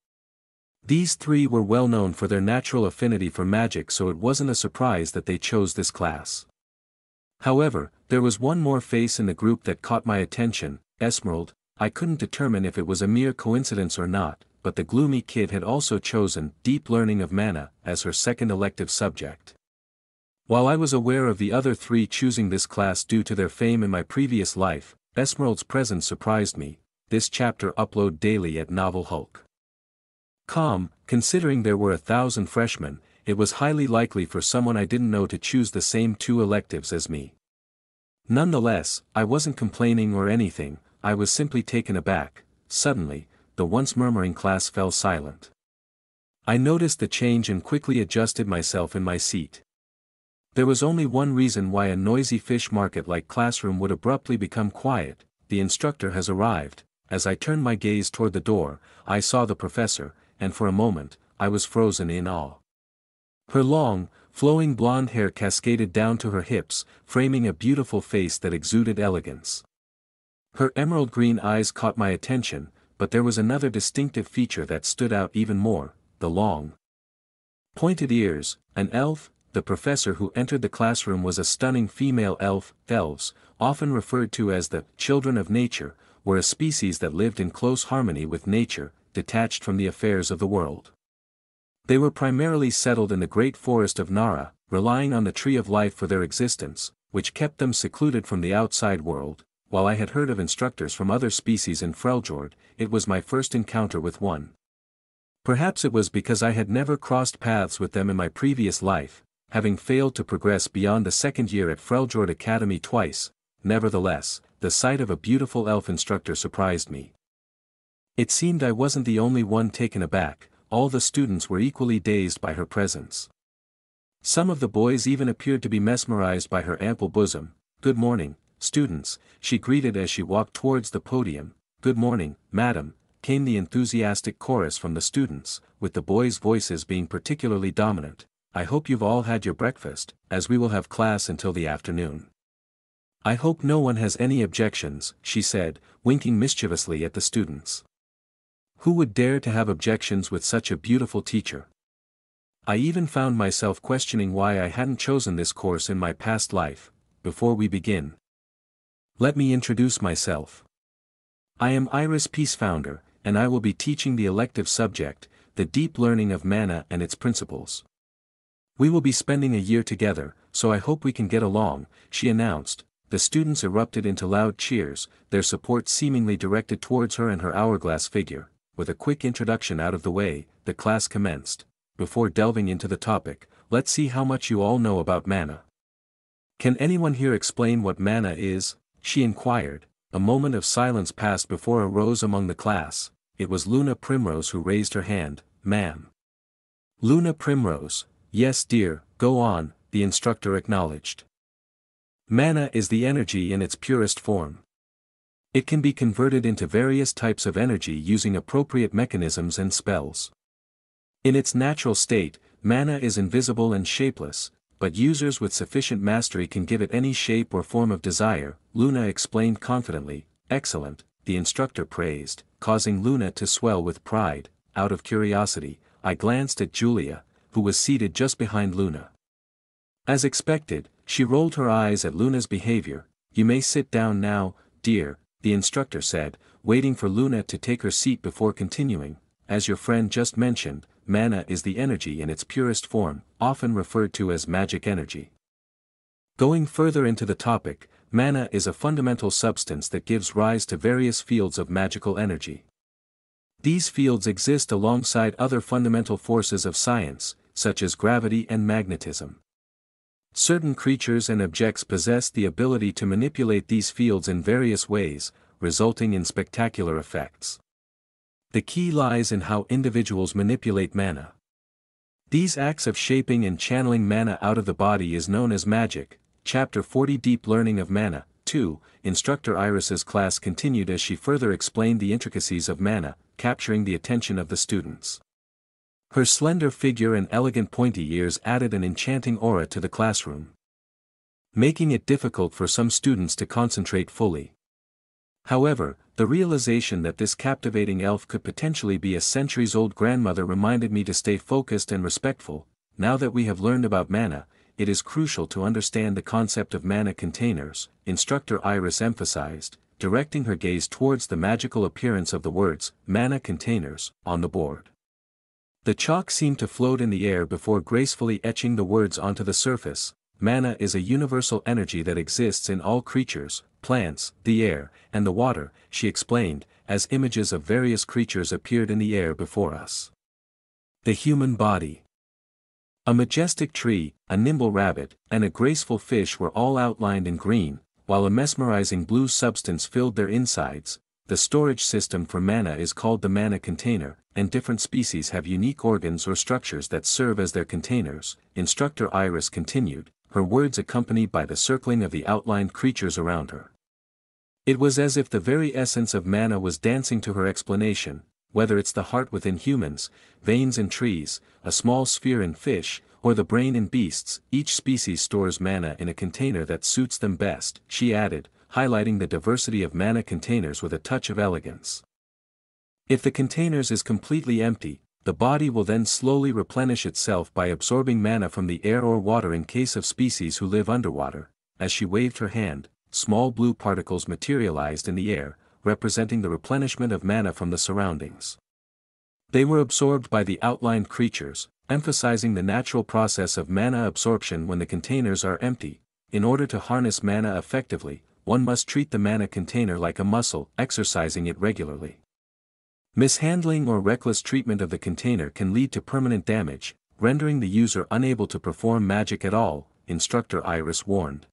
These three were well known for their natural affinity for magic, so it wasn't a surprise that they chose this class. However, there was one more face in the group that caught my attention, Esmeralda. I couldn't determine if it was a mere coincidence or not, but the gloomy kid had also chosen Deep Learning of Mana as her second elective subject. While I was aware of the other three choosing this class due to their fame in my previous life, Esmeralda's presence surprised me. This chapter upload daily at Novel Hulk.com. Considering there were 1,000 freshmen, it was highly likely for someone I didn't know to choose the same two electives as me. Nonetheless, I wasn't complaining or anything. I was simply taken aback. Suddenly, the once murmuring class fell silent. I noticed the change and quickly adjusted myself in my seat. There was only one reason why a noisy fish market-like classroom would abruptly become quiet. The instructor has arrived. As I turned my gaze toward the door, I saw the professor, and for a moment, I was frozen in awe. Her long, flowing blonde hair cascaded down to her hips, framing a beautiful face that exuded elegance. Her emerald green eyes caught my attention, but there was another distinctive feature that stood out even more: the long, pointed ears. An elf. The professor who entered the classroom was a stunning female elf. Elves, often referred to as the children of nature, were a species that lived in close harmony with nature, detached from the affairs of the world. They were primarily settled in the great forest of Nara, relying on the tree of life for their existence, which kept them secluded from the outside world. While I had heard of instructors from other species in Freljord, it was my first encounter with one. Perhaps it was because I had never crossed paths with them in my previous life, having failed to progress beyond the second year at Freljord Academy twice. Nevertheless, the sight of a beautiful elf instructor surprised me. It seemed I wasn't the only one taken aback. All the students were equally dazed by her presence. Some of the boys even appeared to be mesmerized by her ample bosom. "Good morning, students," she greeted as she walked towards the podium. "Good morning, madam," came the enthusiastic chorus from the students, with the boys' voices being particularly dominant. "I hope you've all had your breakfast, as we will have class until the afternoon. I hope no one has any objections," she said, winking mischievously at the students. Who would dare to have objections with such a beautiful teacher? I even found myself questioning why I hadn't chosen this course in my past life. Before we begin, let me introduce myself. I am Iris Peacefounder, and I will be teaching the elective subject, the Deep Learning of Mana and its Principles. We will be spending a year together, so I hope we can get along, she announced. The students erupted into loud cheers, their support seemingly directed towards her and her hourglass figure. With a quick introduction out of the way, the class commenced. Before delving into the topic, let's see how much you all know about mana. Can anyone here explain what mana is? She inquired. A moment of silence passed before a rose among the class. It was Luna Primrose who raised her hand. "Ma'am." Luna Primrose. "Yes dear, go on," the instructor acknowledged. Mana is the energy in its purest form. It can be converted into various types of energy using appropriate mechanisms and spells. In its natural state, mana is invisible and shapeless, but users with sufficient mastery can give it any shape or form of desire, Luna explained confidently. "Excellent," the instructor praised, causing Luna to swell with pride. Out of curiosity, I glanced at Julia. who was seated just behind Luna. As expected, she rolled her eyes at Luna's behavior. "You may sit down now, dear," the instructor said, waiting for Luna to take her seat before continuing. "As your friend just mentioned, mana is the energy in its purest form, often referred to as magic energy. Going further into the topic, mana is a fundamental substance that gives rise to various fields of magical energy. These fields exist alongside other fundamental forces of science, such as gravity and magnetism. Certain creatures and objects possess the ability to manipulate these fields in various ways, resulting in spectacular effects. The key lies in how individuals manipulate mana. These acts of shaping and channeling mana out of the body is known as magic. Chapter 40 Deep Learning of Mana. 2. Instructor Iris's class continued as she further explained the intricacies of mana, capturing the attention of the students. Her slender figure and elegant pointy ears added an enchanting aura to the classroom, making it difficult for some students to concentrate fully. However, the realization that this captivating elf could potentially be a centuries-old grandmother reminded me to stay focused and respectful. Now that we have learned about mana, it is crucial to understand the concept of mana containers, Instructor Iris emphasized, directing her gaze towards the magical appearance of the words, mana containers, on the board. The chalk seemed to float in the air before gracefully etching the words onto the surface. Mana is a universal energy that exists in all creatures, plants, the air, and the water, she explained, as images of various creatures appeared in the air before us. The human body. A majestic tree, a nimble rabbit, and a graceful fish were all outlined in green, while a mesmerizing blue substance filled their insides. The storage system for mana is called the mana container, and different species have unique organs or structures that serve as their containers, Instructor Iris continued, her words accompanied by the circling of the outlined creatures around her. It was as if the very essence of mana was dancing to her explanation, whether it's the heart within humans, veins in trees, a small sphere in fish, or the brain in beasts. Each species stores mana in a container that suits them best, she added, highlighting the diversity of mana containers with a touch of elegance. If the containers is completely empty, the body will then slowly replenish itself by absorbing mana from the air or water in case of species who live underwater. As she waved her hand, small blue particles materialized in the air, representing the replenishment of mana from the surroundings. They were absorbed by the outlined creatures, emphasizing the natural process of mana absorption when the containers are empty. In order to harness mana effectively, one must treat the mana container like a muscle, exercising it regularly. Mishandling or reckless treatment of the container can lead to permanent damage, rendering the user unable to perform magic at all, Instructor Iris warned.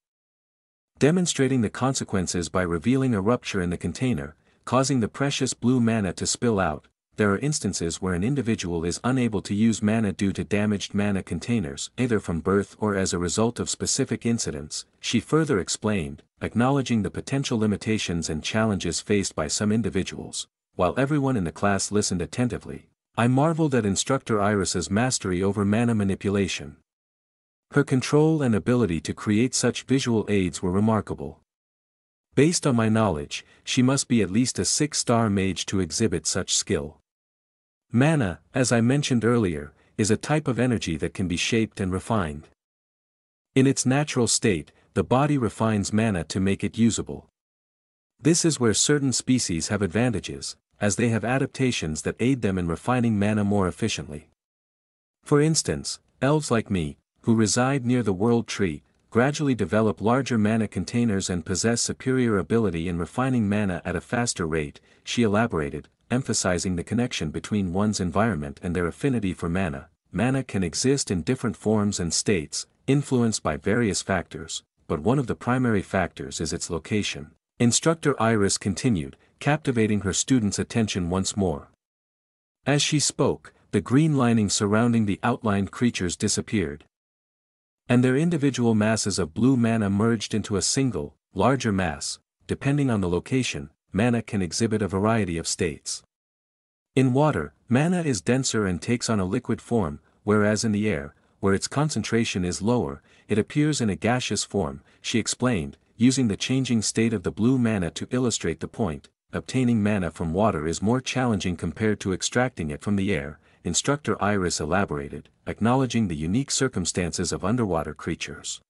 Demonstrating the consequences by revealing a rupture in the container, causing the precious blue mana to spill out. There are instances where an individual is unable to use mana due to damaged mana containers, either from birth or as a result of specific incidents, she further explained, acknowledging the potential limitations and challenges faced by some individuals. While everyone in the class listened attentively, I marveled at Instructor Iris's mastery over mana manipulation. Her control and ability to create such visual aids were remarkable. Based on my knowledge, she must be at least a 6-star mage to exhibit such skill. Mana, as I mentioned earlier, is a type of energy that can be shaped and refined. In its natural state, the body refines mana to make it usable. This is where certain species have advantages, as they have adaptations that aid them in refining mana more efficiently. For instance, elves like me, who reside near the World Tree, gradually develop larger mana containers and possess superior ability in refining mana at a faster rate, she elaborated, emphasizing the connection between one's environment and their affinity for mana. Mana can exist in different forms and states, influenced by various factors, but one of the primary factors is its location. Instructor Iris continued, captivating her students' attention once more. As she spoke, the green lining surrounding the outlined creatures disappeared, and their individual masses of blue mana merged into a single, larger mass. Depending on the location, mana can exhibit a variety of states. In water, mana is denser and takes on a liquid form, whereas in the air, where its concentration is lower, it appears in a gaseous form, she explained, using the changing state of the blue mana to illustrate the point. Obtaining mana from water is more challenging compared to extracting it from the air, Instructor Iris elaborated, acknowledging the unique circumstances of underwater creatures.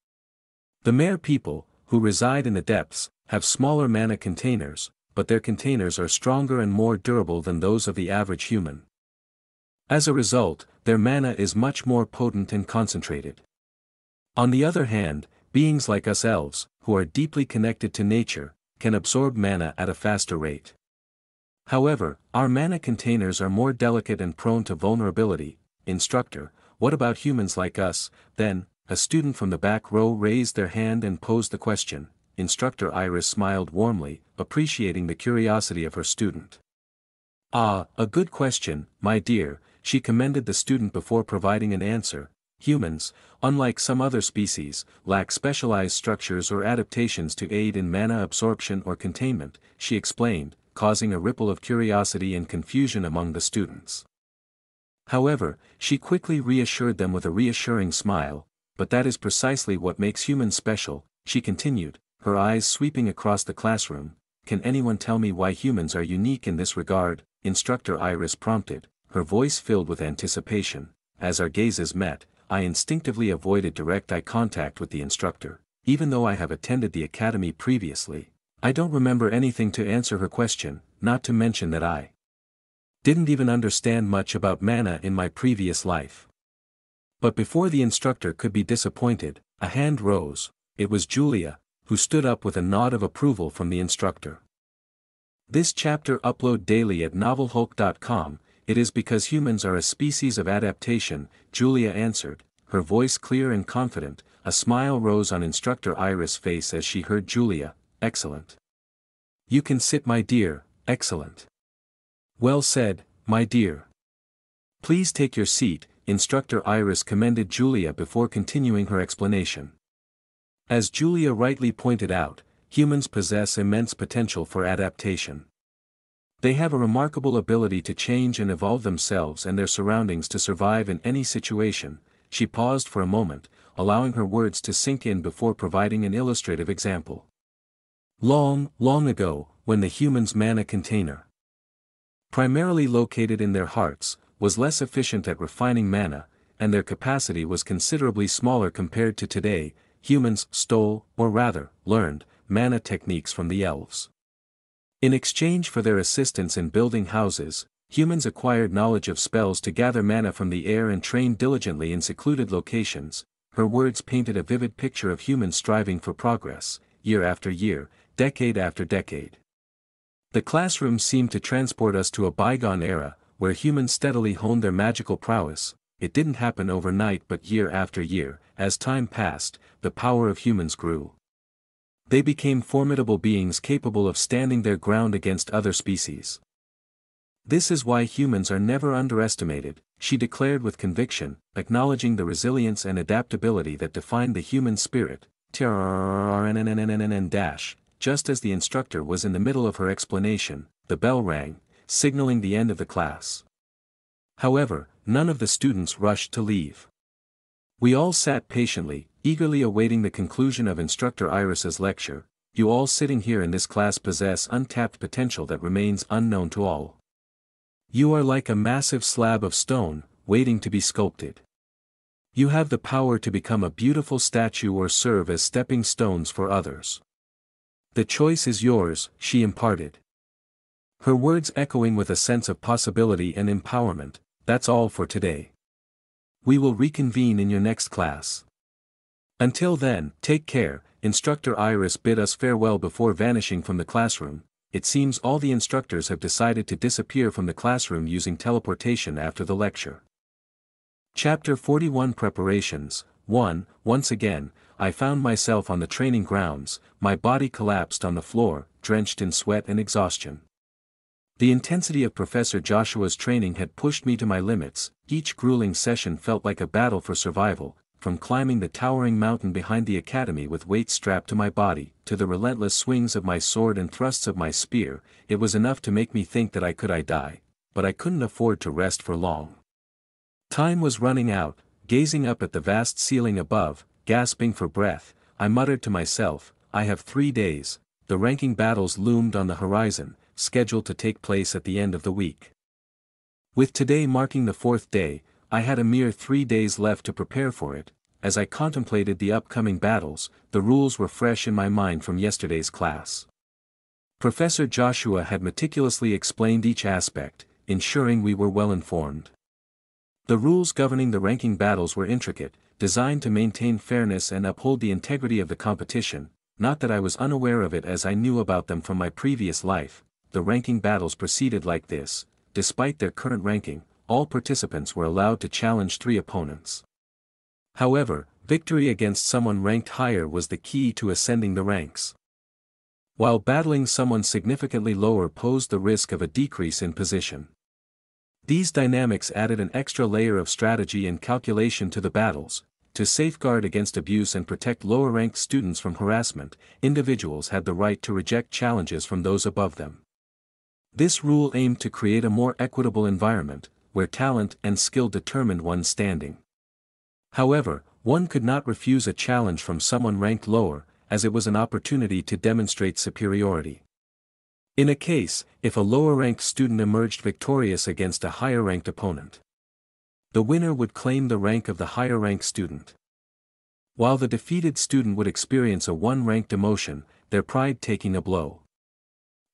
The Mere people, who reside in the depths, have smaller mana containers, but their containers are stronger and more durable than those of the average human. As a result, their mana is much more potent and concentrated. On the other hand, beings like us elves, who are deeply connected to nature, can absorb mana at a faster rate. However, our mana containers are more delicate and prone to vulnerability. Instructor, what about humans like us, then? A student from the back row raised their hand and posed the question. Instructor Iris smiled warmly, appreciating the curiosity of her student. Ah, a good question, my dear, she commended the student before providing an answer. Humans, unlike some other species, lack specialized structures or adaptations to aid in mana absorption or containment, she explained, causing a ripple of curiosity and confusion among the students. However, she quickly reassured them with a reassuring smile. But that is precisely what makes humans special, she continued, her eyes sweeping across the classroom. Can anyone tell me why humans are unique in this regard? Instructor Iris prompted, her voice filled with anticipation. As our gazes met, I instinctively avoided direct eye contact with the instructor. Even though I have attended the academy previously, I don't remember anything to answer her question, not to mention that I didn't even understand much about mana in my previous life. But before the instructor could be disappointed, a hand rose. It was Julia, who stood up with a nod of approval from the instructor. This chapter upload daily at novelhulk.com. It is because humans are a species of adaptation, Julia answered, her voice clear and confident. A smile rose on Instructor Iris' face as she heard Julia. Excellent. You can sit, my dear. Excellent. Well said, my dear. Please take your seat. Instructor Iris commended Julia before continuing her explanation. As Julia rightly pointed out, humans possess immense potential for adaptation. They have a remarkable ability to change and evolve themselves and their surroundings to survive in any situation. She paused for a moment, allowing her words to sink in before providing an illustrative example. Long, long ago, when the human's mana container, primarily located in their hearts, was less efficient at refining mana, and their capacity was considerably smaller compared to today, humans stole, or rather, learned, mana techniques from the elves. In exchange for their assistance in building houses, humans acquired knowledge of spells to gather mana from the air and trained diligently in secluded locations. Her words painted a vivid picture of humans striving for progress, year after year, decade after decade. The classroom seemed to transport us to a bygone era, where humans steadily honed their magical prowess. It didn't happen overnight, but year after year, as time passed, the power of humans grew. They became formidable beings capable of standing their ground against other species. This is why humans are never underestimated, she declared with conviction, acknowledging the resilience and adaptability that define the human spirit. Just as the instructor was in the middle of her explanation, the bell rang, signaling the end of the class. However, none of the students rushed to leave. We all sat patiently, eagerly awaiting the conclusion of Instructor Iris's lecture. You all sitting here in this class possess untapped potential that remains unknown to all. You are like a massive slab of stone, waiting to be sculpted. You have the power to become a beautiful statue or serve as stepping stones for others. The choice is yours, she imparted. Her words echoing with a sense of possibility and empowerment. That's all for today. We will reconvene in your next class. Until then, take care. Instructor Iris bid us farewell before vanishing from the classroom. It seems all the instructors have decided to disappear from the classroom using teleportation after the lecture. Chapter 41 Preparations 1. Once again, I found myself on the training grounds. My body collapsed on the floor, drenched in sweat and exhaustion. The intensity of Professor Joshua's training had pushed me to my limits. Each grueling session felt like a battle for survival, from climbing the towering mountain behind the academy with weights strapped to my body, to the relentless swings of my sword and thrusts of my spear. It was enough to make me think that I could die, but I couldn't afford to rest for long. Time was running out. Gazing up at the vast ceiling above, gasping for breath, I muttered to myself, I have 3 days. The ranking battles loomed on the horizon, scheduled to take place at the end of the week. With today marking the 4th day, I had a mere 3 days left to prepare for it. As I contemplated the upcoming battles, the rules were fresh in my mind from yesterday's class. Professor Joshua had meticulously explained each aspect, ensuring we were well informed. The rules governing the ranking battles were intricate, designed to maintain fairness and uphold the integrity of the competition. Not that I was unaware of it, as I knew about them from my previous life. The ranking battles proceeded like this: despite their current ranking, all participants were allowed to challenge 3 opponents. However, victory against someone ranked higher was the key to ascending the ranks, while battling someone significantly lower posed the risk of a decrease in position. These dynamics added an extra layer of strategy and calculation to the battles. To safeguard against abuse and protect lower-ranked students from harassment, individuals had the right to reject challenges from those above them. This rule aimed to create a more equitable environment, where talent and skill determined one's standing. However, one could not refuse a challenge from someone ranked lower, as it was an opportunity to demonstrate superiority. In a case, if a lower-ranked student emerged victorious against a higher-ranked opponent, the winner would claim the rank of the higher-ranked student, while the defeated student would experience a one-ranked demotion, their pride taking a blow.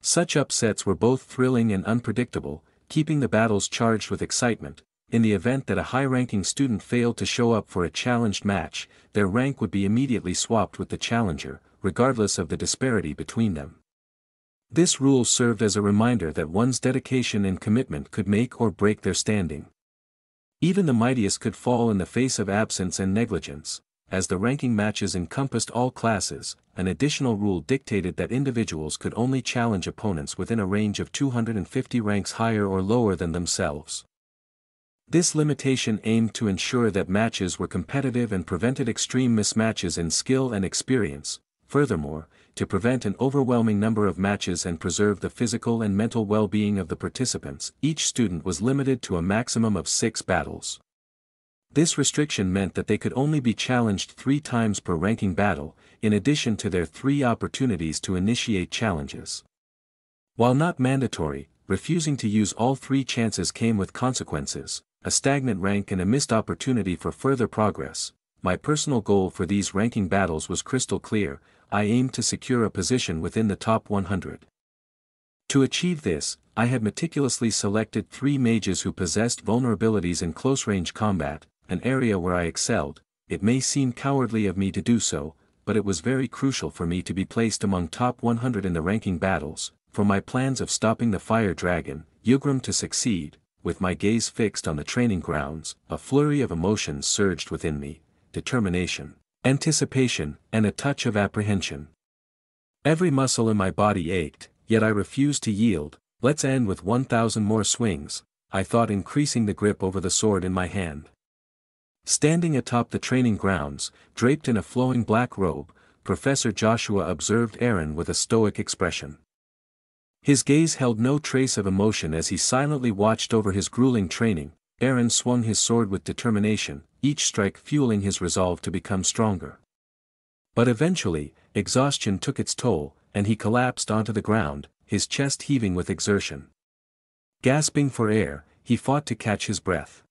Such upsets were both thrilling and unpredictable, keeping the battles charged with excitement. In the event that a high-ranking student failed to show up for a challenged match, their rank would be immediately swapped with the challenger, regardless of the disparity between them. This rule served as a reminder that one's dedication and commitment could make or break their standing. Even the mightiest could fall in the face of absence and negligence. As the ranking matches encompassed all classes, an additional rule dictated that individuals could only challenge opponents within a range of 250 ranks higher or lower than themselves. This limitation aimed to ensure that matches were competitive and prevented extreme mismatches in skill and experience. Furthermore, to prevent an overwhelming number of matches and preserve the physical and mental well-being of the participants, each student was limited to a maximum of 6 battles. This restriction meant that they could only be challenged 3 times per ranking battle, in addition to their 3 opportunities to initiate challenges. While not mandatory, refusing to use all 3 chances came with consequences: a stagnant rank and a missed opportunity for further progress. My personal goal for these ranking battles was crystal clear: I aimed to secure a position within the top 100. To achieve this, I had meticulously selected 3 mages who possessed vulnerabilities in close-range combat, an area where I excelled. It may seem cowardly of me to do so, but it was very crucial for me to be placed among top 100 in the ranking battles, for my plans of stopping the fire dragon, Yugrim, to succeed. With my gaze fixed on the training grounds, a flurry of emotions surged within me: determination, anticipation, and a touch of apprehension. Every muscle in my body ached, yet I refused to yield. Let's end with 1,000 more swings, I thought, increasing the grip over the sword in my hand. Standing atop the training grounds, draped in a flowing black robe, Professor Joshua observed Aaron with a stoic expression. His gaze held no trace of emotion as he silently watched over his grueling training. Aaron swung his sword with determination, each strike fueling his resolve to become stronger. But eventually, exhaustion took its toll, and he collapsed onto the ground, his chest heaving with exertion. Gasping for air, he fought to catch his breath.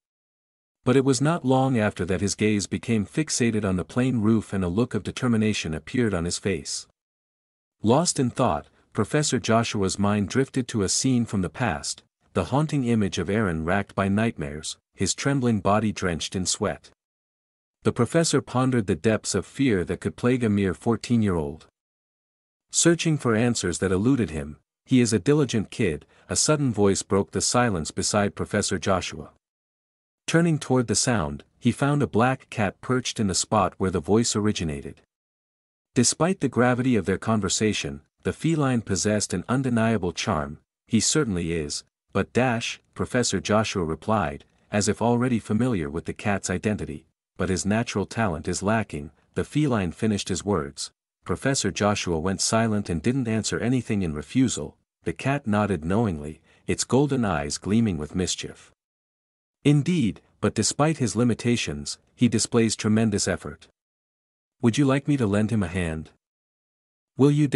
But it was not long after that his gaze became fixated on the plain roof and a look of determination appeared on his face. Lost in thought, Professor Joshua's mind drifted to a scene from the past, the haunting image of Aaron racked by nightmares, his trembling body drenched in sweat. The professor pondered the depths of fear that could plague a mere 14-year-old. Searching for answers that eluded him, he is a diligent kid. A sudden voice broke the silence beside Professor Joshua. Turning toward the sound, he found a black cat perched in the spot where the voice originated. Despite the gravity of their conversation, the feline possessed an undeniable charm. He certainly is, but Professor Joshua replied, as if already familiar with the cat's identity. But his natural talent is lacking. The feline finished his words. Professor Joshua went silent and didn't answer anything in refusal. The cat nodded knowingly, its golden eyes gleaming with mischief. Indeed, but despite his limitations, he displays tremendous effort. Would you like me to lend him a hand? Will you?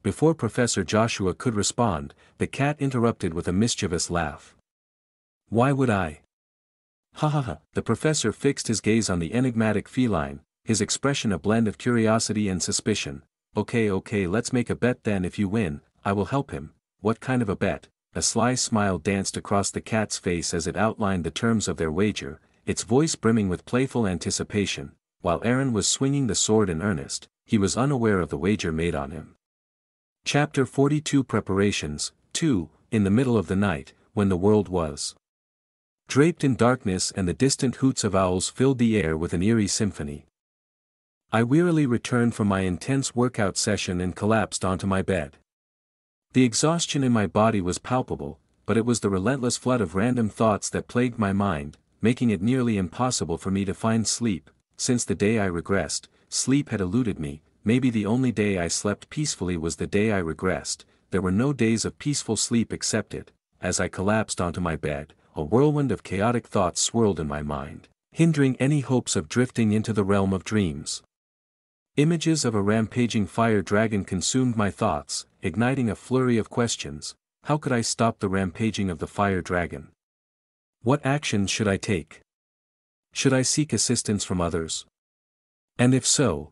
Before Professor Joshua could respond, the cat interrupted with a mischievous laugh. Why would I? Ha ha ha. The professor fixed his gaze on the enigmatic feline, his expression a blend of curiosity and suspicion. Okay, let's make a bet then. If you win, I will help him. What kind of a bet? A sly smile danced across the cat's face as it outlined the terms of their wager, its voice brimming with playful anticipation. While Aaron was swinging the sword in earnest, he was unaware of the wager made on him. Chapter 42 Preparations, 2, in the middle of the night, when the world was draped in darkness and the distant hoots of owls filled the air with an eerie symphony. I wearily returned from my intense workout session and collapsed onto my bed. The exhaustion in my body was palpable, but it was the relentless flood of random thoughts that plagued my mind, making it nearly impossible for me to find sleep. Since the day I regressed, sleep had eluded me. Maybe the only day I slept peacefully was the day I regressed. There were no days of peaceful sleep excepted. As I collapsed onto my bed, a whirlwind of chaotic thoughts swirled in my mind, hindering any hopes of drifting into the realm of dreams. Images of a rampaging fire dragon consumed my thoughts, igniting a flurry of questions. How could I stop the rampaging of the fire dragon? What actions should I take? Should I seek assistance from others? And if so,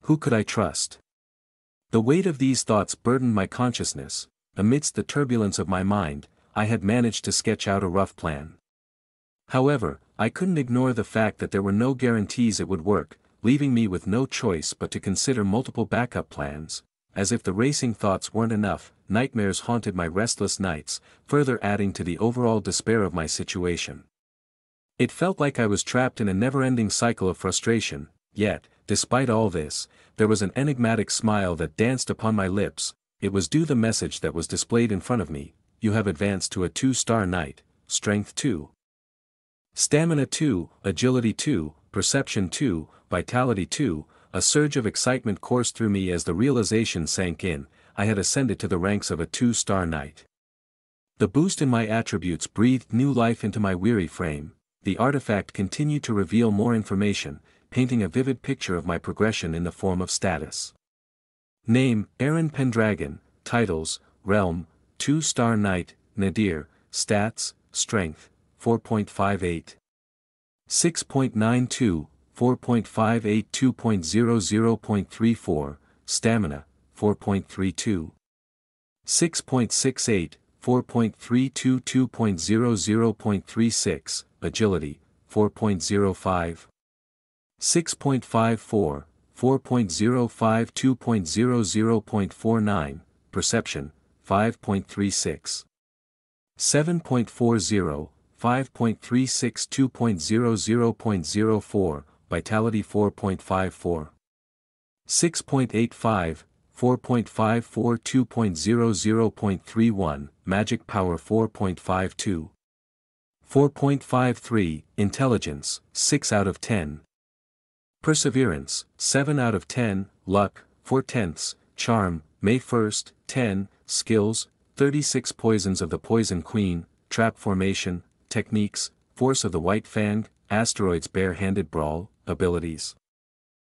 who could I trust? The weight of these thoughts burdened my consciousness. Amidst the turbulence of my mind, I had managed to sketch out a rough plan. However, I couldn't ignore the fact that there were no guarantees it would work, leaving me with no choice but to consider multiple backup plans. As if the racing thoughts weren't enough, nightmares haunted my restless nights, further adding to the overall despair of my situation. It felt like I was trapped in a never-ending cycle of frustration, yet, despite all this, there was an enigmatic smile that danced upon my lips. It was due the message that was displayed in front of me. You have advanced to a 2-star knight, Strength 2. Stamina 2, Agility 2, Perception 2, Vitality 2. A surge of excitement coursed through me as the realization sank in. I had ascended to the ranks of a 2-star knight. The boost in my attributes breathed new life into my weary frame. The artifact continued to reveal more information, painting a vivid picture of my progression in the form of status. Name, Aaron Pendragon. Titles, Realm, 2-star Knight, Nadir. Stats, Strength, 4.58. 6.92, 4.58 2.00.34, Stamina, 4.32. 6.68, 4.32 2.00.36, Agility, 4.05. 6.54, 4.05 2.00.49, Perception, 5.36. 7.40, 5.36 2.00.04, Vitality 4.54. 6.85, 4.54 2.00.31, Magic Power 4.52. 4.53, Intelligence, 6 out of 10. Perseverance, 7 out of 10, Luck, 4/10, Charm, May 1st, 10, Skills, 36 Poisons of the Poison Queen, Trap Formation, Techniques, Force of the White Fang, Asteroids Bare-Handed Brawl, Abilities.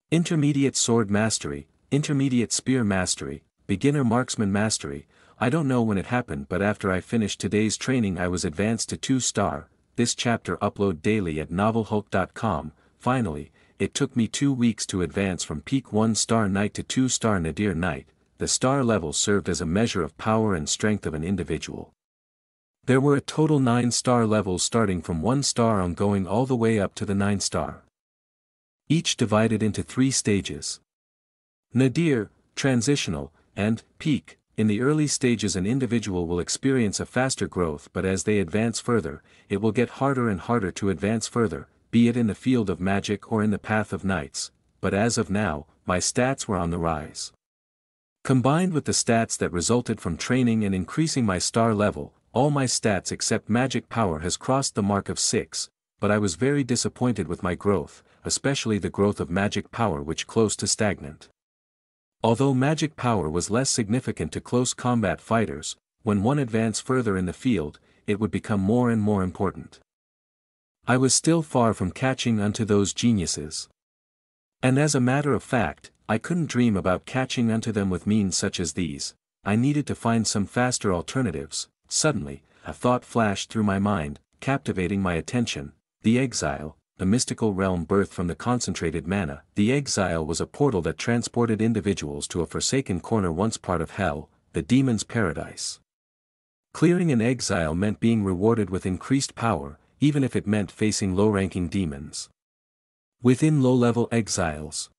Intermediate Sword Mastery, Intermediate Spear Mastery, Beginner Marksman Mastery. I don't know when it happened, but after I finished today's training I was advanced to 2-star. This chapter upload daily at novelhulk.com. Finally, it took me 2 weeks to advance from peak 1-star Knight to 2-star Nadir Knight. The star level served as a measure of power and strength of an individual. There were a total 9-star levels starting from 1-star on going all the way up to the 9-star. Each divided into 3 stages. Nadir, Transitional, and Peak. In the early stages an individual will experience a faster growth, but as they advance further, it will get harder and harder to advance further, be it in the field of magic or in the path of knights. But as of now, my stats were on the rise. Combined with the stats that resulted from training and increasing my star level, all my stats except magic power has crossed the mark of 6, but I was very disappointed with my growth, especially the growth of magic power, which close to stagnant. Although magic power was less significant to close combat fighters, when one advanced further in the field, it would become more and more important. I was still far from catching unto those geniuses. And as a matter of fact, I couldn't dream about catching unto them with means such as these. I needed to find some faster alternatives. Suddenly, a thought flashed through my mind, captivating my attention. The exile, a mystical realm birthed from the concentrated mana. The exile was a portal that transported individuals to a forsaken corner once part of hell, the demon's paradise. Clearing an exile meant being rewarded with increased power, even if it meant facing low-ranking demons within low-level exiles.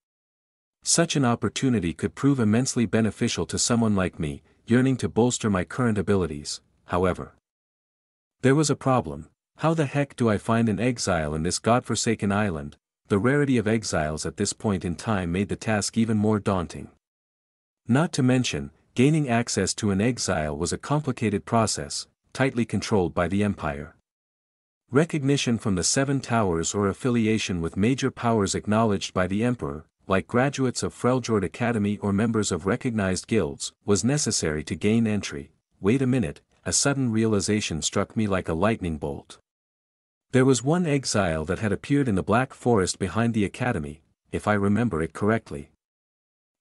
Such an opportunity could prove immensely beneficial to someone like me, yearning to bolster my current abilities. However, there was a problem. How the heck do I find an exile in this godforsaken island? The rarity of exiles at this point in time made the task even more daunting. Not to mention, gaining access to an exile was a complicated process, tightly controlled by the Empire. Recognition from the Seven Towers or affiliation with major powers acknowledged by the Emperor, like graduates of Freljord Academy or members of recognized guilds, was necessary to gain entry. Wait a minute, a sudden realization struck me like a lightning bolt. There was one exile that had appeared in the Black Forest behind the Academy, if I remember it correctly.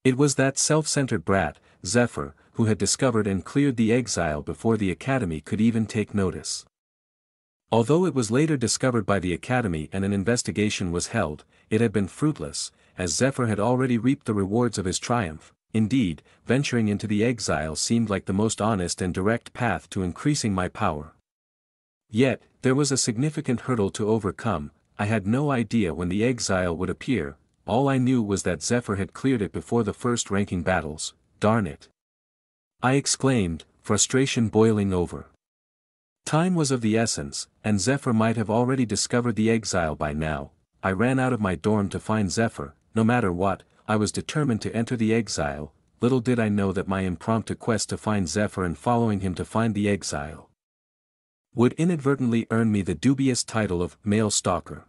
It was that self-centered brat, Zephyr, who had discovered and cleared the exile before the Academy could even take notice. Although it was later discovered by the Academy and an investigation was held, it had been fruitless, as Zephyr had already reaped the rewards of his triumph. Indeed, venturing into the exile seemed like the most honest and direct path to increasing my power. Yet, there was a significant hurdle to overcome. I had no idea when the exile would appear. All I knew was that Zephyr had cleared it before the first ranking battles. Darn it! I exclaimed, frustration boiling over. Time was of the essence, and Zephyr might have already discovered the exile by now. I ran out of my dorm to find Zephyr. No matter what, I was determined to enter the exile. Little did I know that my impromptu quest to find Zephyr and following him to find the exile would inadvertently earn me the dubious title of Male Stalker.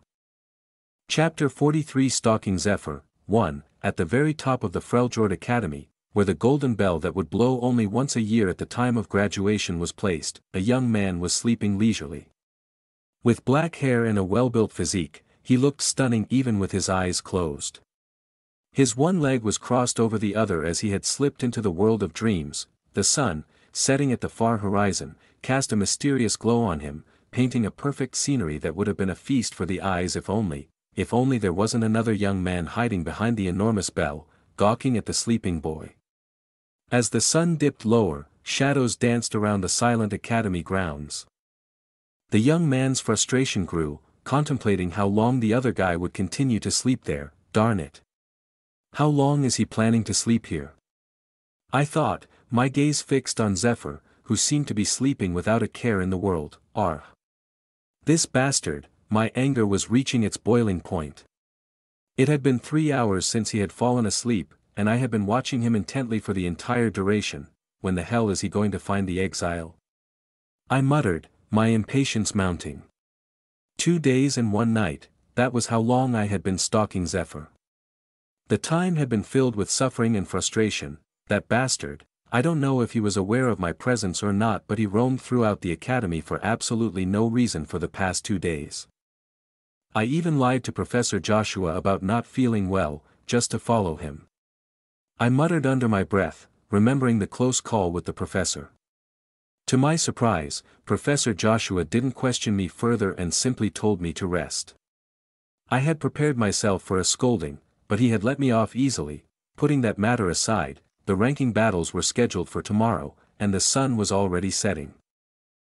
Chapter 43 Stalking Zephyr. 1. At the very top of the Freljord Academy, where the golden bell that would blow only once a year at the time of graduation was placed, a young man was sleeping leisurely. With black hair and a well-built physique, he looked stunning even with his eyes closed. His one leg was crossed over the other as he had slipped into the world of dreams. The sun, setting at the far horizon, cast a mysterious glow on him, painting a perfect scenery that would have been a feast for the eyes if only there wasn't another young man hiding behind the enormous bell, gawking at the sleeping boy. As the sun dipped lower, shadows danced around the silent academy grounds. The young man's frustration grew, contemplating how long the other guy would continue to sleep there. Darn it! How long is he planning to sleep here? I thought, my gaze fixed on Zephyr, who seemed to be sleeping without a care in the world. This bastard! My anger was reaching its boiling point. It had been 3 hours since he had fallen asleep, and I had been watching him intently for the entire duration. When the hell is he going to find the exile? I muttered, my impatience mounting. 2 days and 1 night, that was how long I had been stalking Zephyr. The time had been filled with suffering and frustration. That bastard, I don't know if he was aware of my presence or not, but he roamed throughout the academy for absolutely no reason for the past 2 days. I even lied to Professor Joshua about not feeling well, just to follow him. I muttered under my breath, remembering the close call with the professor. To my surprise, Professor Joshua didn't question me further and simply told me to rest. I had prepared myself for a scolding, but he had let me off easily. Putting that matter aside, the ranking battles were scheduled for tomorrow, and the sun was already setting.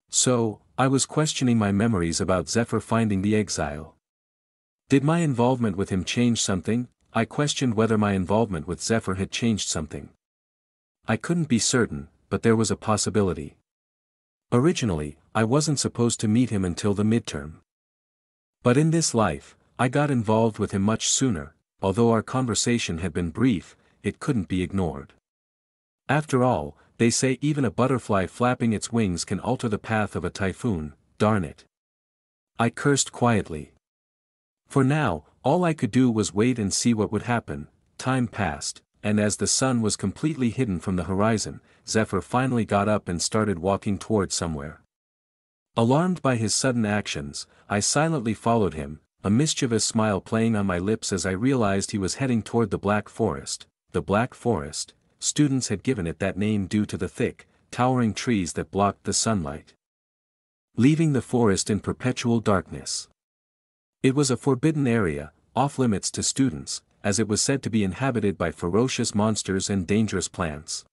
So, I was questioning my memories about Zephyr finding the exile. Did my involvement with him change something? I questioned whether my involvement with Zephyr had changed something. I couldn't be certain, but there was a possibility. Originally, I wasn't supposed to meet him until the midterm. But in this life, I got involved with him much sooner. Although our conversation had been brief, it couldn't be ignored. After all, they say even a butterfly flapping its wings can alter the path of a typhoon. Darn it! I cursed quietly. For now, all I could do was wait and see what would happen. Time passed, and as the sun was completely hidden from the horizon, Zephyr finally got up and started walking toward somewhere. Alarmed by his sudden actions, I silently followed him, a mischievous smile playing on my lips as I realized he was heading toward the Black Forest. The Black Forest, students had given it that name due to the thick, towering trees that blocked the sunlight. leaving the forest in perpetual darkness. It was a forbidden area, off-limits to students, as it was said to be inhabited by ferocious monsters and dangerous plants.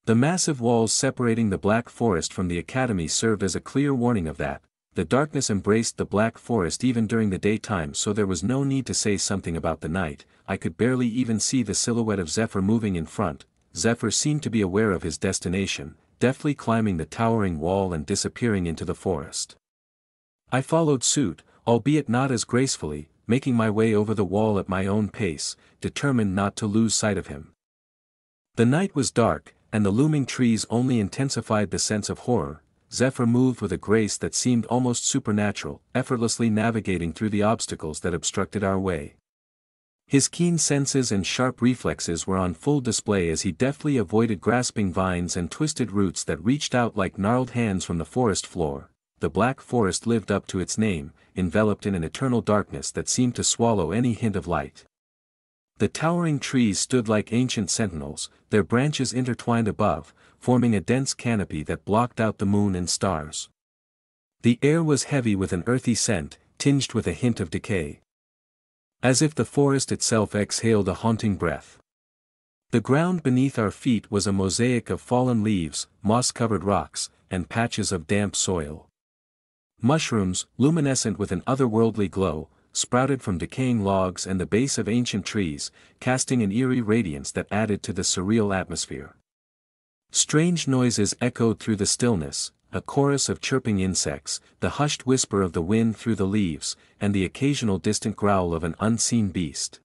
The massive walls separating the Black Forest from the academy served as a clear warning of that. The darkness embraced the Black Forest even during the daytime, so there was no need to say something about the night. I could barely even see the silhouette of Zephyr moving in front. Zephyr seemed to be aware of his destination, deftly climbing the towering wall and disappearing into the forest. I followed suit, albeit not as gracefully, making my way over the wall at my own pace, determined not to lose sight of him. The night was dark, and the looming trees only intensified the sense of horror. Zephyr moved with a grace that seemed almost supernatural, effortlessly navigating through the obstacles that obstructed our way. His keen senses and sharp reflexes were on full display as he deftly avoided grasping vines and twisted roots that reached out like gnarled hands from the forest floor. The Black Forest lived up to its name, enveloped in an eternal darkness that seemed to swallow any hint of light. The towering trees stood like ancient sentinels, their branches intertwined above, forming a dense canopy that blocked out the moon and stars. The air was heavy with an earthy scent, tinged with a hint of decay. As if the forest itself exhaled a haunting breath. The ground beneath our feet was a mosaic of fallen leaves, moss-covered rocks, and patches of damp soil. Mushrooms, luminescent with an otherworldly glow, sprouted from decaying logs and the base of ancient trees, casting an eerie radiance that added to the surreal atmosphere. Strange noises echoed through the stillness, a chorus of chirping insects, the hushed whisper of the wind through the leaves, and the occasional distant growl of an unseen beast.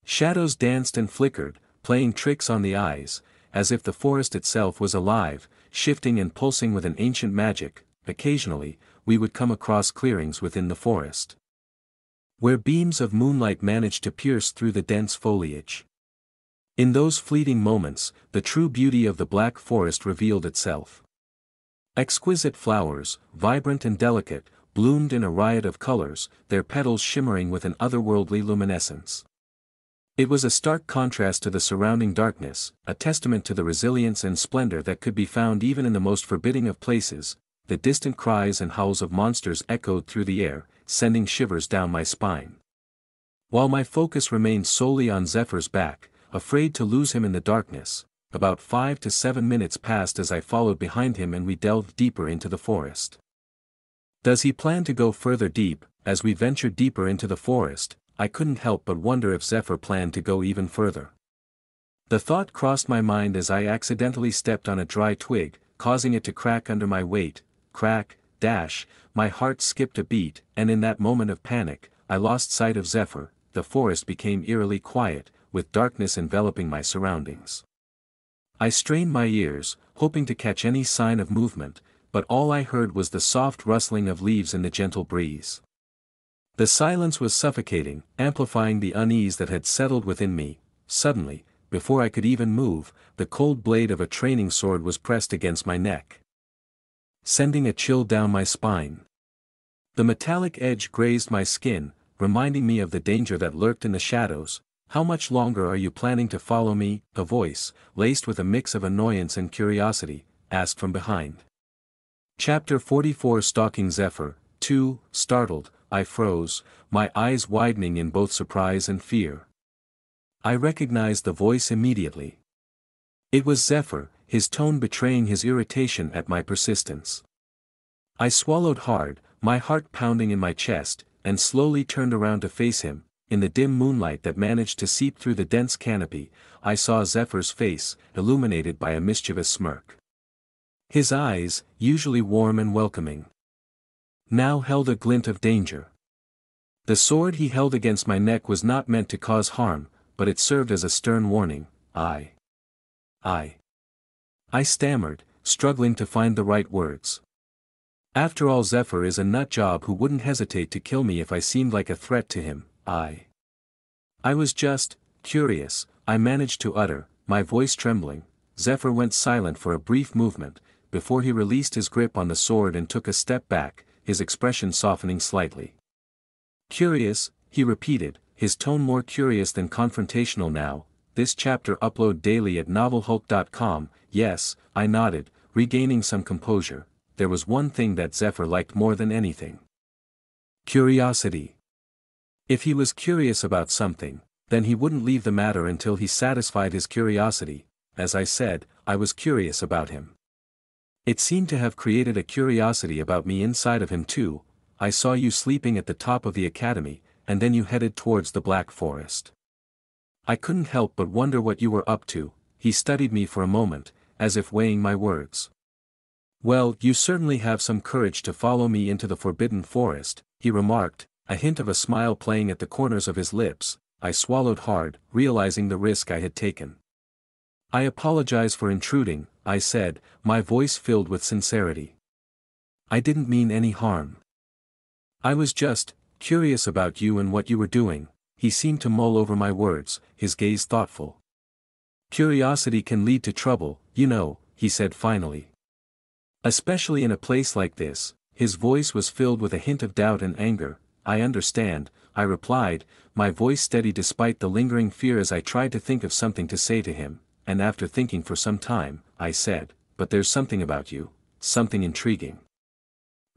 Shadows danced and flickered, playing tricks on the eyes, as if the forest itself was alive, shifting and pulsing with an ancient magic. Occasionally, we would come across clearings within the forest, where beams of moonlight managed to pierce through the dense foliage. In those fleeting moments, the true beauty of the Black Forest revealed itself. Exquisite flowers, vibrant and delicate, bloomed in a riot of colors, their petals shimmering with an otherworldly luminescence. It was a stark contrast to the surrounding darkness, a testament to the resilience and splendor that could be found even in the most forbidding of places. The distant cries and howls of monsters echoed through the air, sending shivers down my spine. While my focus remained solely on Zephyr's back, afraid to lose him in the darkness, about 5 to 7 minutes passed as I followed behind him and we delved deeper into the forest. Does he plan to go further deep? As we ventured deeper into the forest, I couldn't help but wonder if Zephyr planned to go even further. The thought crossed my mind as I accidentally stepped on a dry twig, causing it to crack under my weight. Crack, dash, my heart skipped a beat, and in that moment of panic, I lost sight of Zephyr. The forest became eerily quiet, with darkness enveloping my surroundings. I strained my ears, hoping to catch any sign of movement, but all I heard was the soft rustling of leaves in the gentle breeze. The silence was suffocating, amplifying the unease that had settled within me. Suddenly, before I could even move, the cold blade of a training sword was pressed against my neck, sending a chill down my spine. The metallic edge grazed my skin, reminding me of the danger that lurked in the shadows. "How much longer are you planning to follow me?" a voice, laced with a mix of annoyance and curiosity, asked from behind. Chapter 44 Stalking Zephyr. 2. Startled, I froze, my eyes widening in both surprise and fear. I recognized the voice immediately. It was Zephyr, his tone betraying his irritation at my persistence. I swallowed hard, my heart pounding in my chest, and slowly turned around to face him. In the dim moonlight that managed to seep through the dense canopy, I saw Zephyr's face, illuminated by a mischievous smirk. His eyes, usually warm and welcoming, now held a glint of danger. The sword he held against my neck was not meant to cause harm, but it served as a stern warning. I stammered, struggling to find the right words. After all, Zephyr is a nutjob who wouldn't hesitate to kill me if I seemed like a threat to him. I was just curious, I managed to utter, my voice trembling. Zephyr went silent for a brief moment, before he released his grip on the sword and took a step back, his expression softening slightly. "Curious," he repeated, his tone more curious than confrontational now. "This chapter upload daily at novelhulk.com, yes," I nodded, regaining some composure. there was one thing that Zephyr liked more than anything. Curiosity. If he was curious about something, then he wouldn't leave the matter until he satisfied his curiosity. As I said, I was curious about him. It seemed to have created a curiosity about me inside of him too. I saw you sleeping at the top of the academy, and then you headed towards the Black Forest. I couldn't help but wonder what you were up to. He studied me for a moment, as if weighing my words. Well, you certainly have some courage to follow me into the Forbidden Forest, he remarked, a hint of a smile playing at the corners of his lips. I swallowed hard, realizing the risk I had taken. I apologize for intruding, I said, my voice filled with sincerity. I didn't mean any harm. I was just curious about you and what you were doing. He seemed to mull over my words, his gaze thoughtful. Curiosity can lead to trouble, you know, he said finally. Especially in a place like this. His voice was filled with a hint of doubt and anger. I understand, I replied, my voice steady despite the lingering fear as I tried to think of something to say to him, and after thinking for some time, I said, but there's something about you, something intriguing.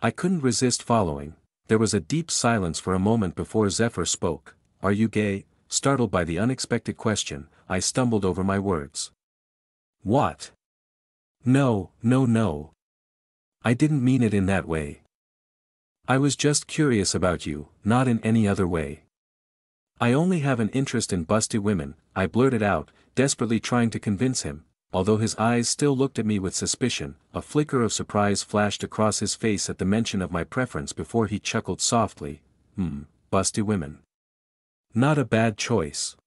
I couldn't resist following. There was a deep silence for a moment before Zephyr spoke. Are you gay? Startled by the unexpected question, I stumbled over my words. What? No. I didn't mean it in that way. I was just curious about you, not in any other way. I only have an interest in busty women, I blurted out, desperately trying to convince him. Although his eyes still looked at me with suspicion, a flicker of surprise flashed across his face at the mention of my preference before he chuckled softly. Busty women. Not a bad choice.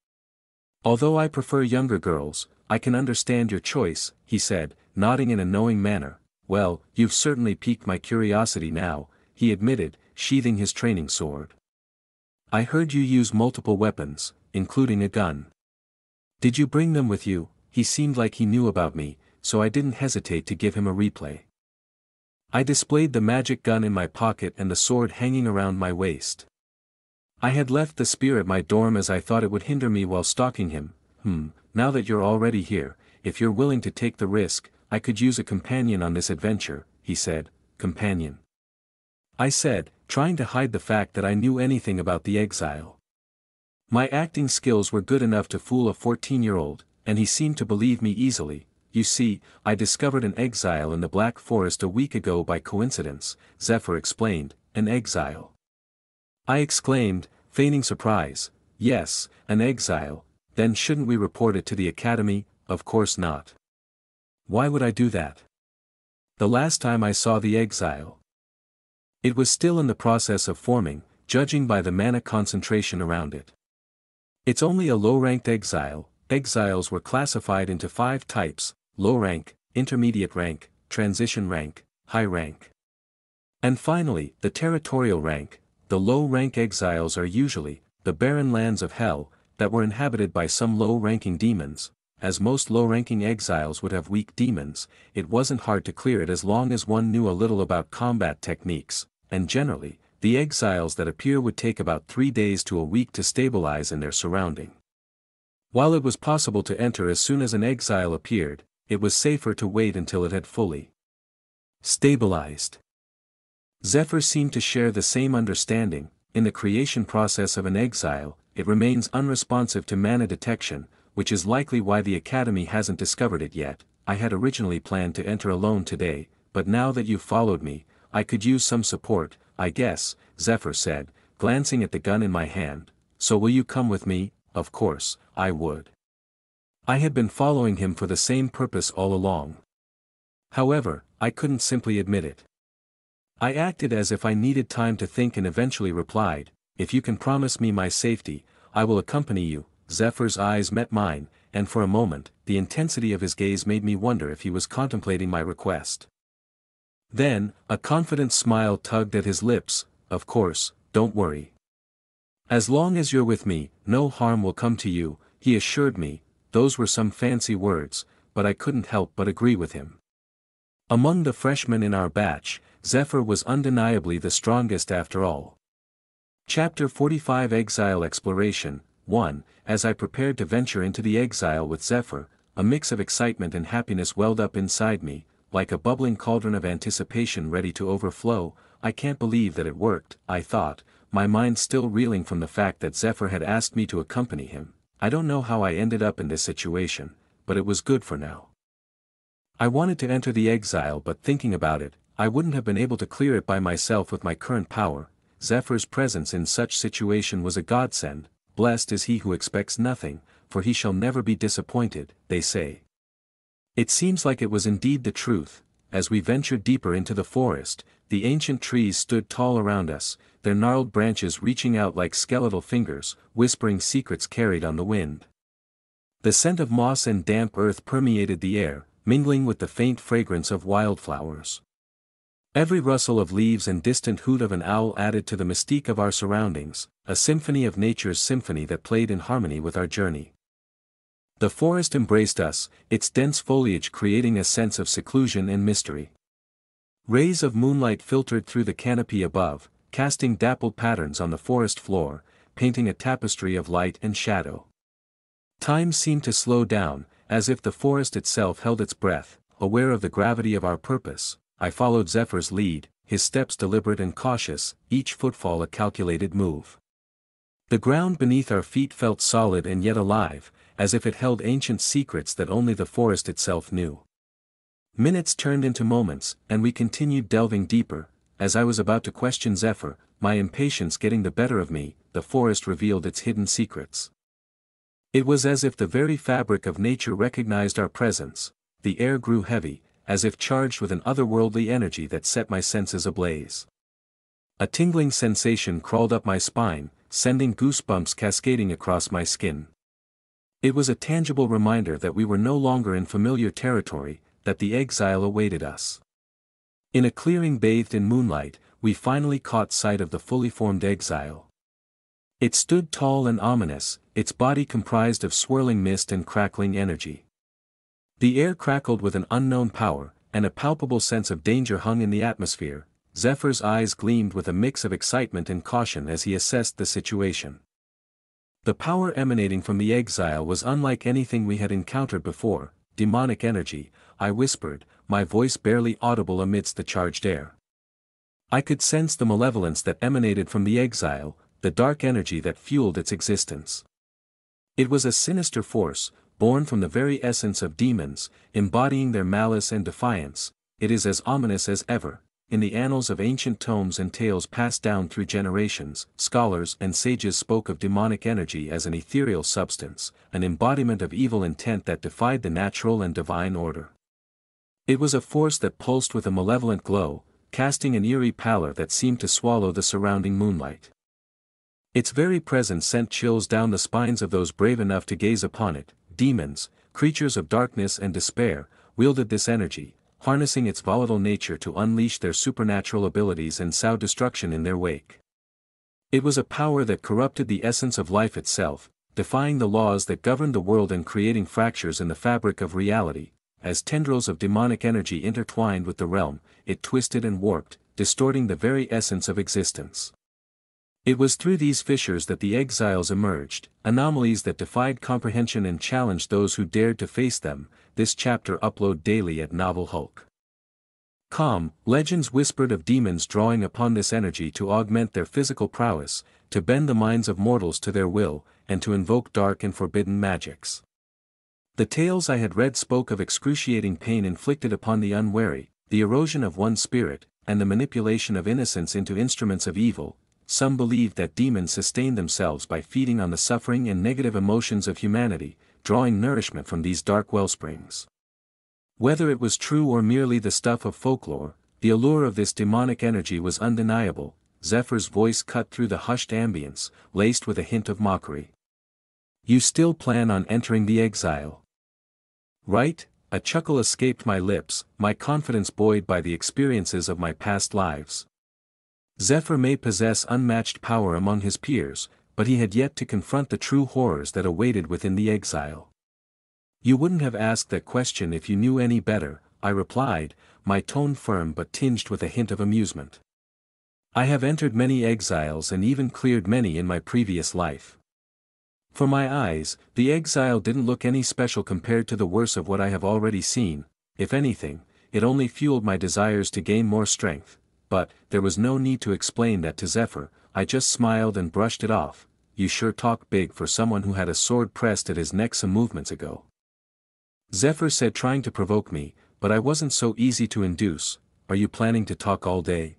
Although I prefer younger girls, I can understand your choice, he said, nodding in a knowing manner. Well, you've certainly piqued my curiosity now, he admitted, sheathing his training sword. I heard you use multiple weapons, including a gun. Did you bring them with you? He seemed like he knew about me, so I didn't hesitate to give him a replay. I displayed the magic gun in my pocket and the sword hanging around my waist. I had left the spear at my dorm as I thought it would hinder me while stalking him. Now that you're already here, if you're willing to take the risk, I could use a companion on this adventure, he said. Companion? I said, trying to hide the fact that I knew anything about the exile. My acting skills were good enough to fool a 14-year-old, and he seemed to believe me easily. You see, I discovered an exile in the Black Forest a week ago by coincidence, Zephyr explained. An exile? I exclaimed, feigning surprise. Yes, an exile. Then shouldn't we report it to the academy? Of course not. Why would I do that? The last time I saw the exile, it was still in the process of forming, judging by the mana concentration around it. It's only a low-ranked exile. Exiles were classified into 5 types: low rank, intermediate rank, transition rank, high rank. And finally, the territorial rank. The low-rank exiles are usually the barren lands of hell that were inhabited by some low-ranking demons. As most low-ranking exiles would have weak demons, it wasn't hard to clear it as long as one knew a little about combat techniques, and generally, the exiles that appear would take about 3 days to a week to stabilize in their surrounding. While it was possible to enter as soon as an exile appeared, it was safer to wait until it had fully stabilized. Zephyr seemed to share the same understanding. In the creation process of an exile, it remains unresponsive to mana detection, which is likely why the Academy hasn't discovered it yet. I had originally planned to enter alone today, but now that you've followed me, I could use some support, I guess, Zephyr said, glancing at the gun in my hand. So will you come with me? Of course, I would. I had been following him for the same purpose all along. However, I couldn't simply admit it. I acted as if I needed time to think and eventually replied, if you can promise me my safety, I will accompany you. Zephyr's eyes met mine, and for a moment, the intensity of his gaze made me wonder if he was contemplating my request. Then, a confident smile tugged at his lips. Of course, don't worry. As long as you're with me, no harm will come to you, he assured me. Those were some fancy words, but I couldn't help but agree with him. Among the freshmen in our batch, Zephyr was undeniably the strongest after all. Chapter 45 Exile Exploration 1. As I prepared to venture into the exile with Zephyr, a mix of excitement and happiness welled up inside me. like a bubbling cauldron of anticipation ready to overflow. I can't believe that it worked, I thought, my mind still reeling from the fact that Zephyr had asked me to accompany him. I don't know how I ended up in this situation, but it was good for now. I wanted to enter the exile, but thinking about it, I wouldn't have been able to clear it by myself with my current power. Zephyr's presence in such situation was a godsend. Blessed is he who expects nothing, for he shall never be disappointed, they say. It seems like it was indeed the truth. As we ventured deeper into the forest, the ancient trees stood tall around us, their gnarled branches reaching out like skeletal fingers, whispering secrets carried on the wind. The scent of moss and damp earth permeated the air, mingling with the faint fragrance of wildflowers. Every rustle of leaves and distant hoot of an owl added to the mystique of our surroundings, a symphony of nature's symphony that played in harmony with our journey. The forest embraced us, its dense foliage creating a sense of seclusion and mystery. Rays of moonlight filtered through the canopy above, casting dappled patterns on the forest floor, painting a tapestry of light and shadow. Time seemed to slow down, as if the forest itself held its breath. Aware of the gravity of our purpose, I followed Zephyr's lead, his steps deliberate and cautious, each footfall a calculated move. The ground beneath our feet felt solid and yet alive, as if it held ancient secrets that only the forest itself knew. Minutes turned into moments, and we continued delving deeper. As I was about to question Zephyr, my impatience getting the better of me, the forest revealed its hidden secrets. It was as if the very fabric of nature recognized our presence. The air grew heavy, as if charged with an otherworldly energy that set my senses ablaze. A tingling sensation crawled up my spine, sending goosebumps cascading across my skin. It was a tangible reminder that we were no longer in familiar territory, that the exile awaited us. In a clearing bathed in moonlight, we finally caught sight of the fully formed exile. It stood tall and ominous, its body comprised of swirling mist and crackling energy. The air crackled with an unknown power, and a palpable sense of danger hung in the atmosphere. Zephyr's eyes gleamed with a mix of excitement and caution as he assessed the situation. The power emanating from the exile was unlike anything we had encountered before. Demonic energy, I whispered, my voice barely audible amidst the charged air. I could sense the malevolence that emanated from the exile, the dark energy that fueled its existence. It was a sinister force, born from the very essence of demons, embodying their malice and defiance. It is as ominous as ever. In the annals of ancient tomes and tales passed down through generations, scholars and sages spoke of demonic energy as an ethereal substance, an embodiment of evil intent that defied the natural and divine order. It was a force that pulsed with a malevolent glow, casting an eerie pallor that seemed to swallow the surrounding moonlight. Its very presence sent chills down the spines of those brave enough to gaze upon it. Demons, creatures of darkness and despair, wielded this energy, harnessing its volatile nature to unleash their supernatural abilities and sow destruction in their wake. It was a power that corrupted the essence of life itself, defying the laws that governed the world and creating fractures in the fabric of reality. As tendrils of demonic energy intertwined with the realm, it twisted and warped, distorting the very essence of existence. It was through these fissures that the exiles emerged, anomalies that defied comprehension and challenged those who dared to face them. This chapter upload daily at Novel Hulk.com. Legends whispered of demons drawing upon this energy to augment their physical prowess, to bend the minds of mortals to their will, and to invoke dark and forbidden magics. The tales I had read spoke of excruciating pain inflicted upon the unwary, the erosion of one's spirit, and the manipulation of innocence into instruments of evil. Some believed that demons sustained themselves by feeding on the suffering and negative emotions of humanity, drawing nourishment from these dark wellsprings. Whether it was true or merely the stuff of folklore, the allure of this demonic energy was undeniable. Zephyr's voice cut through the hushed ambience, laced with a hint of mockery. You still plan on entering the exile? Right? A chuckle escaped my lips, my confidence buoyed by the experiences of my past lives. Zephyr may possess unmatched power among his peers, but he had yet to confront the true horrors that awaited within the exile. You wouldn't have asked that question if you knew any better, I replied, my tone firm but tinged with a hint of amusement. I have entered many exiles and even cleared many in my previous life. For my eyes, the exile didn't look any special compared to the worst of what I have already seen. If anything, it only fueled my desires to gain more strength, but, there was no need to explain that to Zephyr. I just smiled and brushed it off. You sure talk big for someone who had a sword pressed at his neck some movements ago. Zephyr said, trying to provoke me, but I wasn't so easy to induce. Are you planning to talk all day?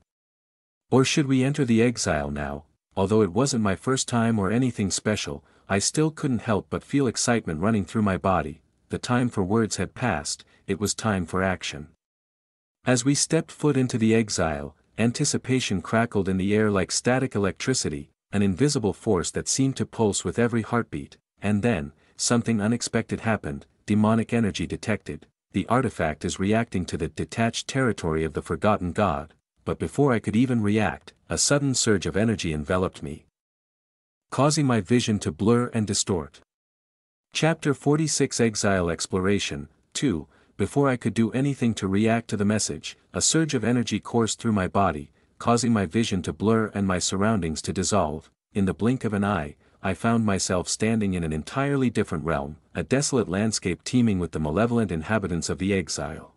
Or should we enter the exile now? Although it wasn't my first time or anything special, I still couldn't help but feel excitement running through my body. The time for words had passed, it was time for action. As we stepped foot into the exile, anticipation crackled in the air like static electricity, an invisible force that seemed to pulse with every heartbeat, and then, something unexpected happened. Demonic energy detected. The artifact is reacting to the detached territory of the forgotten god, but before I could even react, a sudden surge of energy enveloped me, causing my vision to blur and distort. Chapter 46 Exile Exploration 2. Before I could do anything to react to the message, a surge of energy coursed through my body, causing my vision to blur and my surroundings to dissolve. In the blink of an eye, I found myself standing in an entirely different realm, a desolate landscape teeming with the malevolent inhabitants of the exile.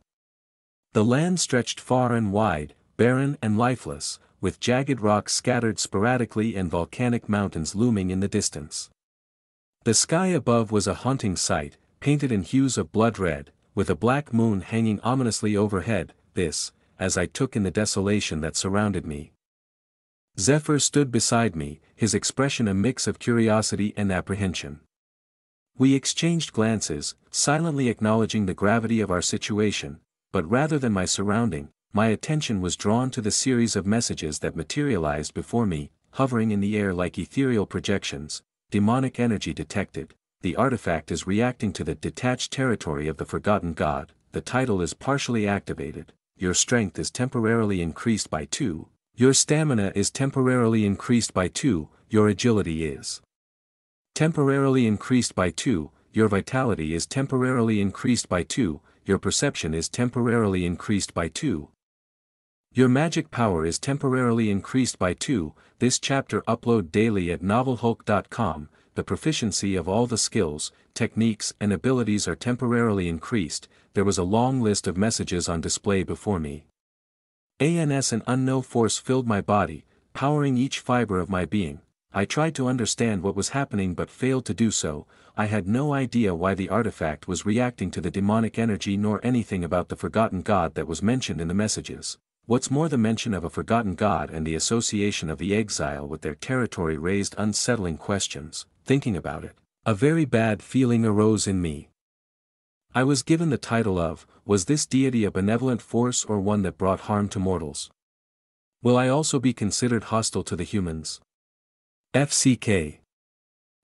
The land stretched far and wide, barren and lifeless, with jagged rocks scattered sporadically and volcanic mountains looming in the distance. The sky above was a haunting sight, painted in hues of blood red, with a black moon hanging ominously overhead. This, as I took in the desolation that surrounded me. Zephyr stood beside me, his expression a mix of curiosity and apprehension. We exchanged glances, silently acknowledging the gravity of our situation, but rather than my surrounding, my attention was drawn to the series of messages that materialized before me, hovering in the air like ethereal projections. Demonic energy detected. The artifact is reacting to the detached territory of the forgotten god. The title is partially activated. Your strength is temporarily increased by 2. Your stamina is temporarily increased by 2. Your agility is temporarily increased by 2. Your vitality is temporarily increased by 2. Your perception is temporarily increased by 2. Your magic power is temporarily increased by 2. This chapter upload daily at novelhulk.com. The proficiency of all the skills, techniques and abilities are temporarily increased. There was a long list of messages on display before me. An unknown force filled my body, powering each fiber of my being. I tried to understand what was happening but failed to do so. I had no idea why the artifact was reacting to the demonic energy nor anything about the forgotten god that was mentioned in the messages. What's more, the mention of a forgotten god and the association of the exile with their territory raised unsettling questions. Thinking about it, a very bad feeling arose in me. I was given the title of, was this deity a benevolent force or one that brought harm to mortals? Will I also be considered hostile to the humans? FCK.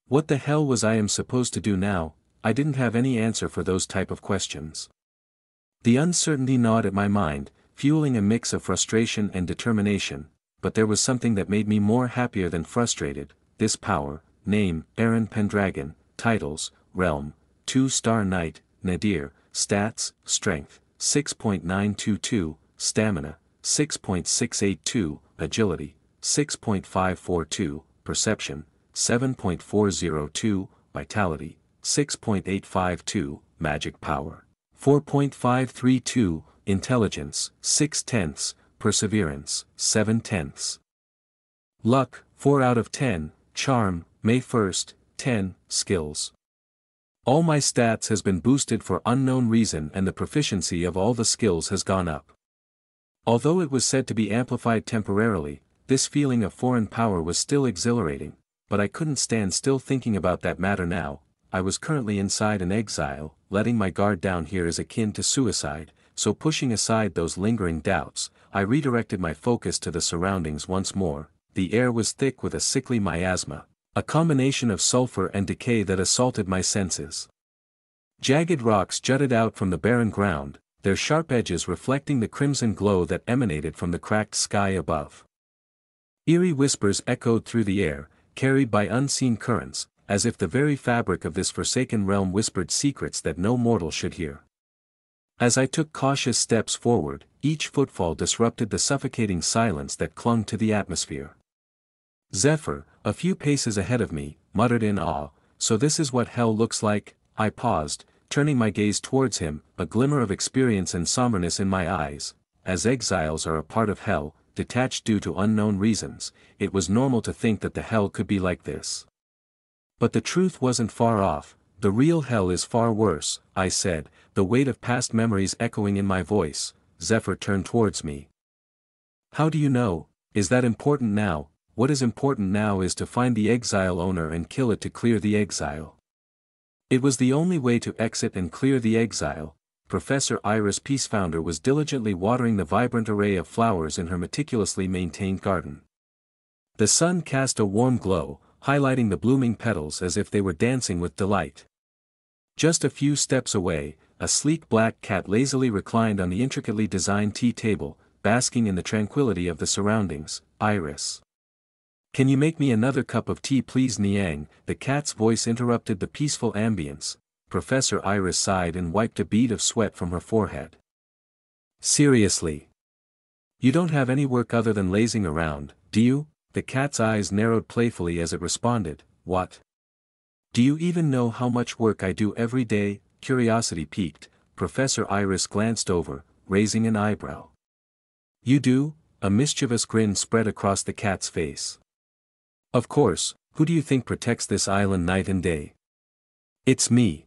What the hell was I supposed to do now? I didn't have any answer for those type of questions. The uncertainty gnawed at my mind, fueling a mix of frustration and determination, but there was something that made me more happier than frustrated. This power. Name, Aaron Pendragon. Titles, Realm, 2-star Knight, Nadir. Stats, Strength, 6.922, Stamina, 6.682, Agility, 6.542, Perception, 7.402, Vitality, 6.852, Magic Power, 4.532, Intelligence, 6/10, Perseverance, 7/10. Luck, 4 out of 10, Charm, May 1st, 10, Skills. All my stats has been boosted for unknown reason and the proficiency of all the skills has gone up. Although it was said to be amplified temporarily, this feeling of foreign power was still exhilarating, but I couldn't stand still thinking about that matter now. I was currently inside an exile. Letting my guard down here is akin to suicide, so pushing aside those lingering doubts, I redirected my focus to the surroundings once more. The air was thick with a sickly miasma, a combination of sulfur and decay that assaulted my senses. Jagged rocks jutted out from the barren ground, their sharp edges reflecting the crimson glow that emanated from the cracked sky above. Eerie whispers echoed through the air, carried by unseen currents, as if the very fabric of this forsaken realm whispered secrets that no mortal should hear. As I took cautious steps forward, each footfall disrupted the suffocating silence that clung to the atmosphere. Zephyr, a few paces ahead of me, muttered in awe, "So this is what hell looks like?" I paused, turning my gaze towards him, a glimmer of experience and somberness in my eyes. As exiles are a part of hell, detached due to unknown reasons, it was normal to think that the hell could be like this. But the truth wasn't far off. The real hell is far worse, I said, the weight of past memories echoing in my voice. Zephyr turned towards me. How do you know? Is that important now? What is important now is to find the exile owner and kill it to clear the exile. It was the only way to exit and clear the exile. Professor Iris Peacefounder was diligently watering the vibrant array of flowers in her meticulously maintained garden. The sun cast a warm glow, highlighting the blooming petals as if they were dancing with delight. Just a few steps away, a sleek black cat lazily reclined on the intricately designed tea table, basking in the tranquility of the surroundings. Iris. Can you make me another cup of tea please Niang? The cat's voice interrupted the peaceful ambience. Professor Iris sighed and wiped a bead of sweat from her forehead. Seriously? You don't have any work other than lazing around, do you? The cat's eyes narrowed playfully as it responded. What? Do you even know how much work I do every day? Curiosity piqued. Professor Iris glanced over, raising an eyebrow. You do? A mischievous grin spread across the cat's face. Of course, who do you think protects this island night and day? It's me.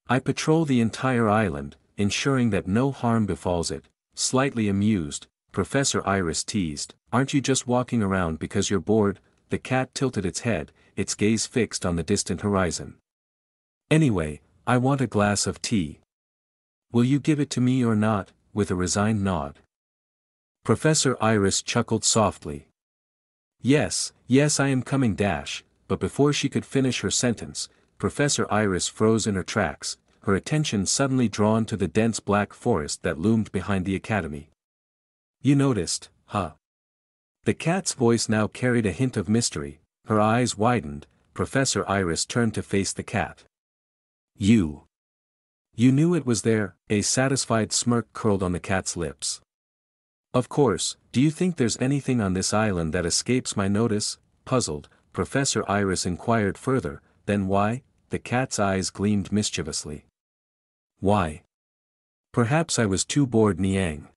I patrol the entire island, ensuring that no harm befalls it. Slightly amused, Professor Iris teased, aren't you just walking around because you're bored? The cat tilted its head, its gaze fixed on the distant horizon. Anyway, I want a glass of tea. Will you give it to me or not? With a resigned nod. Professor Iris chuckled softly. Yes, I am coming dash, but before she could finish her sentence, Professor Iris froze in her tracks, her attention suddenly drawn to the dense black forest that loomed behind the academy. You noticed, huh? The cat's voice now carried a hint of mystery. Her eyes widened. Professor Iris turned to face the cat. You knew it was there? A satisfied smirk curled on the cat's lips. Of course, do you think there's anything on this island that escapes my notice? Puzzled, Professor Iris inquired further, then why? The cat's eyes gleamed mischievously. Why? Perhaps I was too bored Niang.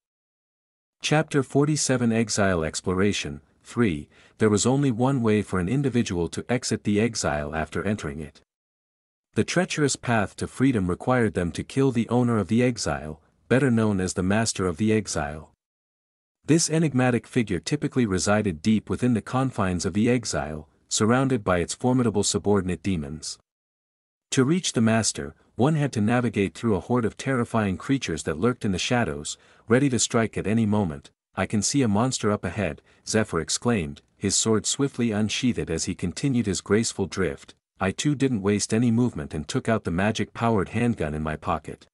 Chapter 47 Exile Exploration 3. There was only one way for an individual to exit the exile after entering it. The treacherous path to freedom required them to kill the owner of the exile, better known as the master of the exile. This enigmatic figure typically resided deep within the confines of the exile, surrounded by its formidable subordinate demons. To reach the master, one had to navigate through a horde of terrifying creatures that lurked in the shadows, ready to strike at any moment. I can see a monster up ahead, Zephyr exclaimed, his sword swiftly unsheathed as he continued his graceful drift. I too didn't waste any movement and took out the magic-powered handgun in my pocket.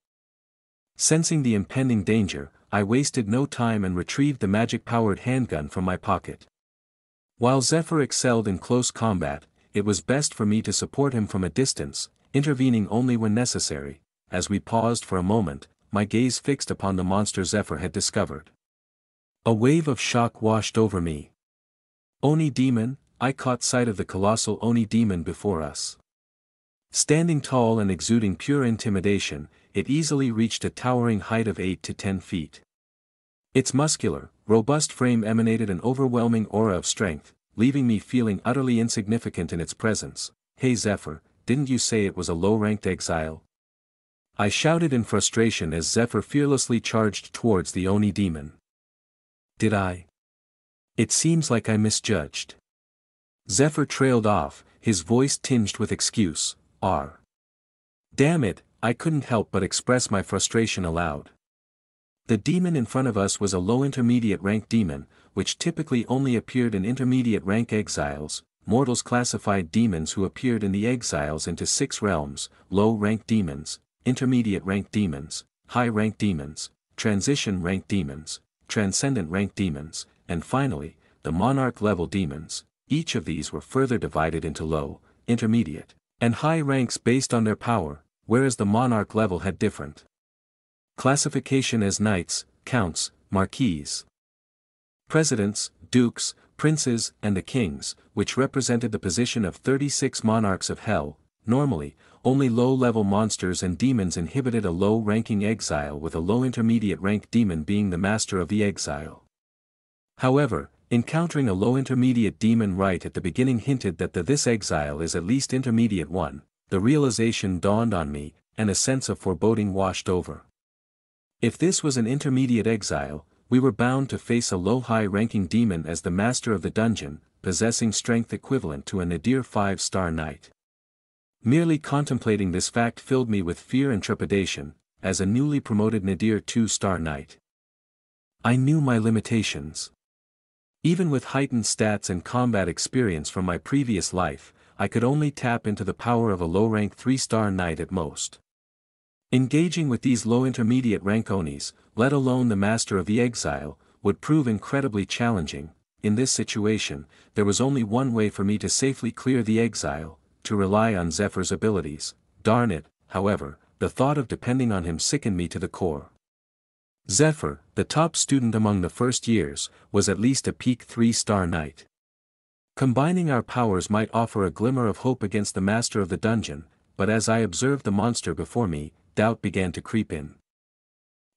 Sensing the impending danger, I wasted no time and retrieved the magic-powered handgun from my pocket. While Zephyr excelled in close combat, it was best for me to support him from a distance, intervening only when necessary. As we paused for a moment, my gaze fixed upon the monster Zephyr had discovered. A wave of shock washed over me. Oni demon? I caught sight of the colossal Oni demon before us. Standing tall and exuding pure intimidation, it easily reached a towering height of 8 to 10 feet. Its muscular, robust frame emanated an overwhelming aura of strength, leaving me feeling utterly insignificant in its presence. Hey Zephyr, didn't you say it was a low-ranked exile? I shouted in frustration as Zephyr fearlessly charged towards the Oni demon. Did I? It seems like I misjudged. Zephyr trailed off, his voice tinged with excuse. Damn it, I couldn't help but express my frustration aloud. The demon in front of us was a low intermediate rank demon, which typically only appeared in intermediate rank exiles. Mortals classified demons who appeared in the exiles into 6 realms: low rank demons, intermediate rank demons, high rank demons, transition rank demons, transcendent rank demons, and finally, the monarch level demons. Each of these were further divided into low, intermediate, and high ranks based on their power, whereas the monarch level had different classification as knights, counts, marquises, presidents, dukes, princes, and the kings, which represented the position of 36 monarchs of hell. Normally, only low-level monsters and demons inhibited a low-ranking exile, with a low intermediate rank demon being the master of the exile. However, encountering a low intermediate demon right at the beginning hinted that this exile is at least intermediate one. The realization dawned on me, and a sense of foreboding washed over. If this was an intermediate exile, we were bound to face a low high-ranking demon as the master of the dungeon, possessing strength equivalent to a nadir 5-star knight. Merely contemplating this fact filled me with fear and trepidation, as a newly promoted nadir 2-star knight. I knew my limitations. Even with heightened stats and combat experience from my previous life, I could only tap into the power of a low-rank 3-star knight at most. Engaging with these low intermediate rank Onis, let alone the master of the exile, would prove incredibly challenging. In this situation, there was only one way for me to safely clear the exile: to rely on Zephyr's abilities. Darn it, however, the thought of depending on him sickened me to the core. Zephyr, the top student among the first years, was at least a peak 3-star knight. Combining our powers might offer a glimmer of hope against the master of the dungeon, but as I observed the monster before me, doubt began to creep in.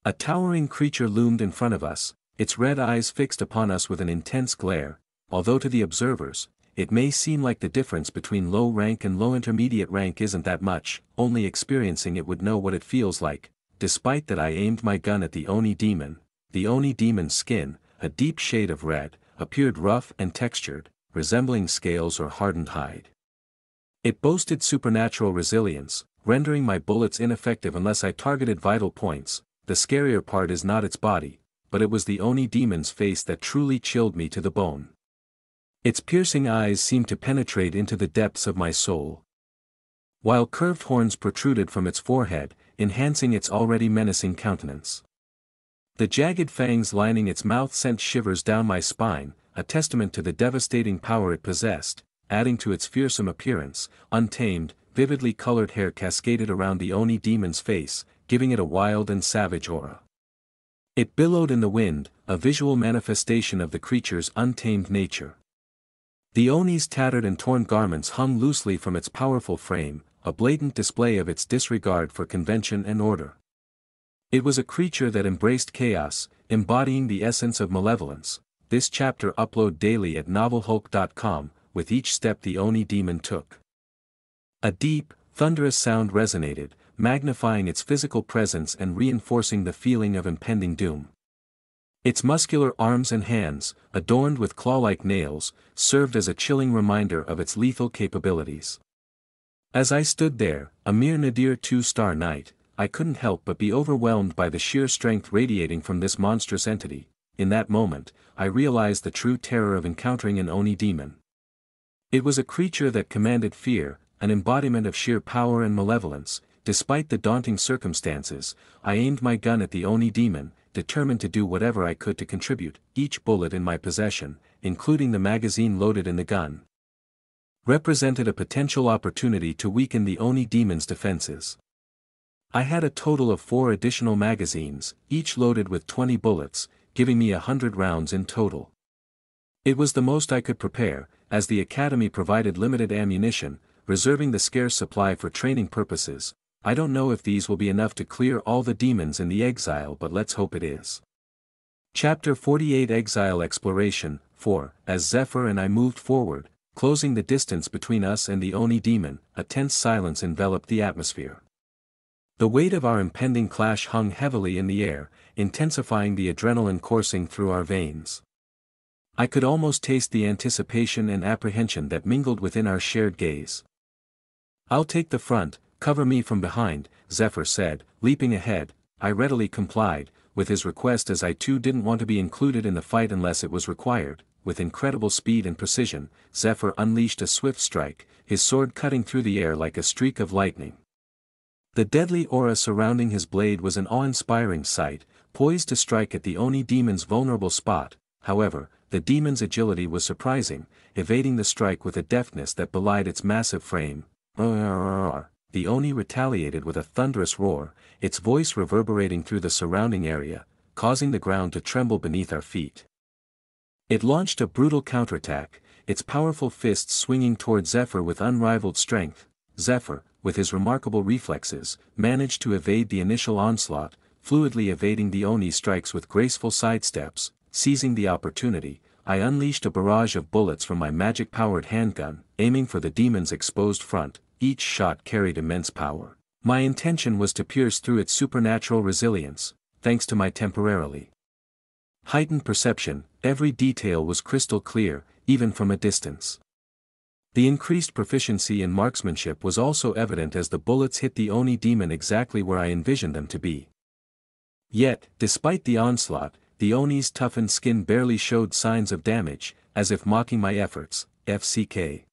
A towering creature loomed in front of us, its red eyes fixed upon us with an intense glare. Although to the observers, it may seem like the difference between low rank and low intermediate rank isn't that much, only experiencing it would know what it feels like. Despite that, I aimed my gun at the Oni demon. The Oni demon's skin, a deep shade of red, appeared rough and textured, resembling scales or hardened hide. It boasted supernatural resilience, rendering my bullets ineffective unless I targeted vital points. The scarier part is not its body, but it was the Oni demon's face that truly chilled me to the bone. Its piercing eyes seemed to penetrate into the depths of my soul, while curved horns protruded from its forehead, enhancing its already menacing countenance. The jagged fangs lining its mouth sent shivers down my spine, a testament to the devastating power it possessed. Adding to its fearsome appearance, untamed, vividly colored hair cascaded around the Oni demon's face, giving it a wild and savage aura. It billowed in the wind, a visual manifestation of the creature's untamed nature. The Oni's tattered and torn garments hung loosely from its powerful frame, a blatant display of its disregard for convention and order. It was a creature that embraced chaos, embodying the essence of malevolence. This chapter upload daily at novelhulk.com, with each step the Oni demon took. A deep, thunderous sound resonated, magnifying its physical presence and reinforcing the feeling of impending doom. Its muscular arms and hands, adorned with claw-like nails, served as a chilling reminder of its lethal capabilities. As I stood there, a mere nadir 2-star knight, I couldn't help but be overwhelmed by the sheer strength radiating from this monstrous entity. In that moment, I realized the true terror of encountering an Oni demon. It was a creature that commanded fear, an embodiment of sheer power and malevolence. Despite the daunting circumstances, I aimed my gun at the Oni demon, determined to do whatever I could to contribute. Each bullet in my possession, including the magazine loaded in the gun, represented a potential opportunity to weaken the Oni demon's defenses. I had a total of 4 additional magazines, each loaded with 20 bullets, giving me 100 rounds in total. It was the most I could prepare, as the academy provided limited ammunition, reserving the scarce supply for training purposes. I don't know if these will be enough to clear all the demons in the exile, but let's hope it is. Chapter 48 Exile Exploration 4. As Zephyr and I moved forward, closing the distance between us and the Oni demon, a tense silence enveloped the atmosphere. The weight of our impending clash hung heavily in the air, intensifying the adrenaline coursing through our veins. I could almost taste the anticipation and apprehension that mingled within our shared gaze. "I'll take the front, cover me from behind," Zephyr said, leaping ahead. I readily complied with his request, as I too didn't want to be included in the fight unless it was required. With incredible speed and precision, Zephyr unleashed a swift strike, his sword cutting through the air like a streak of lightning. The deadly aura surrounding his blade was an awe-inspiring sight, poised to strike at the Oni demon's vulnerable spot. However, the demon's agility was surprising, evading the strike with a deftness that belied its massive frame. The Oni retaliated with a thunderous roar, its voice reverberating through the surrounding area, causing the ground to tremble beneath our feet. It launched a brutal counterattack, its powerful fists swinging toward Zephyr with unrivaled strength. Zephyr, with his remarkable reflexes, managed to evade the initial onslaught, fluidly evading the Oni's strikes with graceful sidesteps. Seizing the opportunity, I unleashed a barrage of bullets from my magic-powered handgun, aiming for the demon's exposed front. Each shot carried immense power. My intention was to pierce through its supernatural resilience, thanks to my temporarily heightened perception. Every detail was crystal clear, even from a distance. The increased proficiency in marksmanship was also evident as the bullets hit the Oni demon exactly where I envisioned them to be. Yet, despite the onslaught, the Oni's toughened skin barely showed signs of damage, as if mocking my efforts. FCK.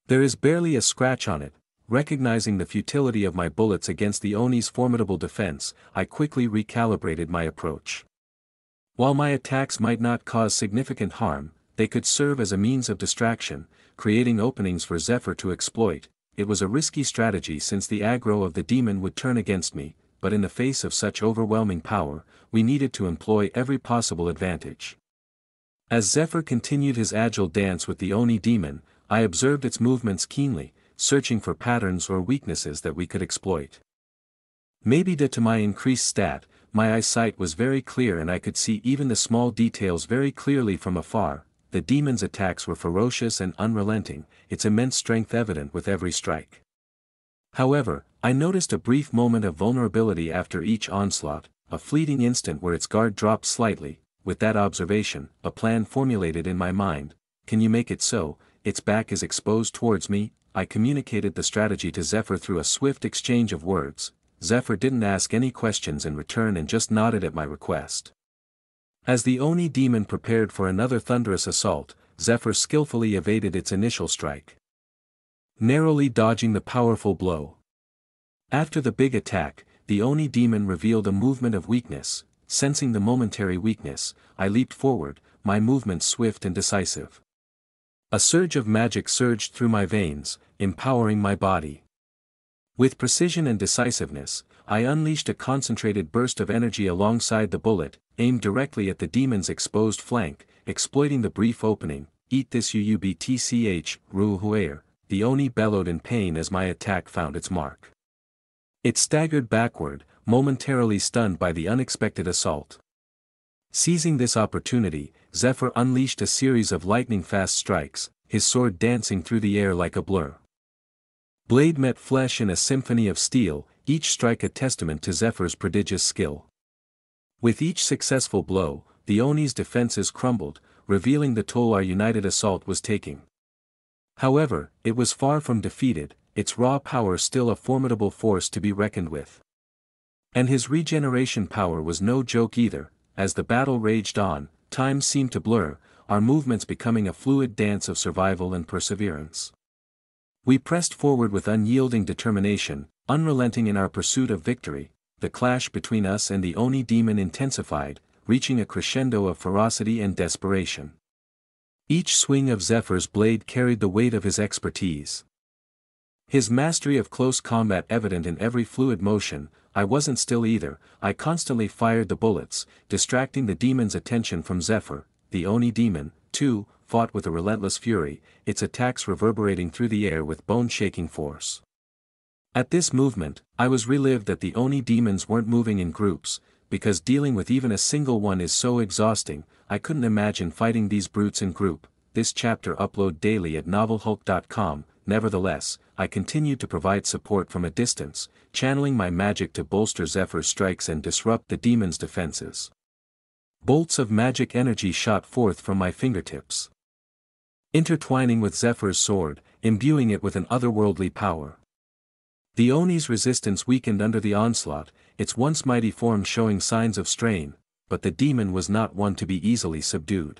There is barely a scratch on it. Recognizing the futility of my bullets against the Oni's formidable defense, I quickly recalibrated my approach. While my attacks might not cause significant harm, they could serve as a means of distraction, creating openings for Zephyr to exploit. It was a risky strategy since the aggro of the demon would turn against me, but in the face of such overwhelming power, we needed to employ every possible advantage. As Zephyr continued his agile dance with the Oni demon, I observed its movements keenly, searching for patterns or weaknesses that we could exploit. Maybe due to my increased stat, my eyesight was very clear and I could see even the small details very clearly from afar. The demon's attacks were ferocious and unrelenting, its immense strength evident with every strike. However, I noticed a brief moment of vulnerability after each onslaught, a fleeting instant where its guard dropped slightly. With that observation, a plan formulated in my mind. Can you make it so? Its back is exposed towards me. I communicated the strategy to Zephyr through a swift exchange of words. Zephyr didn't ask any questions in return and just nodded at my request. As the Oni demon prepared for another thunderous assault, Zephyr skillfully evaded its initial strike, narrowly dodging the powerful blow. After the big attack, the Oni demon revealed a movement of weakness. Sensing the momentary weakness, I leaped forward, my movements swift and decisive. A surge of magic surged through my veins, empowering my body. With precision and decisiveness, I unleashed a concentrated burst of energy alongside the bullet, aimed directly at the demon's exposed flank, exploiting the brief opening. Eat this UUBTCH, Ruhuair, the Oni bellowed in pain as my attack found its mark. It staggered backward, momentarily stunned by the unexpected assault. Seizing this opportunity, Zephyr unleashed a series of lightning-fast strikes, his sword dancing through the air like a blur. Blade met flesh in a symphony of steel, each strike a testament to Zephyr's prodigious skill. With each successful blow, the Oni's defenses crumbled, revealing the toll our united assault was taking. However, it was far from defeated, its raw power still a formidable force to be reckoned with. And his regeneration power was no joke either. As the battle raged on, time seemed to blur, our movements becoming a fluid dance of survival and perseverance. We pressed forward with unyielding determination, unrelenting in our pursuit of victory. The clash between us and the Oni demon intensified, reaching a crescendo of ferocity and desperation. Each swing of Zephyr's blade carried the weight of his expertise. His mastery of close combat evident in every fluid motion. I wasn't still either. I constantly fired the bullets, distracting the demon's attention from Zephyr. The Oni demon, too, fought with a relentless fury, its attacks reverberating through the air with bone-shaking force. At this movement, I was relieved that the Oni demons weren't moving in groups, because dealing with even a single one is so exhausting. I couldn't imagine fighting these brutes in group. This chapter upload daily at novelhulk.com. Nevertheless, I continued to provide support from a distance, channeling my magic to bolster Zephyr's strikes and disrupt the demon's defenses. Bolts of magic energy shot forth from my fingertips, intertwining with Zephyr's sword, imbuing it with an otherworldly power. The Oni's resistance weakened under the onslaught, its once mighty form showing signs of strain, but the demon was not one to be easily subdued.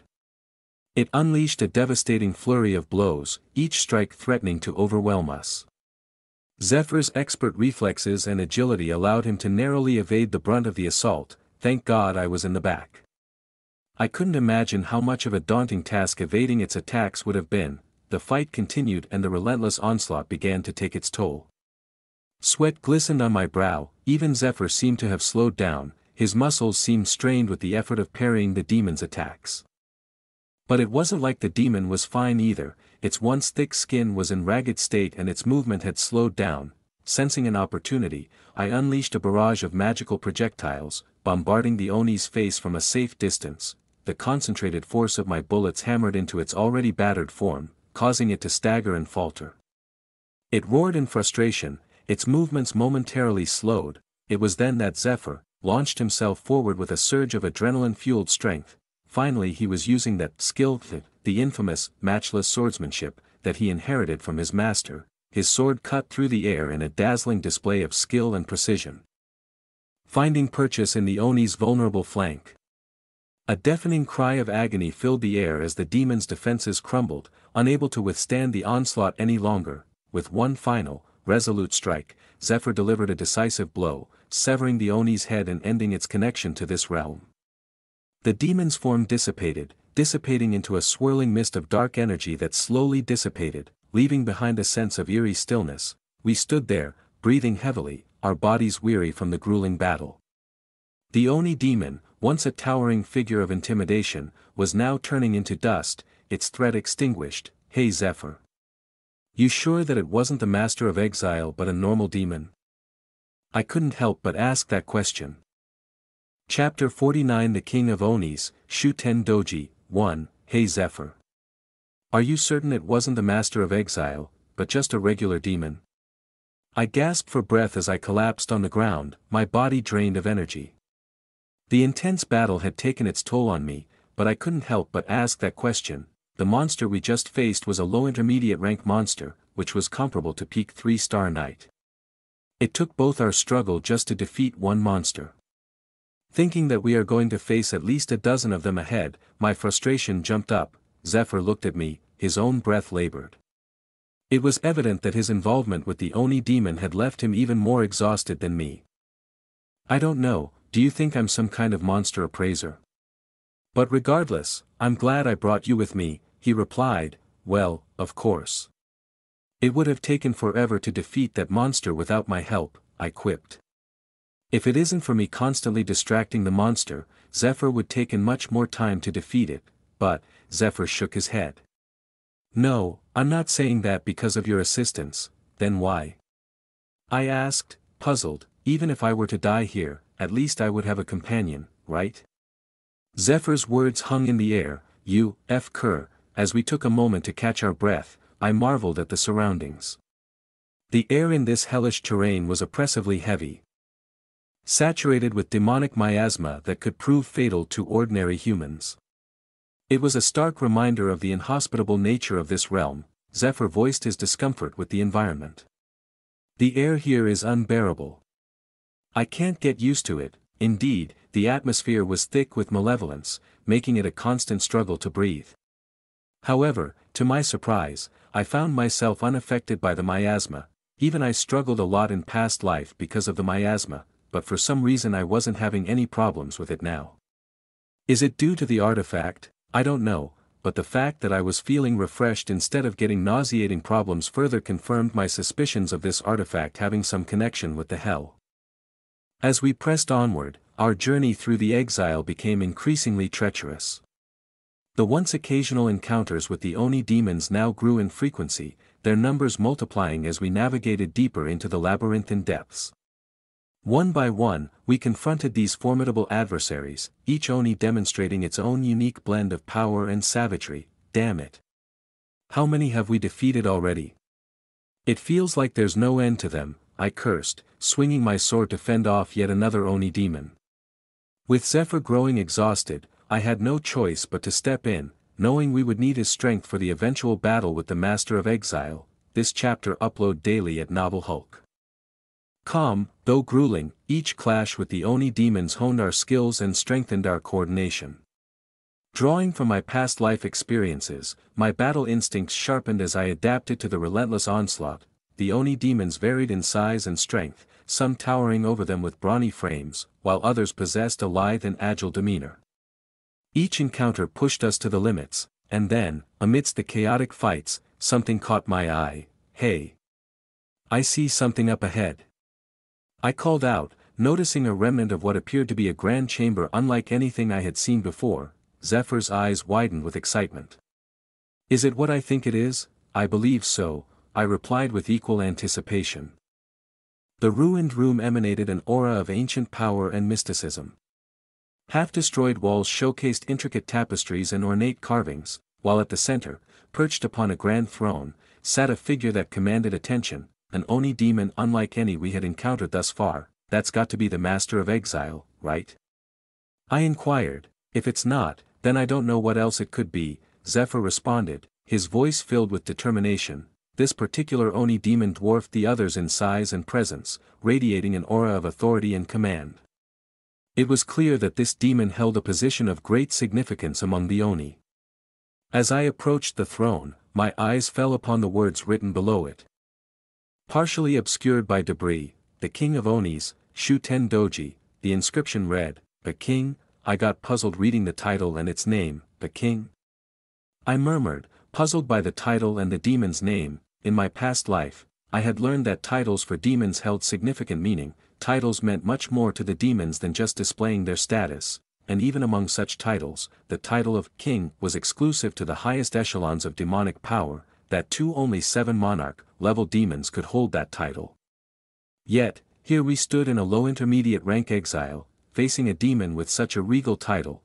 It unleashed a devastating flurry of blows, each strike threatening to overwhelm us. Zephyr's expert reflexes and agility allowed him to narrowly evade the brunt of the assault. Thank God I was in the back. I couldn't imagine how much of a daunting task evading its attacks would have been. The fight continued and the relentless onslaught began to take its toll. Sweat glistened on my brow, even Zephyr seemed to have slowed down, his muscles seemed strained with the effort of parrying the demon's attacks. But it wasn't like the demon was fine either. its once thick skin was in ragged state and its movement had slowed down. Sensing an opportunity, I unleashed a barrage of magical projectiles, bombarding the Oni's face from a safe distance. The concentrated force of my bullets hammered into its already battered form, causing it to stagger and falter. It roared in frustration, its movements momentarily slowed. It was then that Zephyr launched himself forward with a surge of adrenaline-fueled strength. Finally he was using that skill, the infamous, matchless swordsmanship, that he inherited from his master. His sword cut through the air in a dazzling display of skill and precision, finding purchase in the Oni's vulnerable flank. A deafening cry of agony filled the air as the demon's defenses crumbled, unable to withstand the onslaught any longer. With one final, resolute strike, Zephyr delivered a decisive blow, severing the Oni's head and ending its connection to this realm. The demon's form dissipating into a swirling mist of dark energy that slowly dissipated, leaving behind a sense of eerie stillness. We stood there, breathing heavily, our bodies weary from the grueling battle. The Oni demon, once a towering figure of intimidation, was now turning into dust, its threat extinguished. Hey Zephyr. You sure that it wasn't the Master of Exile but a normal demon? I couldn't help but ask that question. Chapter 49 The King of Onis, Shuten Doji, 1, Hey Zephyr. Are you certain it wasn't the Master of Exile, but just a regular demon? I gasped for breath as I collapsed on the ground, my body drained of energy. The intense battle had taken its toll on me, but I couldn't help but ask that question. The monster we just faced was a low intermediate rank monster, which was comparable to peak 3-star knight. It took both our struggle just to defeat one monster. Thinking that we are going to face at least a dozen of them ahead, my frustration jumped up. Zephyr looked at me, his own breath labored. It was evident that his involvement with the Oni demon had left him even more exhausted than me. I don't know, do you think I'm some kind of monster appraiser? But regardless, I'm glad I brought you with me, he replied. Well, of course. It would have taken forever to defeat that monster without my help, I quipped. If it isn't for me constantly distracting the monster, Zephyr would take much more time to defeat it, but, Zephyr shook his head. No, I'm not saying that because of your assistance. Then why? I asked, puzzled. Even if I were to die here, at least I would have a companion, right? Zephyr's words hung in the air. You, Kerr. As we took a moment to catch our breath, I marveled at the surroundings. The air in this hellish terrain was oppressively heavy, saturated with demonic miasma that could prove fatal to ordinary humans. It was a stark reminder of the inhospitable nature of this realm. Zephyr voiced his discomfort with the environment. The air here is unbearable. I can't get used to it. Indeed, the atmosphere was thick with malevolence, making it a constant struggle to breathe. However, to my surprise, I found myself unaffected by the miasma. Even I struggled a lot in past life because of the miasma, but for some reason I wasn't having any problems with it now. Is it due to the artifact? I don't know, but the fact that I was feeling refreshed instead of getting nauseating problems further confirmed my suspicions of this artifact having some connection with the hell. As we pressed onward, our journey through the exile became increasingly treacherous. The once occasional encounters with the Oni demons now grew in frequency, their numbers multiplying as we navigated deeper into the labyrinthine depths. One by one, we confronted these formidable adversaries, each Oni demonstrating its own unique blend of power and savagery. Damn it. How many have we defeated already? It feels like there's no end to them, I cursed, swinging my sword to fend off yet another Oni demon. With Zephyr growing exhausted, I had no choice but to step in, knowing we would need his strength for the eventual battle with the Master of Exile. This chapter upload daily at Novel Hulk. Though grueling, each clash with the Oni demons honed our skills and strengthened our coordination. Drawing from my past life experiences, my battle instincts sharpened as I adapted to the relentless onslaught. The Oni demons varied in size and strength, some towering over them with brawny frames, while others possessed a lithe and agile demeanor. Each encounter pushed us to the limits, and then, amidst the chaotic fights, something caught my eye. Hey! I see something up ahead. I called out, noticing a remnant of what appeared to be a grand chamber unlike anything I had seen before. Zephyr's eyes widened with excitement. Is it what I think it is? I believe so, I replied with equal anticipation. The ruined room emanated an aura of ancient power and mysticism. Half-destroyed walls showcased intricate tapestries and ornate carvings, while at the center, perched upon a grand throne, sat a figure that commanded attention, an Oni demon unlike any we had encountered thus far. That's got to be the Master of Exile, right? I inquired. If it's not, then I don't know what else it could be, Zephyr responded, his voice filled with determination. This particular Oni demon dwarfed the others in size and presence, radiating an aura of authority and command. It was clear that this demon held a position of great significance among the Oni. As I approached the throne, my eyes fell upon the words written below it. Partially obscured by debris, the King of Onis, Shuten Doji, the inscription read, "The King." I got puzzled reading the title and its name, "The King?" I murmured, puzzled by the title and the demon's name. In my past life, I had learned that titles for demons held significant meaning. Titles meant much more to the demons than just displaying their status, and even among such titles, the title of King was exclusive to the highest echelons of demonic power, that too only 7 monarch-level demons could hold that title. Yet, here we stood in a low intermediate rank exile, facing a demon with such a regal title.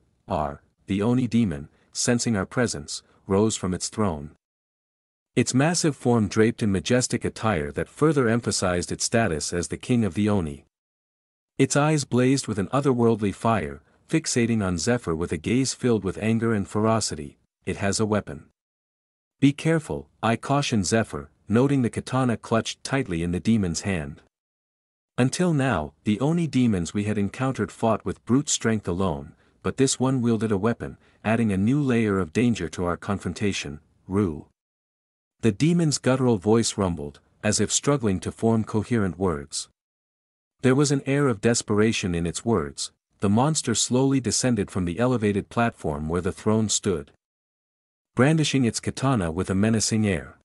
The Oni demon, sensing our presence, rose from its throne. Its massive form draped in majestic attire that further emphasized its status as the king of the Oni. Its eyes blazed with an otherworldly fire, fixating on Zephyr with a gaze filled with anger and ferocity. It has a weapon. Be careful, I cautioned Zephyr, noting the katana clutched tightly in the demon's hand. Until now, the Oni demons we had encountered fought with brute strength alone, but this one wielded a weapon, adding a new layer of danger to our confrontation. Ru. The demon's guttural voice rumbled, as if struggling to form coherent words. There was an air of desperation in its words. The monster slowly descended from the elevated platform where the throne stood, brandishing its katana with a menacing air.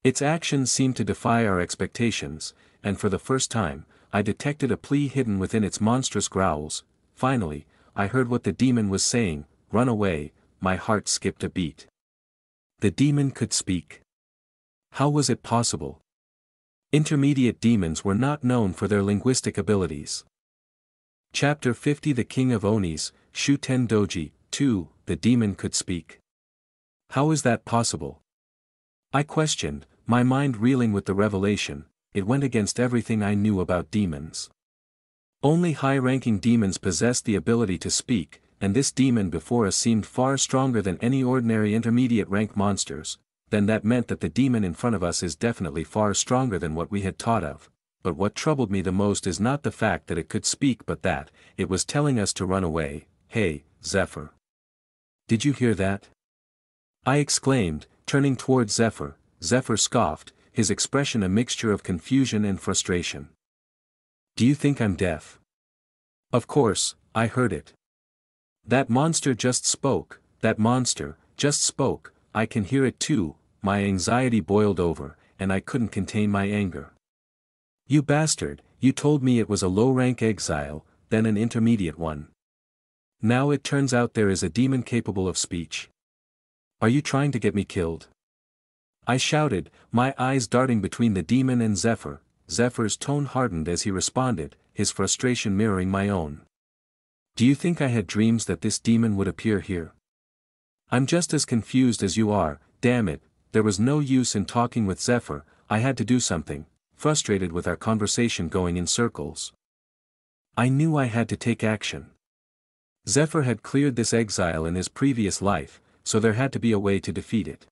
Its actions seemed to defy our expectations, and for the first time, I detected a plea hidden within its monstrous growls. Finally, I heard what the demon was saying. "Run away." My heart skipped a beat. The demon could speak. How was it possible? Intermediate demons were not known for their linguistic abilities. Chapter 50 The King of Onis, Shuten Doji, 2, the demon could speak. How is that possible? I questioned, my mind reeling with the revelation. It went against everything I knew about demons. Only high-ranking demons possessed the ability to speak, and this demon before us seemed far stronger than any ordinary intermediate-rank monsters. Then that meant that the demon in front of us is definitely far stronger than what we had thought of. But what troubled me the most is not the fact that it could speak but that it was telling us to run away. "Hey, Zephyr. Did you hear that?" I exclaimed, turning towards Zephyr. Zephyr scoffed, his expression a mixture of confusion and frustration. "Do you think I'm deaf?" "Of course, I heard it. That monster just spoke, I can hear it too." My anxiety boiled over, and I couldn't contain my anger. "You bastard, you told me it was a low-rank exile, then an intermediate one. Now it turns out there is a demon capable of speech. Are you trying to get me killed?" I shouted, my eyes darting between the demon and Zephyr. Zephyr's tone hardened as he responded, his frustration mirroring my own. "Do you think I had dreams that this demon would appear here? I'm just as confused as you are, damn it." There was no use in talking with Zephyr. I had to do something, frustrated with our conversation going in circles. I knew I had to take action. Zephyr had cleared this exile in his previous life, so there had to be a way to defeat it.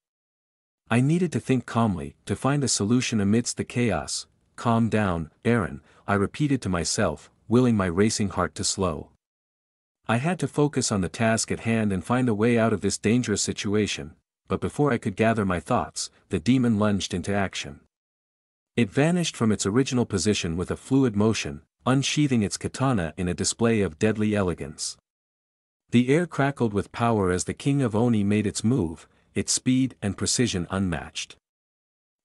I needed to think calmly, to find a solution amidst the chaos. "Calm down, Aaron," I repeated to myself, willing my racing heart to slow. I had to focus on the task at hand and find a way out of this dangerous situation, but before I could gather my thoughts, the demon lunged into action. It vanished from its original position with a fluid motion, unsheathing its katana in a display of deadly elegance. The air crackled with power as the King of Oni made its move, its speed and precision unmatched.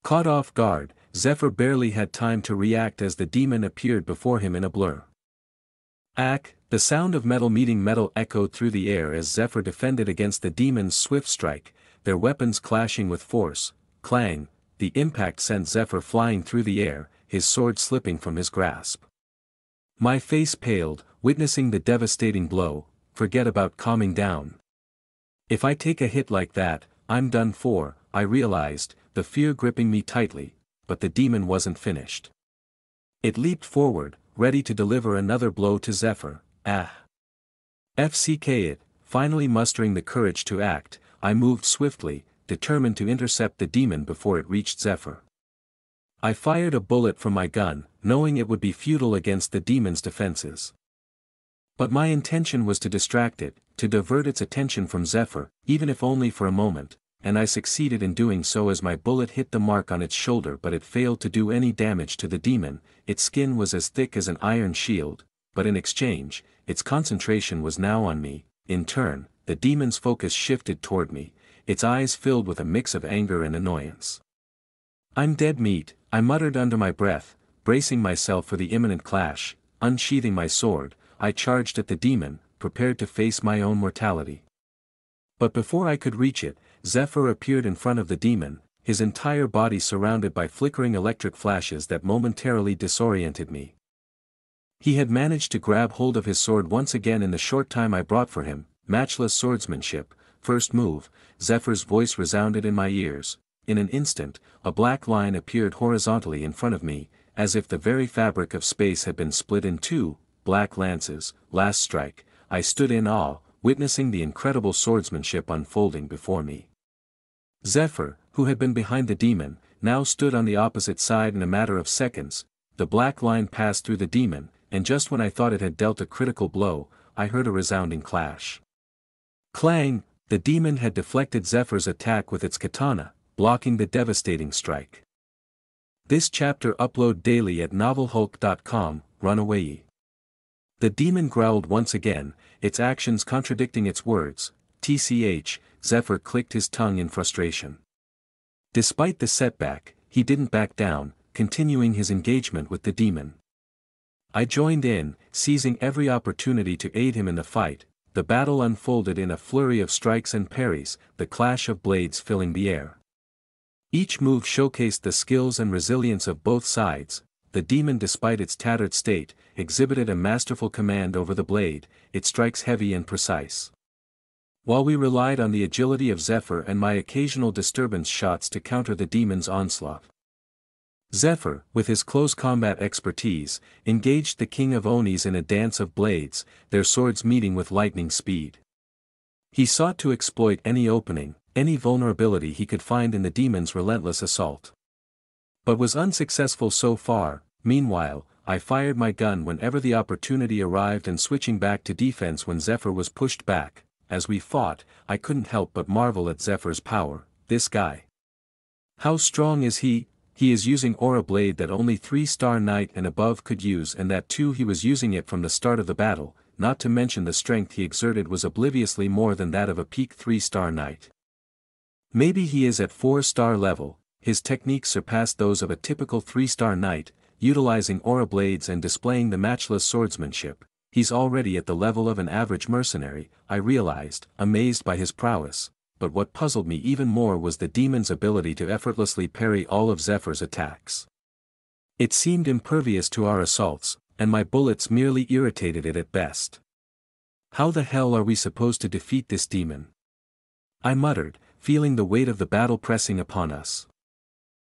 Caught off guard, Zephyr barely had time to react as the demon appeared before him in a blur. "Ack!" The sound of metal meeting metal echoed through the air as Zephyr defended against the demon's swift strike, their weapons clashing with force. clang, the impact sent Zephyr flying through the air, his sword slipping from his grasp. My face paled, witnessing the devastating blow. Forget about calming down. If I take a hit like that, I'm done for, I realized, the fear gripping me tightly, but the demon wasn't finished. It leaped forward, ready to deliver another blow to Zephyr. It, finally mustering the courage to act, I moved swiftly, determined to intercept the demon before it reached Zephyr. I fired a bullet from my gun, knowing it would be futile against the demon's defenses. But my intention was to distract it, to divert its attention from Zephyr, even if only for a moment, and I succeeded in doing so as my bullet hit the mark on its shoulder, but it failed to do any damage to the demon. Its skin was as thick as an iron shield, but in exchange, its concentration was now on me. In turn, the demon's focus shifted toward me, its eyes filled with a mix of anger and annoyance. "I'm dead meat," I muttered under my breath, bracing myself for the imminent clash. Unsheathing my sword, I charged at the demon, prepared to face my own mortality. But before I could reach it, Zephyr appeared in front of the demon, his entire body surrounded by flickering electric flashes that momentarily disoriented me. He had managed to grab hold of his sword once again in the short time I brought for him. Matchless swordsmanship. First move, Zephyr's voice resounded in my ears. In an instant, a black line appeared horizontally in front of me, as if the very fabric of space had been split in two. Black lances, last strike. I stood in awe, witnessing the incredible swordsmanship unfolding before me. Zephyr, who had been behind the demon, now stood on the opposite side. In a matter of seconds, the black line passed through the demon, and just when I thought it had dealt a critical blow, I heard a resounding clash. Clang! The demon had deflected Zephyr's attack with its katana, blocking the devastating strike. This chapter upload daily at novelhulk.com. Run away. The demon growled once again, its actions contradicting its words. TCH, Zephyr clicked his tongue in frustration. Despite the setback, he didn't back down, continuing his engagement with the demon. I joined in, seizing every opportunity to aid him in the fight. The battle unfolded in a flurry of strikes and parries, the clash of blades filling the air. Each move showcased the skills and resilience of both sides. The demon, despite its tattered state, exhibited a masterful command over the blade, its strikes heavy and precise. While we relied on the agility of Zephyr and my occasional disturbance shots to counter the demon's onslaught. Zephyr, with his close combat expertise, engaged the King of Onis in a dance of blades, their swords meeting with lightning speed. He sought to exploit any opening, any vulnerability he could find in the demon's relentless assault. But was unsuccessful so far. Meanwhile, I fired my gun whenever the opportunity arrived, and switching back to defense when Zephyr was pushed back. As we fought, I couldn't help but marvel at Zephyr's power. This guy. How strong is he? He is using Aura Blade that only 3-star Knight and above could use, and that too he was using it from the start of the battle, not to mention the strength he exerted was obliviously more than that of a peak 3-star Knight. Maybe he is at 4-star level. His techniques surpassed those of a typical 3-star Knight, utilizing Aura Blades and displaying the matchless swordsmanship. He's already at the level of an average mercenary, I realized, amazed by his prowess. But what puzzled me even more was the demon's ability to effortlessly parry all of Zephyr's attacks. It seemed impervious to our assaults, and my bullets merely irritated it at best. How the hell are we supposed to defeat this demon? I muttered, feeling the weight of the battle pressing upon us.